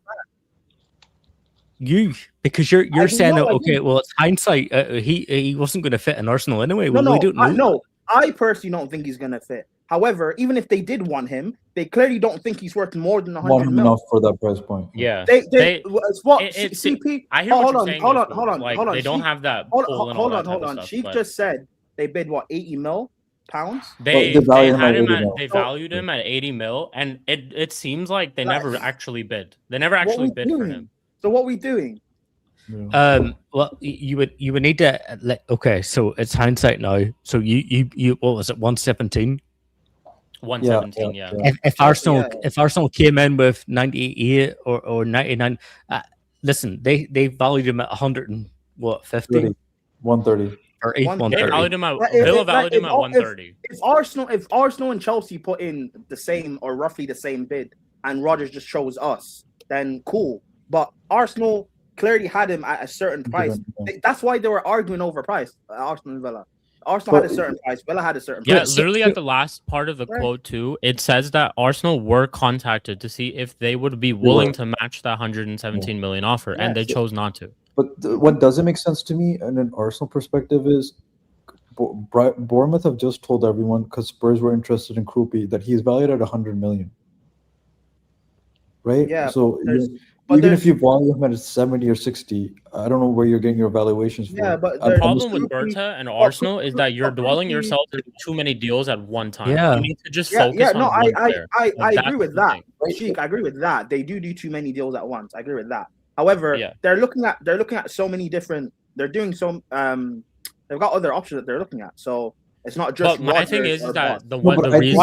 you because you're saying that okay, well it's hindsight. He wasn't going to fit in Arsenal anyway. We don't know. I personally don't think he's going to fit. However, even if they did want him, they clearly don't think he's worth more than 100 million. Enough for that price point. Yeah. CP. I hear what you're saying. Hold on. They don't have that. Hold on. Shik just said they bid what, 80 mil pounds? They valued him at 80 mil, and it seems like they never actually bid. They never actually bid for him. So what are we doing? Well, you would need to okay. So it's hindsight now. So you what was it? 117. 117. Yeah. If Arsenal came in with 98 or 99, listen, they valued him at 150. 130. Or 130. They valued him at Villa valued him at 130. If Arsenal and Chelsea put in the same or roughly the same bid, and Rodgers just chose us, then cool. But Arsenal clearly had him at a certain price. That's why they were arguing over price. Arsenal and Villa. Arsenal had a certain price. Villa had a certain price. Yeah, literally at the last part of the quote too, it says that Arsenal were contacted to see if they would be willing to match that 117 million offer, and they chose not to. But what doesn't make sense to me, in an Arsenal perspective, is Bournemouth have just told everyone, because Spurs were interested in Krupi, that he's valued at 100 million. Right? Yeah. So even if you value him at 70 or 60, I don't know where you're getting your valuations from. Yeah, but the problem with Berta and Arsenal is that you're dwelling yourself into too many deals at one time. Yeah. You need to just focus on one player. I agree with that. Sheik, I agree with that. They do too many deals at once. I agree with that. However, they're looking at so many different. They're doing so. They've got other options that they're looking at. So it's not just. But my thing is that the reason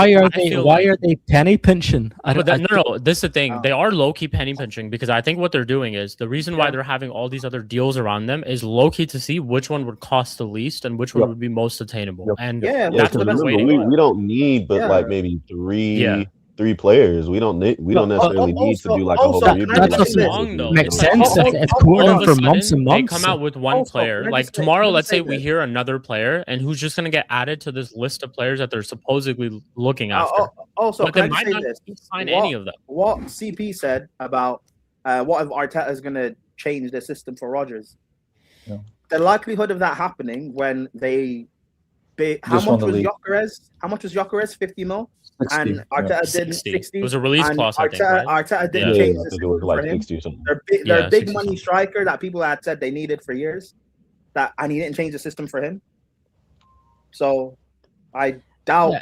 why are they penny pinching? No, this is the thing. They are low key penny pinching because I think what they're doing is the reason why they're having all these other deals around them is low key to see which one would cost the least and which one would be most attainable. And that's the best way to go. We don't need, but like maybe three players. We don't necessarily need to do like a whole That's what's wrong though. Makes sense. If going for months and months, they come out with one player. Like tomorrow, let's say we hear another player, and who's just gonna get added to this list of players that they're supposedly looking after. Also, but they might not sign any of them. What CP said about what if Arteta is gonna change the system for Rodgers? Yeah. The likelihood of that happening when they how much was Gyökeres? How much was Gyökeres? 50 mil. 60, and Arteta did 60. It was a release clause. Arteta didn't change the system for him. 60 or something. They're a big money striker that people had said they needed for years. And he didn't change the system for him. So I doubt.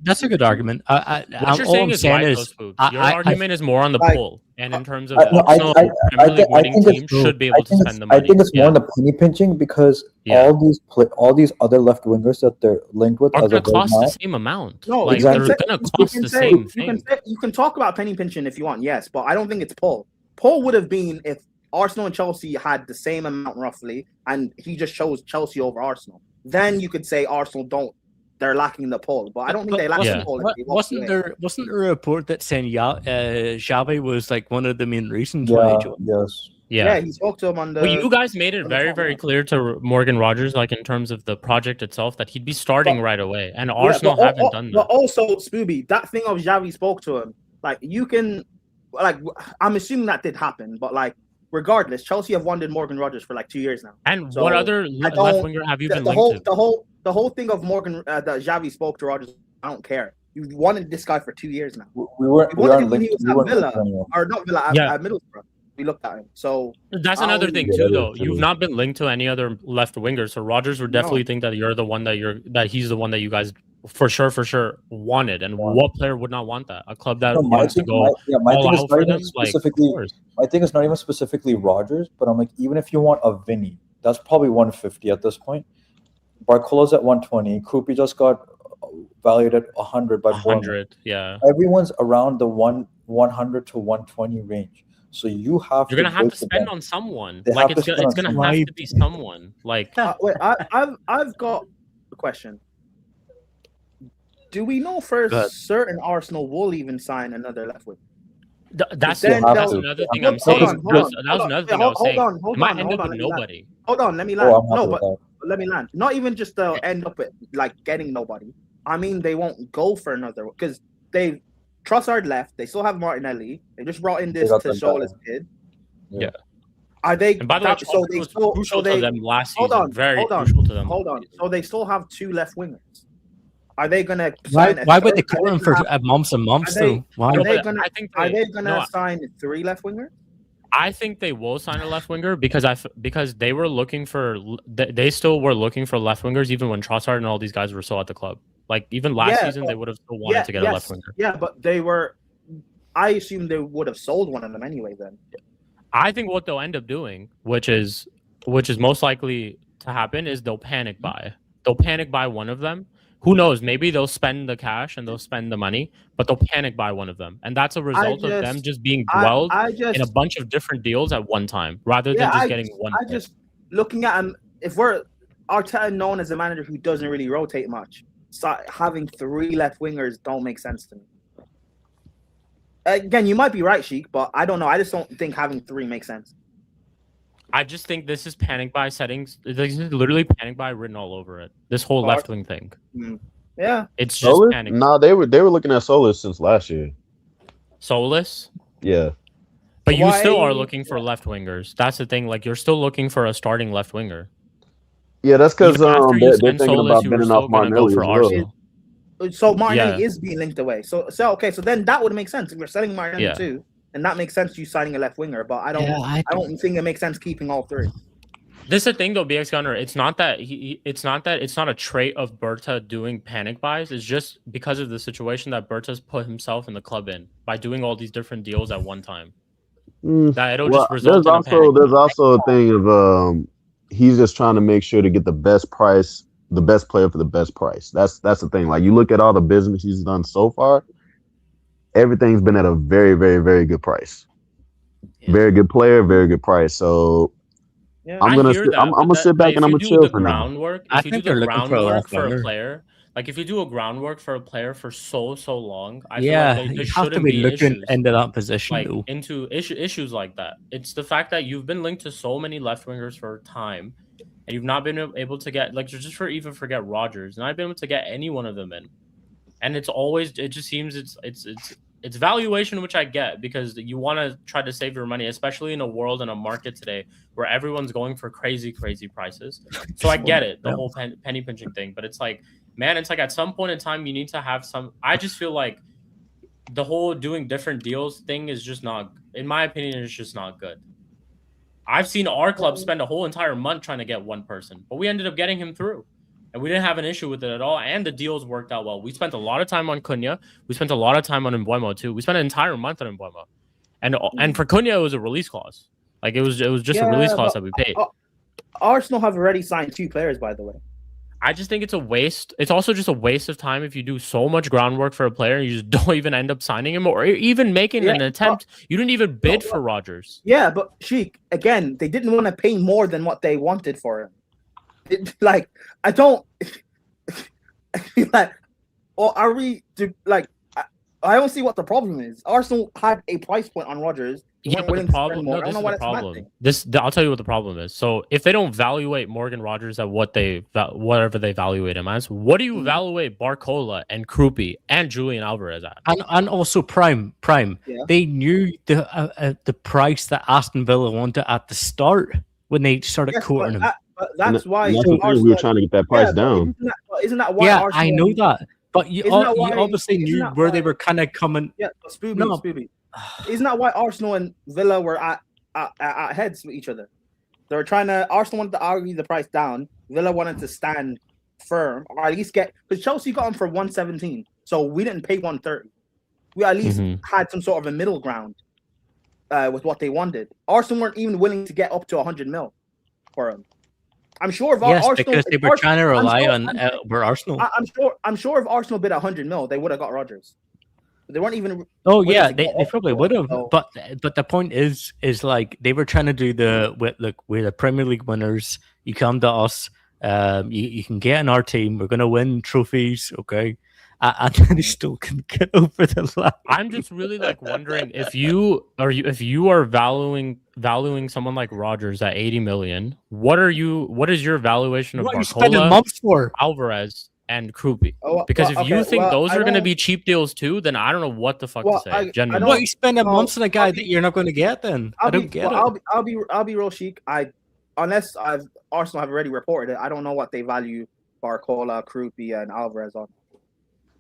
That's a good argument. What you're saying is right, Your argument is more on the pull, and in terms of winning team should be able to spend the money. I think it's more on the penny pinching because all these other left wingers that they're linked with are going to cost the same amount. No, like they're going to cost the same thing. You can talk about penny pinching if you want, yes, but I don't think it's pull. Pull would have been if Arsenal and Chelsea had the same amount roughly, and he just chose Chelsea over Arsenal. Then you could say Arsenal they're lacking the pull, but I don't think they lack the pull. Wasn't there a report that saying Xavi was like one of the main reasons why he joined? Yes. Yeah, he spoke to him on the. Well, you guys made it very, very clear to Morgan Rogers, like in terms of the project itself, that he'd be starting right away, and Arsenal haven't done that. But also, Spooby, that thing of Xavi spoke to him, like you can, like I'm assuming that did happen, but like regardless, Chelsea have wanted Morgan Rogers for like 2 years now. And so what other left winger have you been linked to? The whole thing of Morgan that Xavi spoke to Rogers, I don't care. You wanted this guy for 2 years now. We weren't when he was at Villa, or not Villa, at Middlesbrough. We looked at him. So that's another thing too, though. You've not been linked to any other left winger, so Rogers would definitely think that you're the one that he's the one that you guys for sure wanted. And what player would not want that? A club that wants to go all out for them. My thing is not even specifically Rogers, but I'm like, even if you want a Vinny, that's probably 150 at this point. Barcola's at 120. Krupi just got valued at 100 by 100. Yeah. Everyone's around the 100 to 120 range. So you're gonna have to spend on someone. Like it's gonna have to be someone. Like wait, I've got a question. Do we know for certain Arsenal will even sign another left wing? That's another thing I'm saying. That was another thing I was saying. It might end up with nobody. Hold on, let me land. Let me land. Not even just they'll end up with like getting nobody. I mean, they won't go for another because Trossard left. They still have Martinelli. They just brought in this to show his kid. Yeah. Are they? And by the way, so they still crucial to them last season. Very crucial to them. Hold on. So they still have 2 left wingers. Are they gonna? Why would they call him for months and months though? Why? Are they gonna sign 3 left wingers? I think they will sign a left winger because they were looking for they still were looking for left wingers even when Trossard and all these guys were still at the club. Like even last season, they would have still wanted to get a left winger. Yeah, but they were. I assume they would have sold one of them anyway. Then I think what they'll end up doing, which is most likely to happen, is they'll panic buy. They'll panic buy one of them. Who knows? Maybe they'll spend the cash and they'll spend the money, but they'll panic buy one of them, and that's a result of them just being dwelled in a bunch of different deals at one time, rather than just getting one. Just looking at him. If we're Arteta known as a manager who doesn't really rotate much, so having 3 left wingers don't make sense to me. Again, you might be right, Shik, but I don't know. I just don't think having 3 makes sense. I just think this is panic buy settings. This is literally panic buy written all over it. This whole left wing thing. Yeah, it's just panic. No, they were looking at Solus since last year. Solus? Yeah. But you still are looking for left wingers. That's the thing. Like you're still looking for a starting left winger. Yeah, that's because they're thinking about bidding off Martinelli as well. So Martinelli is being linked away. So then that would make sense if you're selling Martinelli too. And that makes sense you signing a left winger, but I don't think it makes sense keeping all 3. This is the thing though, BX Gunner. It's not a trait of Berta doing panic buys. It's just because of the situation that Berta's put himself in the club in by doing all these different deals at one time. that it'll just result there's also a thing of he's just trying to make sure to get the best price, the best player for the best price. That's the thing. Like, you look at all the business he's done so far, everything's been at a very, very, very good price. Yeah. Very good player, very good price. So I'm gonna sit back and I'm gonna chill for now. If you do the groundwork for a player, like if you do a groundwork for a player for so long, I feel like there shouldn't be looking into that position, like into issues like that. It's the fact that you've been linked to so many left wingers for time, and you've not been able to get, like, just forget ROGERS, not been able to get any one of them in, and it just seems it's valuation, which I get, because you want to try to save your money, especially in a world and a market today where everyone's going for crazy prices. So I get it, the whole penny pinching thing, but it's like, man, it's like at some point in time you need to have some. I just feel like the whole doing different deals thing is just not, in my opinion, it's just not good. I've seen our club spend a whole entire month trying to get one person, but we ended up getting him through. And we didn't have an issue with it at all. And the deals worked out well. We spent a lot of time on Cunha. We spent a lot of time on Mbeumo too. We spent an entire month on Mbeumo. And for Cunha, it was a release clause. Like, it was just a release clause that we paid. Arsenal have already signed 2 players, by the way. I just think it's a waste. It's also just a waste of time if you do so much groundwork for a player and you just don't even end up signing him or even making an attempt. You didn't even bid for ROGERS. Yeah, but Shik, again, they didn't want to pay more than what they wanted for him. I don't like, or are we like? I don't see what the problem is. Arsenal had a price point on ROGERS. Yeah, but the problem. No, this is the problem. I'll tell you what the problem is. So if they don't evaluate Morgan ROGERS at whatever they evaluate him as, what do you evaluate Barcola and Krupi and Julian Alvarez at? And also Prime. Yeah. They knew the price that Aston Villa wanted at the start when they started quoting him. But that's why we were trying to get that price down. Isn't that why? Yeah, Arsenal, I know that. But you obviously knew where they were kind of coming. Yeah, Spooby. Isn't that why Arsenal and Villa were at heads with each other? They were trying to. Arsenal wanted to argue the price down. Villa wanted to stand firm, or at least get, because Chelsea got him for 117, so we didn't pay 130. We at least had some sort of a middle ground with what they wanted. Arsenal weren't even willing to get up to 100 mil for him. I'm sure if Arsenal, because they were trying to rely on Arsenal. I'm sure if Arsenal bid 100 mil, they would have got ROGERS. They weren't even. Oh yeah, they probably would have. So. But the point is like they were trying to do we're the Premier League winners. You come to us. You can get in our team. We're gonna win trophies. Okay. And then they still can get over the line. I'm just really like wondering if you are valuing someone like ROGERS at 80 million. What is your valuation of Barcola, Alvarez, and Krupi? Because if you think those are going to be cheap deals too, then I don't know what the fuck to say. What, you spend a month on a guy that you're not going to get? Then I don't get it. I'll be real, Shik. Unless Arsenal have already reported it, I don't know what they value Barcola, Krupi, and Alvarez on.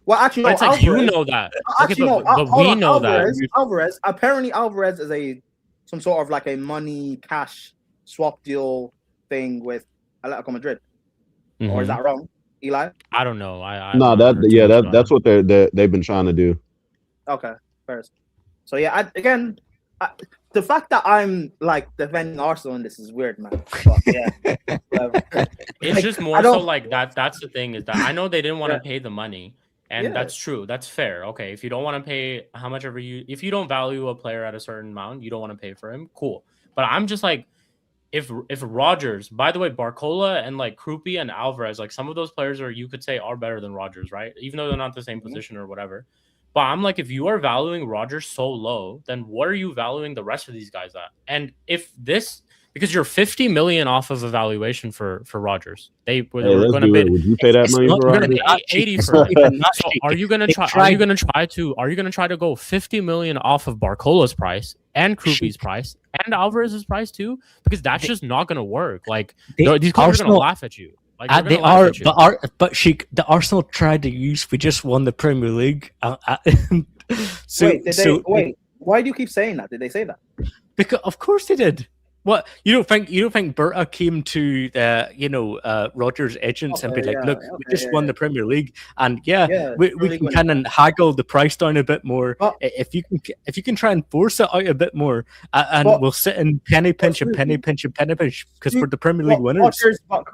Well, actually, no. It's like Alvarez, you know that. Actually, okay, but we know that. Alvarez. Apparently, Alvarez is some sort of like a money cash swap deal thing with Atletico Madrid. Or is that wrong, Eli? I don't know. That's what they've been trying to do. Okay, first. So yeah, the fact that I'm like defending Arsenal in this is weird, man. But, yeah, it's just more so like that. That's the thing, is that I know they didn't want to pay the money. And that's true. That's fair. Okay, if you don't want to pay if you don't value a player at a certain amount, you don't want to pay for him. Cool. But I'm just like, if ROGERS, by the way, Barcola and like Krupi and Alvarez, like some of those players you could say are better than ROGERS, right? Even though they're not the same position or whatever. But I'm like, if you are valuing ROGERS so low, then what are you valuing the rest of these guys at? And because you're 50 million off of evaluation for ROGERS. They were going to bid. Would you pay that money for ROGERS? 80 for him. So are you going to try to go 50 million off of Barcola's price and Krupi's price and Alvarez's price too? Because that's just not going to work. Like these clubs are going to laugh at you. Like, they are, but Shik, the Arsenal tried to use. We just won the Premier League. Wait, why do you keep saying that? Did they say that? Because of course they did. What you don't think Berta came to Rogers' agents and be like, look, we just won the Premier League, and we can kind of haggle the price down a bit more. If you can try and force it out a bit more, and we'll sit and penny pinch because we're the Premier League winners.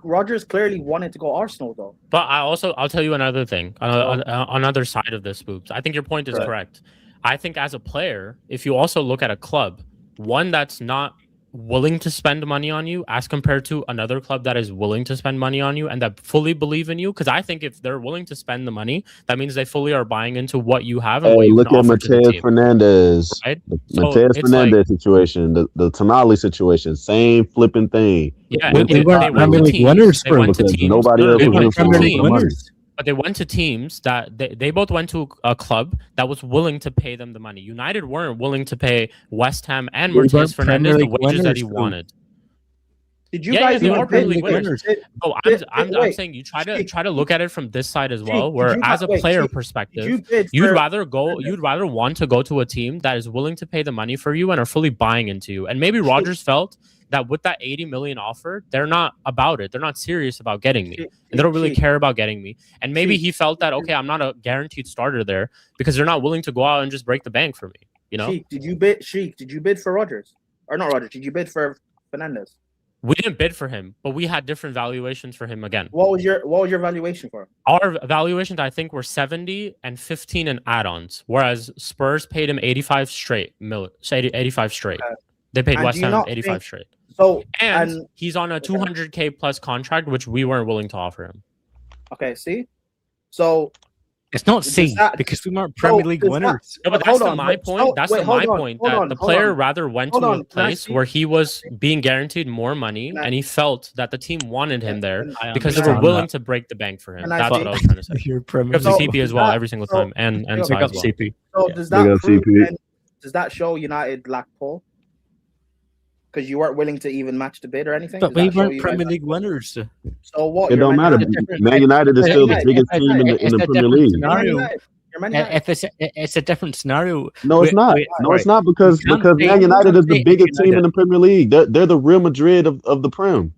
Rogers clearly wanted to go Arsenal though. But I'll tell you another thing, another side of this, Spoops. I think your point is correct. I think as a player, if you also look at a club, one that's not willing to spend money on you as compared to another club that is willing to spend money on you and that fully believe in you, because I think if they're willing to spend the money, that means they fully are buying into what you have and what you look can at offer to the Mateus team. Fernandez, Right? Mateus Fernandez situation, the Tonali situation, same flipping thing. Yeah, they went to teams. They went to teams. Nobody else was Premier League winners. But they went to teams that they both went to a club that was willing to pay them the money. United weren't willing to pay West Ham and Mateus Fernandez the wages that he wanted. Did you guys? They are Premier League winners. Oh, I'm saying you try to look at it from this side as well, where as a player perspective, you'd rather want to go to a team that is willing to pay the money for you and are fully buying into you. And maybe Rogers felt that with that 80 million offer, they're not about it. They're not serious about getting me. And they don't really care about getting me. And maybe he felt that, okay, I'm not a guaranteed starter there because they're not willing to go out and just break the bank for me. You know? Shik, did you bid for Rogers? Or not Rogers, did you bid for Fernandez? We didn't bid for him, but we had different valuations for him again. What was your valuation for him? Our valuations, I think, were 70 and 15 in add-ons, whereas Spurs paid him 85 straight. 85 straight. They paid West Ham 85 straight. So and he's on a 200K plus contract, which we weren't willing to offer him. Okay, see, so it's not because we weren't Premier League winners. No, but that's my point. That's my point. That the player rather went to a place where he was being guaranteed more money, and he felt that the team wanted him there because they were willing to break the bank for him. That's what I was trying to say. You're Premier League CP as well every single time, and Sai as well. CP. So does that show United lack pull? Because you weren't willing to even match the bid or anything. But we weren't Premier League winners. So what? It don't matter. Man United is still the biggest team in the Premier League. If it's a different scenario. No, it's not. No, it's not because Man United is the biggest team in the Premier League. They're the Real Madrid of the Prem.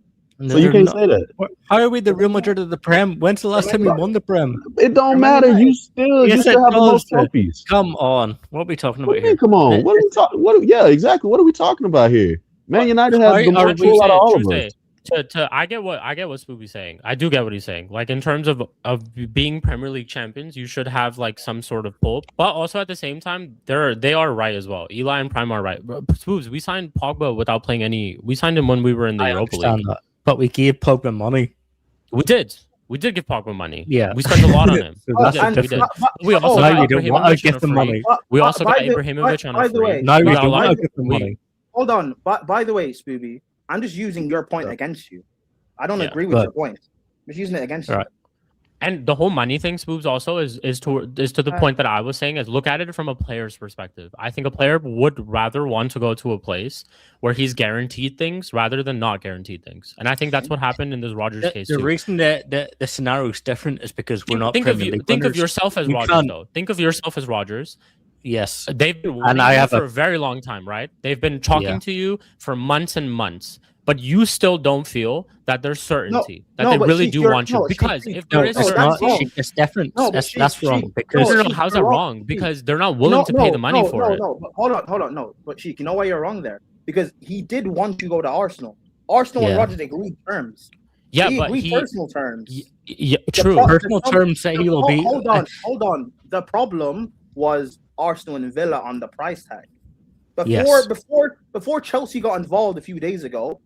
So you can't say that. How are we the Real Madrid of the Prem? When's the last time we won the Prem? It don't matter. You still have the most trophies. Come on. What are we talking about here? Come on. What are we talking? Yeah, exactly. What are we talking about here? Man United has the most out of all of us. I get what Spooby's saying. I do get what he's saying. Like in terms of being Premier League champions, you should have like some sort of pull. But also at the same time, they are right as well. Eli and Prime are right. Spoobs, we signed Pogba without playing any. We signed him when we were in the Europa League. That. But we gave Pogba money. We did. We did give Pogba money. Yeah, we spent a lot on him. We did. We also got Ibrahimovic on a free. We also got Ibrahimovic on a free. Now we don't want to give them money. Hold on. By the way, Spooby, I'm just using your point against you. I don't agree with your point. I'm just using it against you. And the whole money thing, Spoobs, also is to the point that I was saying, is look at it from a player's perspective. I think a player would rather want to go to a place where he's guaranteed things rather than not guaranteed things. And I think that's what happened in this Rogers case. The reason that the scenario is different is because we're not. Think of yourself as Rogers, though. Think of yourself as Rogers. Yes, they've been warning you for a very long time, right? They've been talking to you for months and months, but you still don't feel that there's certainty that they really do want you. Because if there is certainty, it's different. That's wrong. Because how's that wrong? Because they're not willing to pay the money for it. No, hold on. No, but Shik, you know why you're wrong there? Because he did want you to go to Arsenal. Arsenal and Rogers agreed terms. Yeah, he but agreed personal terms. Yeah, true. Personal terms say he will be. Hold on. The problem was Arsenal and Villa on the price tag. Before Chelsea got involved a few days ago,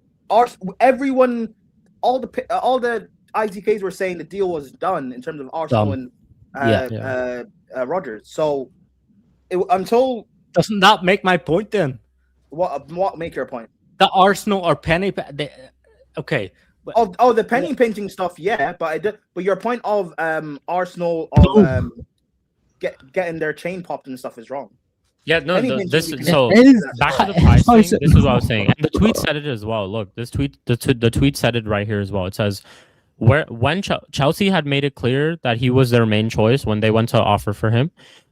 everyone, all the ITKs were saying the deal was done in terms of Arsenal and Rogers. So until doesn't that make my point then? What make your point? The Arsenal or penny. Okay. The penny pinching stuff, yeah, but your point of Arsenal of getting their chain popped and stuff is wrong. Yeah, no. Back to the price thing. This is what I was saying. And the tweet said it as well. Look, the tweet said it right here as well. It says when Chelsea had made it clear that he was their main choice when they went to offer for him,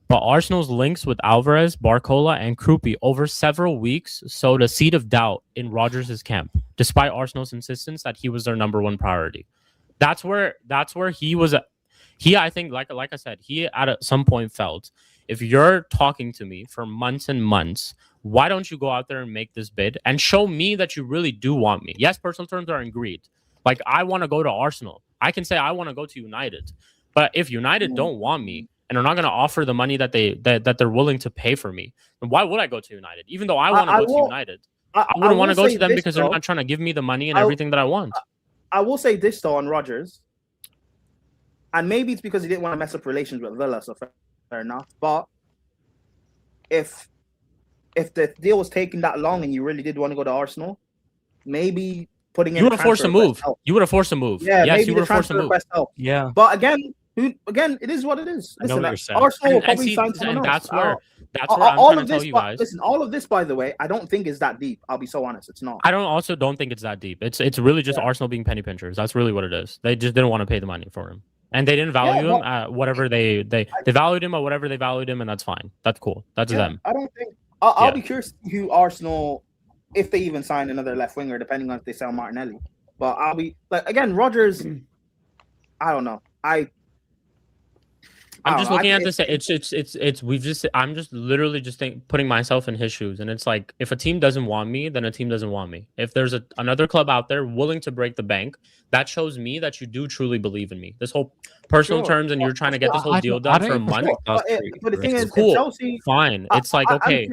But Arsenal's links with Alvarez, Barcola, and Krupi over several weeks sowed a seed of doubt in Rodgers' camp, despite Arsenal's insistence that he was their number one priority. That's where he was. I think, like I said, he at some point felt, if you're talking to me for months and months, why don't you go out there and make this bid and show me that you really do want me? Yes, personal terms are agreed. Like, I want to go to Arsenal. I can say I want to go to United. But if United don't want me and are not going to offer the money that they're willing to pay for me, then why would I go to United? Even though I want to go to United. I wouldn't want to go to them because they're not trying to give me the money and everything that I want. I will say this, though, on Rodgers. And maybe it's because he didn't want to mess up relations with Villa, so fair enough. But if the deal was taking that long and you really did want to go to Arsenal, maybe putting in you would have forced a move. You would have forced a move. Yeah, yes, maybe you would have forced a move. Yeah. But again, it is what it is. Listen, Arsenal will probably sign someone else. That's where I'm trying to tell you guys. Listen, all of this, by the way, I don't think is that deep. I'll be so honest, it's not. I don't think it's that deep. It's really just Arsenal being penny pinchers. That's really what it is. They just didn't want to pay the money for him. And they didn't value him at whatever they valued him at whatever they valued him, and that's fine. That's cool. That's them. I don't think I'll be curious to see who Arsenal, if they even sign another left winger, depending on if they sell Martinelli. But I'll be like, again, Rodgers. I don't know. I'm just looking at this. I'm just literally just putting myself in his shoes, and it's like, if a team doesn't want me, then a team doesn't want me. If there's another club out there willing to break the bank, that shows me that you do truly believe in me. This whole personal terms, and you're trying to get this whole deal done for a month. But the thing is, cool. Chelsea, fine. It's like, okay.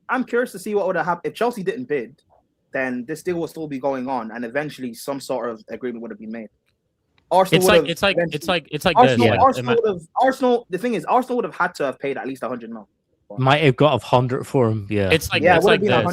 I'm curious to see what would have happened if Chelsea didn't bid. Then this deal will still be going on, and eventually some sort of agreement would have been made. Arsenal it's like Arsenal. The thing is, Arsenal would have had to have paid at least 100 mil. Might have got 100 for him. Yeah, it's like this.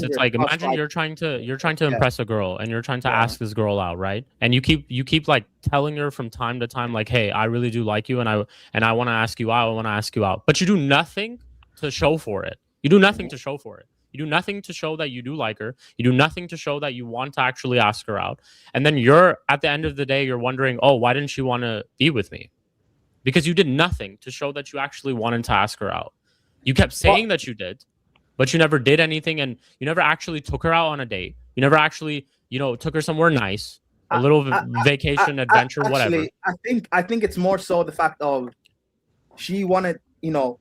It's like, imagine you're trying to impress a girl, and you're trying to ask this girl out, right? And you keep like telling her from time to time, like, hey, I really do like you, and I want to ask you out. I want to ask you out, but you do nothing to show for it. You do nothing to show for it. You do nothing to show that you do like her. You do nothing to show that you want to actually ask her out. And then at the end of the day, you're wondering, oh, why didn't she want to be with me? Because you did nothing to show that you actually wanted to ask her out. You kept saying that you did, but you never did anything, and you never actually took her out on a date. You never actually, took her somewhere nice, a little vacation, adventure, whatever. I think it's more so the fact of she wanted,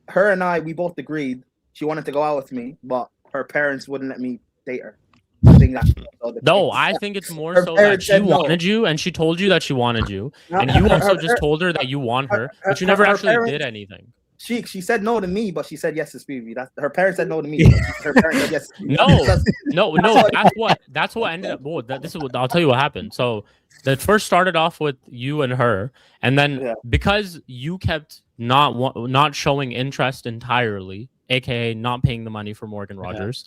her and I, we both agreed she wanted to go out with me, but her parents wouldn't let me date her. I think it's more so that she wanted you, and she told you that she wanted you, and you also just told her that you want her, but you never actually did anything. She said no to me, but she said yes to Spooby. Her parents said no to me. Her parents said yes to Spooby. No. That's what ended up. Well, this is what I'll tell you what happened. So that first started off with you and her, and then because you kept not showing interest entirely, aka not paying the money for Morgan Rodgers,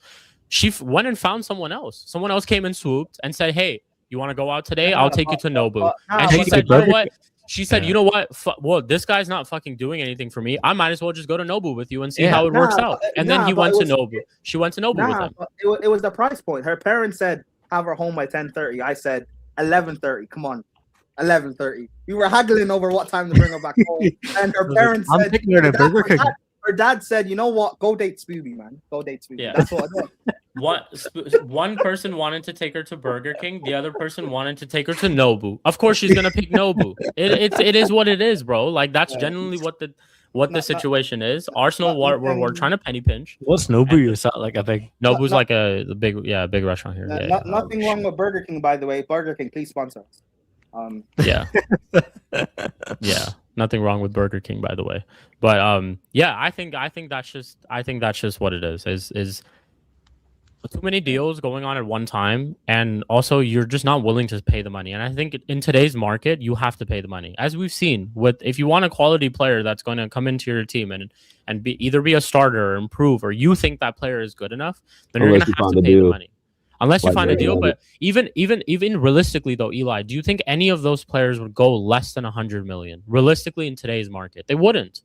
she went and found someone else. Someone else came and swooped and said, "Hey, you want to go out today? I'll take you to Nobu." And she said, "You know what?" She said, "You know what? Well, this guy's not fucking doing anything for me. I might as well just go to Nobu with you and see how it works out." And then he went to Nobu. She went to Nobu with him. It was the price point. Her parents said, "Have her home by 10:30." I said, 11:30. Come on, 11:30. We were haggling over what time to bring her back home, and her parents said, taking her to Burger King. Her dad said, "You know what? Go date Spooby, man. Go date Spooby." Yeah. That's what I did. One person wanted to take her to Burger King. The other person wanted to take her to Nobu. Of course, she's gonna pick Nobu. It is what it is, bro. Like, that's genuinely what the situation is. Arsenal we're trying to penny pinch. What's Nobu? Is that like a big? Nobu's like a big restaurant here. Nothing wrong with Burger King, by the way. Burger King, please sponsor us. Yeah. Nothing wrong with Burger King, by the way. But I think that's just what it is too many deals going on at one time, and also you're just not willing to pay the money. And I think in today's market, you have to pay the money, as we've seen if you want a quality player that's going to come into your team and either be a starter or improve, or you think that player is good enough, then you're going to have to pay the money. Unless you find a deal. But even realistically, though, Eli, do you think any of those players would go less than 100 million? Realistically, in today's market, they wouldn't.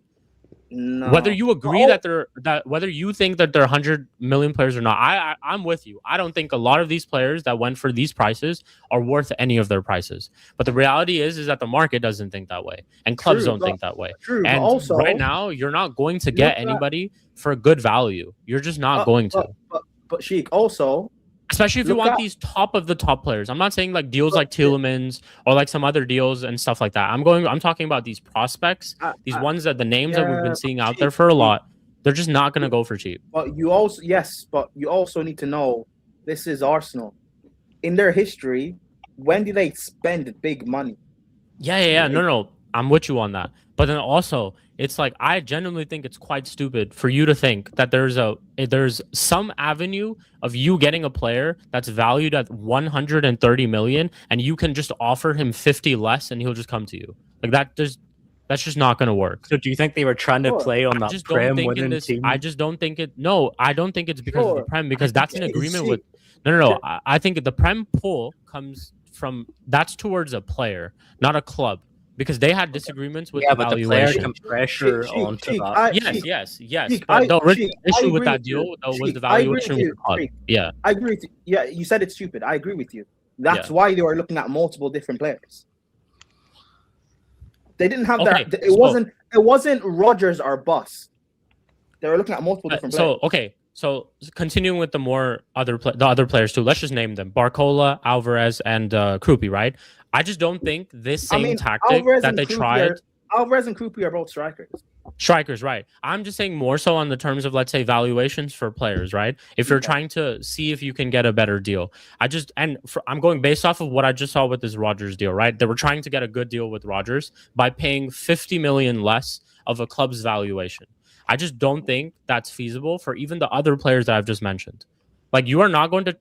No. Whether you agree whether you think that they're 100 million players or not, I'm with you. I don't think a lot of these players that went for these prices are worth any of their prices. But the reality is that the market doesn't think that way, and clubs don't think that way. And but also, right now, you're not going to get anybody for good value. You're just not going to. But Shik, also, especially if you want these top of the top players. I'm not saying like deals like Tielemans or like some other deals and stuff like that. I'm talking about these prospects, these ones that the names that we've been seeing out there for a lot. They're just not going to go for cheap. But you also need to know this is Arsenal. In their history, when do they spend big money? Yeah. No. I'm with you on that. But then also, it's like I genuinely think it's quite stupid for you to think that there's some avenue of you getting a player that's valued at 130 million and you can just offer him 50 less and he'll just come to you. Like that's just not going to work. So do you think they were trying to play on that Prem winning team? I just don't think it. No, I don't think it's because of the Prem, because that's an agreement with. No. I think the Prem pull comes from that's towards a player, not a club. Because they had disagreements with the valuation. The player can pressure onto that. Yes. But the issue with that deal was the valuation with the club. Yeah. I agree with you. Yeah, you said it's stupid. I agree with you. That's why they were looking at multiple different players. They didn't have that. It wasn't ROGERS or bust. They were looking at multiple different players. So continuing with the other players too. Let's just name them: Barcola, Alvarez, and Krupi. Right? I just don't think this same tactic that they tried. Alvarez and Krupi are both strikers. Strikers, right? I'm just saying more so on the terms of, let's say, valuations for players, right? If you're trying to see if you can get a better deal, I'm going based off of what I just saw with this ROGERS deal, right? They were trying to get a good deal with ROGERS by paying 50 million less of a club's valuation. I just don't think that's feasible for even the other players that I've just mentioned. Like you're not going to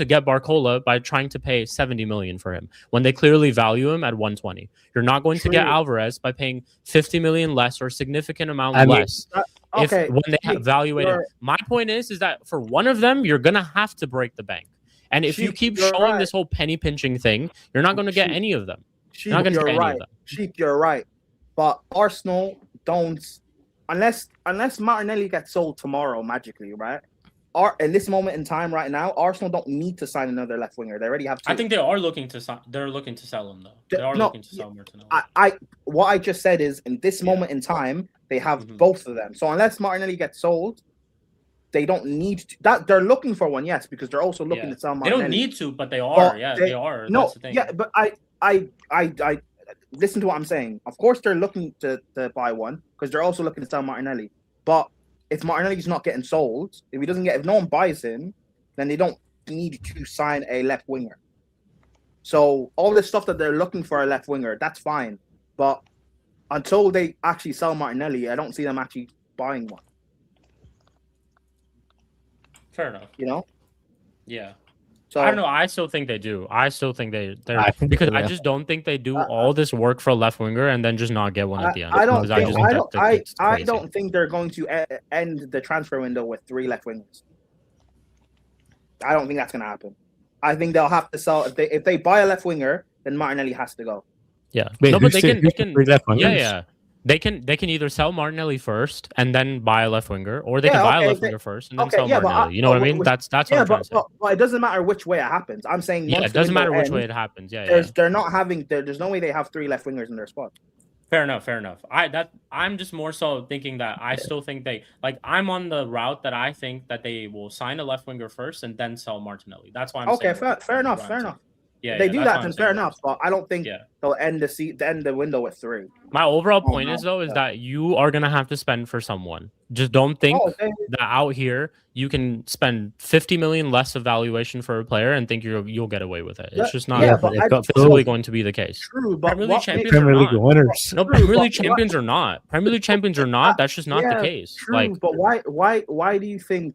get Barcola by trying to pay 70 million for him when they clearly value him at 120. You're not going to get Alvarez by paying 50 million less or significant amount less. When they evaluate him. My point is that for one of them, you're gonna have to break the bank. And if you keep showing this whole penny pinching thing, you're not going to get any of them. You're not going to get any of them. Sheik, you're right. But Arsenal don't, unless Martinelli gets sold tomorrow magically, right? In this moment in time right now, Arsenal don't need to sign another left winger. They already have two. I think they are looking to sign. They're looking to sell him though. They are looking to sell Martinelli. What I just said is in this moment in time, they have both of them. So unless Martinelli gets sold, they don't need to. That they're looking for one, yes, because they're also looking to sell Martinelli. They don't need to, but they are. They are. No, that's the thing. Yeah, but I listen to what I'm saying. Of course, they're looking to buy one because they're also looking to sell Martinelli. But if Martinelli's not getting sold, if no one buys him, then they don't need to sign a left winger. So all this stuff that they're looking for a left winger, that's fine. But until they actually sell Martinelli, I don't see them actually buying one. Fair enough. You know? Yeah. So I don't know. I still think they do. I still think they're because I just don't think they do all this work for a left winger and then just not get one at the end. I don't think they're going to end the transfer window with 3 left wingers. I don't think that's going to happen. I think they'll have to sell if they buy a left winger, then Martinelli has to go. Yeah. Wait, no, but they can yeah. They can either sell Martinelli first and then buy a left winger, or they can buy a left winger first and then sell Martinelli. You know what I mean? That's what I'm trying to say. But it doesn't matter which way it happens. I'm saying it doesn't matter which way it happens. They're not having. There's no way they have 3 left wingers in their squad. Fair enough. I'm just more so thinking that I still think I'm on the route that I think that they will sign a left winger first and then sell Martinelli. That's why I'm saying. Okay, fair enough. Yeah, they do that, then fair enough. But I don't think they'll end the window with 3. My overall point is that you are gonna have to spend for someone. Just don't think that out here you can spend 50 million less of valuation for a player and think you'll get away with it. It's just not. It's physically going to be the case. True, but Premier League winners. No, Premier League champions are not. Premier League champions are not. That's just not the case. True, but why do you think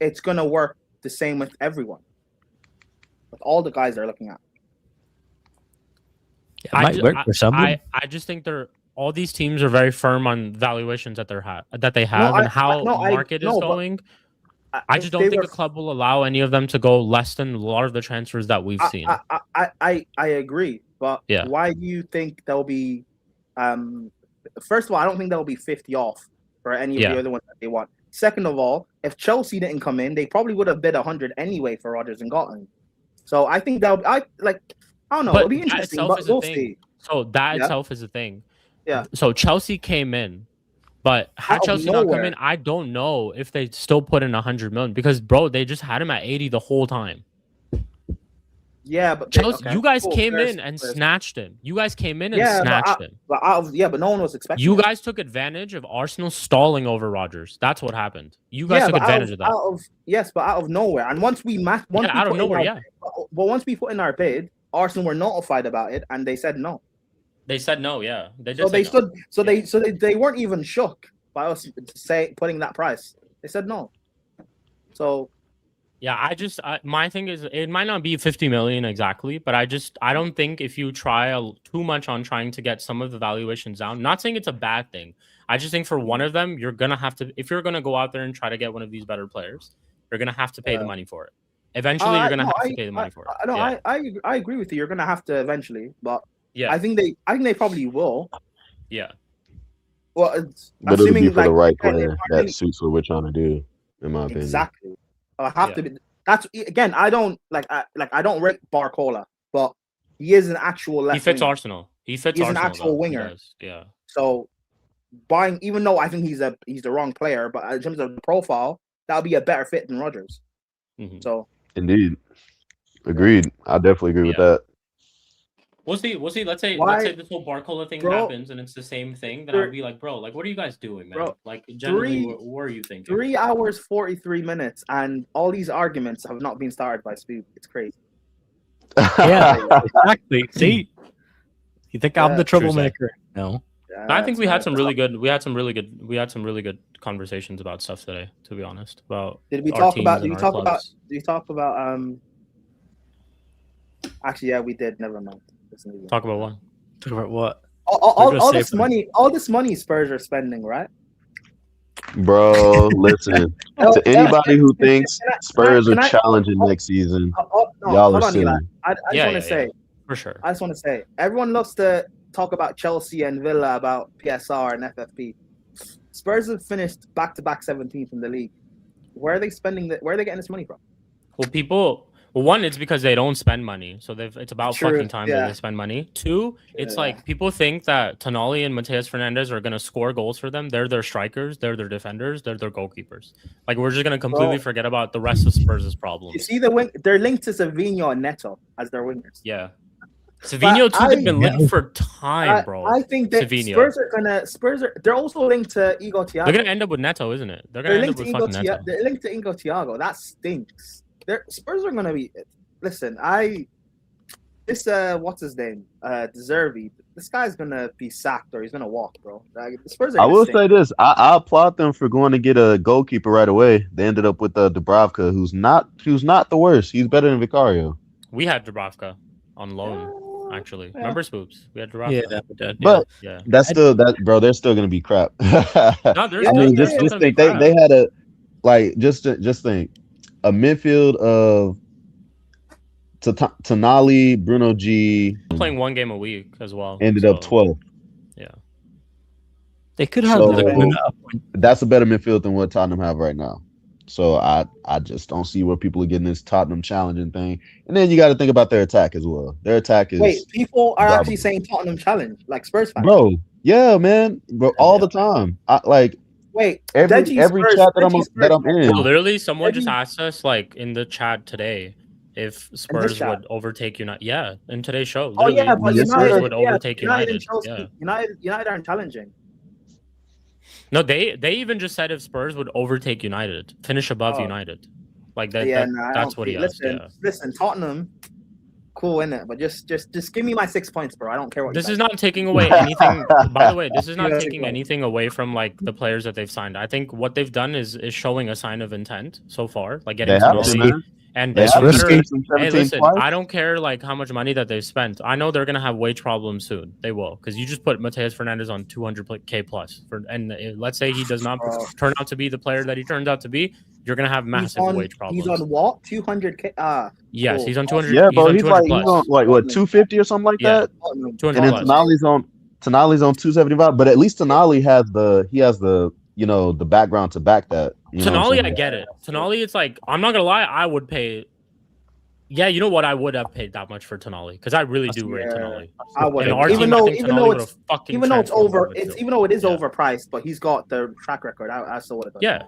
it's gonna work the same with everyone? With all the guys they're looking at. I just think all these teams are very firm on valuations that they have and how market is going. I just don't think a club will allow any of them to go less than a lot of the transfers that we've seen. I agree, but why do you think they'll be first of all, I don't think that'll be 50 off for any of the other ones that they want. Second of all, if Chelsea didn't come in, they probably would have bid 100 anyway for Rodgers and Gotten. So I think that I don't know. It'll be interesting, but we'll see. So that itself is a thing. Yeah. So Chelsea came in, but had Chelsea not come in, I don't know if they still put in 100 million because, bro, they just had him at 80 the whole time. Yeah, but Chelsea, you guys came in and snatched him. You guys came in and snatched him. But no one was expecting. You guys took advantage of Arsenal stalling over Rodgers. That's what happened. You guys took advantage of that. But out of nowhere. And once we out of nowhere, but once we put in our bid, Arsenal were notified about it, and they said no. They said no. Yeah, they did. So they stood. So they weren't even shook by us putting that price. They said no. So. Yeah, my thing is it might not be 50 million exactly, but I don't think if you try too much on trying to get some of the valuations down, not saying it's a bad thing. I just think for one of them, you're going to have to, if you're going to go out there and try to get one of these better players, you're going to have to pay the money for it. Eventually, you're going to have to pay the money for it. I agree with you. You're going to have to eventually, but yeah, I think they probably will. Yeah. Well, but it'll be for the right player that suits what we're trying to do, in my opinion. Exactly. I have to be. That's again. I don't I don't rate Barcola, but he is an actual left. He fits winger. Arsenal. He's an actual winger. Yeah. So buying, even though I think he's the wrong player, but in terms of the profile, that would be a better fit than Rodgers. Mm-hmm. So indeed, agreed. I definitely agree with that. We'll see. Let's say this whole Barcola thing happens and it's the same thing. Then I'll be like, bro, like, what are you guys doing, man? Bro, like, generally, what are you thinking? 3 hours 43 minutes, and all these arguments have not been started by Spooby. It's crazy. Yeah, exactly. See, you think I'm the troublemaker? No. Yeah, I think we had some really good conversations about stuff today. To be honest, about did you talk about? Actually, yeah, we did. Never mind. Talk about what? Talk about what? All this money Spurs are spending, right? Bro, listen. To anybody who thinks Spurs are challenging next season, y'all are silly. I just want to say, for sure. I just want to say, everyone loves to talk about Chelsea and Villa about PSR and FFP. Spurs have finished back-to-back 17th in the league. Where are they spending? Where are they getting this money from? Well, one, it's because they don't spend money, so it's about fucking time that they spend money. Two, it's like people think that Tonali and Mateus Fernandez are gonna score goals for them. They're their strikers, they're their defenders, they're their goalkeepers. Like, we're just gonna completely forget about the rest of Spurs' problems. You see they're linked to Savinho and Neto as their wingers. Yeah, Savinho too. They've been linked for time, bro. I think that Spurs are. They're also linked to Igor Thiago. They're gonna end up with Neto, isn't it? They're gonna end up with fucking Neto. They're linked to Igor Thiago. That stinks. Spurs are gonna be. Listen, what's his name? Deservey. This guy's gonna be sacked or he's gonna walk, bro. Like, the Spurs are I will say this: I applaud them for going to get a goalkeeper right away. They ended up with Dubravka, who's not the worst. He's better than Vicario. We had Dubravka on loan, actually. Remember, Spoops? We had Dubravka. Yeah, we did. But that's still bro. They're still gonna be crap. No, just think they had just think. A midfield of Tonali, Bruno G. Playing one game a week as well. Ended up 12. Yeah. They could have. That's a better midfield than what Tottenham have right now. So I just don't see where people are getting this Tottenham challenging thing. And then you got to think about their attack as well. Their attack is. Wait, people are actually saying Tottenham challenge, like Spurs fans. Bro, yeah, man. Bro, all the time. Wait, every chat that I'm in. Literally, someone just asked us, like, in the chat today, if Spurs would overtake United. Yeah, in today's show. Literally, but Spurs would overtake United. United aren't challenging. No, they even just said if Spurs would overtake United, finish above United. Like that. That's what he asked. Listen, Tottenham. Cool, innit? But just give me my 6 points, bro. I don't care what. This is not taking away anything. By the way, this is not taking anything away from like the players that they've signed. I think what they've done is showing a sign of intent so far, like getting Tonali. And hey, listen, I don't care like how much money that they've spent. I know they're gonna have wage problems soon. They will, because you just put Mateus Fernandez on 200K plus, and let's say he does not turn out to be the player that he turns out to be. You're gonna have massive wage problems. He's on what? 200K. Yes, cool. He's on 200. Yeah, bro, he's on like what 250 or something like that. 200 and then Tonali's on Tonali's on 275, but at least Tonali has the the background to back that. Tonali, I get it. Tonali, it's like I'm not gonna lie, I would pay. Yeah, you know what? I would have paid that much for Tonali because I really do rate Tonali. I would, even though it's overpriced, but he's got the track record. I still would have done. Yeah.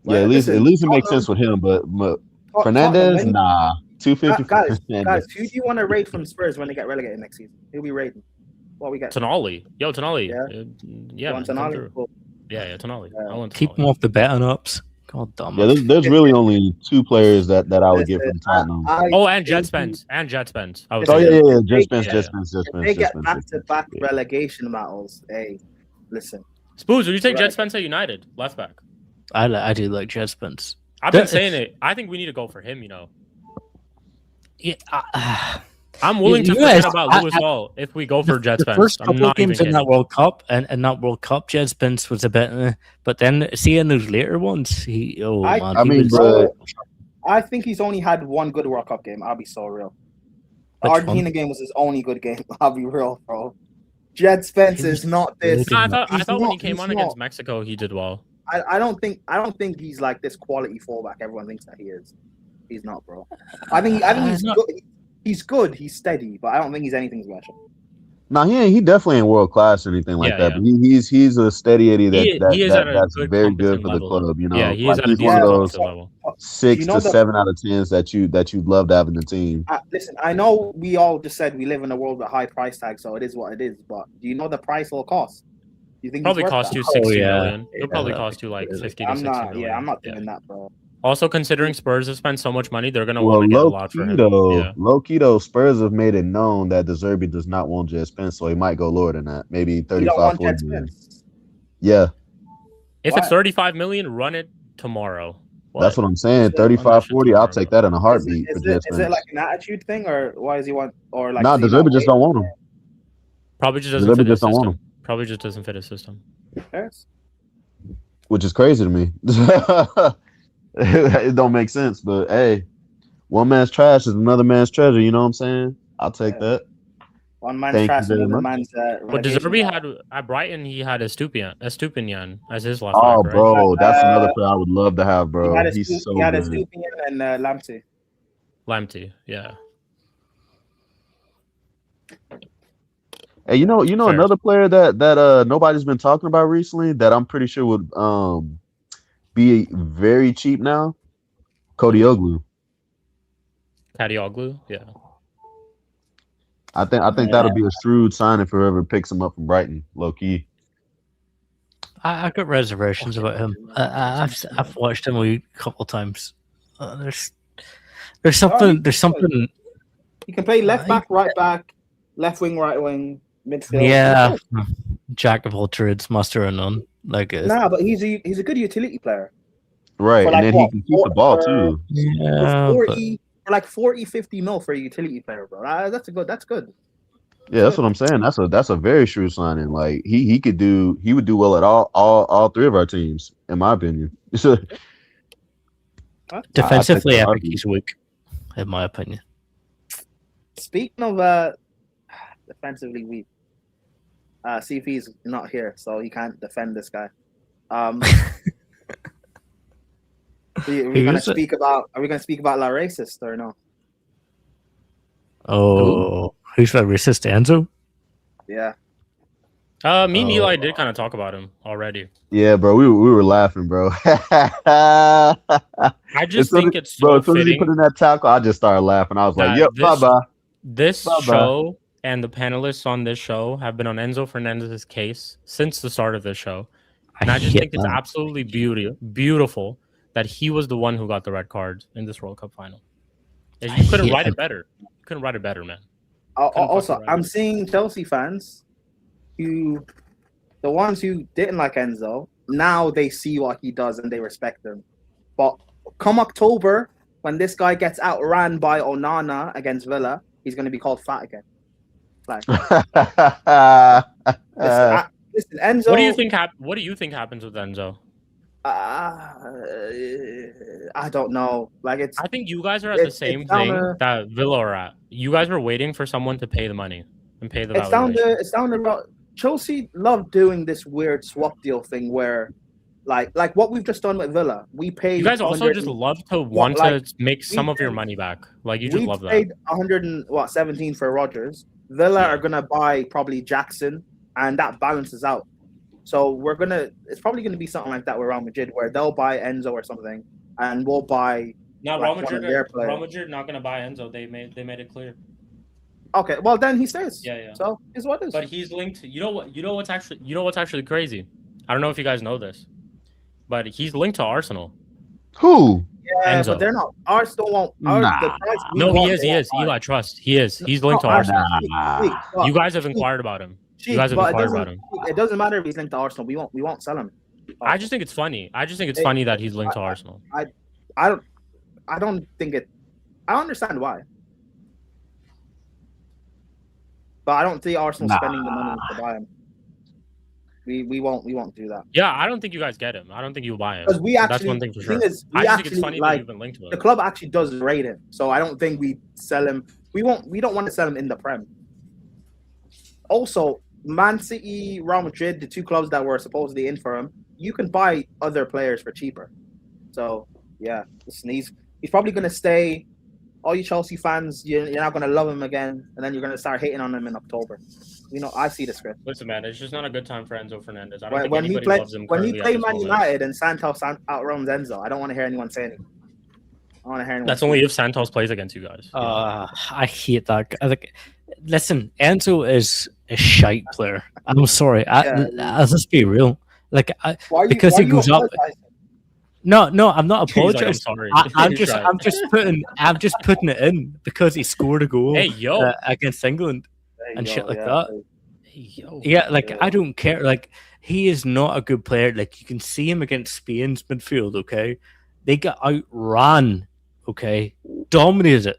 Yeah, at least it makes sense with him, but Fernandez, nah, 250. Guys, who do you want to rate from Spurs when they get relegated next season? Who'll be rating? What we got? Tonali. Yo, Tonali. Yeah. Tonali. Cool. Yeah, Tonali. I want Tonali. Keep him off the betting ups. God damn it. Yeah, there's really only 2 players that I would get from Tottenham. And Jet Spence. Jet Spence. Jet Spence. They get back-to-back relegation battles. Hey, listen. Spoons, would you take Jet Spence at United? Left back. I do like Jet Spence. I've been saying it. I think we need to go for him, Yeah, I'm willing to forget about Lewis Hall if we go for Jet Spence. The first couple of games in that World Cup, and that World Cup, Jet Spence was a bit, but then seeing those later ones, I think he's only had one good World Cup game. I'll be so real. The Argentina game was his only good game. I'll be real, bro. Jet Spence is not this. No, I thought when he came on against Mexico, he did well. I don't think he's like this quality fullback everyone thinks that he is. He's not, bro. I think he's good. He's good. He's steady, but I don't think he's anything special. No, he definitely ain't world class or anything like that. But he's a steady Eddie that's very good for the club. Yeah, he is at a decent level. 6 to 7 out of 10s that you'd love to have in the team. Listen, I know we all just said we live in a world with high price tags, so it is what it is. But do you know the price will cost? Do you think probably cost you 60 million? It'll probably cost you like 50 to 60 million. Yeah, I'm not doing that, bro. Also, considering Spurs have spent so much money, they're going to want to get a lot for him. Low key though, Spurs have made it known that De Zerbi does not want Jet Spence, so he might go lower than that. Maybe 35, 40 million. Yeah. If it's 35 million, run it tomorrow. That's what I'm saying. 35, 40, I'll take that in a heartbeat. Is it like an attitude thing, or why does he want, or like? Nah, De Zerbi just don't want him. Probably just doesn't fit his system. Probably just doesn't fit his system. Yes. Which is crazy to me. It don't make sense, but hey, one man's trash is another man's treasure. You know what I'm saying? I'll take that. One man's trash is another man's. But De Zerbi had at Brighton, he had Estupinian as his left back, right? Bro, that's another player I would love to have, bro. He's so good. He had Estupinian and Lamptey. Lamptey, yeah. Hey, you know another player that nobody's been talking about recently that I'm pretty sure would be very cheap now. Kadioglu, yeah. I think that'll be a shrewd signing for whoever picks him up from Brighton, low key. I've got reservations about him. I've watched him a couple times. There's something. He can play left back, right back, left wing, right wing, midfield. Yeah, jack of all trades, master of none. But he's a good utility player. Right, and then he can keep the ball too. Yeah, for 40, 50 mil for a utility player, bro. That's good. Yeah, that's what I'm saying. That's a very shrewd signing. Like he would do well at all 3 of our teams, in my opinion. Defensively, I think he's weak, in my opinion. Speaking of defensively weak, CP's not here, so he can't defend this guy. Are we gonna speak about La Racist or no? Oh, who's La Racist? Enzo? Yeah. Me and Eli did kind of talk about him already. Yeah, bro, we were laughing, bro. I just think it's so as soon as he put in that tackle, I just started laughing. I was like, "Yep, bye-bye." This show and the panelists on this show have been on Enzo Fernandez's case since the start of this show, and I just think it's absolutely beautiful that he was the one who got the red card in this World Cup final. You couldn't write it better. You couldn't write it better, man. Also, I'm seeing Chelsea fans the ones who didn't like Enzo, now they see what he does and they respect him. But come October, when this guy gets outran by Onana against Villa, he's going to be called fat again. Like, listen, Enzo. What do you think happens with Enzo? I don't know. Like I think you guys are at the same thing that Villa are at. You guys were waiting for someone to pay the money. and pay the It's valuation. It's down to about Chelsea love doing this weird swap deal thing where, like what we've just done with Villa, we paid. You guys also just love to want to make some of your money back. Like you just love that. We paid 117 for Rogers. Villa are gonna buy probably Jackson, and that balances out. So it's probably gonna be something like that with Real Madrid, where they'll buy Enzo or something, and we'll buy. No, Real Madrid not gonna buy Enzo. They made it clear. Okay, well then he stays. Yeah. So is what is. But he's linked. You know what's actually crazy. I don't know if you guys know this, but he's linked to Arsenal. Who? Yeah, Enzo. but they're not. Arsenal won't. No, he is. Eli, trust. He is. He's linked to Arsenal. You guys have inquired about him. It doesn't matter if he's linked to Arsenal. We won't sell him. I just think it's funny. Funny that he's linked to Arsenal. I don't think it. I understand why, but I don't see Arsenal spending the money to buy him. We won't do that. Yeah, I don't think you guys get him. I don't think you'll buy him. Because that's one thing for sure. I just think it's funny that you've been linked to him. The club actually does rate him, so I don't think we sell him. We don't want to sell him in the Prem. Also, Man City, Real Madrid, the two clubs that were supposedly in for him, you can buy other players for cheaper. So yeah, listen, he's probably gonna stay. All you Chelsea fans, you're not gonna love him again, and then you're gonna start hating on him in October. I see the script. Listen, man, it's just not a good time for Enzo Fernandez. I don't think when anybody loves him. When he played Man United and Santos outruns Enzo, I don't want to hear anyone say anything. I want to hear anyone. That's only if Santos plays against you guys. I hate that. Listen, Enzo is a shite player. I'm sorry. I'll just be real. Because he goes up. No, I'm not apologizing. Like, I'm just putting it in because he scored a goal. Hey, yo. Against England and shit like that. Yeah, I don't care. He is not a good player. You can see him against Spain's midfield. Okay, they got outran. Okay, dominated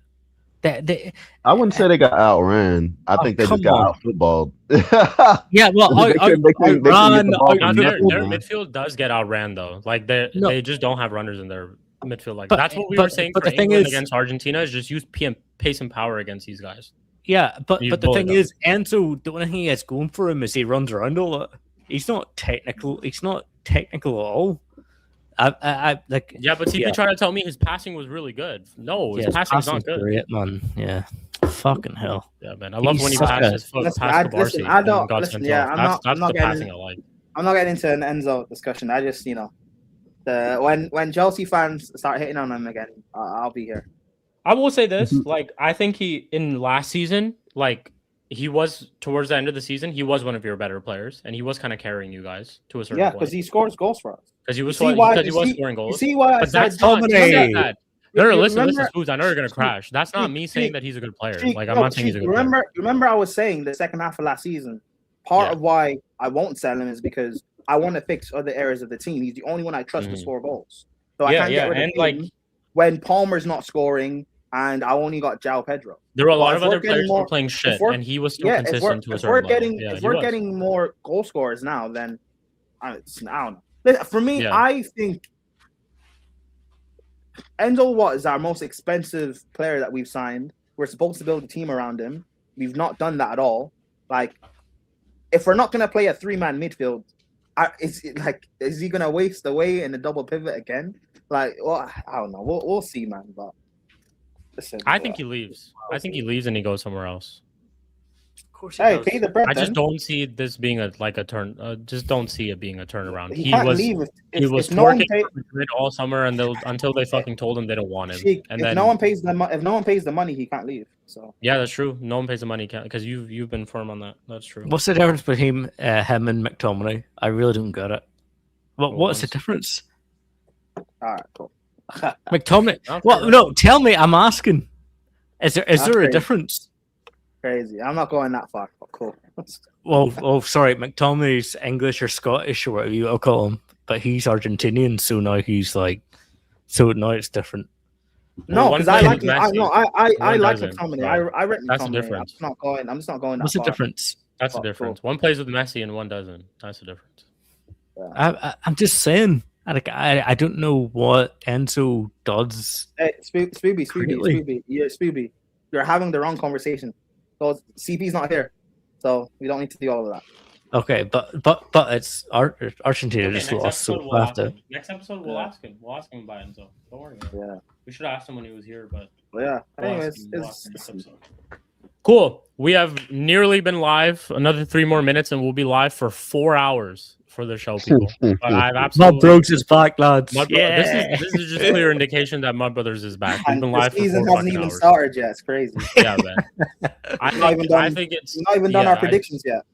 it. I wouldn't say they got outran. I think they just got out footballed. Yeah, well, their midfield does get outran though. They just don't have runners in their midfield. That's what we were saying for England against Argentina. Is just use pace and power against these guys. Yeah, but the thing is, Enzo, the only thing he has going for him is he runs around a lot. He's not technical. He's not technical at all. Yeah, but CP tried to tell me his passing was really good. No, his passing's not good. Great, man. Yeah, fucking hell. Yeah, man. I love when he passed his foot past the bar seat. I'm not getting into an Enzo discussion. I just when Chelsea fans start hitting on him again, I'll be here. I will say this: I think he in last season, he was towards the end of the season, he was one of your better players, and he was kind of carrying you guys to a certain point. Yeah, because he scores goals for us. Because he was scoring goals. You see why? But that's not that. No, listen, Spooz. I know you're gonna crash. That's not me saying that he's a good player. I'm not saying he's a good player. Remember, I was saying the second half of last season. Part of why I won't sell him is because I want to fix other areas of the team. He's the only one I trust to score goals. So I can't get rid of him when Palmer's not scoring. And I only got João Pedro. There were a lot of other players who were playing shit, and he was still consistent to a certain level. If we're getting more goal scorers now, then I don't know. For me, I think Enzo is our most expensive player that we've signed. We're supposed to build a team around him. We've not done that at all. If we're not going to play a 3-man midfield, is he going to waste away in a double pivot again? I don't know. We'll see, man. But I think he leaves. I think he leaves and he goes somewhere else. Of course, pay the bread. I just don't see this being a turn. Just don't see it being a turnaround. He was working all summer until they fucking told him they don't want him. If no one pays the money, he can't leave. So yeah, that's true. No one pays the money, because you've been firm on that. That's true. What's the difference between him and McTominay? I really don't get it. What's the difference? All right, cool. McTominay. Well, no, tell me. I'm asking. Is there a difference? Crazy. I'm not going that far. But cool. Well, sorry. McTominay's English or Scottish or whatever I'll call him, but he's Argentinian, so now he's so now it's different. No, because I like I like McTominay. I reckon that's the difference. I'm just not going that What's far. the difference? That's the difference. Cool. One plays with Messi and one doesn't. That's the difference. Yeah. I'm just saying. I don't know what Enzo does. Hey, Spooby. Yeah, Spooby. You're having the wrong conversation. So CP's not here. So we don't need to do all of that. Okay, but it's Argentina just lost. So next episode we'll ask him. We'll ask him about Enzo. Don't worry. Yeah. We should have asked him when he was here, but yeah. Anyways, cool. We have nearly been live. Another 3 more minutes, and we'll be live for 4 hours for the show, people. But I've absolutely Mud Brothers is back, lads. This is just clear indication that Mud Brothers is back. We've been live for 4 season hasn't even hours. started yet. It's crazy. Yeah, man. I think it's not even done our predictions yet.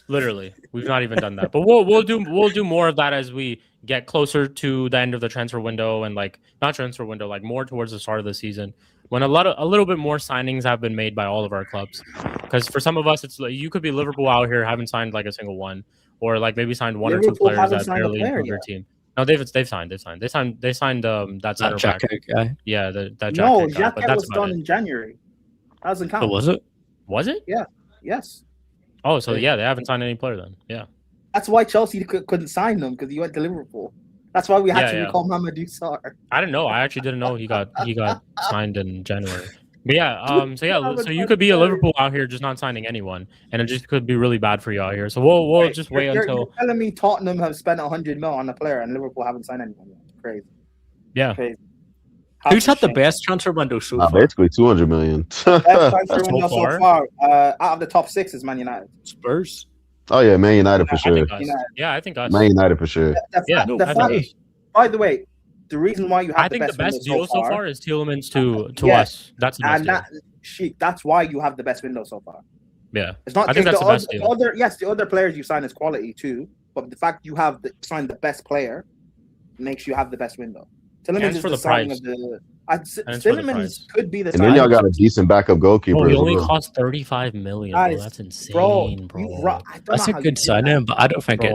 Literally, we've not even done that. But we'll do more of that as we get closer to the end of the transfer window and like not transfer window, like more towards the start of the season when a little bit more signings have been made by all of our clubs. Because for some of us, it's like you could be Liverpool out here haven't signed like a single one, or like maybe signed one Liverpool or two players that barely improve their team. No, they've signed. They signed that center back guy. Yeah, that Jack was done in January. That doesn't count. Oh, was it? Was it? Yeah. Yes. Oh, so yeah, they haven't signed any player then. Yeah. That's why Chelsea couldn't sign them because he went to Liverpool. That's why we had to recall Mamadou Sarr. I didn't know. I actually didn't know he got signed in January. But yeah, so you could be a Liverpool out here just not signing anyone, and it just could be really bad for you out here. So we'll just wait until. You're telling me Tottenham have spent 100 mil on a player and Liverpool haven't signed anyone yet? Crazy. Yeah. Crazy. Who's had the best transfer window so far? Basically 200 million. Best transfer window so far. Out of the top 6 is Man United. Spurs. Oh yeah, Man United for sure. I think us. Man United for sure. By the way, the reason why you have the best deal so far is Tielemans to us. That's the best deal. Shik, that's why you have the best window so far. Yeah, it's not. I think that's the best deal. The other players you sign is quality too, but the fact you have signed the best player makes you have the best window. Tielemans is the signing of the. Tielemans could be the. And then y'all got a decent backup goalkeeper. He only cost 35 million. Bro. That's insane, bro. That's a good signing, but I don't think we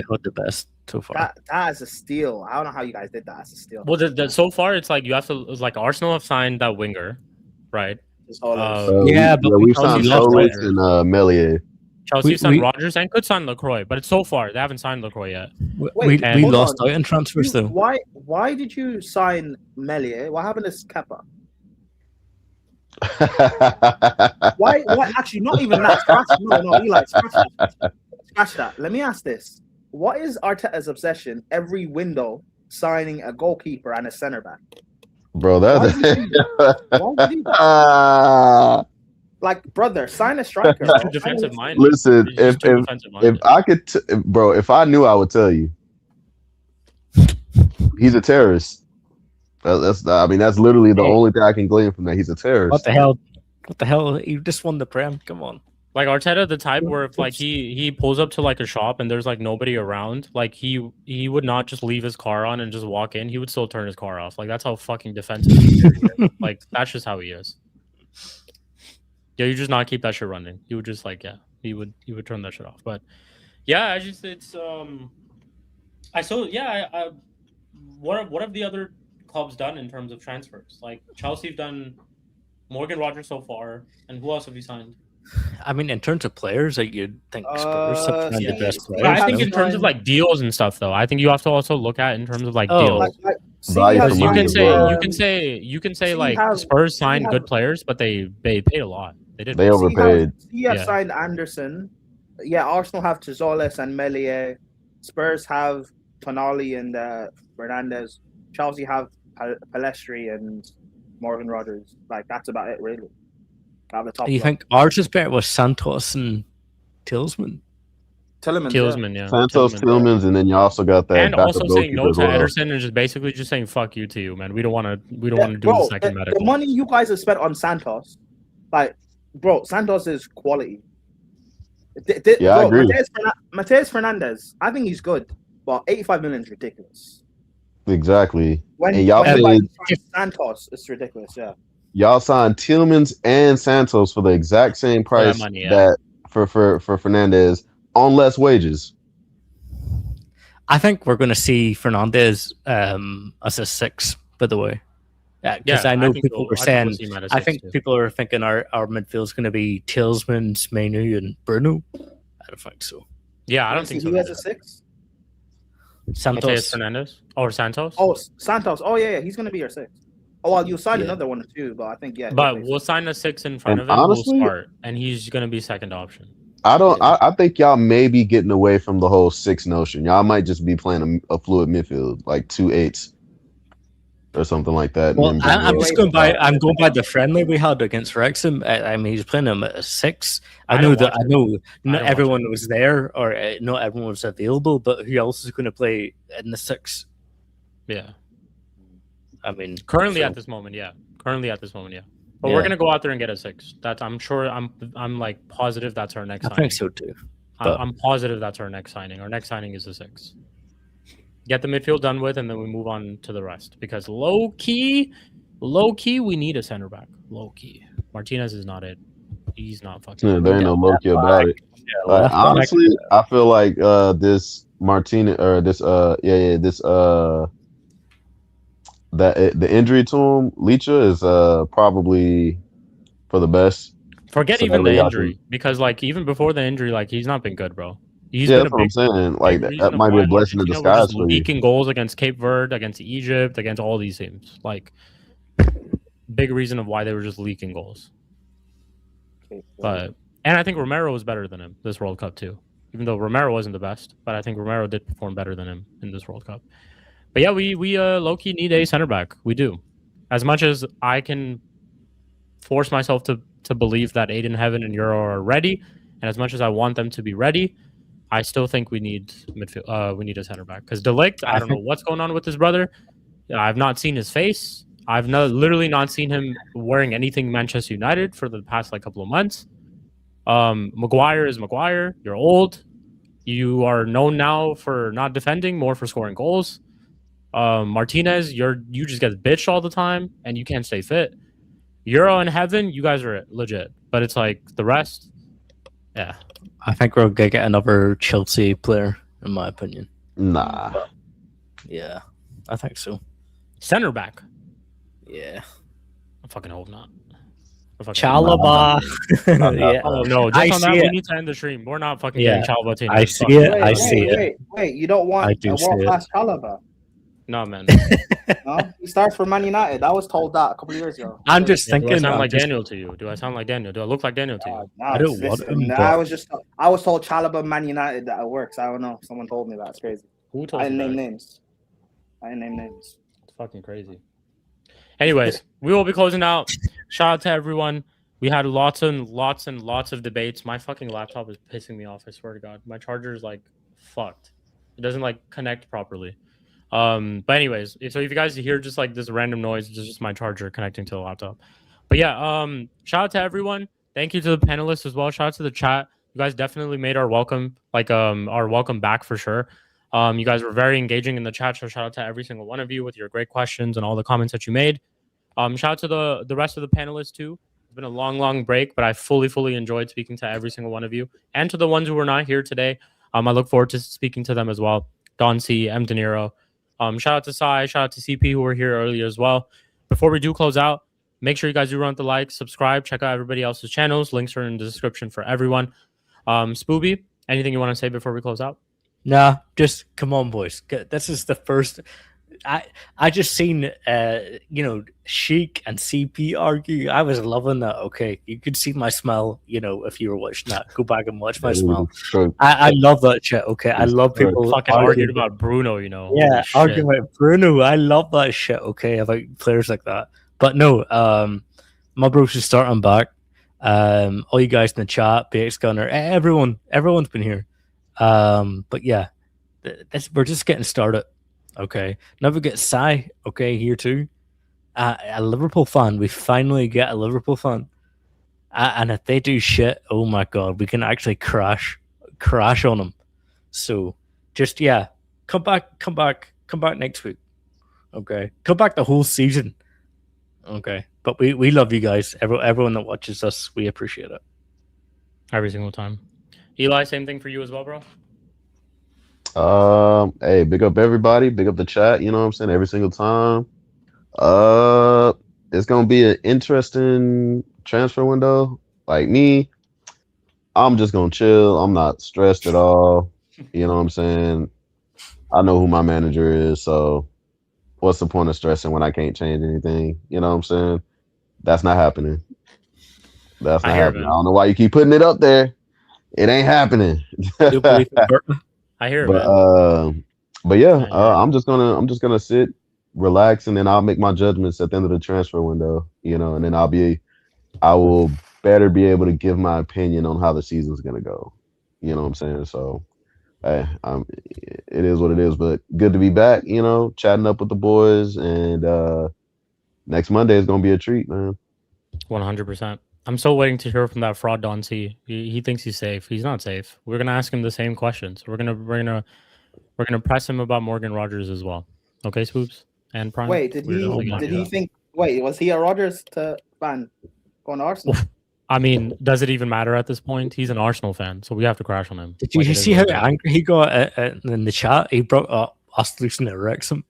hold the best so far. That is a steal. I don't know how you guys did that. That's a steal. Well, so far it's like you have to like Arsenal have signed that winger, right? But we've signed Solis and Melier. Chelsea signed Rogers and could sign LaCroix, but it's so far they haven't signed LaCroix yet. We lost out in transfers though. Why did you sign Melier? What happened to Kepa? Why? Actually, not even that. Eli, scratch that. Let me ask this: what is Arteta's obsession every window signing a goalkeeper and a centre back? Bro, that's like, brother, sign a striker. Defensive mind. Listen, if I could, bro, if I knew, I would tell you. He's a terrorist. That's literally the only thing I can glean from that. He's a terrorist. What the hell? What the hell? You just won the Prem. Come on. Like Arteta, the type where if like he pulls up to like a shop and there's like nobody around, like he would not just leave his car on and just walk in. He would still turn his car off. Like that's how fucking defensive he is. Like that's just how he is. Yeah, you just not keep that shit running. He would just like he would turn that shit off. But yeah, what have the other clubs done in terms of transfers? Like Chelsea's done Morgan Rogers so far, and who else have you signed? I mean, in terms of players, like you'd think Spurs have the best players. I think in terms of like deals and stuff, though, I think you have to also look at in terms of like deals. You can say like Spurs signed good players, but they paid a lot. They overpaid. Signed Anderson. Yeah, Arsenal have Tzolis and Melier. Spurs have Tonali and Fernandez. Chelsea have Palestri and Morgan Rogers. Like that's about it, really. Do you think ours is better with Santos and Tielemans? Tielemans, yeah. Santos, Tielemans, and then you also got that. And also saying no to Ederson and just basically just saying fuck you to you, man. We don't want to do the second medical. The money you guys have spent on Santos, like, bro, Santos is quality. I agree. Mateus Fernandez, I think he's good, but 85 million is ridiculous. Exactly. When Santos, it's ridiculous. Yeah. Y'all signed Tielemans and Santos for the exact same price that for Fernandez on less wages. I think we're going to see Fernandez as a 6, by the way. Because I know people were saying, I think people are thinking our midfield is going to be Tielemans, Mainu, and Bruno. I don't think so. Yeah, I don't think so. Who has a 6? Santos. Mateus Fernandez or Santos? Oh, Santos. Oh, yeah, he's going to be your 6. Oh, well, you signed another one too, but I think But we'll sign a 6 in front of him. Honestly, we'll start, and he's gonna be second option. I think y'all may be getting away from the whole 6 notion. Y'all might just be playing a fluid midfield, like 2 8s or something like that. Well, I'm just going by. I'm going by the friendly we had against Wrexham. I mean, he's playing him at a 6. I know not everyone was there, or not everyone was available. But who else is going to play in the 6? Yeah, I mean, currently at this moment, yeah. But we're gonna go out there and get a 6. That's I'm sure. I'm like positive that's our next. I think so too. I'm positive that's our next signing. Our next signing is a 6. Get the midfield done with, and then we move on to the rest. Because low key, we need a center back. Low key, Martinez is not it. He's not fucking. Yeah, there ain't no low key about it. Honestly, I feel like this Martinez or this the injury to him, Licha, is probably for the best. Forget even the injury, because like even before the injury, like he's not been good, bro. That's what I'm saying. Like that might be a blessing in disguise for you. Leaking goals against Cape Verde, against Egypt, against all these teams. Like big reason of why they were just leaking goals. And I think Romero was better than him this World Cup too. Even though Romero wasn't the best, but I think Romero did perform better than him in this World Cup. But yeah, we low key need a center back. We do. As much as I can force myself to believe that Aiden, Heaven, and Euro are ready, and as much as I want them to be ready, I still think we need midfield. We need a center back because De Ligt, I don't know what's going on with his brother. I've not seen his face. I've literally not seen him wearing anything Manchester United for the past like couple of months. Maguire is Maguire. You're old. You are known now for not defending, more for scoring goals. Martinez, you just get bitched all the time, and you can't stay fit. Euro and Heaven, you guys are legit, but it's like the rest. Yeah, I think we're gonna get another Chelsea player, in my opinion. Nah. Yeah, I think so. Center back. Yeah. I fucking hope not. Chalaba. Yeah. Oh no! Just on that, we need to end the stream. We're not fucking getting Chalaba team. I see it. Wait! You don't want a world-class Chalaba? No, man. No, he starts for Man United. I was told that a couple of years ago. I'm just thinking. Do I sound like Daniel to you? Do I sound like Daniel? Do I look like Daniel to you? I don't want him. I was told Chalaba Man United that it works. I don't know. Someone told me that. It's crazy. Who told you? I didn't name names. It's fucking crazy. Anyways, we will be closing out. Shout out to everyone. We had lots and lots of debates. My fucking laptop is pissing me off. I swear to God, my charger is like fucked. It doesn't like connect properly. But anyways, so if you guys hear just like this random noise, it's just my charger connecting to the laptop. But yeah, shout out to everyone. Thank you to the panelists as well. Shout out to the chat. You guys definitely made our welcome back for sure. You guys were very engaging in the chat, so shout out to every single one of you with your great questions and all the comments that you made. Shout out to the rest of the panelists too. It's been a long break, but I fully enjoyed speaking to every single one of you, and to the ones who were not here today. I look forward to speaking to them as well. Don C, Mdinero. Shout out to Sai, shout out to CP who were here earlier as well. Before we do close out, make sure you guys do run the like, subscribe, check out everybody else's channels. Links are in the description for everyone. Spooby, anything you want to say before we close out? Nah, just come on, boys. This is the first. I just seen Shik and CP argue. I was loving that. Okay, you could see my smile. If you were watching that, go back and watch my smile. I love that shit. Okay, I love people fucking arguing about Bruno. Yeah, arguing about Bruno. I love that shit. Okay, about players like that. But no, my bro should start on back. All you guys in the chat, BX Gunner, everyone's been here. But yeah, we're just getting started. Okay, now we get Sai. Okay, here too. A Liverpool fan. We finally get a Liverpool fan. And if they do shit, oh my god, we can actually crash on them. So just come back next week. Okay, come back the whole season. Okay, but we love you guys. Everyone that watches us, we appreciate it every single time. Eli, same thing for you as well, bro. Hey, big up everybody, big up the chat, you know what I'm saying, every single time. It's gonna be an interesting transfer window. Like me, I'm just gonna chill. I'm not stressed at all. You know what I'm saying? I know who my manager is, so what's the point of stressing when I can't change anything? You know what I'm saying? That's not happening. That's not happening. I don't know why you keep putting it up there. It ain't happening. I hear it, man. But yeah, I'm just gonna sit, relax, and then I'll make my judgments at the end of the transfer window, you know, and then I will better be able to give my opinion on how the season's gonna go. You know what I'm saying? So hey, it is what it is, but good to be back, you know, chatting up with the boys, and next Monday is gonna be a treat, man. 100%. I'm still waiting to hear from that fraud Don C. He thinks he's safe. He's not safe. We're gonna ask him the same questions. We're gonna press him about Morgan Rogers as well. Okay, Spoops and Prime. Wait, did he think? Wait, was he a Rogers fan going to Arsenal? I mean, does it even matter at this point? He's an Arsenal fan, so we have to crash on him. Did you see how angry he got in the chat? He brought up us losing to Wrexham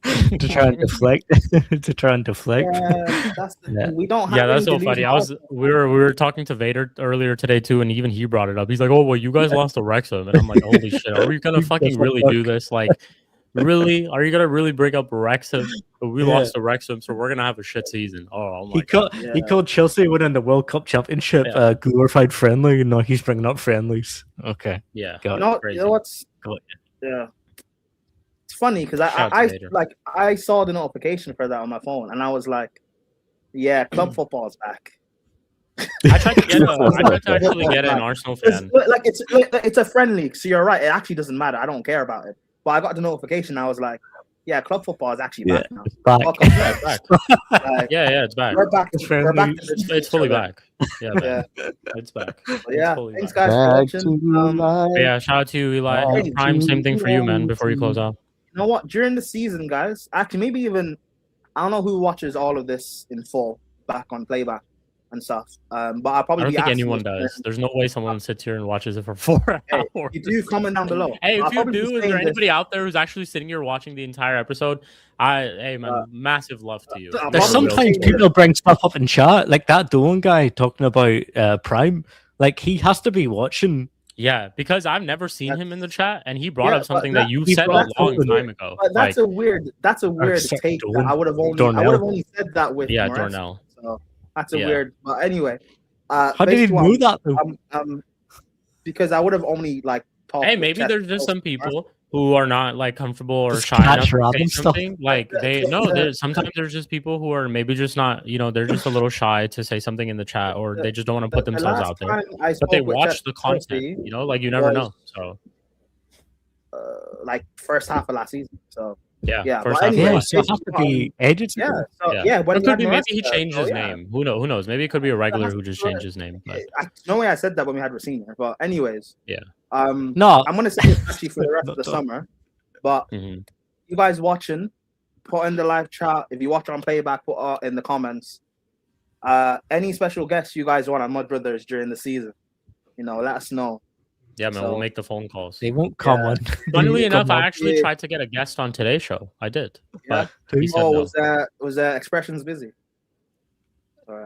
to try and deflect. Yeah, that's the thing. We don't have. Yeah, that's so funny. We were talking to Vader earlier today too, and even he brought it up. He's like, "Oh, well, you guys lost to Wrexham," and I'm like, "Holy shit, are we gonna fucking really do this? Like, really? Are you gonna really bring up Wrexham? We lost to Wrexham, so we're gonna have a shit season." Oh my God. He called Chelsea winning the World Cup Championship glorified friendly, and now he's bringing up friendlies. Okay, yeah. You know what's? Yeah. It's funny because I saw the notification for that on my phone, and I was like, "Yeah, club football is back." I tried to actually get an Arsenal fan. It's a friendly, so you're right. It actually doesn't matter. I don't care about it. But I got the notification. I was like, "Yeah, club football is actually back now." It's back. It's back. Yeah, it's back. We're back. It's fully back. Yeah, it's back. Yeah, thanks guys for watching. Yeah, shout out to you, Eli. Prime, same thing for you, man. Before you close out. You know what? During the season, guys, actually, maybe even I don't know who watches all of this in full back on playback and stuff. But I don't think anyone does. There's no way someone sits here and watches it for 4 hours. You do comment down below. Hey, if you do, is there anybody out there who's actually sitting here watching the entire episode? Hey, man, massive love to you. There's sometimes people bring stuff up in chat, like that Dolan guy talking about Prime. Like he has to be watching. Yeah, because I've never seen him in the chat, and he brought up something that you said a long time ago. But that's a weird take. I would have only said that with Dornell. So that's a weird. But anyway, how did he know that? Because I would have only like talked. Hey, maybe there's just some people who are not like comfortable or shy enough to say something. Like sometimes there's just people who are maybe just not, they're just a little shy to say something in the chat, or they just don't want to put themselves out there. But they watch the content, like you never know. So like first half of last season. So yeah. First half. Yeah, so it has to be edited. But it could be maybe he changed his name. Who knows? Maybe it could be a regular who just changed his name. No way I said that when we had Racine. But anyways, no, I'm gonna say it actually for the rest of the summer. But you guys watching, put in the live chat. If you watch on playback, put in the comments. Any special guests you guys want on Mud Brothers during the season? Let us know. Yeah, man, we'll make the phone calls. They won't come on. Funnily enough, I actually tried to get a guest on today's show. I did. But he said no. Was Expressions busy?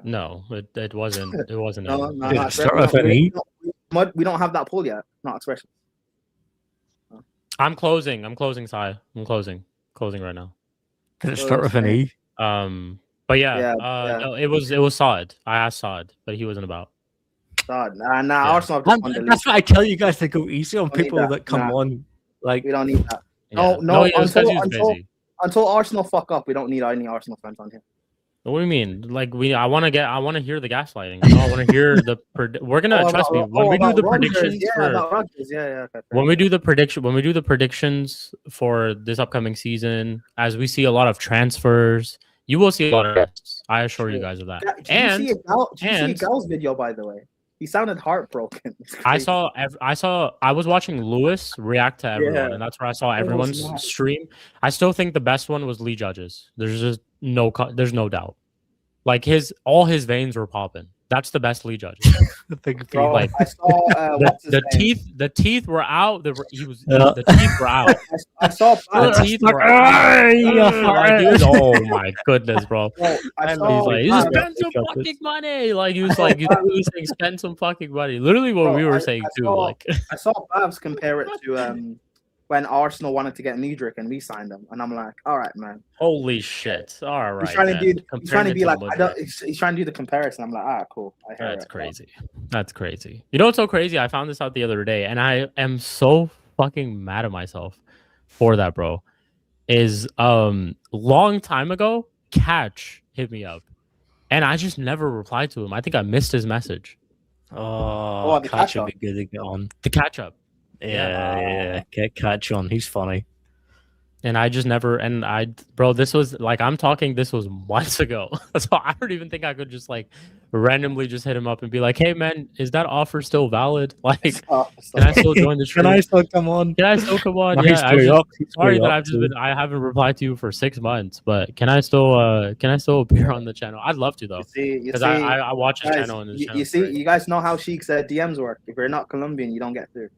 No, it wasn't. It wasn't. No, we don't have that poll yet. Not Expressions. I'm closing, Sai. I'm closing right now. Did it start with an E? But no, it was Saad. I asked Saad, but he wasn't about. Arsenal. That's why I tell you guys to go easy on people that come on. Like we don't need that. Until Arsenal fuck up, we don't need any Arsenal fans on here. What do you mean? Like I want to hear the gaslighting. I want to hear the. We're gonna trust me when we do the predictions. When we do the predictions for this upcoming season, as we see a lot of transfers, you will see a lot of guests. I assure you guys of that. Did you see Gal's video, by the way? He sounded heartbroken. I was watching Lewis react to everyone, and that's where I saw everyone's stream. I still think the best one was Lee Judge's. There's just no doubt. Like all his veins were popping. That's the best Lee Judge. Bro, like I saw the teeth were out. The teeth were out. I saw the teeth were out. Oh my goodness, bro. He's like, you spend some fucking money. Like he was like, saying, spend some fucking money. Literally what we were saying too. Like I saw Babs compare it to when Arsenal wanted to get Mudryk and we signed him, and I'm like, all right, man. Holy shit! All right, he's trying to be like, he's trying to do the comparison. I'm like, all right, cool. That's crazy. That's crazy. You know what's so crazy? I found this out the other day, and I am so fucking mad at myself for that, bro. Is long time ago, Catch hit me up, and I just never replied to him. I think I missed his message. Oh, Catch would be good to get on. The catch up. Yeah. Get Catch on. He's funny. And I just never, bro, this was like, this was months ago. So I don't even think I could just like randomly just hit him up and be like, hey man, is that offer still valid? Like, can I still join the stream? Can I still come on? Yeah, sorry that I haven't replied to you for 6 months, but can I still appear on the channel? I'd love to though. Because I watch his channel and his channel. You see, you guys know how Shik's DMs work. If you're not Colombian, you don't get through.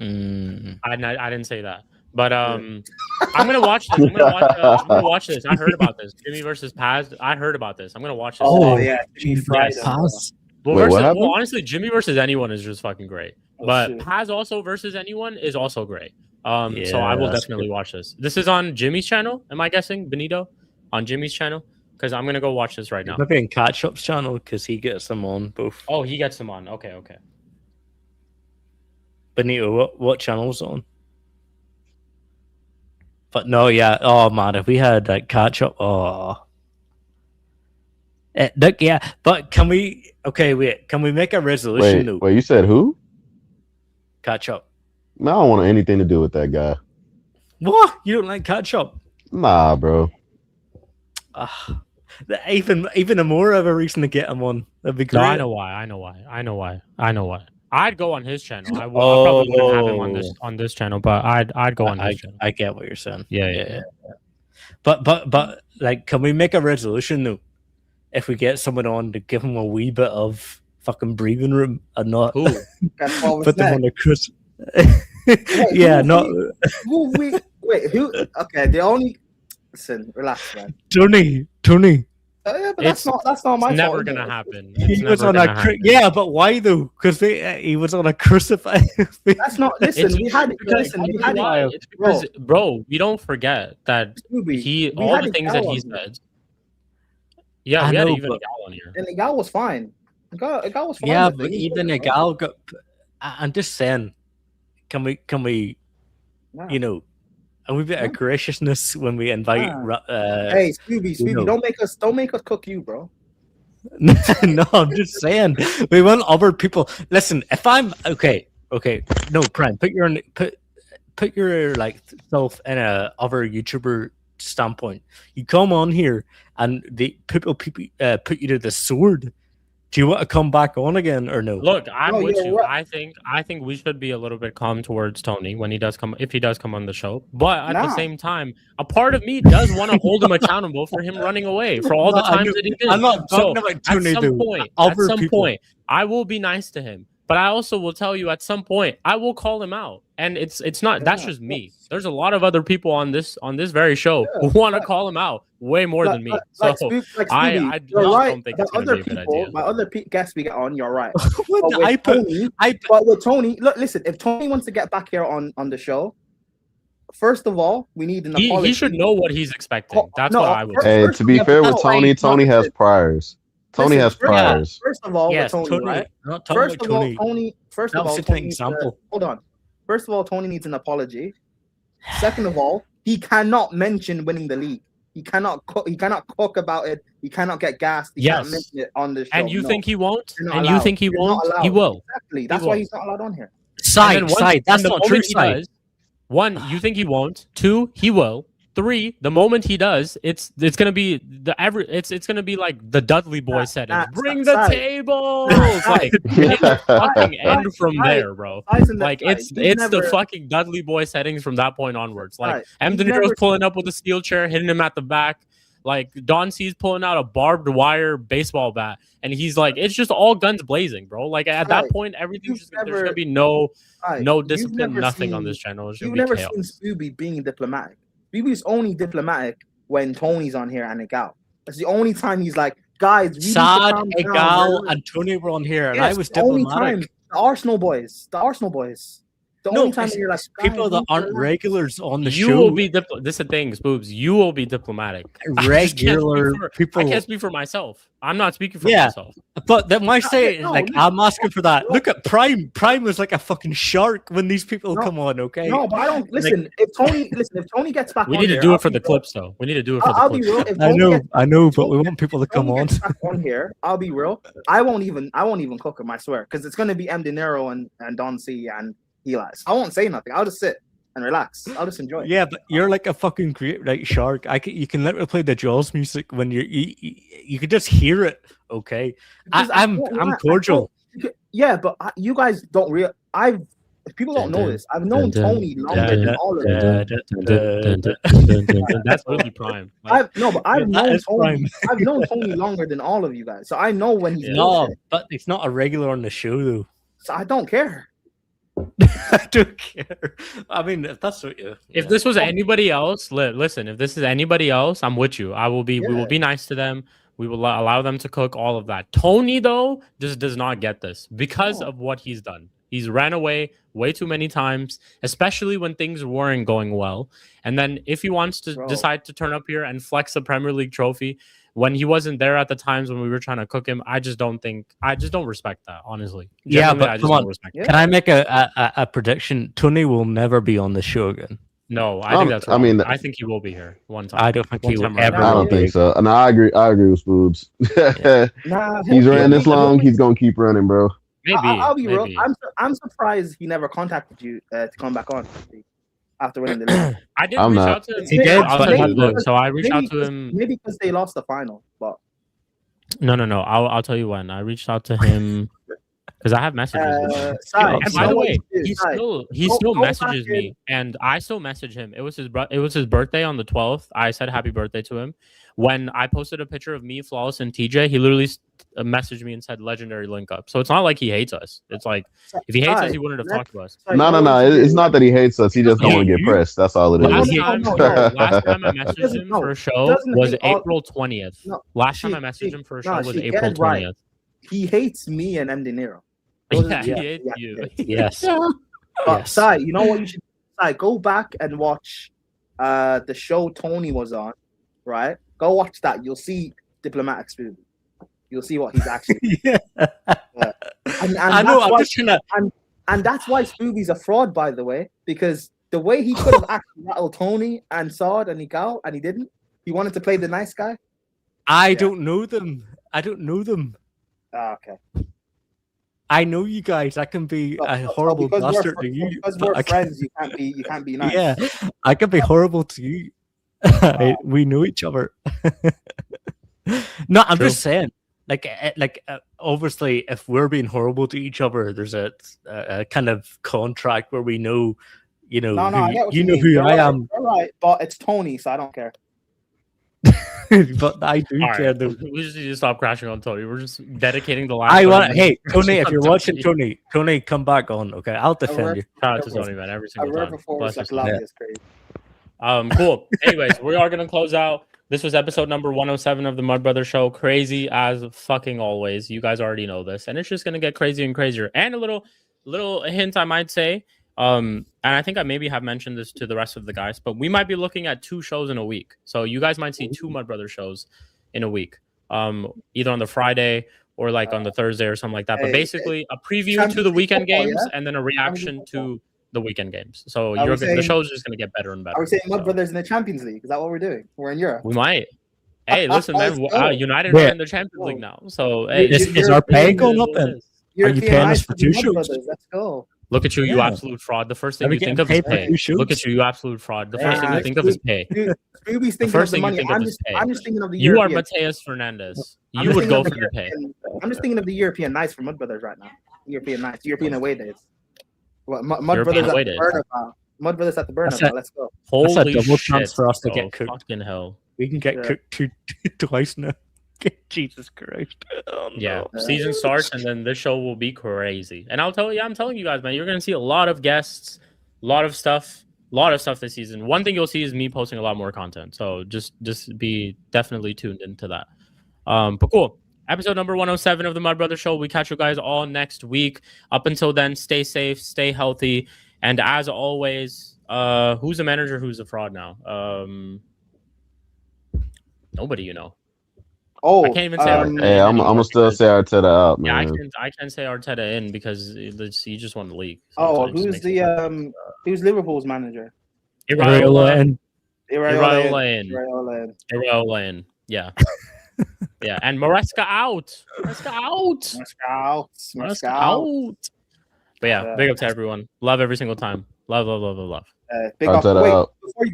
I didn't say that. But I'm gonna watch this. I'm gonna watch this. I heard about this. Jimmy versus Paz. I heard about this. I'm gonna watch this. Oh yeah, Jimmy Paz. Well, honestly, Jimmy versus anyone is just fucking great. But Paz also versus anyone is also great. So I will definitely watch this. This is on Jimmy's channel. Am I guessing Benito on Jimmy's channel? Because I'm gonna go watch this right now. Maybe in Catchup's channel because he gets them on both. Oh, he gets them on. Okay. Benito, what channel's on? But no, yeah. Oh man, if we had like catch up, look, yeah. But can we? Okay, wait. Can we make a resolution? Wait, you said who? Catch up. No, I don't want anything to do with that guy. What? You don't like catch up? Nah, bro. Even a more of a reason to get him on. That'd be great. No, I know why. I'd go on his channel. I probably wouldn't have him on this channel, but I'd go on his channel. I get what you're saying. Yeah. But like, can we make a resolution though? If we get someone on to give him a wee bit of fucking breathing room and not put them on the cruise. Yeah, not. Wait, who? Okay, the only. Listen, relax, man. Tony. Yeah, but that's not my fault. Never gonna happen. He was on a yeah, but why though? Because he was on a crucifix. That's not. Listen, we had it. It's because, bro, we don't forget that all the things that he said. Yeah, we had even a gal on here, and the gal was fine. The gal was fine. Yeah, but even a gal got. I'm just saying, can we, you know. A wee bit of graciousness when we invite. Hey, Spooby, don't make us cook you, bro. No, I'm just saying we want other people. Listen, if I'm okay, no, Prime, put your like self in a other YouTuber standpoint. You come on here and the people put you to the sword. Do you want to come back on again or no? Look, I'm with you. Right. I think we should be a little bit calm towards Tony when he does come, if he does come on the show. But at the same time, a part of me does want to hold him accountable for him running away for all the times that he did. I'm not talking about Tony. At some point, I will be nice to him. But I also will tell you at some point, I will call him out. And it's not, that's just me. There's a lot of other people on this very show who want to call him out way more than me. So I don't think it's going to be a good idea. My other guests we get on, you're right. But with Tony, look, listen, if Tony wants to get back here on the show, first of all, we need an apology. He should know what he's expecting. That's what I would say. Hey, to be fair with Tony has priors. Tony has priors. First of all, yes, Tony, right? First of all, Tony example. Hold on. First of all, Tony needs an apology. Second of all, he cannot mention winning the league. He cannot talk about it. He cannot get gassed. He can't mention it on the show. And you think he won't? And you think he won't? He will. Exactly. That's why he's not allowed on here. Side. That's not true. Side. One, you think he won't. Two, he will. Three, the moment he does, it's gonna be it's gonna be like the Dudley Boy setting. Bring the tables, like it's fucking end from there, bro. Like it's the fucking Dudley Boy settings from that point onwards. Like Mdinero's pulling up with a steel chair, hitting him at the back. Like Don C's pulling out a barbed wire baseball bat, and he's like, it's just all guns blazing, bro. Like at that point, everything's just there's gonna be no discipline, nothing on this channel. It's you've never seen Spooby being diplomatic. Spooby's only diplomatic when Tony's on here and Egal. That's the only time he's like, guys, Sad, Egal, and Tony were on here, and I was diplomatic. The Arsenal boys. The only time you're like people that aren't regulars on the show. You will be this is the thing, Spoobs. You will be diplomatic. Regular people. I can't speak for myself. I'm not speaking for myself. But then why say I'm asking for that? Look at Prime. Prime was like a fucking shark when these people come on. Okay. No, but I don't listen. If Tony gets back, we need to do it for the clips, though. We need to do it for the clips. I'll be real. I know, but we want people to come on. On here, I'll be real. I won't even cook him. I swear, because it's gonna be Mdinero and Don C and Eli. I won't say nothing. I'll just sit and relax. I'll just enjoy it. Yeah, but you're like a fucking great shark. You can literally play the Jaws music when you can just hear it. Okay, I'm cordial. Yeah, but you guys don't people don't know this. I've known Tony longer than all of you. That's really Prime. I've known Tony longer than all of you guys, so I know when he's but he's not a regular on the show though. So I don't care. I don't care. I mean, if that's what you. If this was anybody else, listen. If this is anybody else, I'm with you. I will be. We will be nice to them. We will allow them to cook all of that. Tony though just does not get this because of what he's done. He's ran away way too many times, especially when things weren't going well. And then if he wants to decide to turn up here and flex a Premier League trophy when he wasn't there at the times when we were trying to cook him, I just don't respect that, honestly. Yeah, but come on. Can I make a prediction? Tony will never be on the show again. No, I think that's wrong. I mean, I think he will be here one time. I don't think he will ever. I don't think so. No, I agree with Spoobs. He's ran this long. He's gonna keep running, bro. Maybe. I'll be real. I'm surprised he never contacted you to come back on after winning the league. I did reach out to him. He did, so I reached out to him. Maybe because they lost the final, but no. I'll tell you when. I reached out to him because I have messages. And by the way, he still messages me, and I still message him. It was his birthday on the 12th. I said happy birthday to him. When I posted a picture of me, Flawless, and TJ, he literally messaged me and said legendary link up. So it's not like he hates us. It's like if he hates us, he wouldn't have talked to us. No. It's not that he hates us. He just don't want to get pressed. That's all it is. Last time I messaged him for a show was April 20th. Last time I messaged him for a show was April 20th. He hates me and Mdinero. Yeah, he hates you. Yes. Sai, you know what you should do? Sai, go back and watch the show Tony was on, right? Go watch that. You'll see Diplomatic Spooby. You'll see what he's actually. I know. I'm just trying to. And that's why Spooby's a fraud, by the way, because the way he could have actually rattled Tony and Saad and Nikal, and he didn't. He wanted to play the nice guy. I don't know them. Okay. I know you guys. I can be a horrible bastard to you. Because we're friends, you can't be nice. Yeah, I can be horrible to you. We know each other. No, I'm just saying. Obviously, if we're being horrible to each other, there's a kind of contract where we know, you know, who I am. All right, but it's Tony, so I don't care. But I do care. Though. We just need to stop crashing on Tony. We're just dedicating the last. Hey, Tony, if you're watching, Tony, come back on. Okay, I'll defend you. Shout out to Tony, man. Every single time. Is crazy. Cool. Anyways, we are gonna close out. This was episode number 107 of the Mud Brother Show. Crazy as fucking always. You guys already know this, and it's just gonna get crazier and crazier. And a little hint, I might say. And I think I maybe have mentioned this to the rest of the guys, but we might be looking at 2 shows in a week. So you guys might see 2 Mud Brother shows in a week, either on the Friday or like on the Thursday or something like that. But basically, a preview to the weekend games and then a reaction to the weekend games. So the show's just going to get better and better. Are we saying Mud Brothers in the Champions League? Is that what we're doing? We're in Europe. We might. Hey, listen, man. United are in the Champions League now. So hey, is our pay going up then? Are you paying us for 2 shows? Let's go. Look at you, you absolute fraud. The first thing you think of is pay. Look at you, you absolute fraud. The first thing you think of is pay. Spooby's thinking of the money. I'm just thinking of the You are Mateus Fernandez. You would go for the pay. I'm just thinking of the European nights for Mud Brothers right now. European nights, European away days. Mud Brothers at the Bernabeu. Mud Brothers at the Bernabeu. Let's go. Holy that's a double shit, chance for us to get cooked. Fucking hell. We can get cooked twice now. Jesus Christ. Oh, no. Yeah, season starts and then this show will be crazy. And I'm telling you guys, man, you're going to see a lot of guests, a lot of stuff this season. One thing you'll see is me posting a lot more content. So just be definitely tuned into that. But cool. Episode number 107 of the Mud Brother Show. We catch you guys all next week. Up until then, stay safe, stay healthy, And as always, who's a manager? Who's a fraud now? Nobody, Oh, I can't even say Arteta. Hey, I'm gonna still say Arteta out, man. Yeah, I can say Arteta in because he just won the league. So who's Liverpool's manager? Iraola in. Yeah. Yeah, and Maresca out. Maresca out. But yeah, big up to everyone. Love every single time. Love. Big up. Arteta Wait, out. before you